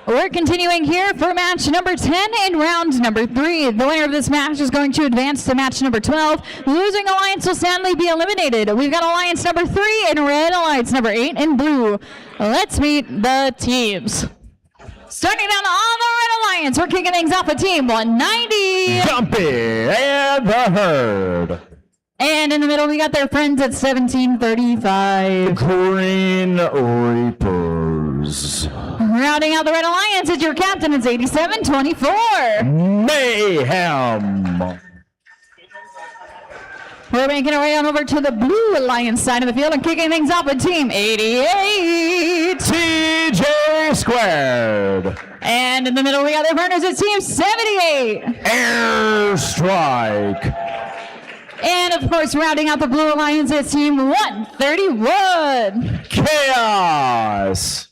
We're continuing here for match number 10 in round number 3. The winner of this match is going to advance to match number 12. Losing alliance will sadly be eliminated. We've got alliance number 3 in red, alliance number 8 in blue. Let's meet the teams. Starting down on the red alliance, we're kicking things off with team 190. Jumpy and the Herd. And in the middle, we got their friends at 1735. Green Reapers. Rounding out the red alliance is your captain. It's 8724. Mayhem. We're making our way on over to the blue alliance side of the field and kicking things off with team 88. TJ Squared. And in the middle, we got their partners. It's team 78. Airstrike. And of course, rounding out the blue alliance is team 131. Chaos.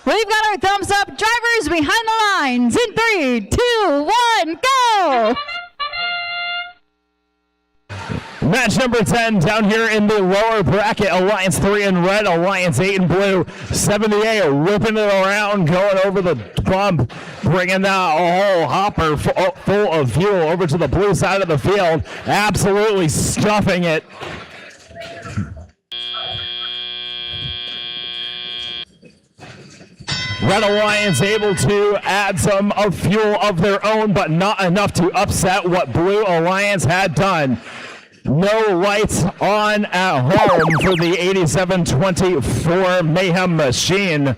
We've got our thumbs up. Drivers behind the lines in 3, 2, 1, go! Match number 10 down here in the lower bracket. Alliance 3 in red, Alliance 8 in blue. 78 whipping it around, going over the bump, bringing that whole hopper full of fuel over to the blue side of the field. Absolutely stuffing it. Red Alliance able to add some of fuel of their own, but not enough to upset what Blue Alliance had done. No lights on at home for the 8724 Mayhem machine.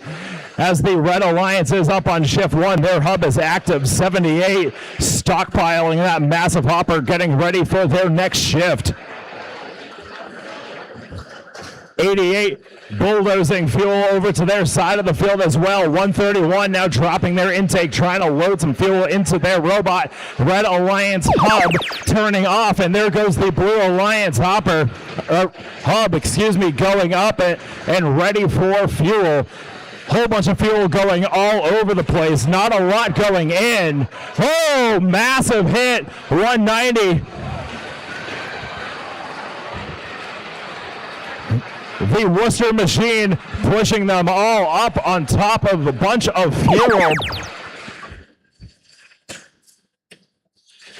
As the Red Alliance is up on shift 1, their hub is active. 78 stockpiling that massive hopper, getting ready for their next shift. 88 bulldozing fuel over to their side of the field as well. 131 now dropping their intake, trying to load some fuel into their robot. Red Alliance hub turning off, and there goes the Blue Alliance hub, going up and ready for fuel. Whole bunch of fuel going all over the place. Not a lot going in. Oh, massive hit. 190. The Worcester machine pushing them all up on top of a bunch of fuel.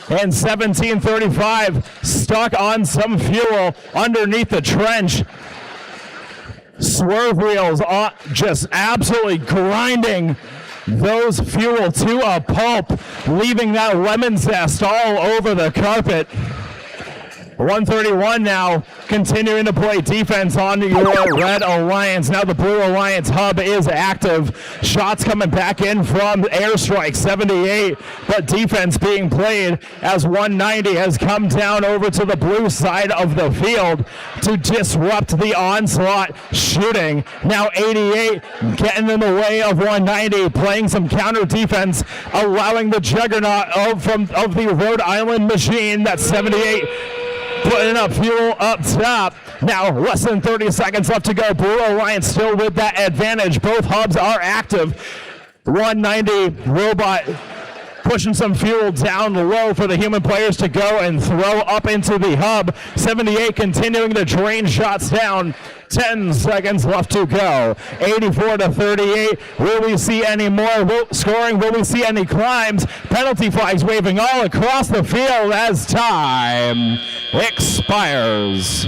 And 1735 stuck on some fuel underneath the trench. Swerve wheels just absolutely grinding those fuel to a pulp, leaving that lemon zest all over the carpet. 131 now continuing to play defense on your Red Alliance. Now the Blue Alliance hub is active. Shots coming back in from Airstrike 78, but defense being played as 190 has come down over to the blue side of the field to disrupt the onslaught shooting. Now 88 getting in the way of 190, playing some counter defense, allowing the juggernaut of the Rhode Island machine, that 78, putting up fuel up top. Now less than 30 seconds left to go. Blue Alliance still with that advantage. Both hubs are active. 190 robot pushing some fuel down low for the human players to go and throw up into the hub. 78 continuing to drain shots down. 10 seconds left to go. 84-38. Will we see any more scoring? Will we see any climbs? Penalty flags waving all across the field as time expires.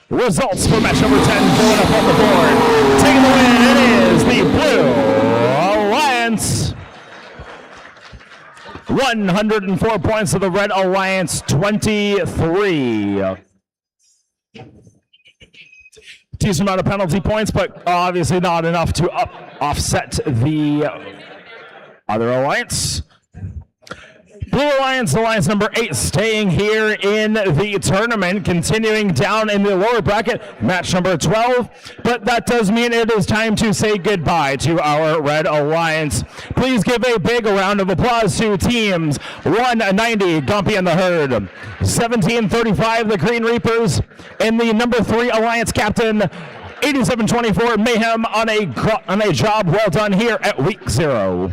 Results for match number 10 going up on the board. Taking the win, it is the Blue Alliance. 104 points to the Red Alliance, 23. Decent amount of penalty points, but obviously not enough to offset the other alliance. Blue Alliance, alliance number 8, staying here in the tournament, continuing down in the lower bracket, match number 12. But that does mean it is time to say goodbye to our Red Alliance. Please give a big round of applause to teams 190, Gumpy and the Herd, 1735, the Green Reapers, and the number 3 alliance captain, 8724, Mayhem, on a job well done here at week 0.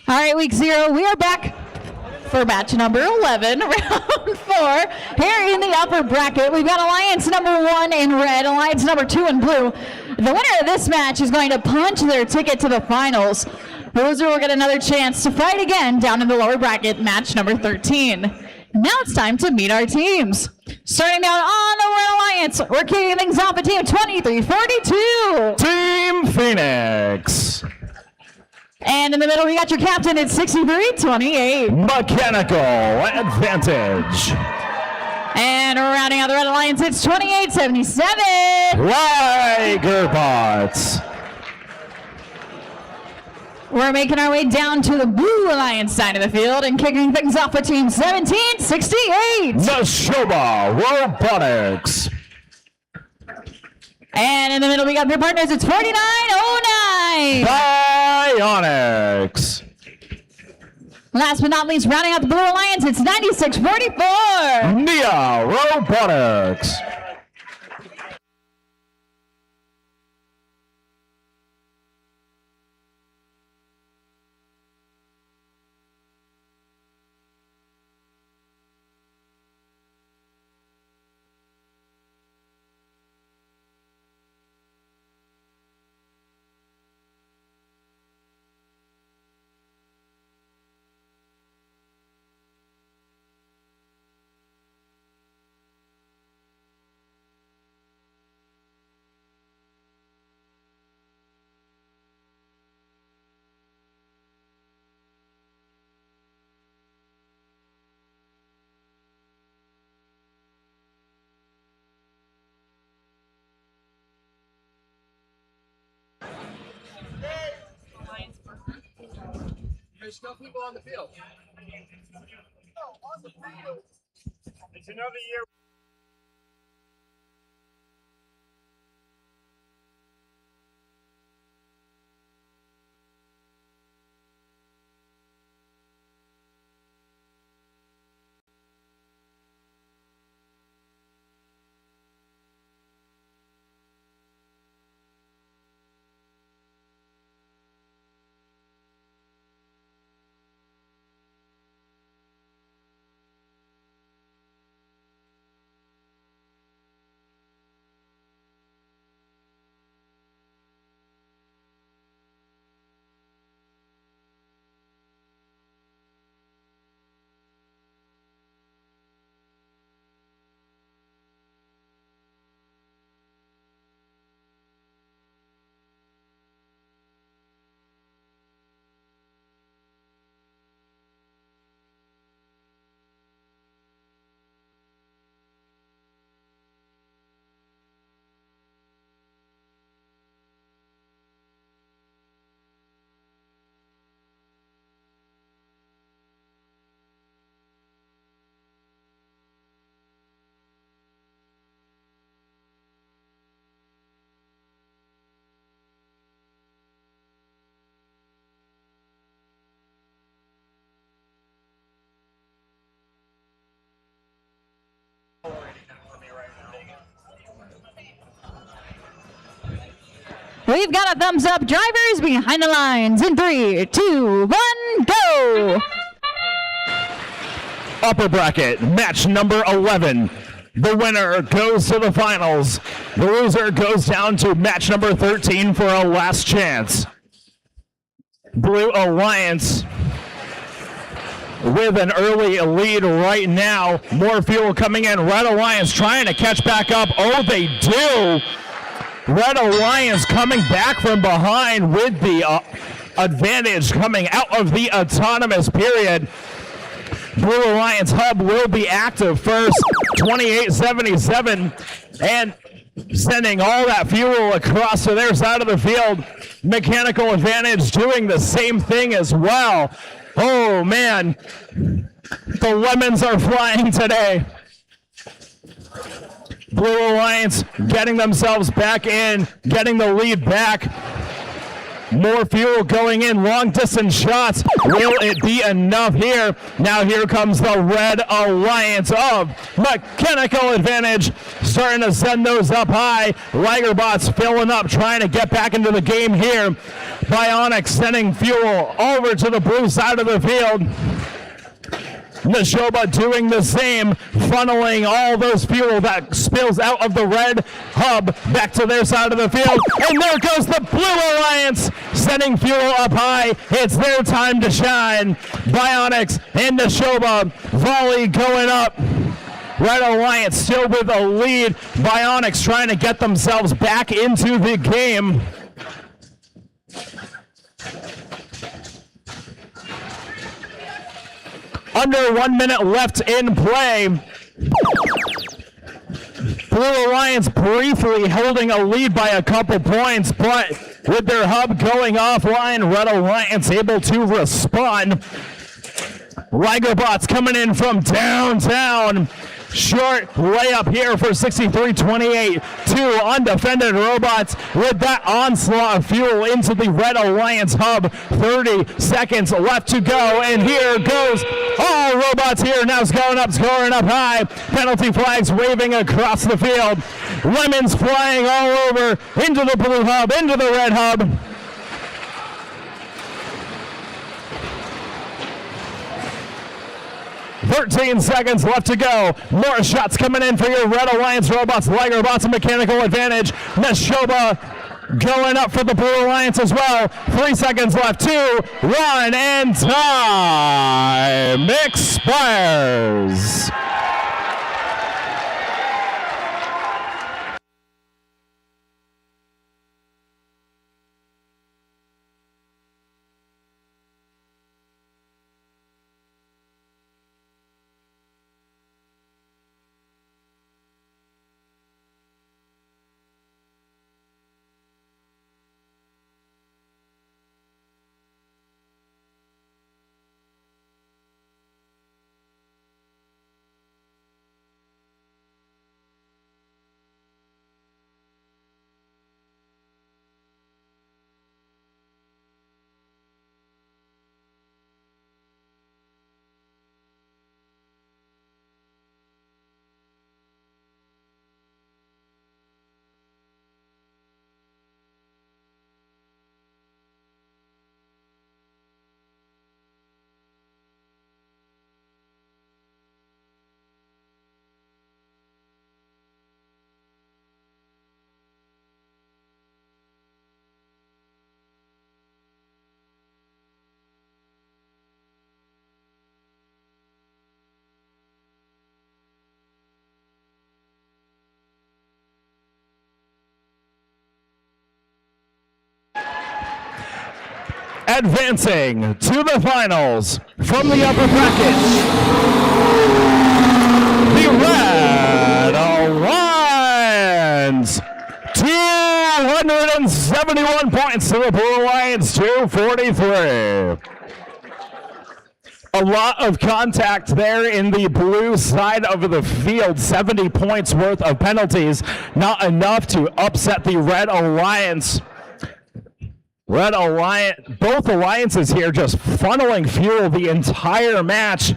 All right, week 0, we are back for match number 11, round 4. Here in the upper bracket, we've got alliance number 1 in red, alliance number 2 in blue. The winner of this match is going to punch their ticket to the finals. Loser will get another chance to fight again down in the lower bracket, match number 13. Now it's time to meet our teams. Starting out on the Red Alliance, we're kicking things off at team 2342. Team Phoenix. And in the middle, we got your captain at 6328. Mechanical Advantage. And rounding out the Red Alliance, it's 2877. Tigerbots. We're making our way down to the Blue Alliance side of the field and kicking things off with team 1768. Nashoba Robotics. And in the middle, we got their partners. It's 4909. Bionics. Last but not least, rounding out the Blue Alliance, it's 9644. Nia Robotics. There's still people on the field. On the field. It's another year. We've got a thumbs up. Drivers behind the lines in 3, 2, 1, go! Upper bracket, match number 11. The winner goes to the finals. The loser goes down to match number 13 for a last chance. Blue Alliance with an early lead right now. More fuel coming in. Red Alliance trying to catch back up. Oh, they do. Red Alliance coming back from behind with the advantage coming out of the autonomous period. Blue Alliance Hub will be active first, 2877, and sending all that fuel across to their side of the field. Mechanical Advantage doing the same thing as well. Oh man, the lemons are flying today. Blue Alliance getting themselves back in, getting the lead back. More fuel going in, long distance shots. Will it be enough here? Now here comes the Red Alliance of Mechanical Advantage, starting to send those up high. Ligerbots filling up, trying to get back into the game here. Bionics sending fuel over to the blue side of the field. Neshoba doing the same, funneling all those fuel that spills out of the red hub back to their side of the field. And there goes the Blue Alliance, sending fuel up high. It's their time to shine. Bionics and Neshoba, volley going up. Red Alliance still with a lead. Bionics trying to get themselves back into the game. Under 1 minute left in play. Blue Alliance briefly holding a lead by a couple points, but with their hub going offline, Red Alliance able to respond. Ligerbots coming in from downtown. Short layup here for 63-28. Two undefended robots with that onslaught of fuel into the Red Alliance hub. 30 seconds left to go, and here goes all robots here. Now going up, scoring up high. Penalty flags waving across the field. Lemons flying all over into the blue hub, into the red hub. .13 seconds left to go. More shots coming in for your Red Alliance robots. Ligerbots and Mechanical Advantage. Neshoba going up for the Blue Alliance as well. 3 seconds left. 2, 1, and time expires. Advancing to the finals from the upper bracket, the Red Alliance, 271 points to the Blue Alliance, 243. A lot of contact there in the blue side of the field, 70 points worth of penalties, not enough to upset the Red Alliance. Red Alliance, both alliances here just funneling fuel the entire match.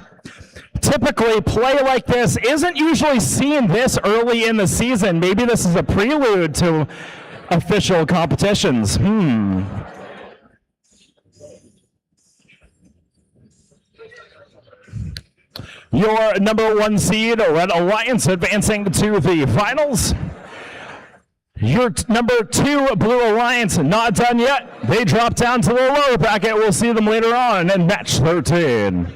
Typically, play like this isn't usually seen this early in the season. Maybe this is a prelude to official competitions. Your number 1 seed, Red Alliance, advancing to the finals. Your number 2, Blue Alliance, not done yet. They drop down to the lower bracket. We'll see them later on in match 13.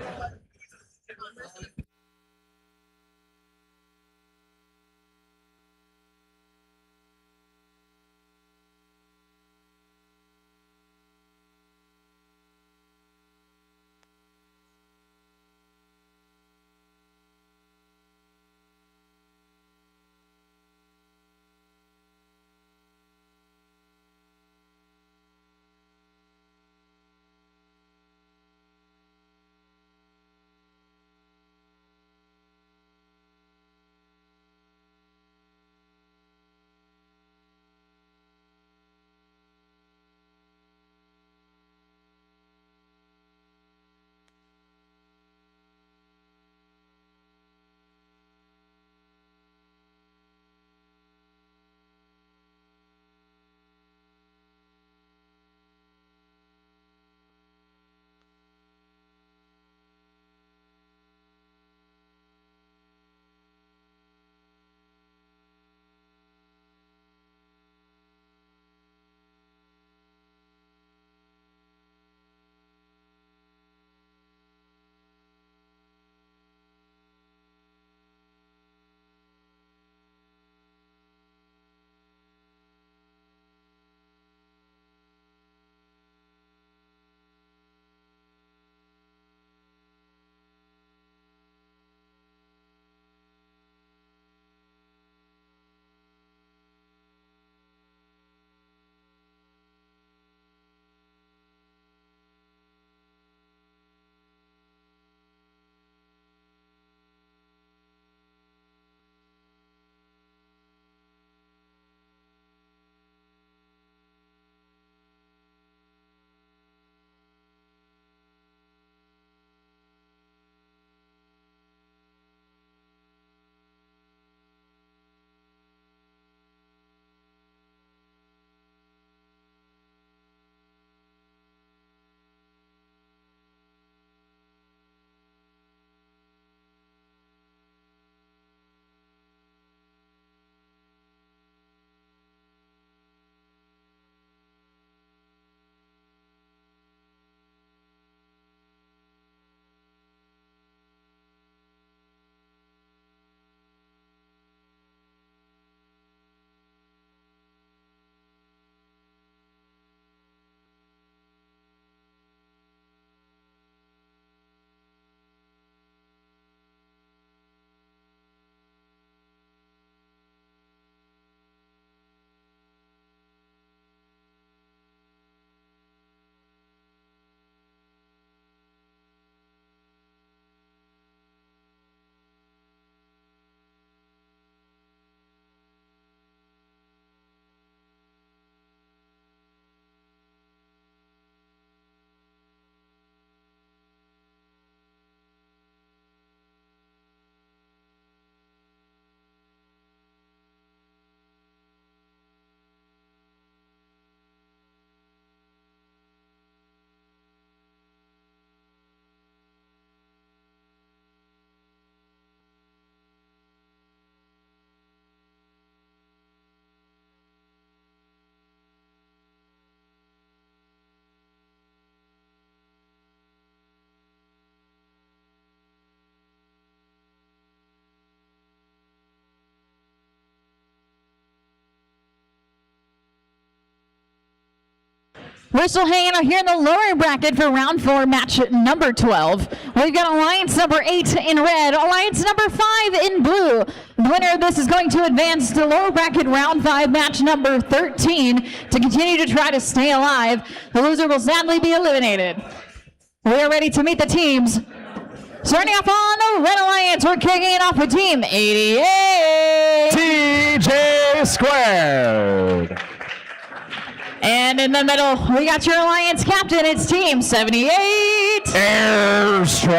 We're still hanging out here in the lower bracket for round 4, match number 12. We've got Alliance number 8 in red, Alliance number 5 in blue. The winner of this is going to advance to lower bracket round 5, match number 13, to continue to try to stay alive. The loser will sadly be eliminated. We are ready to meet the teams. Starting off on the Red Alliance, we're kicking it off with Team 88. TJ Squared. And in the middle, we got your Alliance captain. It's Team 78. Airstrike.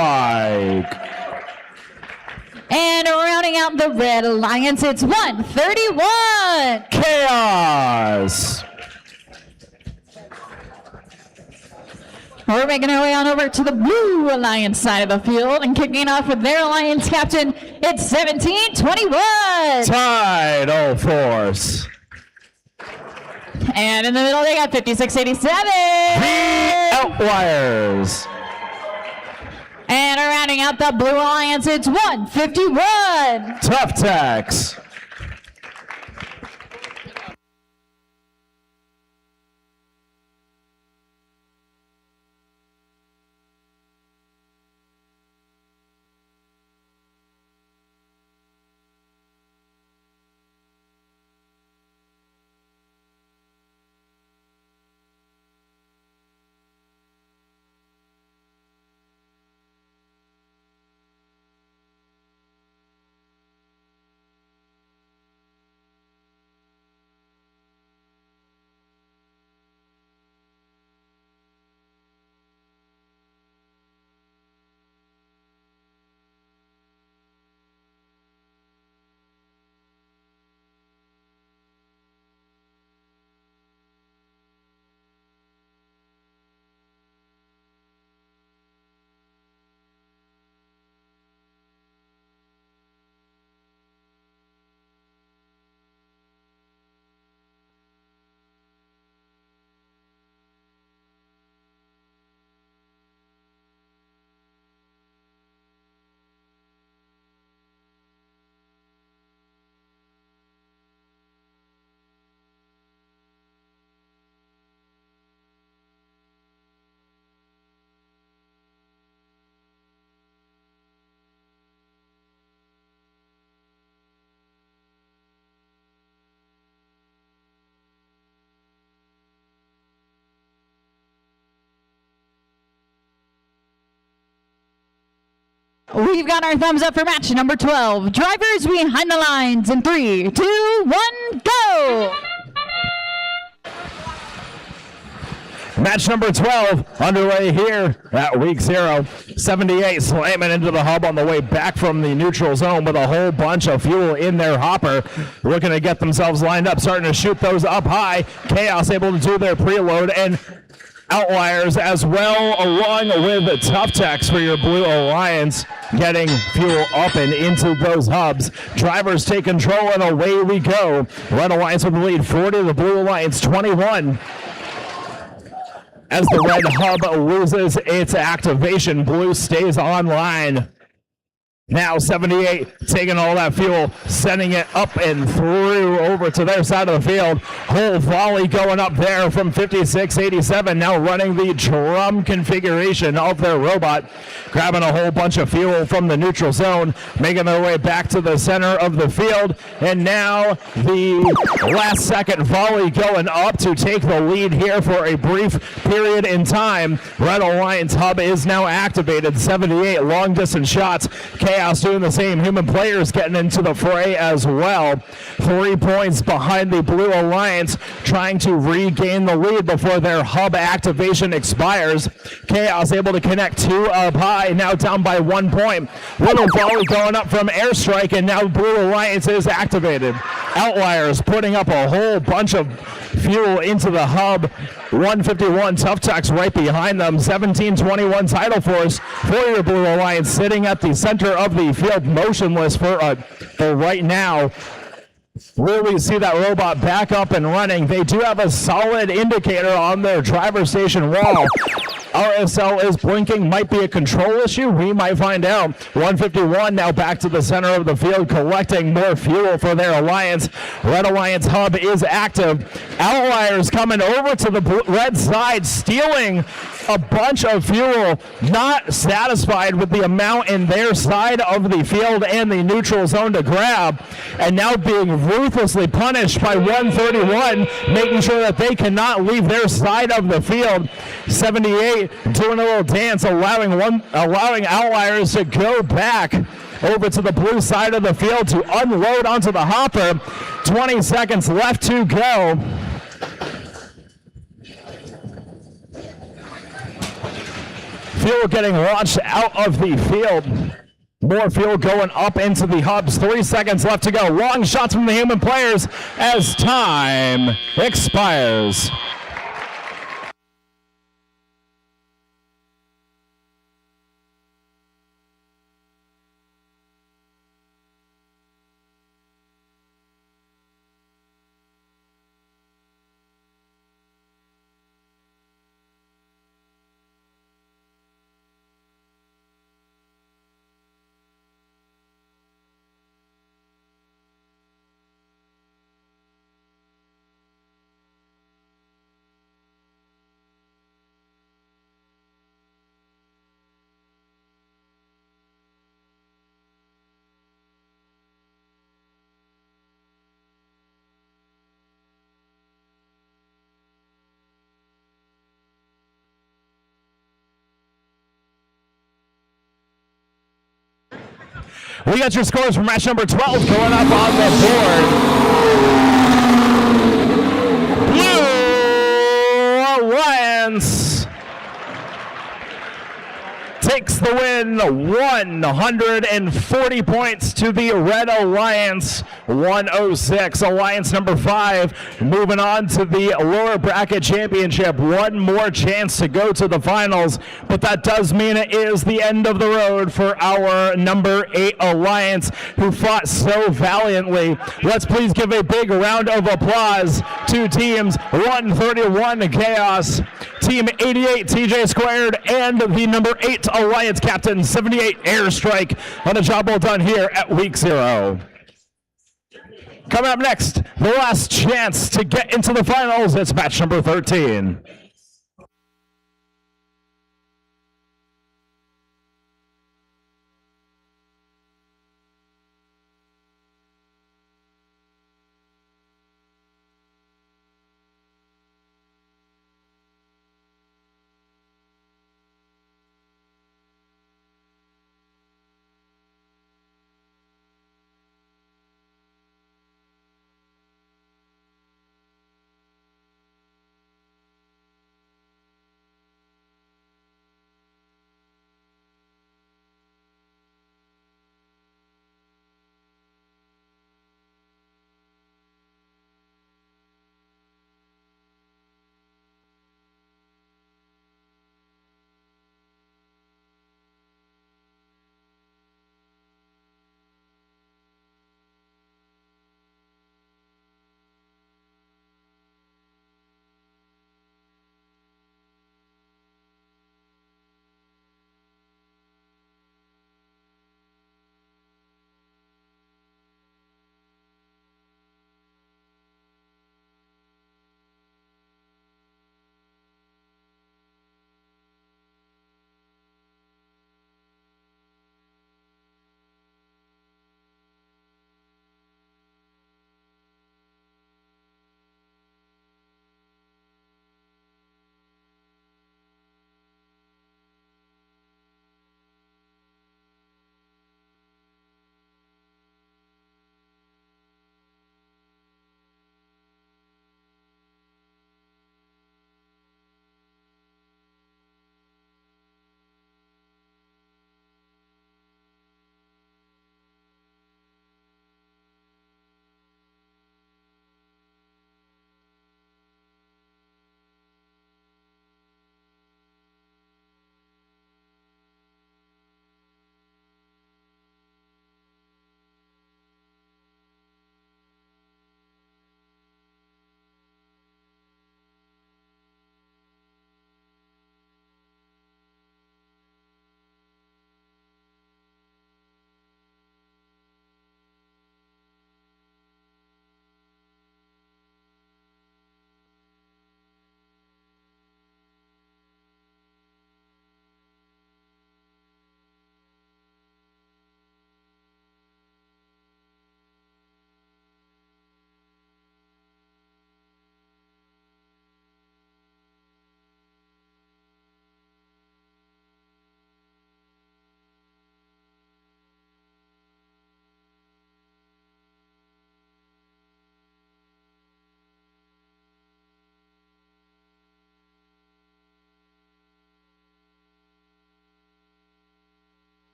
And rounding out the Red Alliance, it's 131. Chaos. We're making our way on over to the Blue Alliance side of the field and kicking off with their Alliance captain. It's 1721. Tidal Force. And in the middle, they got 5687. Outliers. And rounding out the Blue Alliance, it's 151. Tough Tax. We've got our thumbs up for match number 12. Drivers behind the lines in 3, 2, 1, go! Match number 12 underway here at week 0. 78 slamming into the hub on the way back from the neutral zone with a whole bunch of fuel in their hopper. Looking to get themselves lined up, starting to shoot those up high. Chaos able to do their preload, and Outliers as well, along with Tough Tax for your Blue Alliance, getting fuel up and into those hubs. Drivers take control, and away we go. Red Alliance with the lead, 40, the Blue Alliance 21. As the red hub loses its activation, blue stays online. Now 78 taking all that fuel, sending it up and through over to their side of the field. Whole volley going up there from 5687, now running the drum configuration of their robot, grabbing a whole bunch of fuel from the neutral zone, making their way back to the center of the field. And now the last second volley going up to take the lead here for a brief period in time. Red Alliance hub is now activated. 78 long distance shots. Chaos doing the same. Human players getting into the fray as well. 3 points behind the Blue Alliance, trying to regain the lead before their hub activation expires. Chaos able to connect 2 up high, now down by 1 point. Little volley going up from Airstrike, and now Blue Alliance is activated. Outliers putting up a whole bunch of fuel into the hub. 151 Tough Tax right behind them. 1721 Tidal Force for your Blue Alliance, sitting at the center of the field, motionless for right now. Will we see that robot back up and running? They do have a solid indicator on their driver station wall. RSL is blinking, might be a control issue. We might find out. 151 now back to the center of the field, collecting more fuel for their alliance. Red Alliance hub is active. Outliers coming over to the red side, stealing a bunch of fuel, not satisfied with the amount in their side of the field and the neutral zone to grab, and now being ruthlessly punished by 131, making sure that they cannot leave their side of the field. 78 doing a little dance, allowing Outliers to go back over to the blue side of the field to unload onto the hopper. 20 seconds left to go. Fuel getting launched out of the field. Moorfield going up into the hubs. 3 seconds left to go. Long shots from the human players as time expires. We got your scores from match number 12 going up on the board. Blue Alliance takes the win, 140 points to the Red Alliance, 106. Alliance number 5 moving on to the lower bracket championship. One more chance to go to the finals, but that does mean it is the end of the road for our number 8 Alliance, who fought so valiantly. Let's please give a big round of applause to teams 131 Chaos, Team 88 TJ Squared, and the number 8 Alliance captain 78 Airstrike on a job well done here at week 0. Coming up next, the last chance to get into the finals. It's match number 13.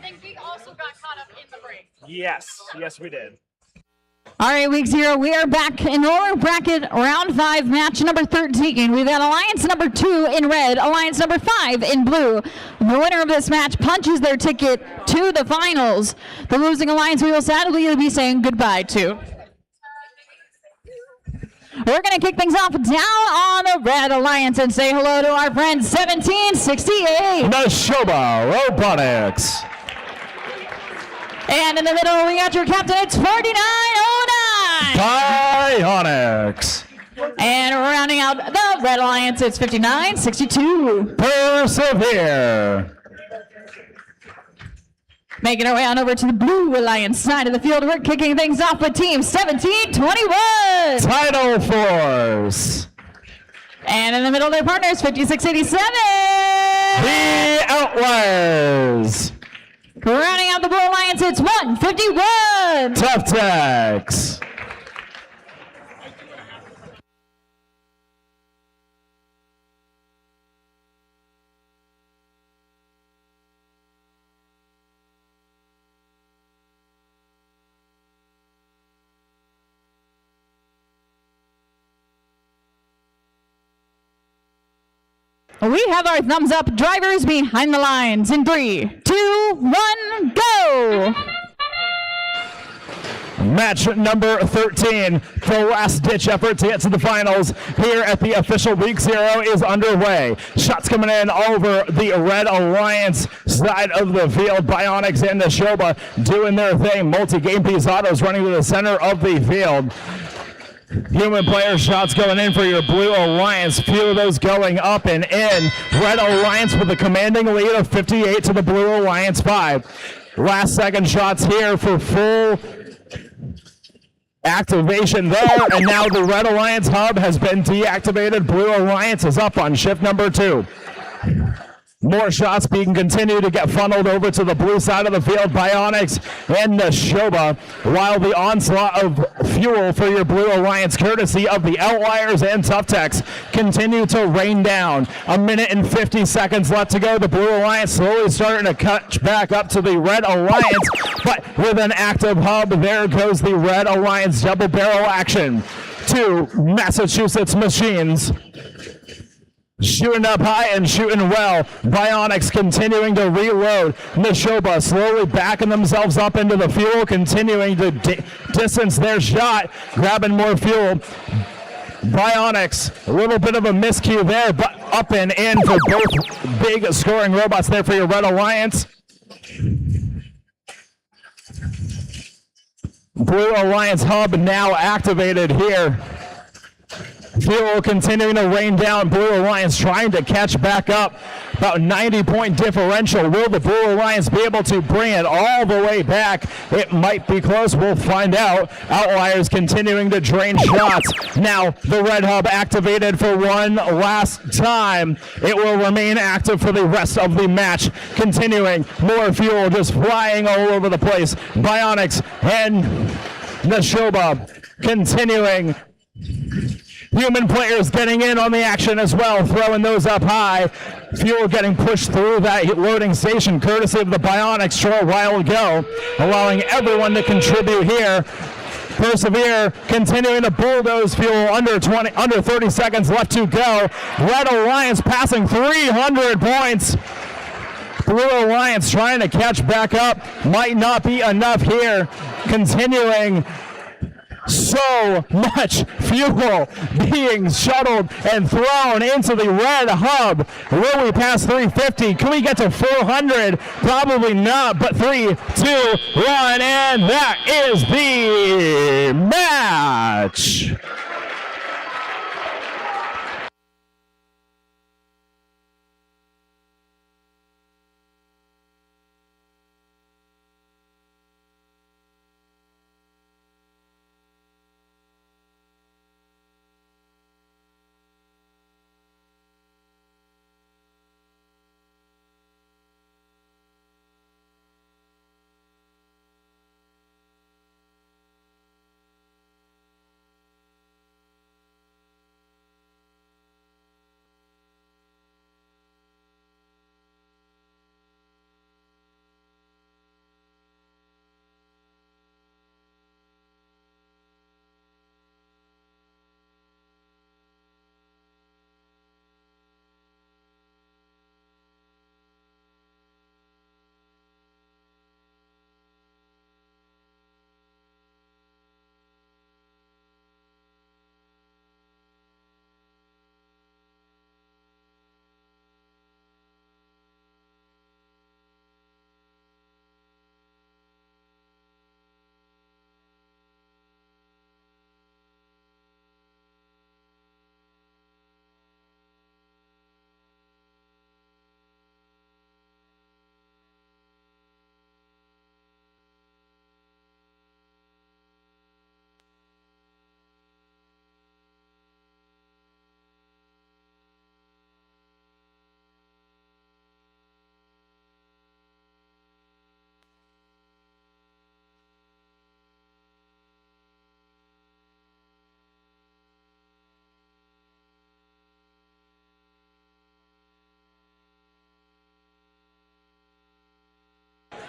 think we also got caught up in the break. Yes, yes, we did. All right, week 0, we are back in lower bracket round 5, match number 13. We've got Alliance number 2 in red, Alliance number 5 in blue. The winner of this match punches their ticket to the finals. The losing Alliance we will sadly be saying goodbye to. We're going to kick things off down on the red Alliance and say hello to our friend 1768. Neshoba Robotics. And in the middle, we got your captain, it's 4909. Bionics. And rounding out the red Alliance, it's 5962. Persevere. Making our way on over to the blue Alliance side of the field, we're kicking things off with team 1721. Tidal Force. And in the middle, their partners, 5687. The Outliers. Rounding out the blue Alliance, it's 151. Tough Techs. We have our thumbs up drivers behind the lines in 3, 2, 1, go! Match number 13, the last-ditch effort to get to the finals here at the official Week 0 is underway. Shots coming in over the Red Alliance side of the field. Bionics and Neshoba doing their thing. Multi-game piece autos running to the center of the field. Human player shots going in for your Blue Alliance. Few of those going up and in. Red Alliance with a commanding lead of 58 to the Blue Alliance 5. Last second shots here for full activation there. And now the Red Alliance hub has been deactivated. Blue Alliance is up on shift number 2. More shots being continued to get funneled over to the blue side of the field. Bionics and Neshoba, while the onslaught of fuel for your Blue Alliance, courtesy of the Outliers and Tough Techs, continue to rain down. 1 minute and 50 seconds left to go. The Blue Alliance slowly starting to catch back up to the Red Alliance, but with an active hub, there goes the Red Alliance double barrel action. 2 Massachusetts machines. Shooting up high and shooting well. Bionics continuing to reload. Neshoba slowly backing themselves up into the fuel, continuing to distance their shot, grabbing more fuel. Bionics, a little bit of a miscue there, but up and in for both big scoring robots there for your Red Alliance. Blue Alliance hub now activated here. Fuel continuing to rain down. Blue Alliance trying to catch back up. About 90-point differential. Will the Blue Alliance be able to bring it all the way back? It might be close. We'll find out. Outliers continuing to drain shots. Now the red hub activated for one last time. It will remain active for the rest of the match. Continuing. More fuel just flying all over the place. Bionics and Neshoba continuing. Human players getting in on the action as well, throwing those up high. Fuel getting pushed through that loading station, courtesy of the Bionics a while ago, allowing everyone to contribute here. Persevere, continuing to bulldoze fuel. Under 30 seconds left to go. Red Alliance passing 300 points. Blue Alliance trying to catch back up. Might not be enough here. Continuing. So much fuel being shuttled and thrown into the red hub. Will we pass 350? Can we get to 400? Probably not, but 3, 2, 1, and that is the match.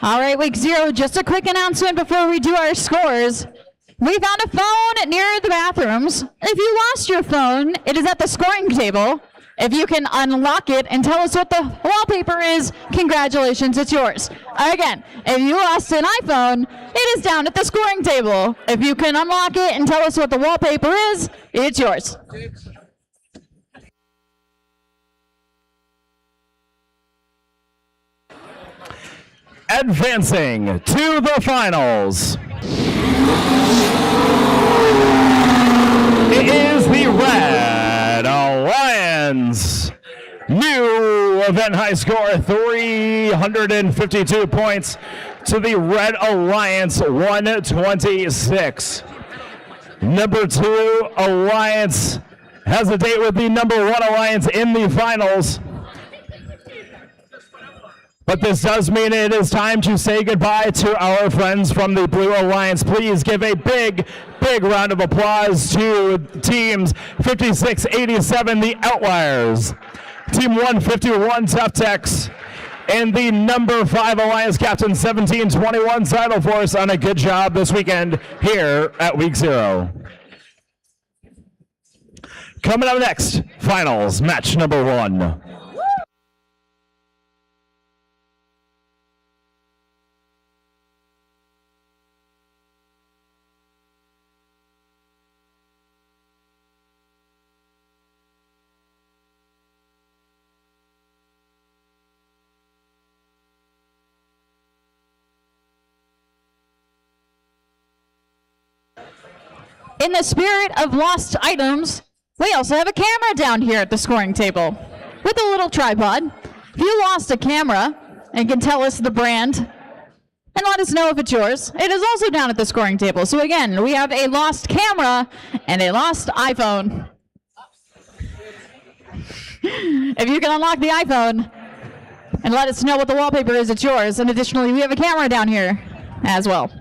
All right, week 0, just a quick announcement before we do our scores. We found a phone near the bathrooms. If you lost your phone, it is at the scoring table. If you can unlock it and tell us what the wallpaper is, congratulations, it's yours. Again, if you lost an iPhone, it is down at the scoring table. If you can unlock it and tell us what the wallpaper is, it's yours. Advancing to the finals. It is the Red Alliance. New event high score, 352 points to the Red Alliance, 126. Number 2 Alliance has a date with the number 1 Alliance in the finals. But this does mean it is time to say goodbye to our friends from the Blue Alliance. Please give a big, big round of applause to teams 56-87, the Outliers, Team 151, Tough Techs, and the number 5 Alliance Captain 1721, Tidal Force, on a good job this weekend here at week 0. Coming up next, finals, match number 1. In the spirit of lost items, we also have a camera down here at the scoring table with a little tripod. If you lost a camera and can tell us the brand and let us know if it's yours, it is also down at the scoring table. So again, we have a lost camera and a lost iPhone. If you can unlock the iPhone and let us know what the wallpaper is, it's yours. And additionally, we have a camera down here as well.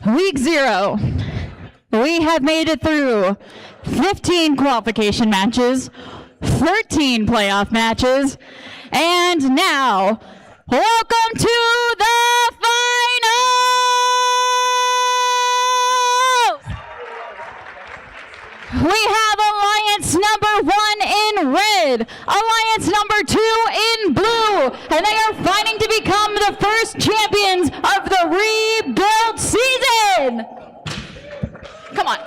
Week 0. We have made it through 15 qualification matches, 13 playoff matches, and now, welcome to the finals! We have Alliance number 1 in red, Alliance number 2 in blue, and they are fighting to become the first champions of the rebuild season! Come on.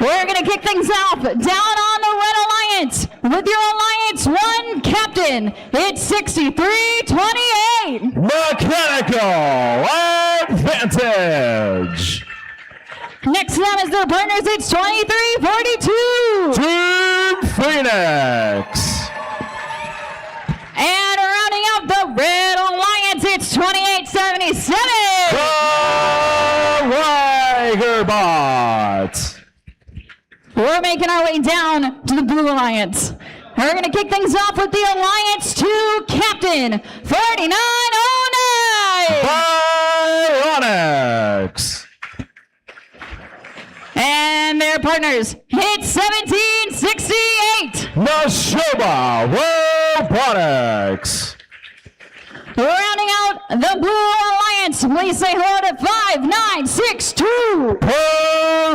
We're going to kick things off down on the Red Alliance with your Alliance 1 captain. It's 63-28. Mechanical advantage. Next to them is their partners. It's 23-42. Team Phoenix. And rounding out the Red Alliance, it's 28-77. Robotics. We're making our way down to the Blue Alliance. We're going to kick things off with the Alliance 2 captain, 4909. Bionics. And their partners, it's 17-68. Nashoba Robotics. Rounding out the Blue Alliance, please say hello to 5962.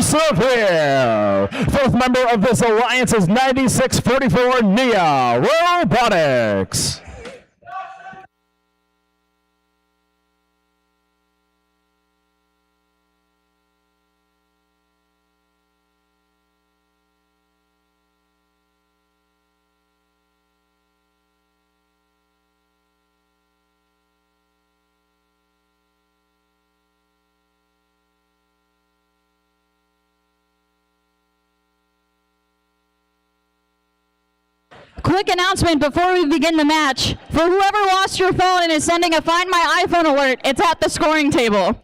Persevere. Fourth member of this alliance is 9644 Nia Robotics. Quick announcement before we begin the match. For whoever lost your phone and is sending a Find My iPhone alert, it's at the scoring table.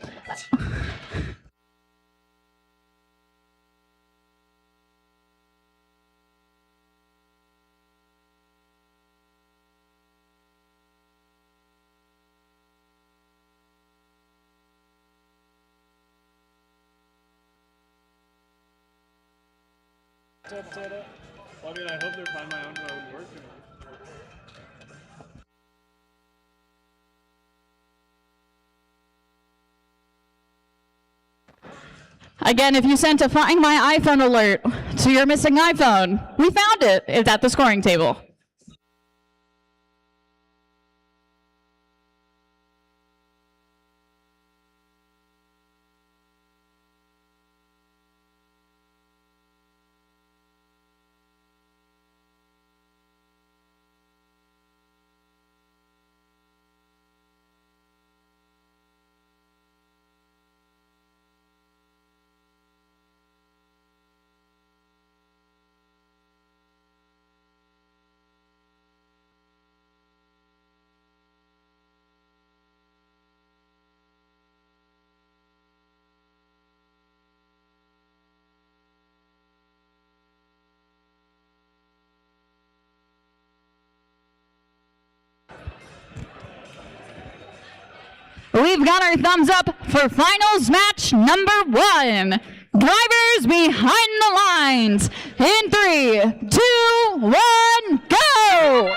Well, I mean, I hope they find my own work. Again, if you sent a Find My iPhone alert to your missing iPhone, we found it. It's at the scoring table. We've got our thumbs up for finals match number 1. Drivers behind the lines. In 3, 2, 1, go!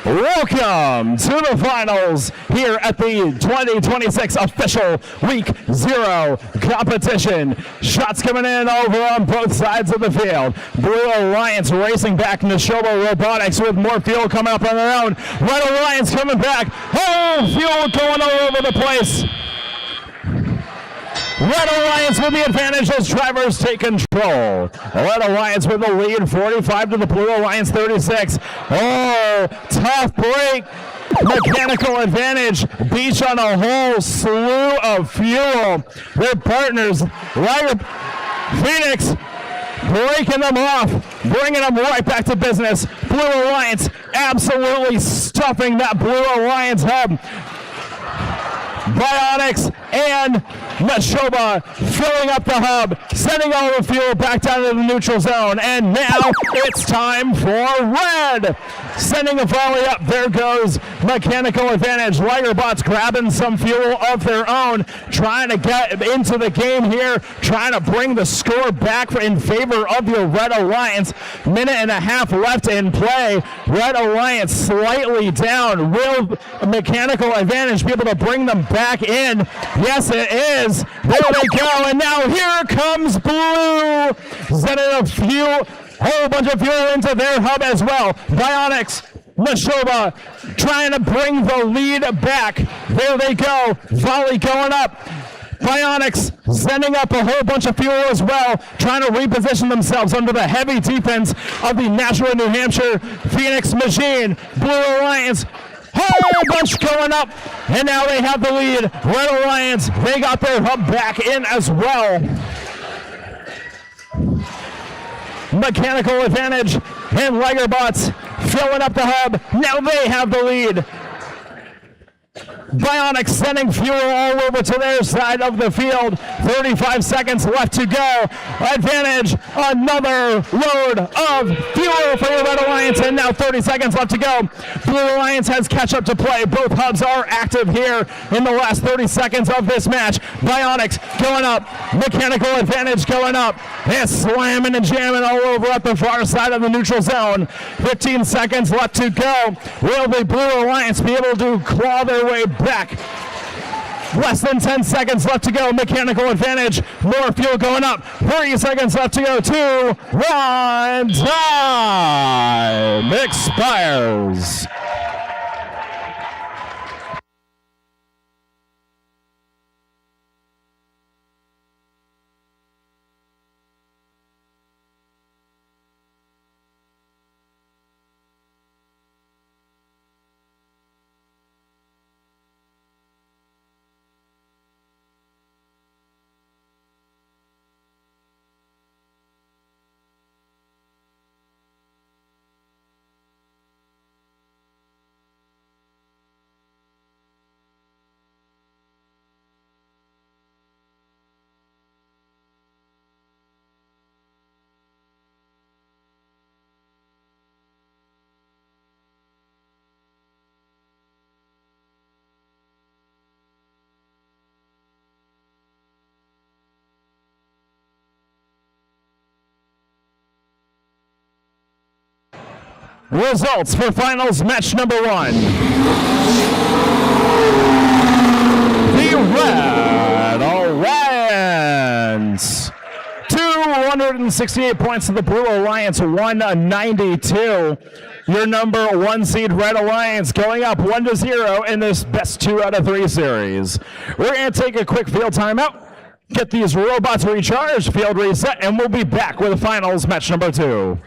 Welcome to the finals here at the 2026 official Week 0 competition. Shots coming in over on both sides of the field. Blue Alliance racing back into Nashoba Robotics with more fuel coming up on their own. Red Alliance coming back. Oh, fuel going all over the place. Red Alliance with the advantage as drivers take control. Red Alliance with the lead, 45 to the Blue Alliance 36. Oh, tough break. Mechanical advantage. Beach on a whole slew of fuel. Their partners, Phoenix, breaking them off, bringing them right back to business. Blue Alliance absolutely stuffing that Blue Alliance hub. Bionics and Nashoba filling up the hub, sending all the fuel back down to the neutral zone. And now it's time for red. Sending a volley up. There goes Mechanical Advantage. Ligerbots grabbing some fuel of their own, trying to get into the game here, trying to bring the score back in favor of the Red Alliance. Minute and a half left in play. Red Alliance slightly down. Will Mechanical Advantage be able to bring them back in? Yes, it is. There they go. And now here comes Blue. Sending a whole bunch of fuel into their hub as well. Bionics, Nashoba trying to bring the lead back. There they go. Volley going up. Bionics sending up a whole bunch of fuel as well, trying to reposition themselves under the heavy defense of the Nashua, New Hampshire Phoenix Machine. Blue Alliance, whole bunch going up, and now they have the lead. Red Alliance, they got their hub back in as well. Mechanical Advantage and Ligerbots filling up the hub. Now they have the lead. Bionics sending fuel all over to their side of the field. 35 seconds left to go. Advantage, another load of fuel for the Red Alliance, and now 30 seconds left to go. Blue Alliance has catch up to play. Both hubs are active here in the last 30 seconds of this match. Bionics going up. Mechanical Advantage going up. They're slamming and jamming all over at the far side of the neutral zone. 15 seconds left to go. Will the Blue Alliance be able to claw their way back? Less than 10 seconds left to go. Mechanical Advantage. More fuel going up. 30 seconds left to go. 2, 1. Time expires. Results for finals match number 1. The Red Alliance. 268 points to the Blue Alliance, 192. Your number 1 seed Red Alliance going up 1-0 in this best 2 out of 3 series. We're going to take a quick field timeout, get these robots recharged, field reset, and we'll be back with finals match number 2.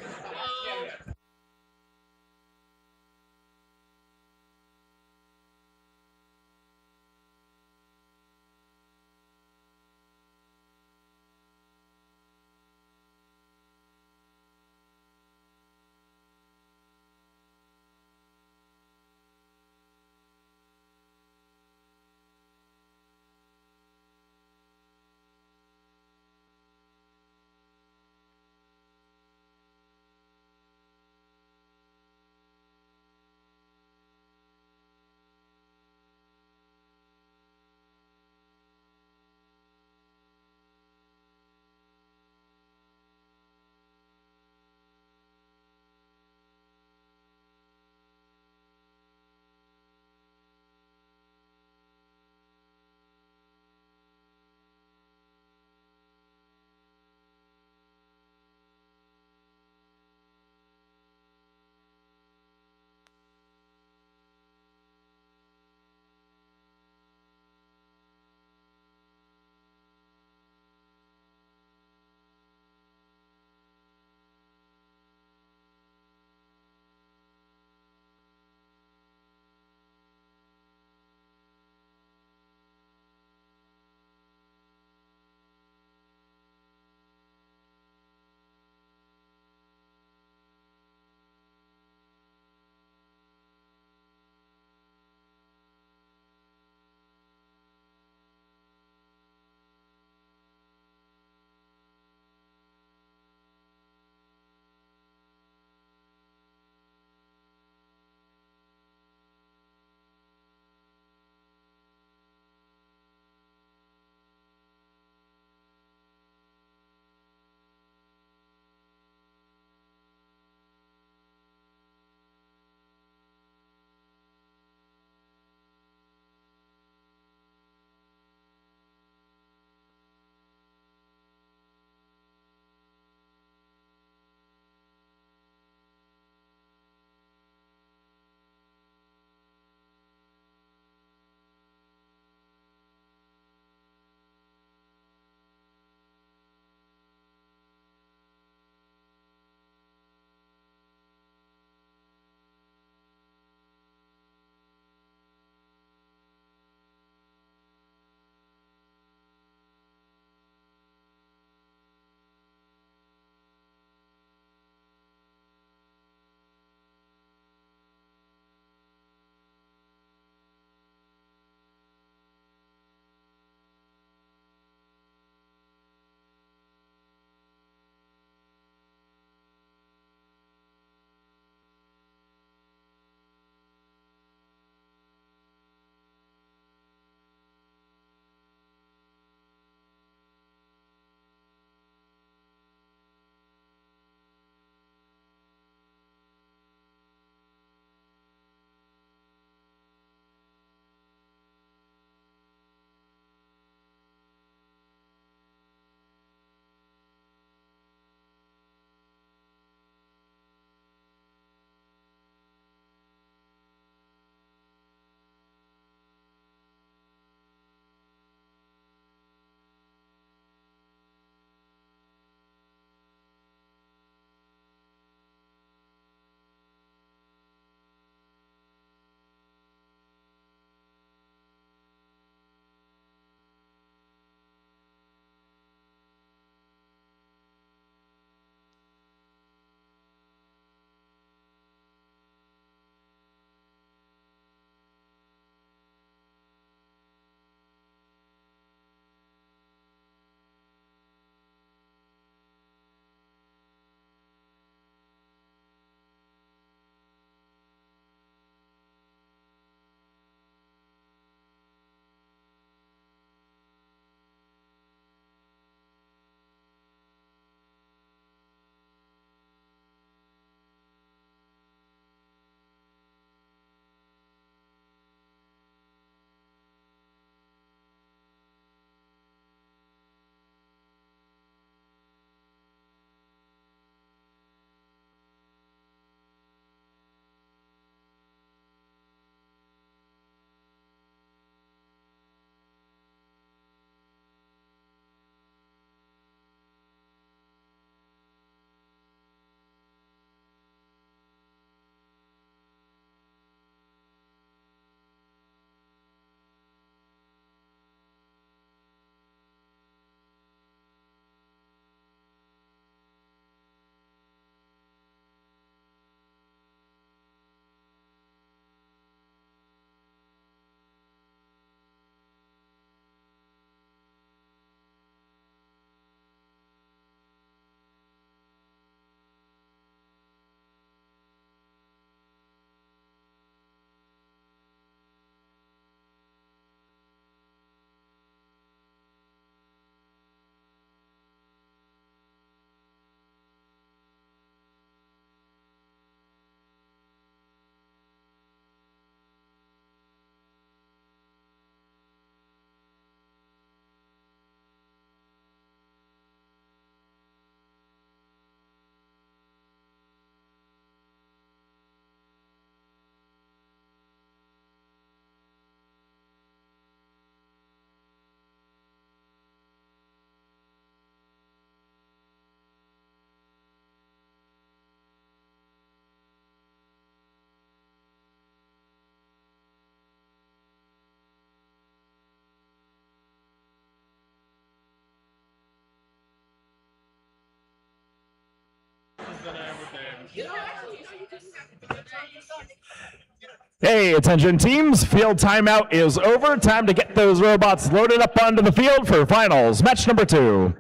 Hey, attention teams, field timeout is over. Time to get those robots loaded up onto the field for finals. Match number 2.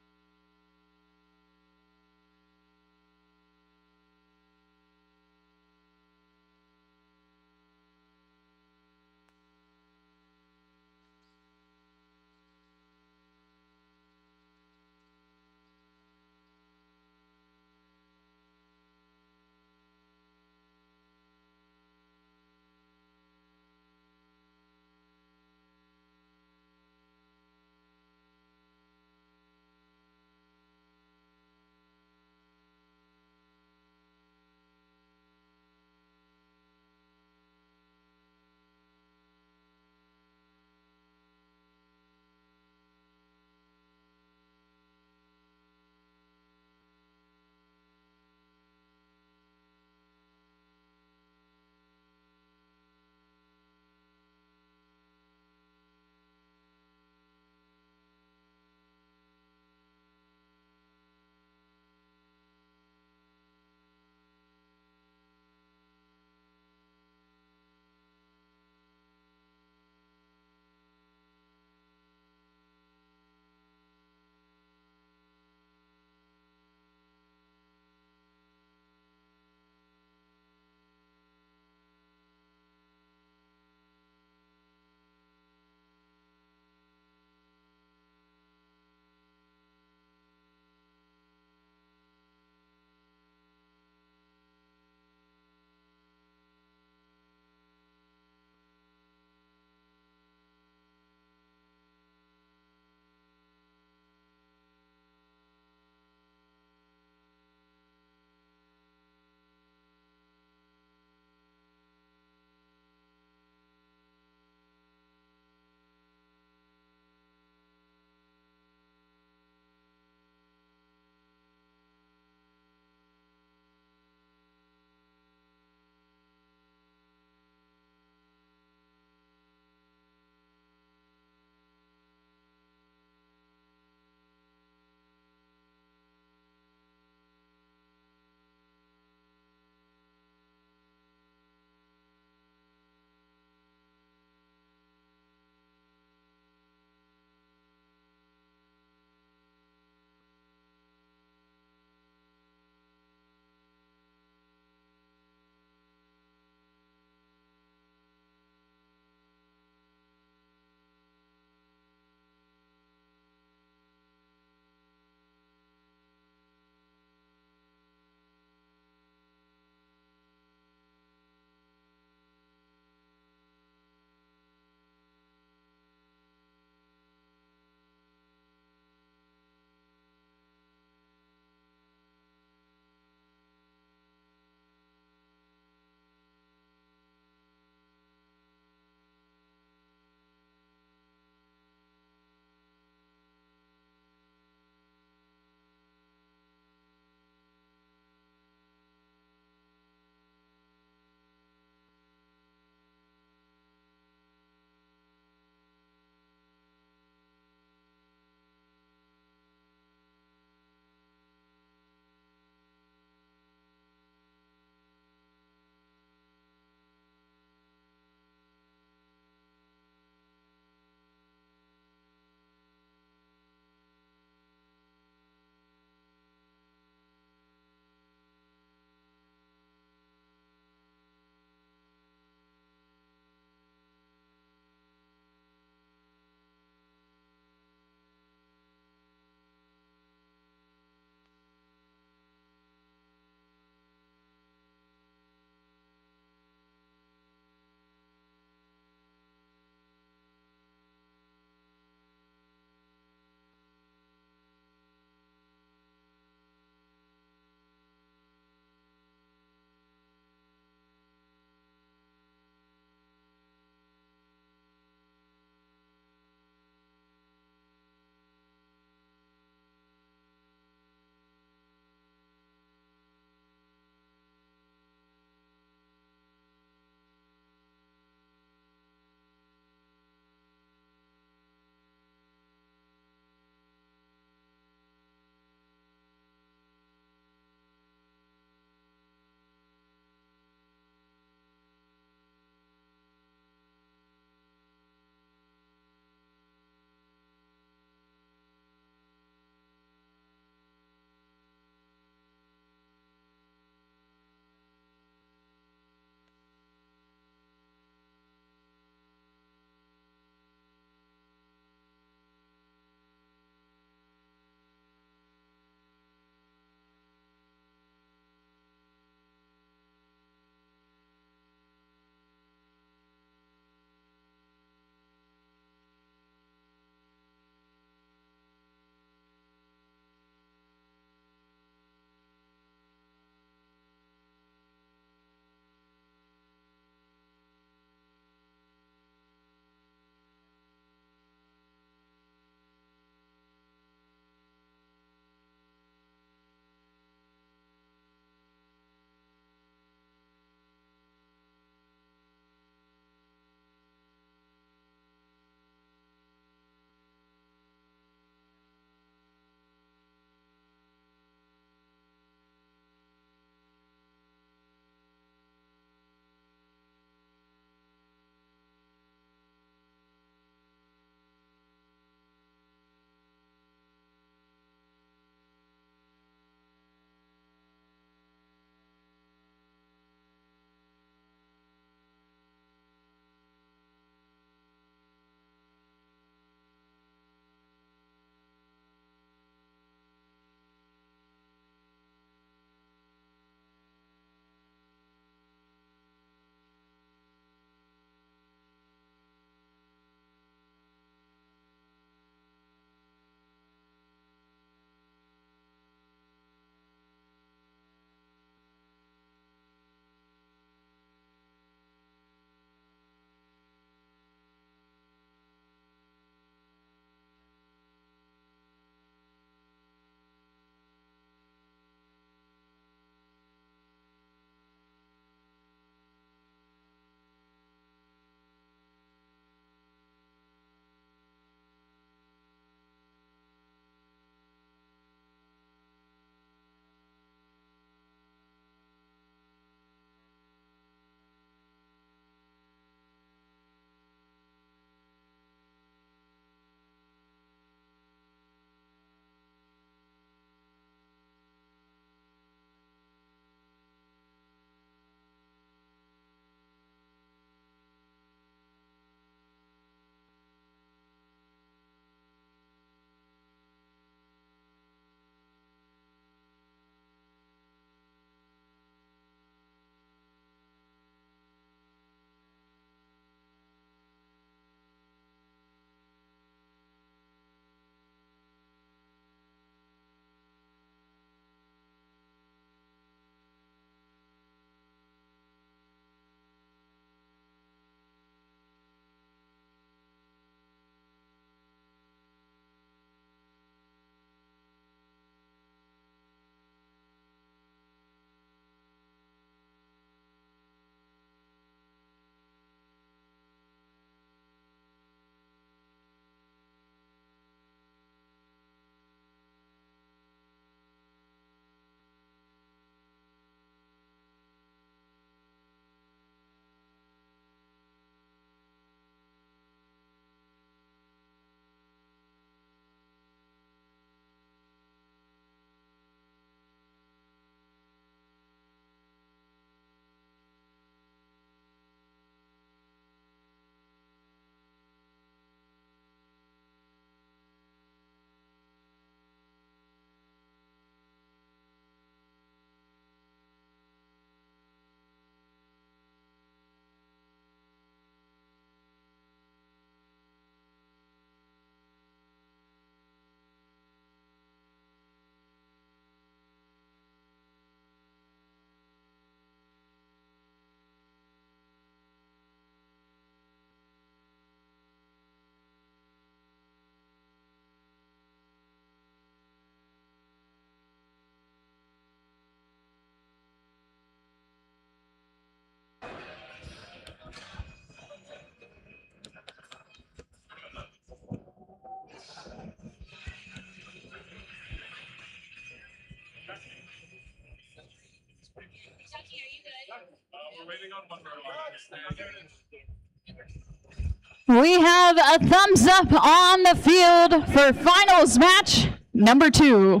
We have a thumbs up on the field for finals match number 2.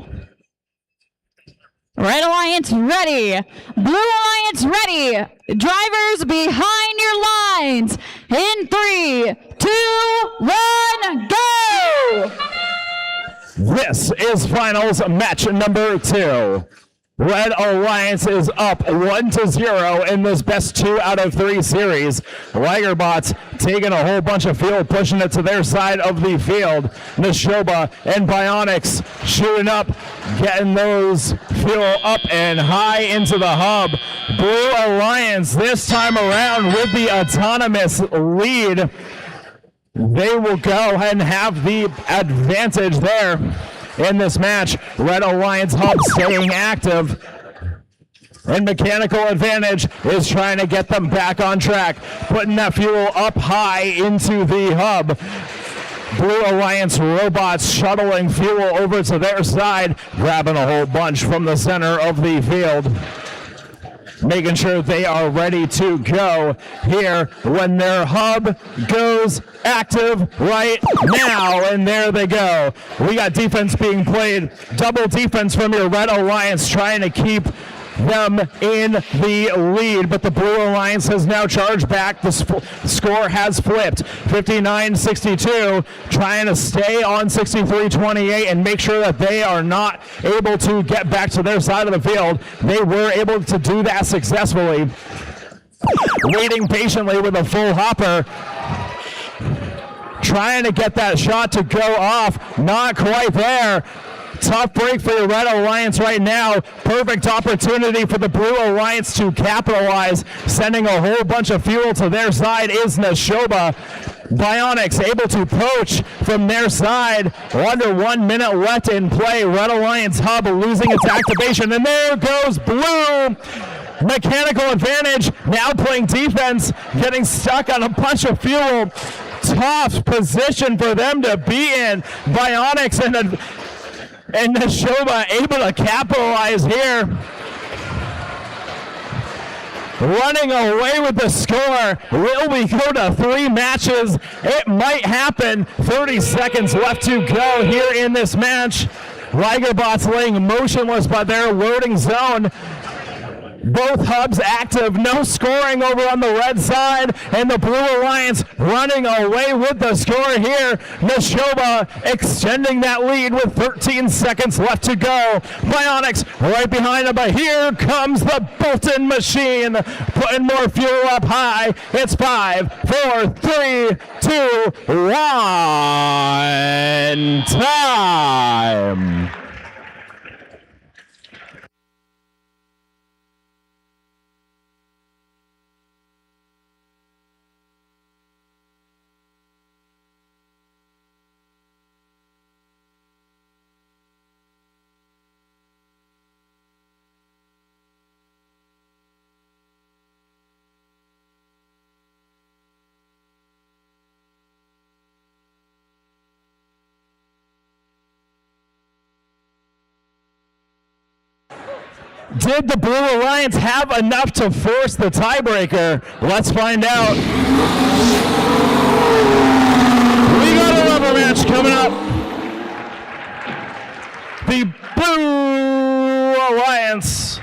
Red Alliance ready. Blue Alliance ready. Drivers behind your lines. In 3, 2, 1, go! This is finals match number 2. Red Alliance is up 1-0 in this best 2 out of 3 series. Ligerbots taking a whole bunch of field, pushing it to their side of the field. Neshoba and Bionics shooting up, getting those fuel up and high into the hub. Blue Alliance this time around with the autonomous lead. They will go and have the advantage there in this match. Red Alliance hub staying active, and Mechanical Advantage is trying to get them back on track, putting that fuel up high into the hub. Blue Alliance robots shuttling fuel over to their side, grabbing a whole bunch from the center of the field, making sure they are ready to go here when their hub goes active right now. And there they go. We got defense being played. Double defense from your Red Alliance trying to keep them in the lead, but the Blue Alliance has now charged back. The score has flipped. 59-62, trying to stay on 63-28 and make sure that they are not able to get back to their side of the field. They were able to do that successfully. Waiting patiently with a full hopper, trying to get that shot to go off. Not quite there. Tough break for the Red Alliance right now. Perfect opportunity for the Blue Alliance to capitalize. Sending a whole bunch of fuel to their side is Neshoba. Bionics able to poach from their side. Under 1 minute left in play. Red Alliance hub losing its activation. And there goes Blue. Mechanical Advantage now playing defense, getting stuck on a bunch of fuel. Tough position for them to be in. Bionics and Neshoba able to capitalize here. Running away with the score. Will we go to 3 matches? It might happen. 30 seconds left to go here in this match. Ligerbots laying motionless by their loading zone. Both hubs active, no scoring over on the red side, and the Blue Alliance running away with the score here. Neshoba extending that lead with 13 seconds left to go. Bionics right behind them, but here comes the Bolton machine, putting more fuel up high. It's 5, 4, 3, 2, 1, time. Did the Blue Alliance have enough to force the tiebreaker? Let's find out. We got a rubber match coming up. The Blue Alliance,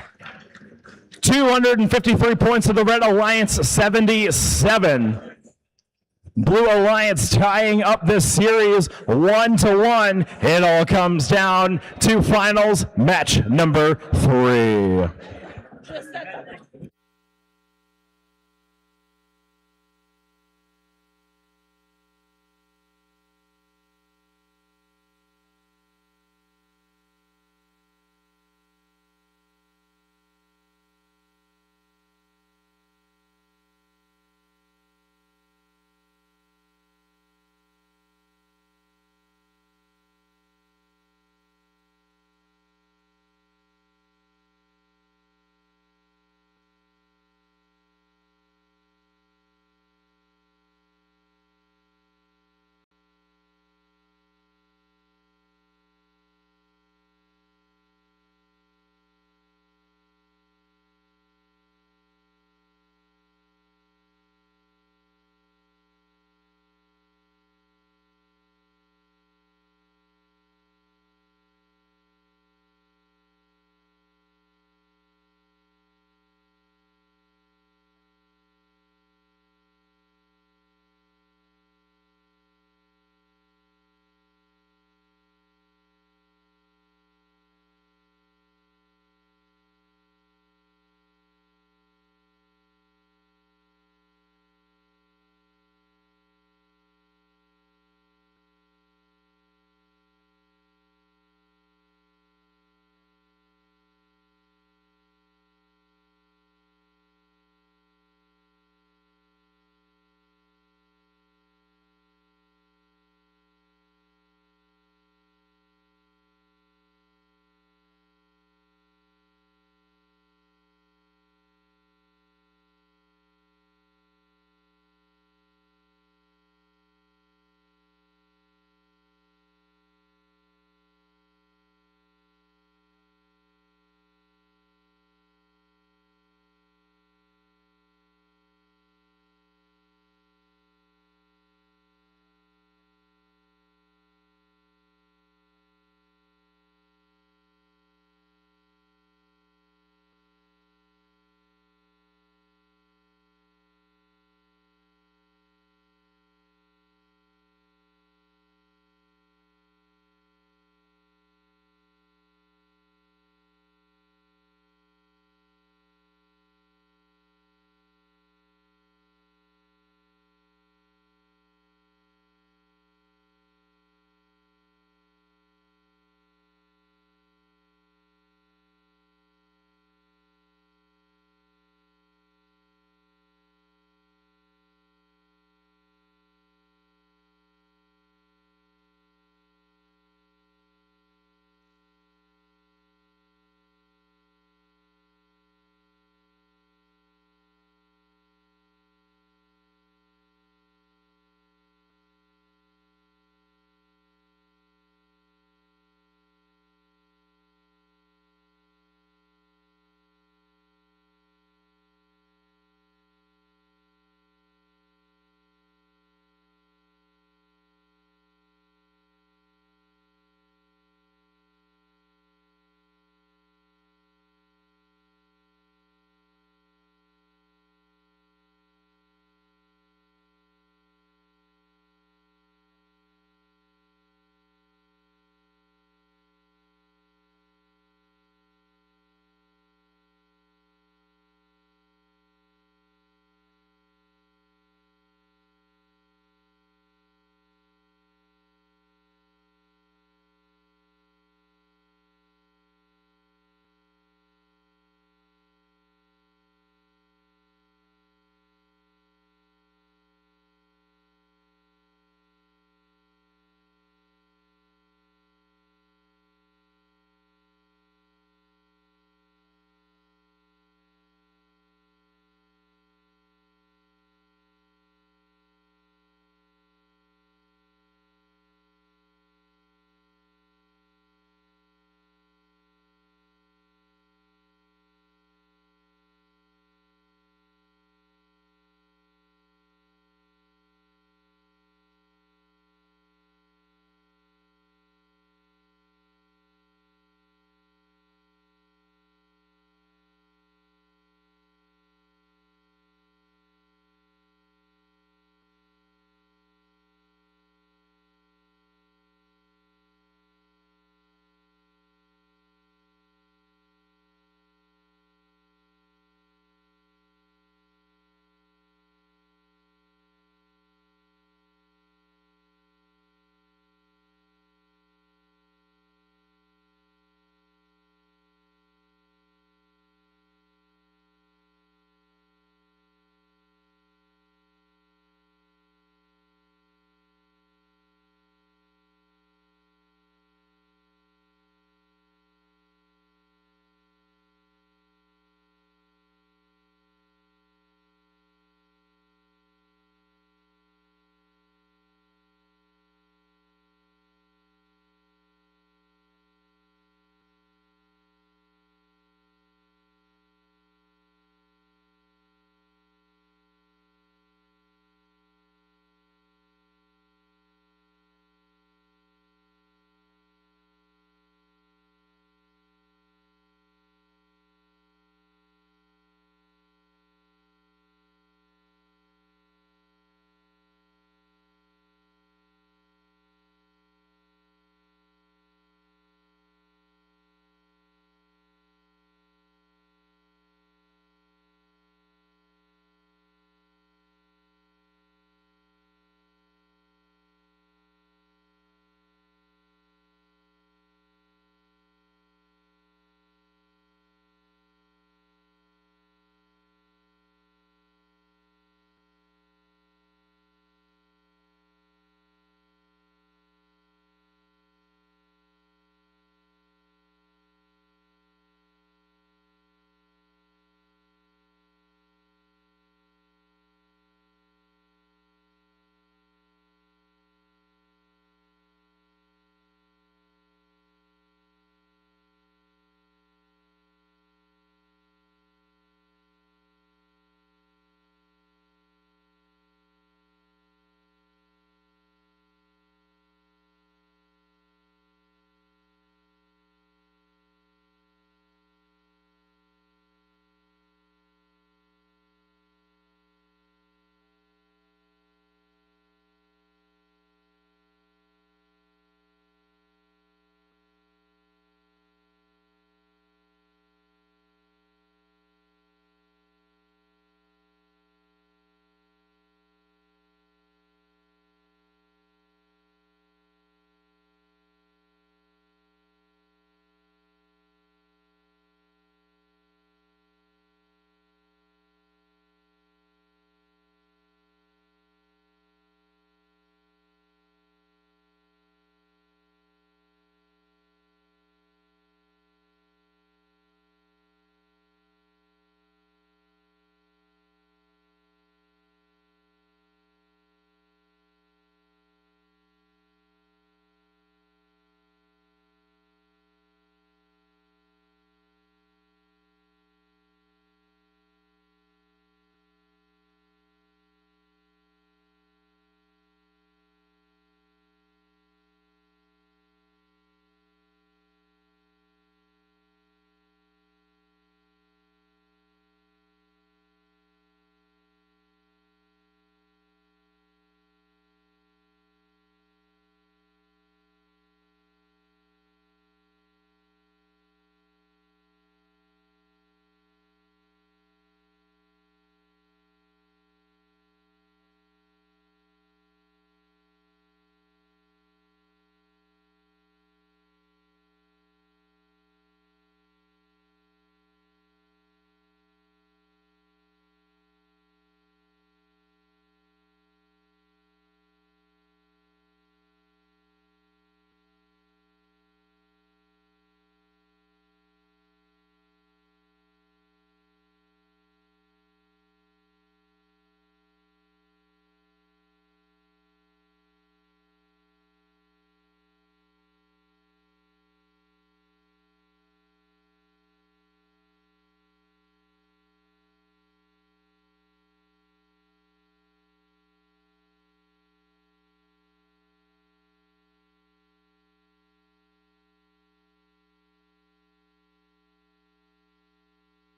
253 points to the Red Alliance, 77. Blue Alliance tying up this series 1-1. It all comes down to finals match number 3.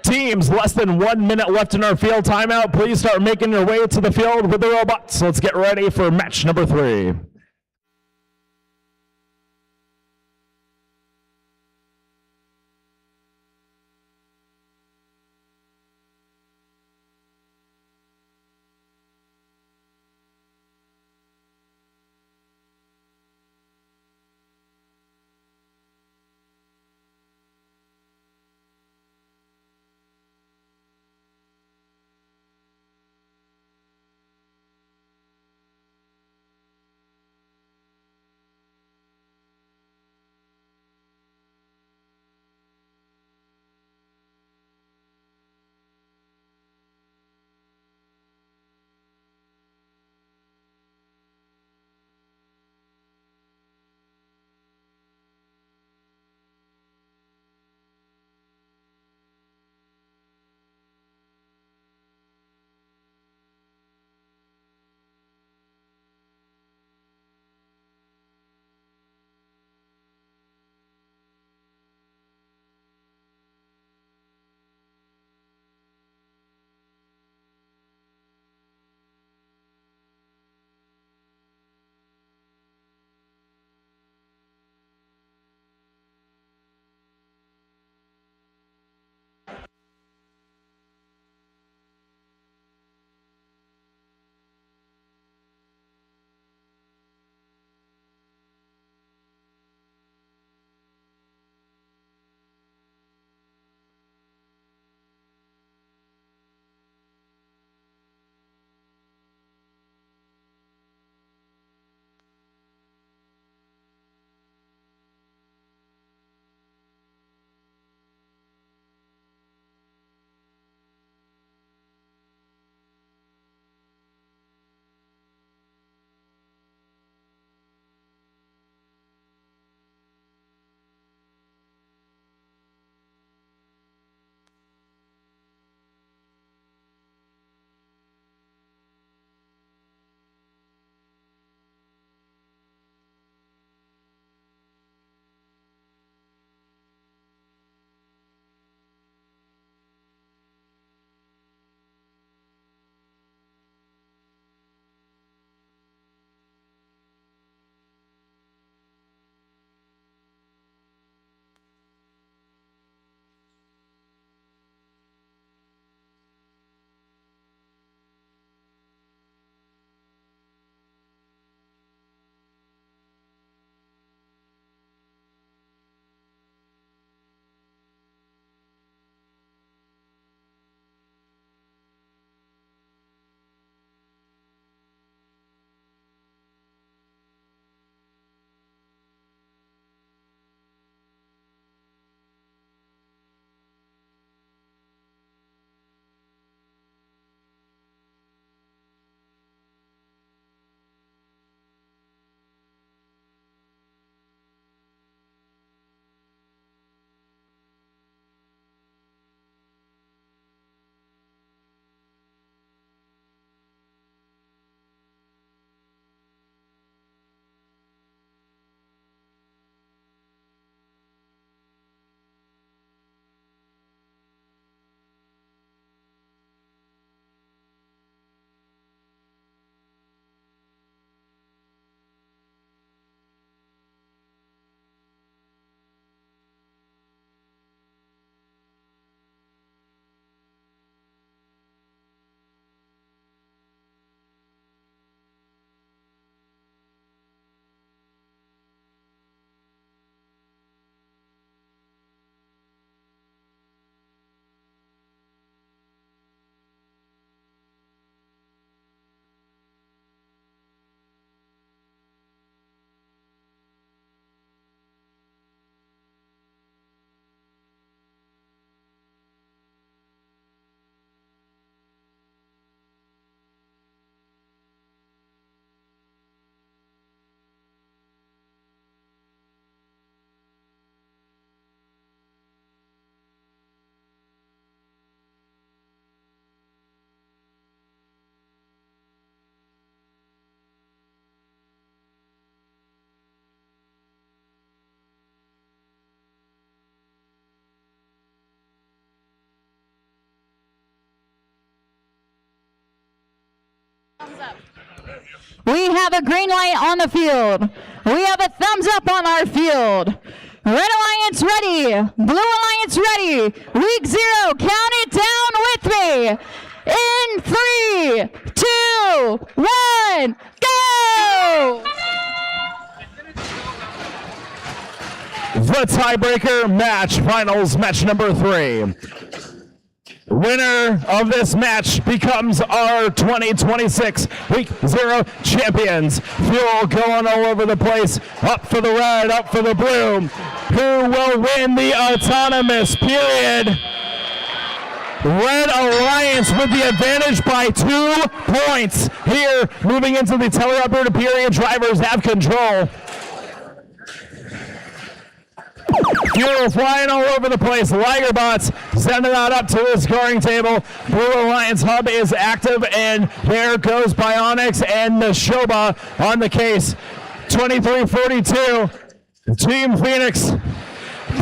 Teams, less than 1 minute left in our field timeout. Please start making your way to the field with the robots. Let's get ready for match number 3. We have a green light on the field. We have a thumbs up on our field. Red Alliance ready. Blue Alliance ready. Week 0. Count it down with me. In 3, 2, 1, go! The tiebreaker match, finals match number 3. Winner of this match becomes our 2026 Week 0 champions. Fuel going all over the place. Up for the red, up for the blue. Who will win the autonomous period? Red Alliance with the advantage by 2 points. Here, moving into the teleoperator period, drivers have control. Fuel flying all over the place. Liger bots sending that up to the scoring table. Blue Alliance hub is active, and there goes Bionics and Neshoba on the case. 23-42. Team Phoenix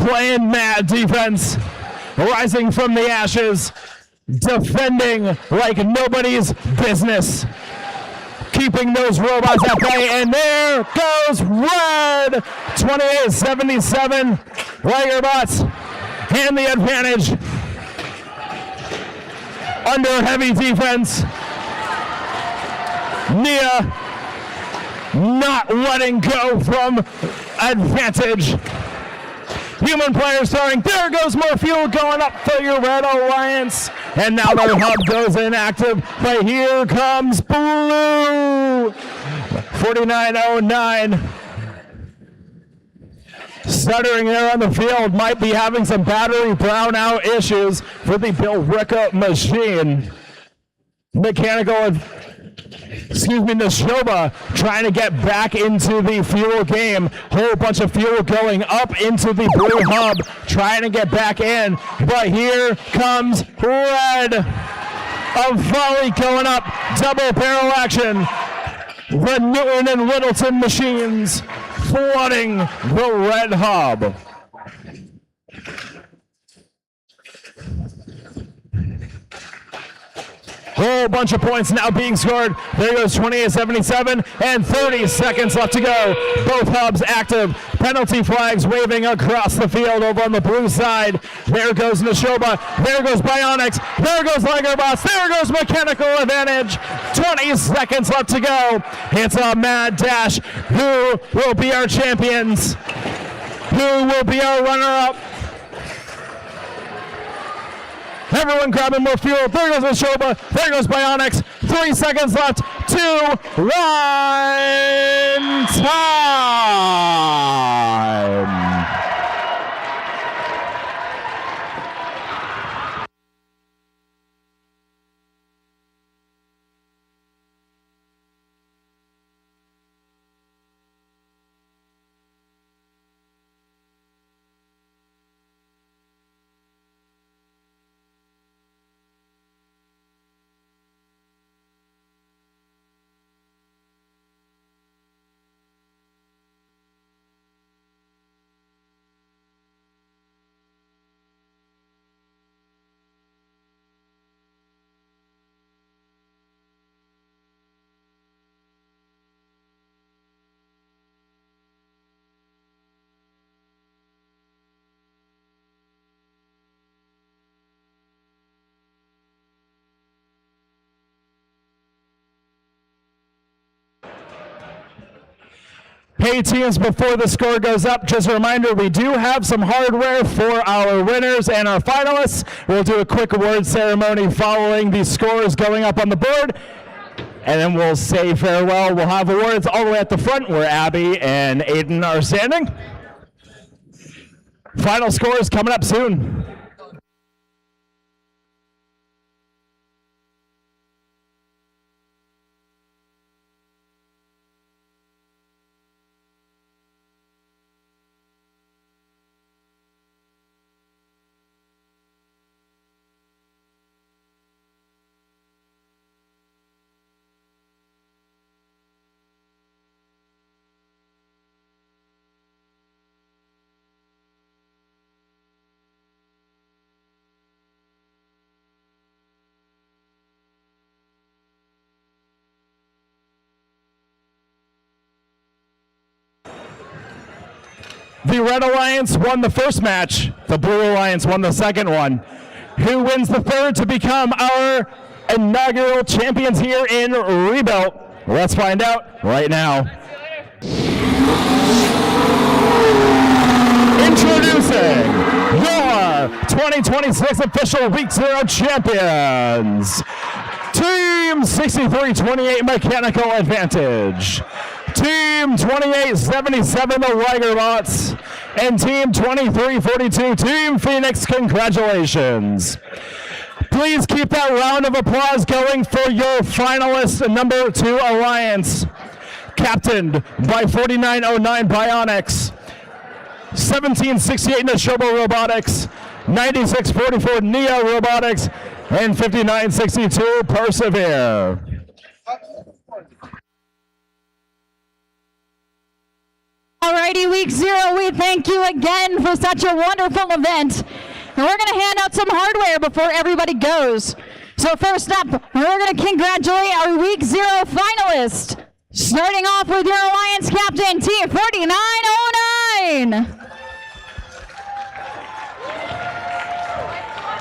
playing mad defense, rising from the ashes, defending like nobody's business, keeping those robots at bay, and there goes red. 28-77. Lagerbots and the advantage under heavy defense. Nia not letting go from advantage. Human player starting. There goes more fuel going up for your Red Alliance. And now their hub goes inactive. But here comes Blue. 4909. Stuttering there on the field. Might be having some battery brownout issues for the Billerica machine. Neshoba trying to get back into the fuel game. Whole bunch of fuel going up into the blue hub, trying to get back in. But here comes red. A volley going up, double barrel action. The Newton and Littleton machines flooding the red hub. Whole bunch of points now being scored. There goes 28-77 and 30 seconds left to go. Both hubs active. Penalty flags waving across the field over on the blue side. There goes Neshoba. There goes Bionics. There goes Lagerbots. There goes Mechanical Advantage. 20 seconds left to go. It's a mad dash. Who will be our champions? Who will be our runner-up? Everyone grabbing more fuel. There goes Neshoba. There goes Bionics. 3 seconds left. 2, 1, time. Hey teams, before the score goes up, just a reminder, we do have some hardware for our winners and our finalists. We'll do a quick award ceremony following the scores going up on the board, and then we'll say farewell. We'll have awards all the way at the front where Abby and Aiden are standing. Final scores coming up soon. The Red Alliance won the first match. The Blue Alliance won the second one. Who wins the third to become our inaugural champions here in Rebuilt? Let's find out right now. Introducing your 2026 official Week 0 champions. Team 6328 Mechanical Advantage. Team 2877 the Ligerbots. And Team 2342 Team Phoenix, congratulations. Please keep that round of applause going for your finalist number 2 Alliance. Captained by 4909 Bionics, 1768 Neshoba Robotics, 9644 Neo Robotics, and 5962 Persevere. Alrighty, Week 0, we thank you again for such a wonderful event. And we're going to hand out some hardware before everybody goes. So first up, we're going to congratulate our Week 0 finalists. Starting off with your Alliance captain, Team 4909.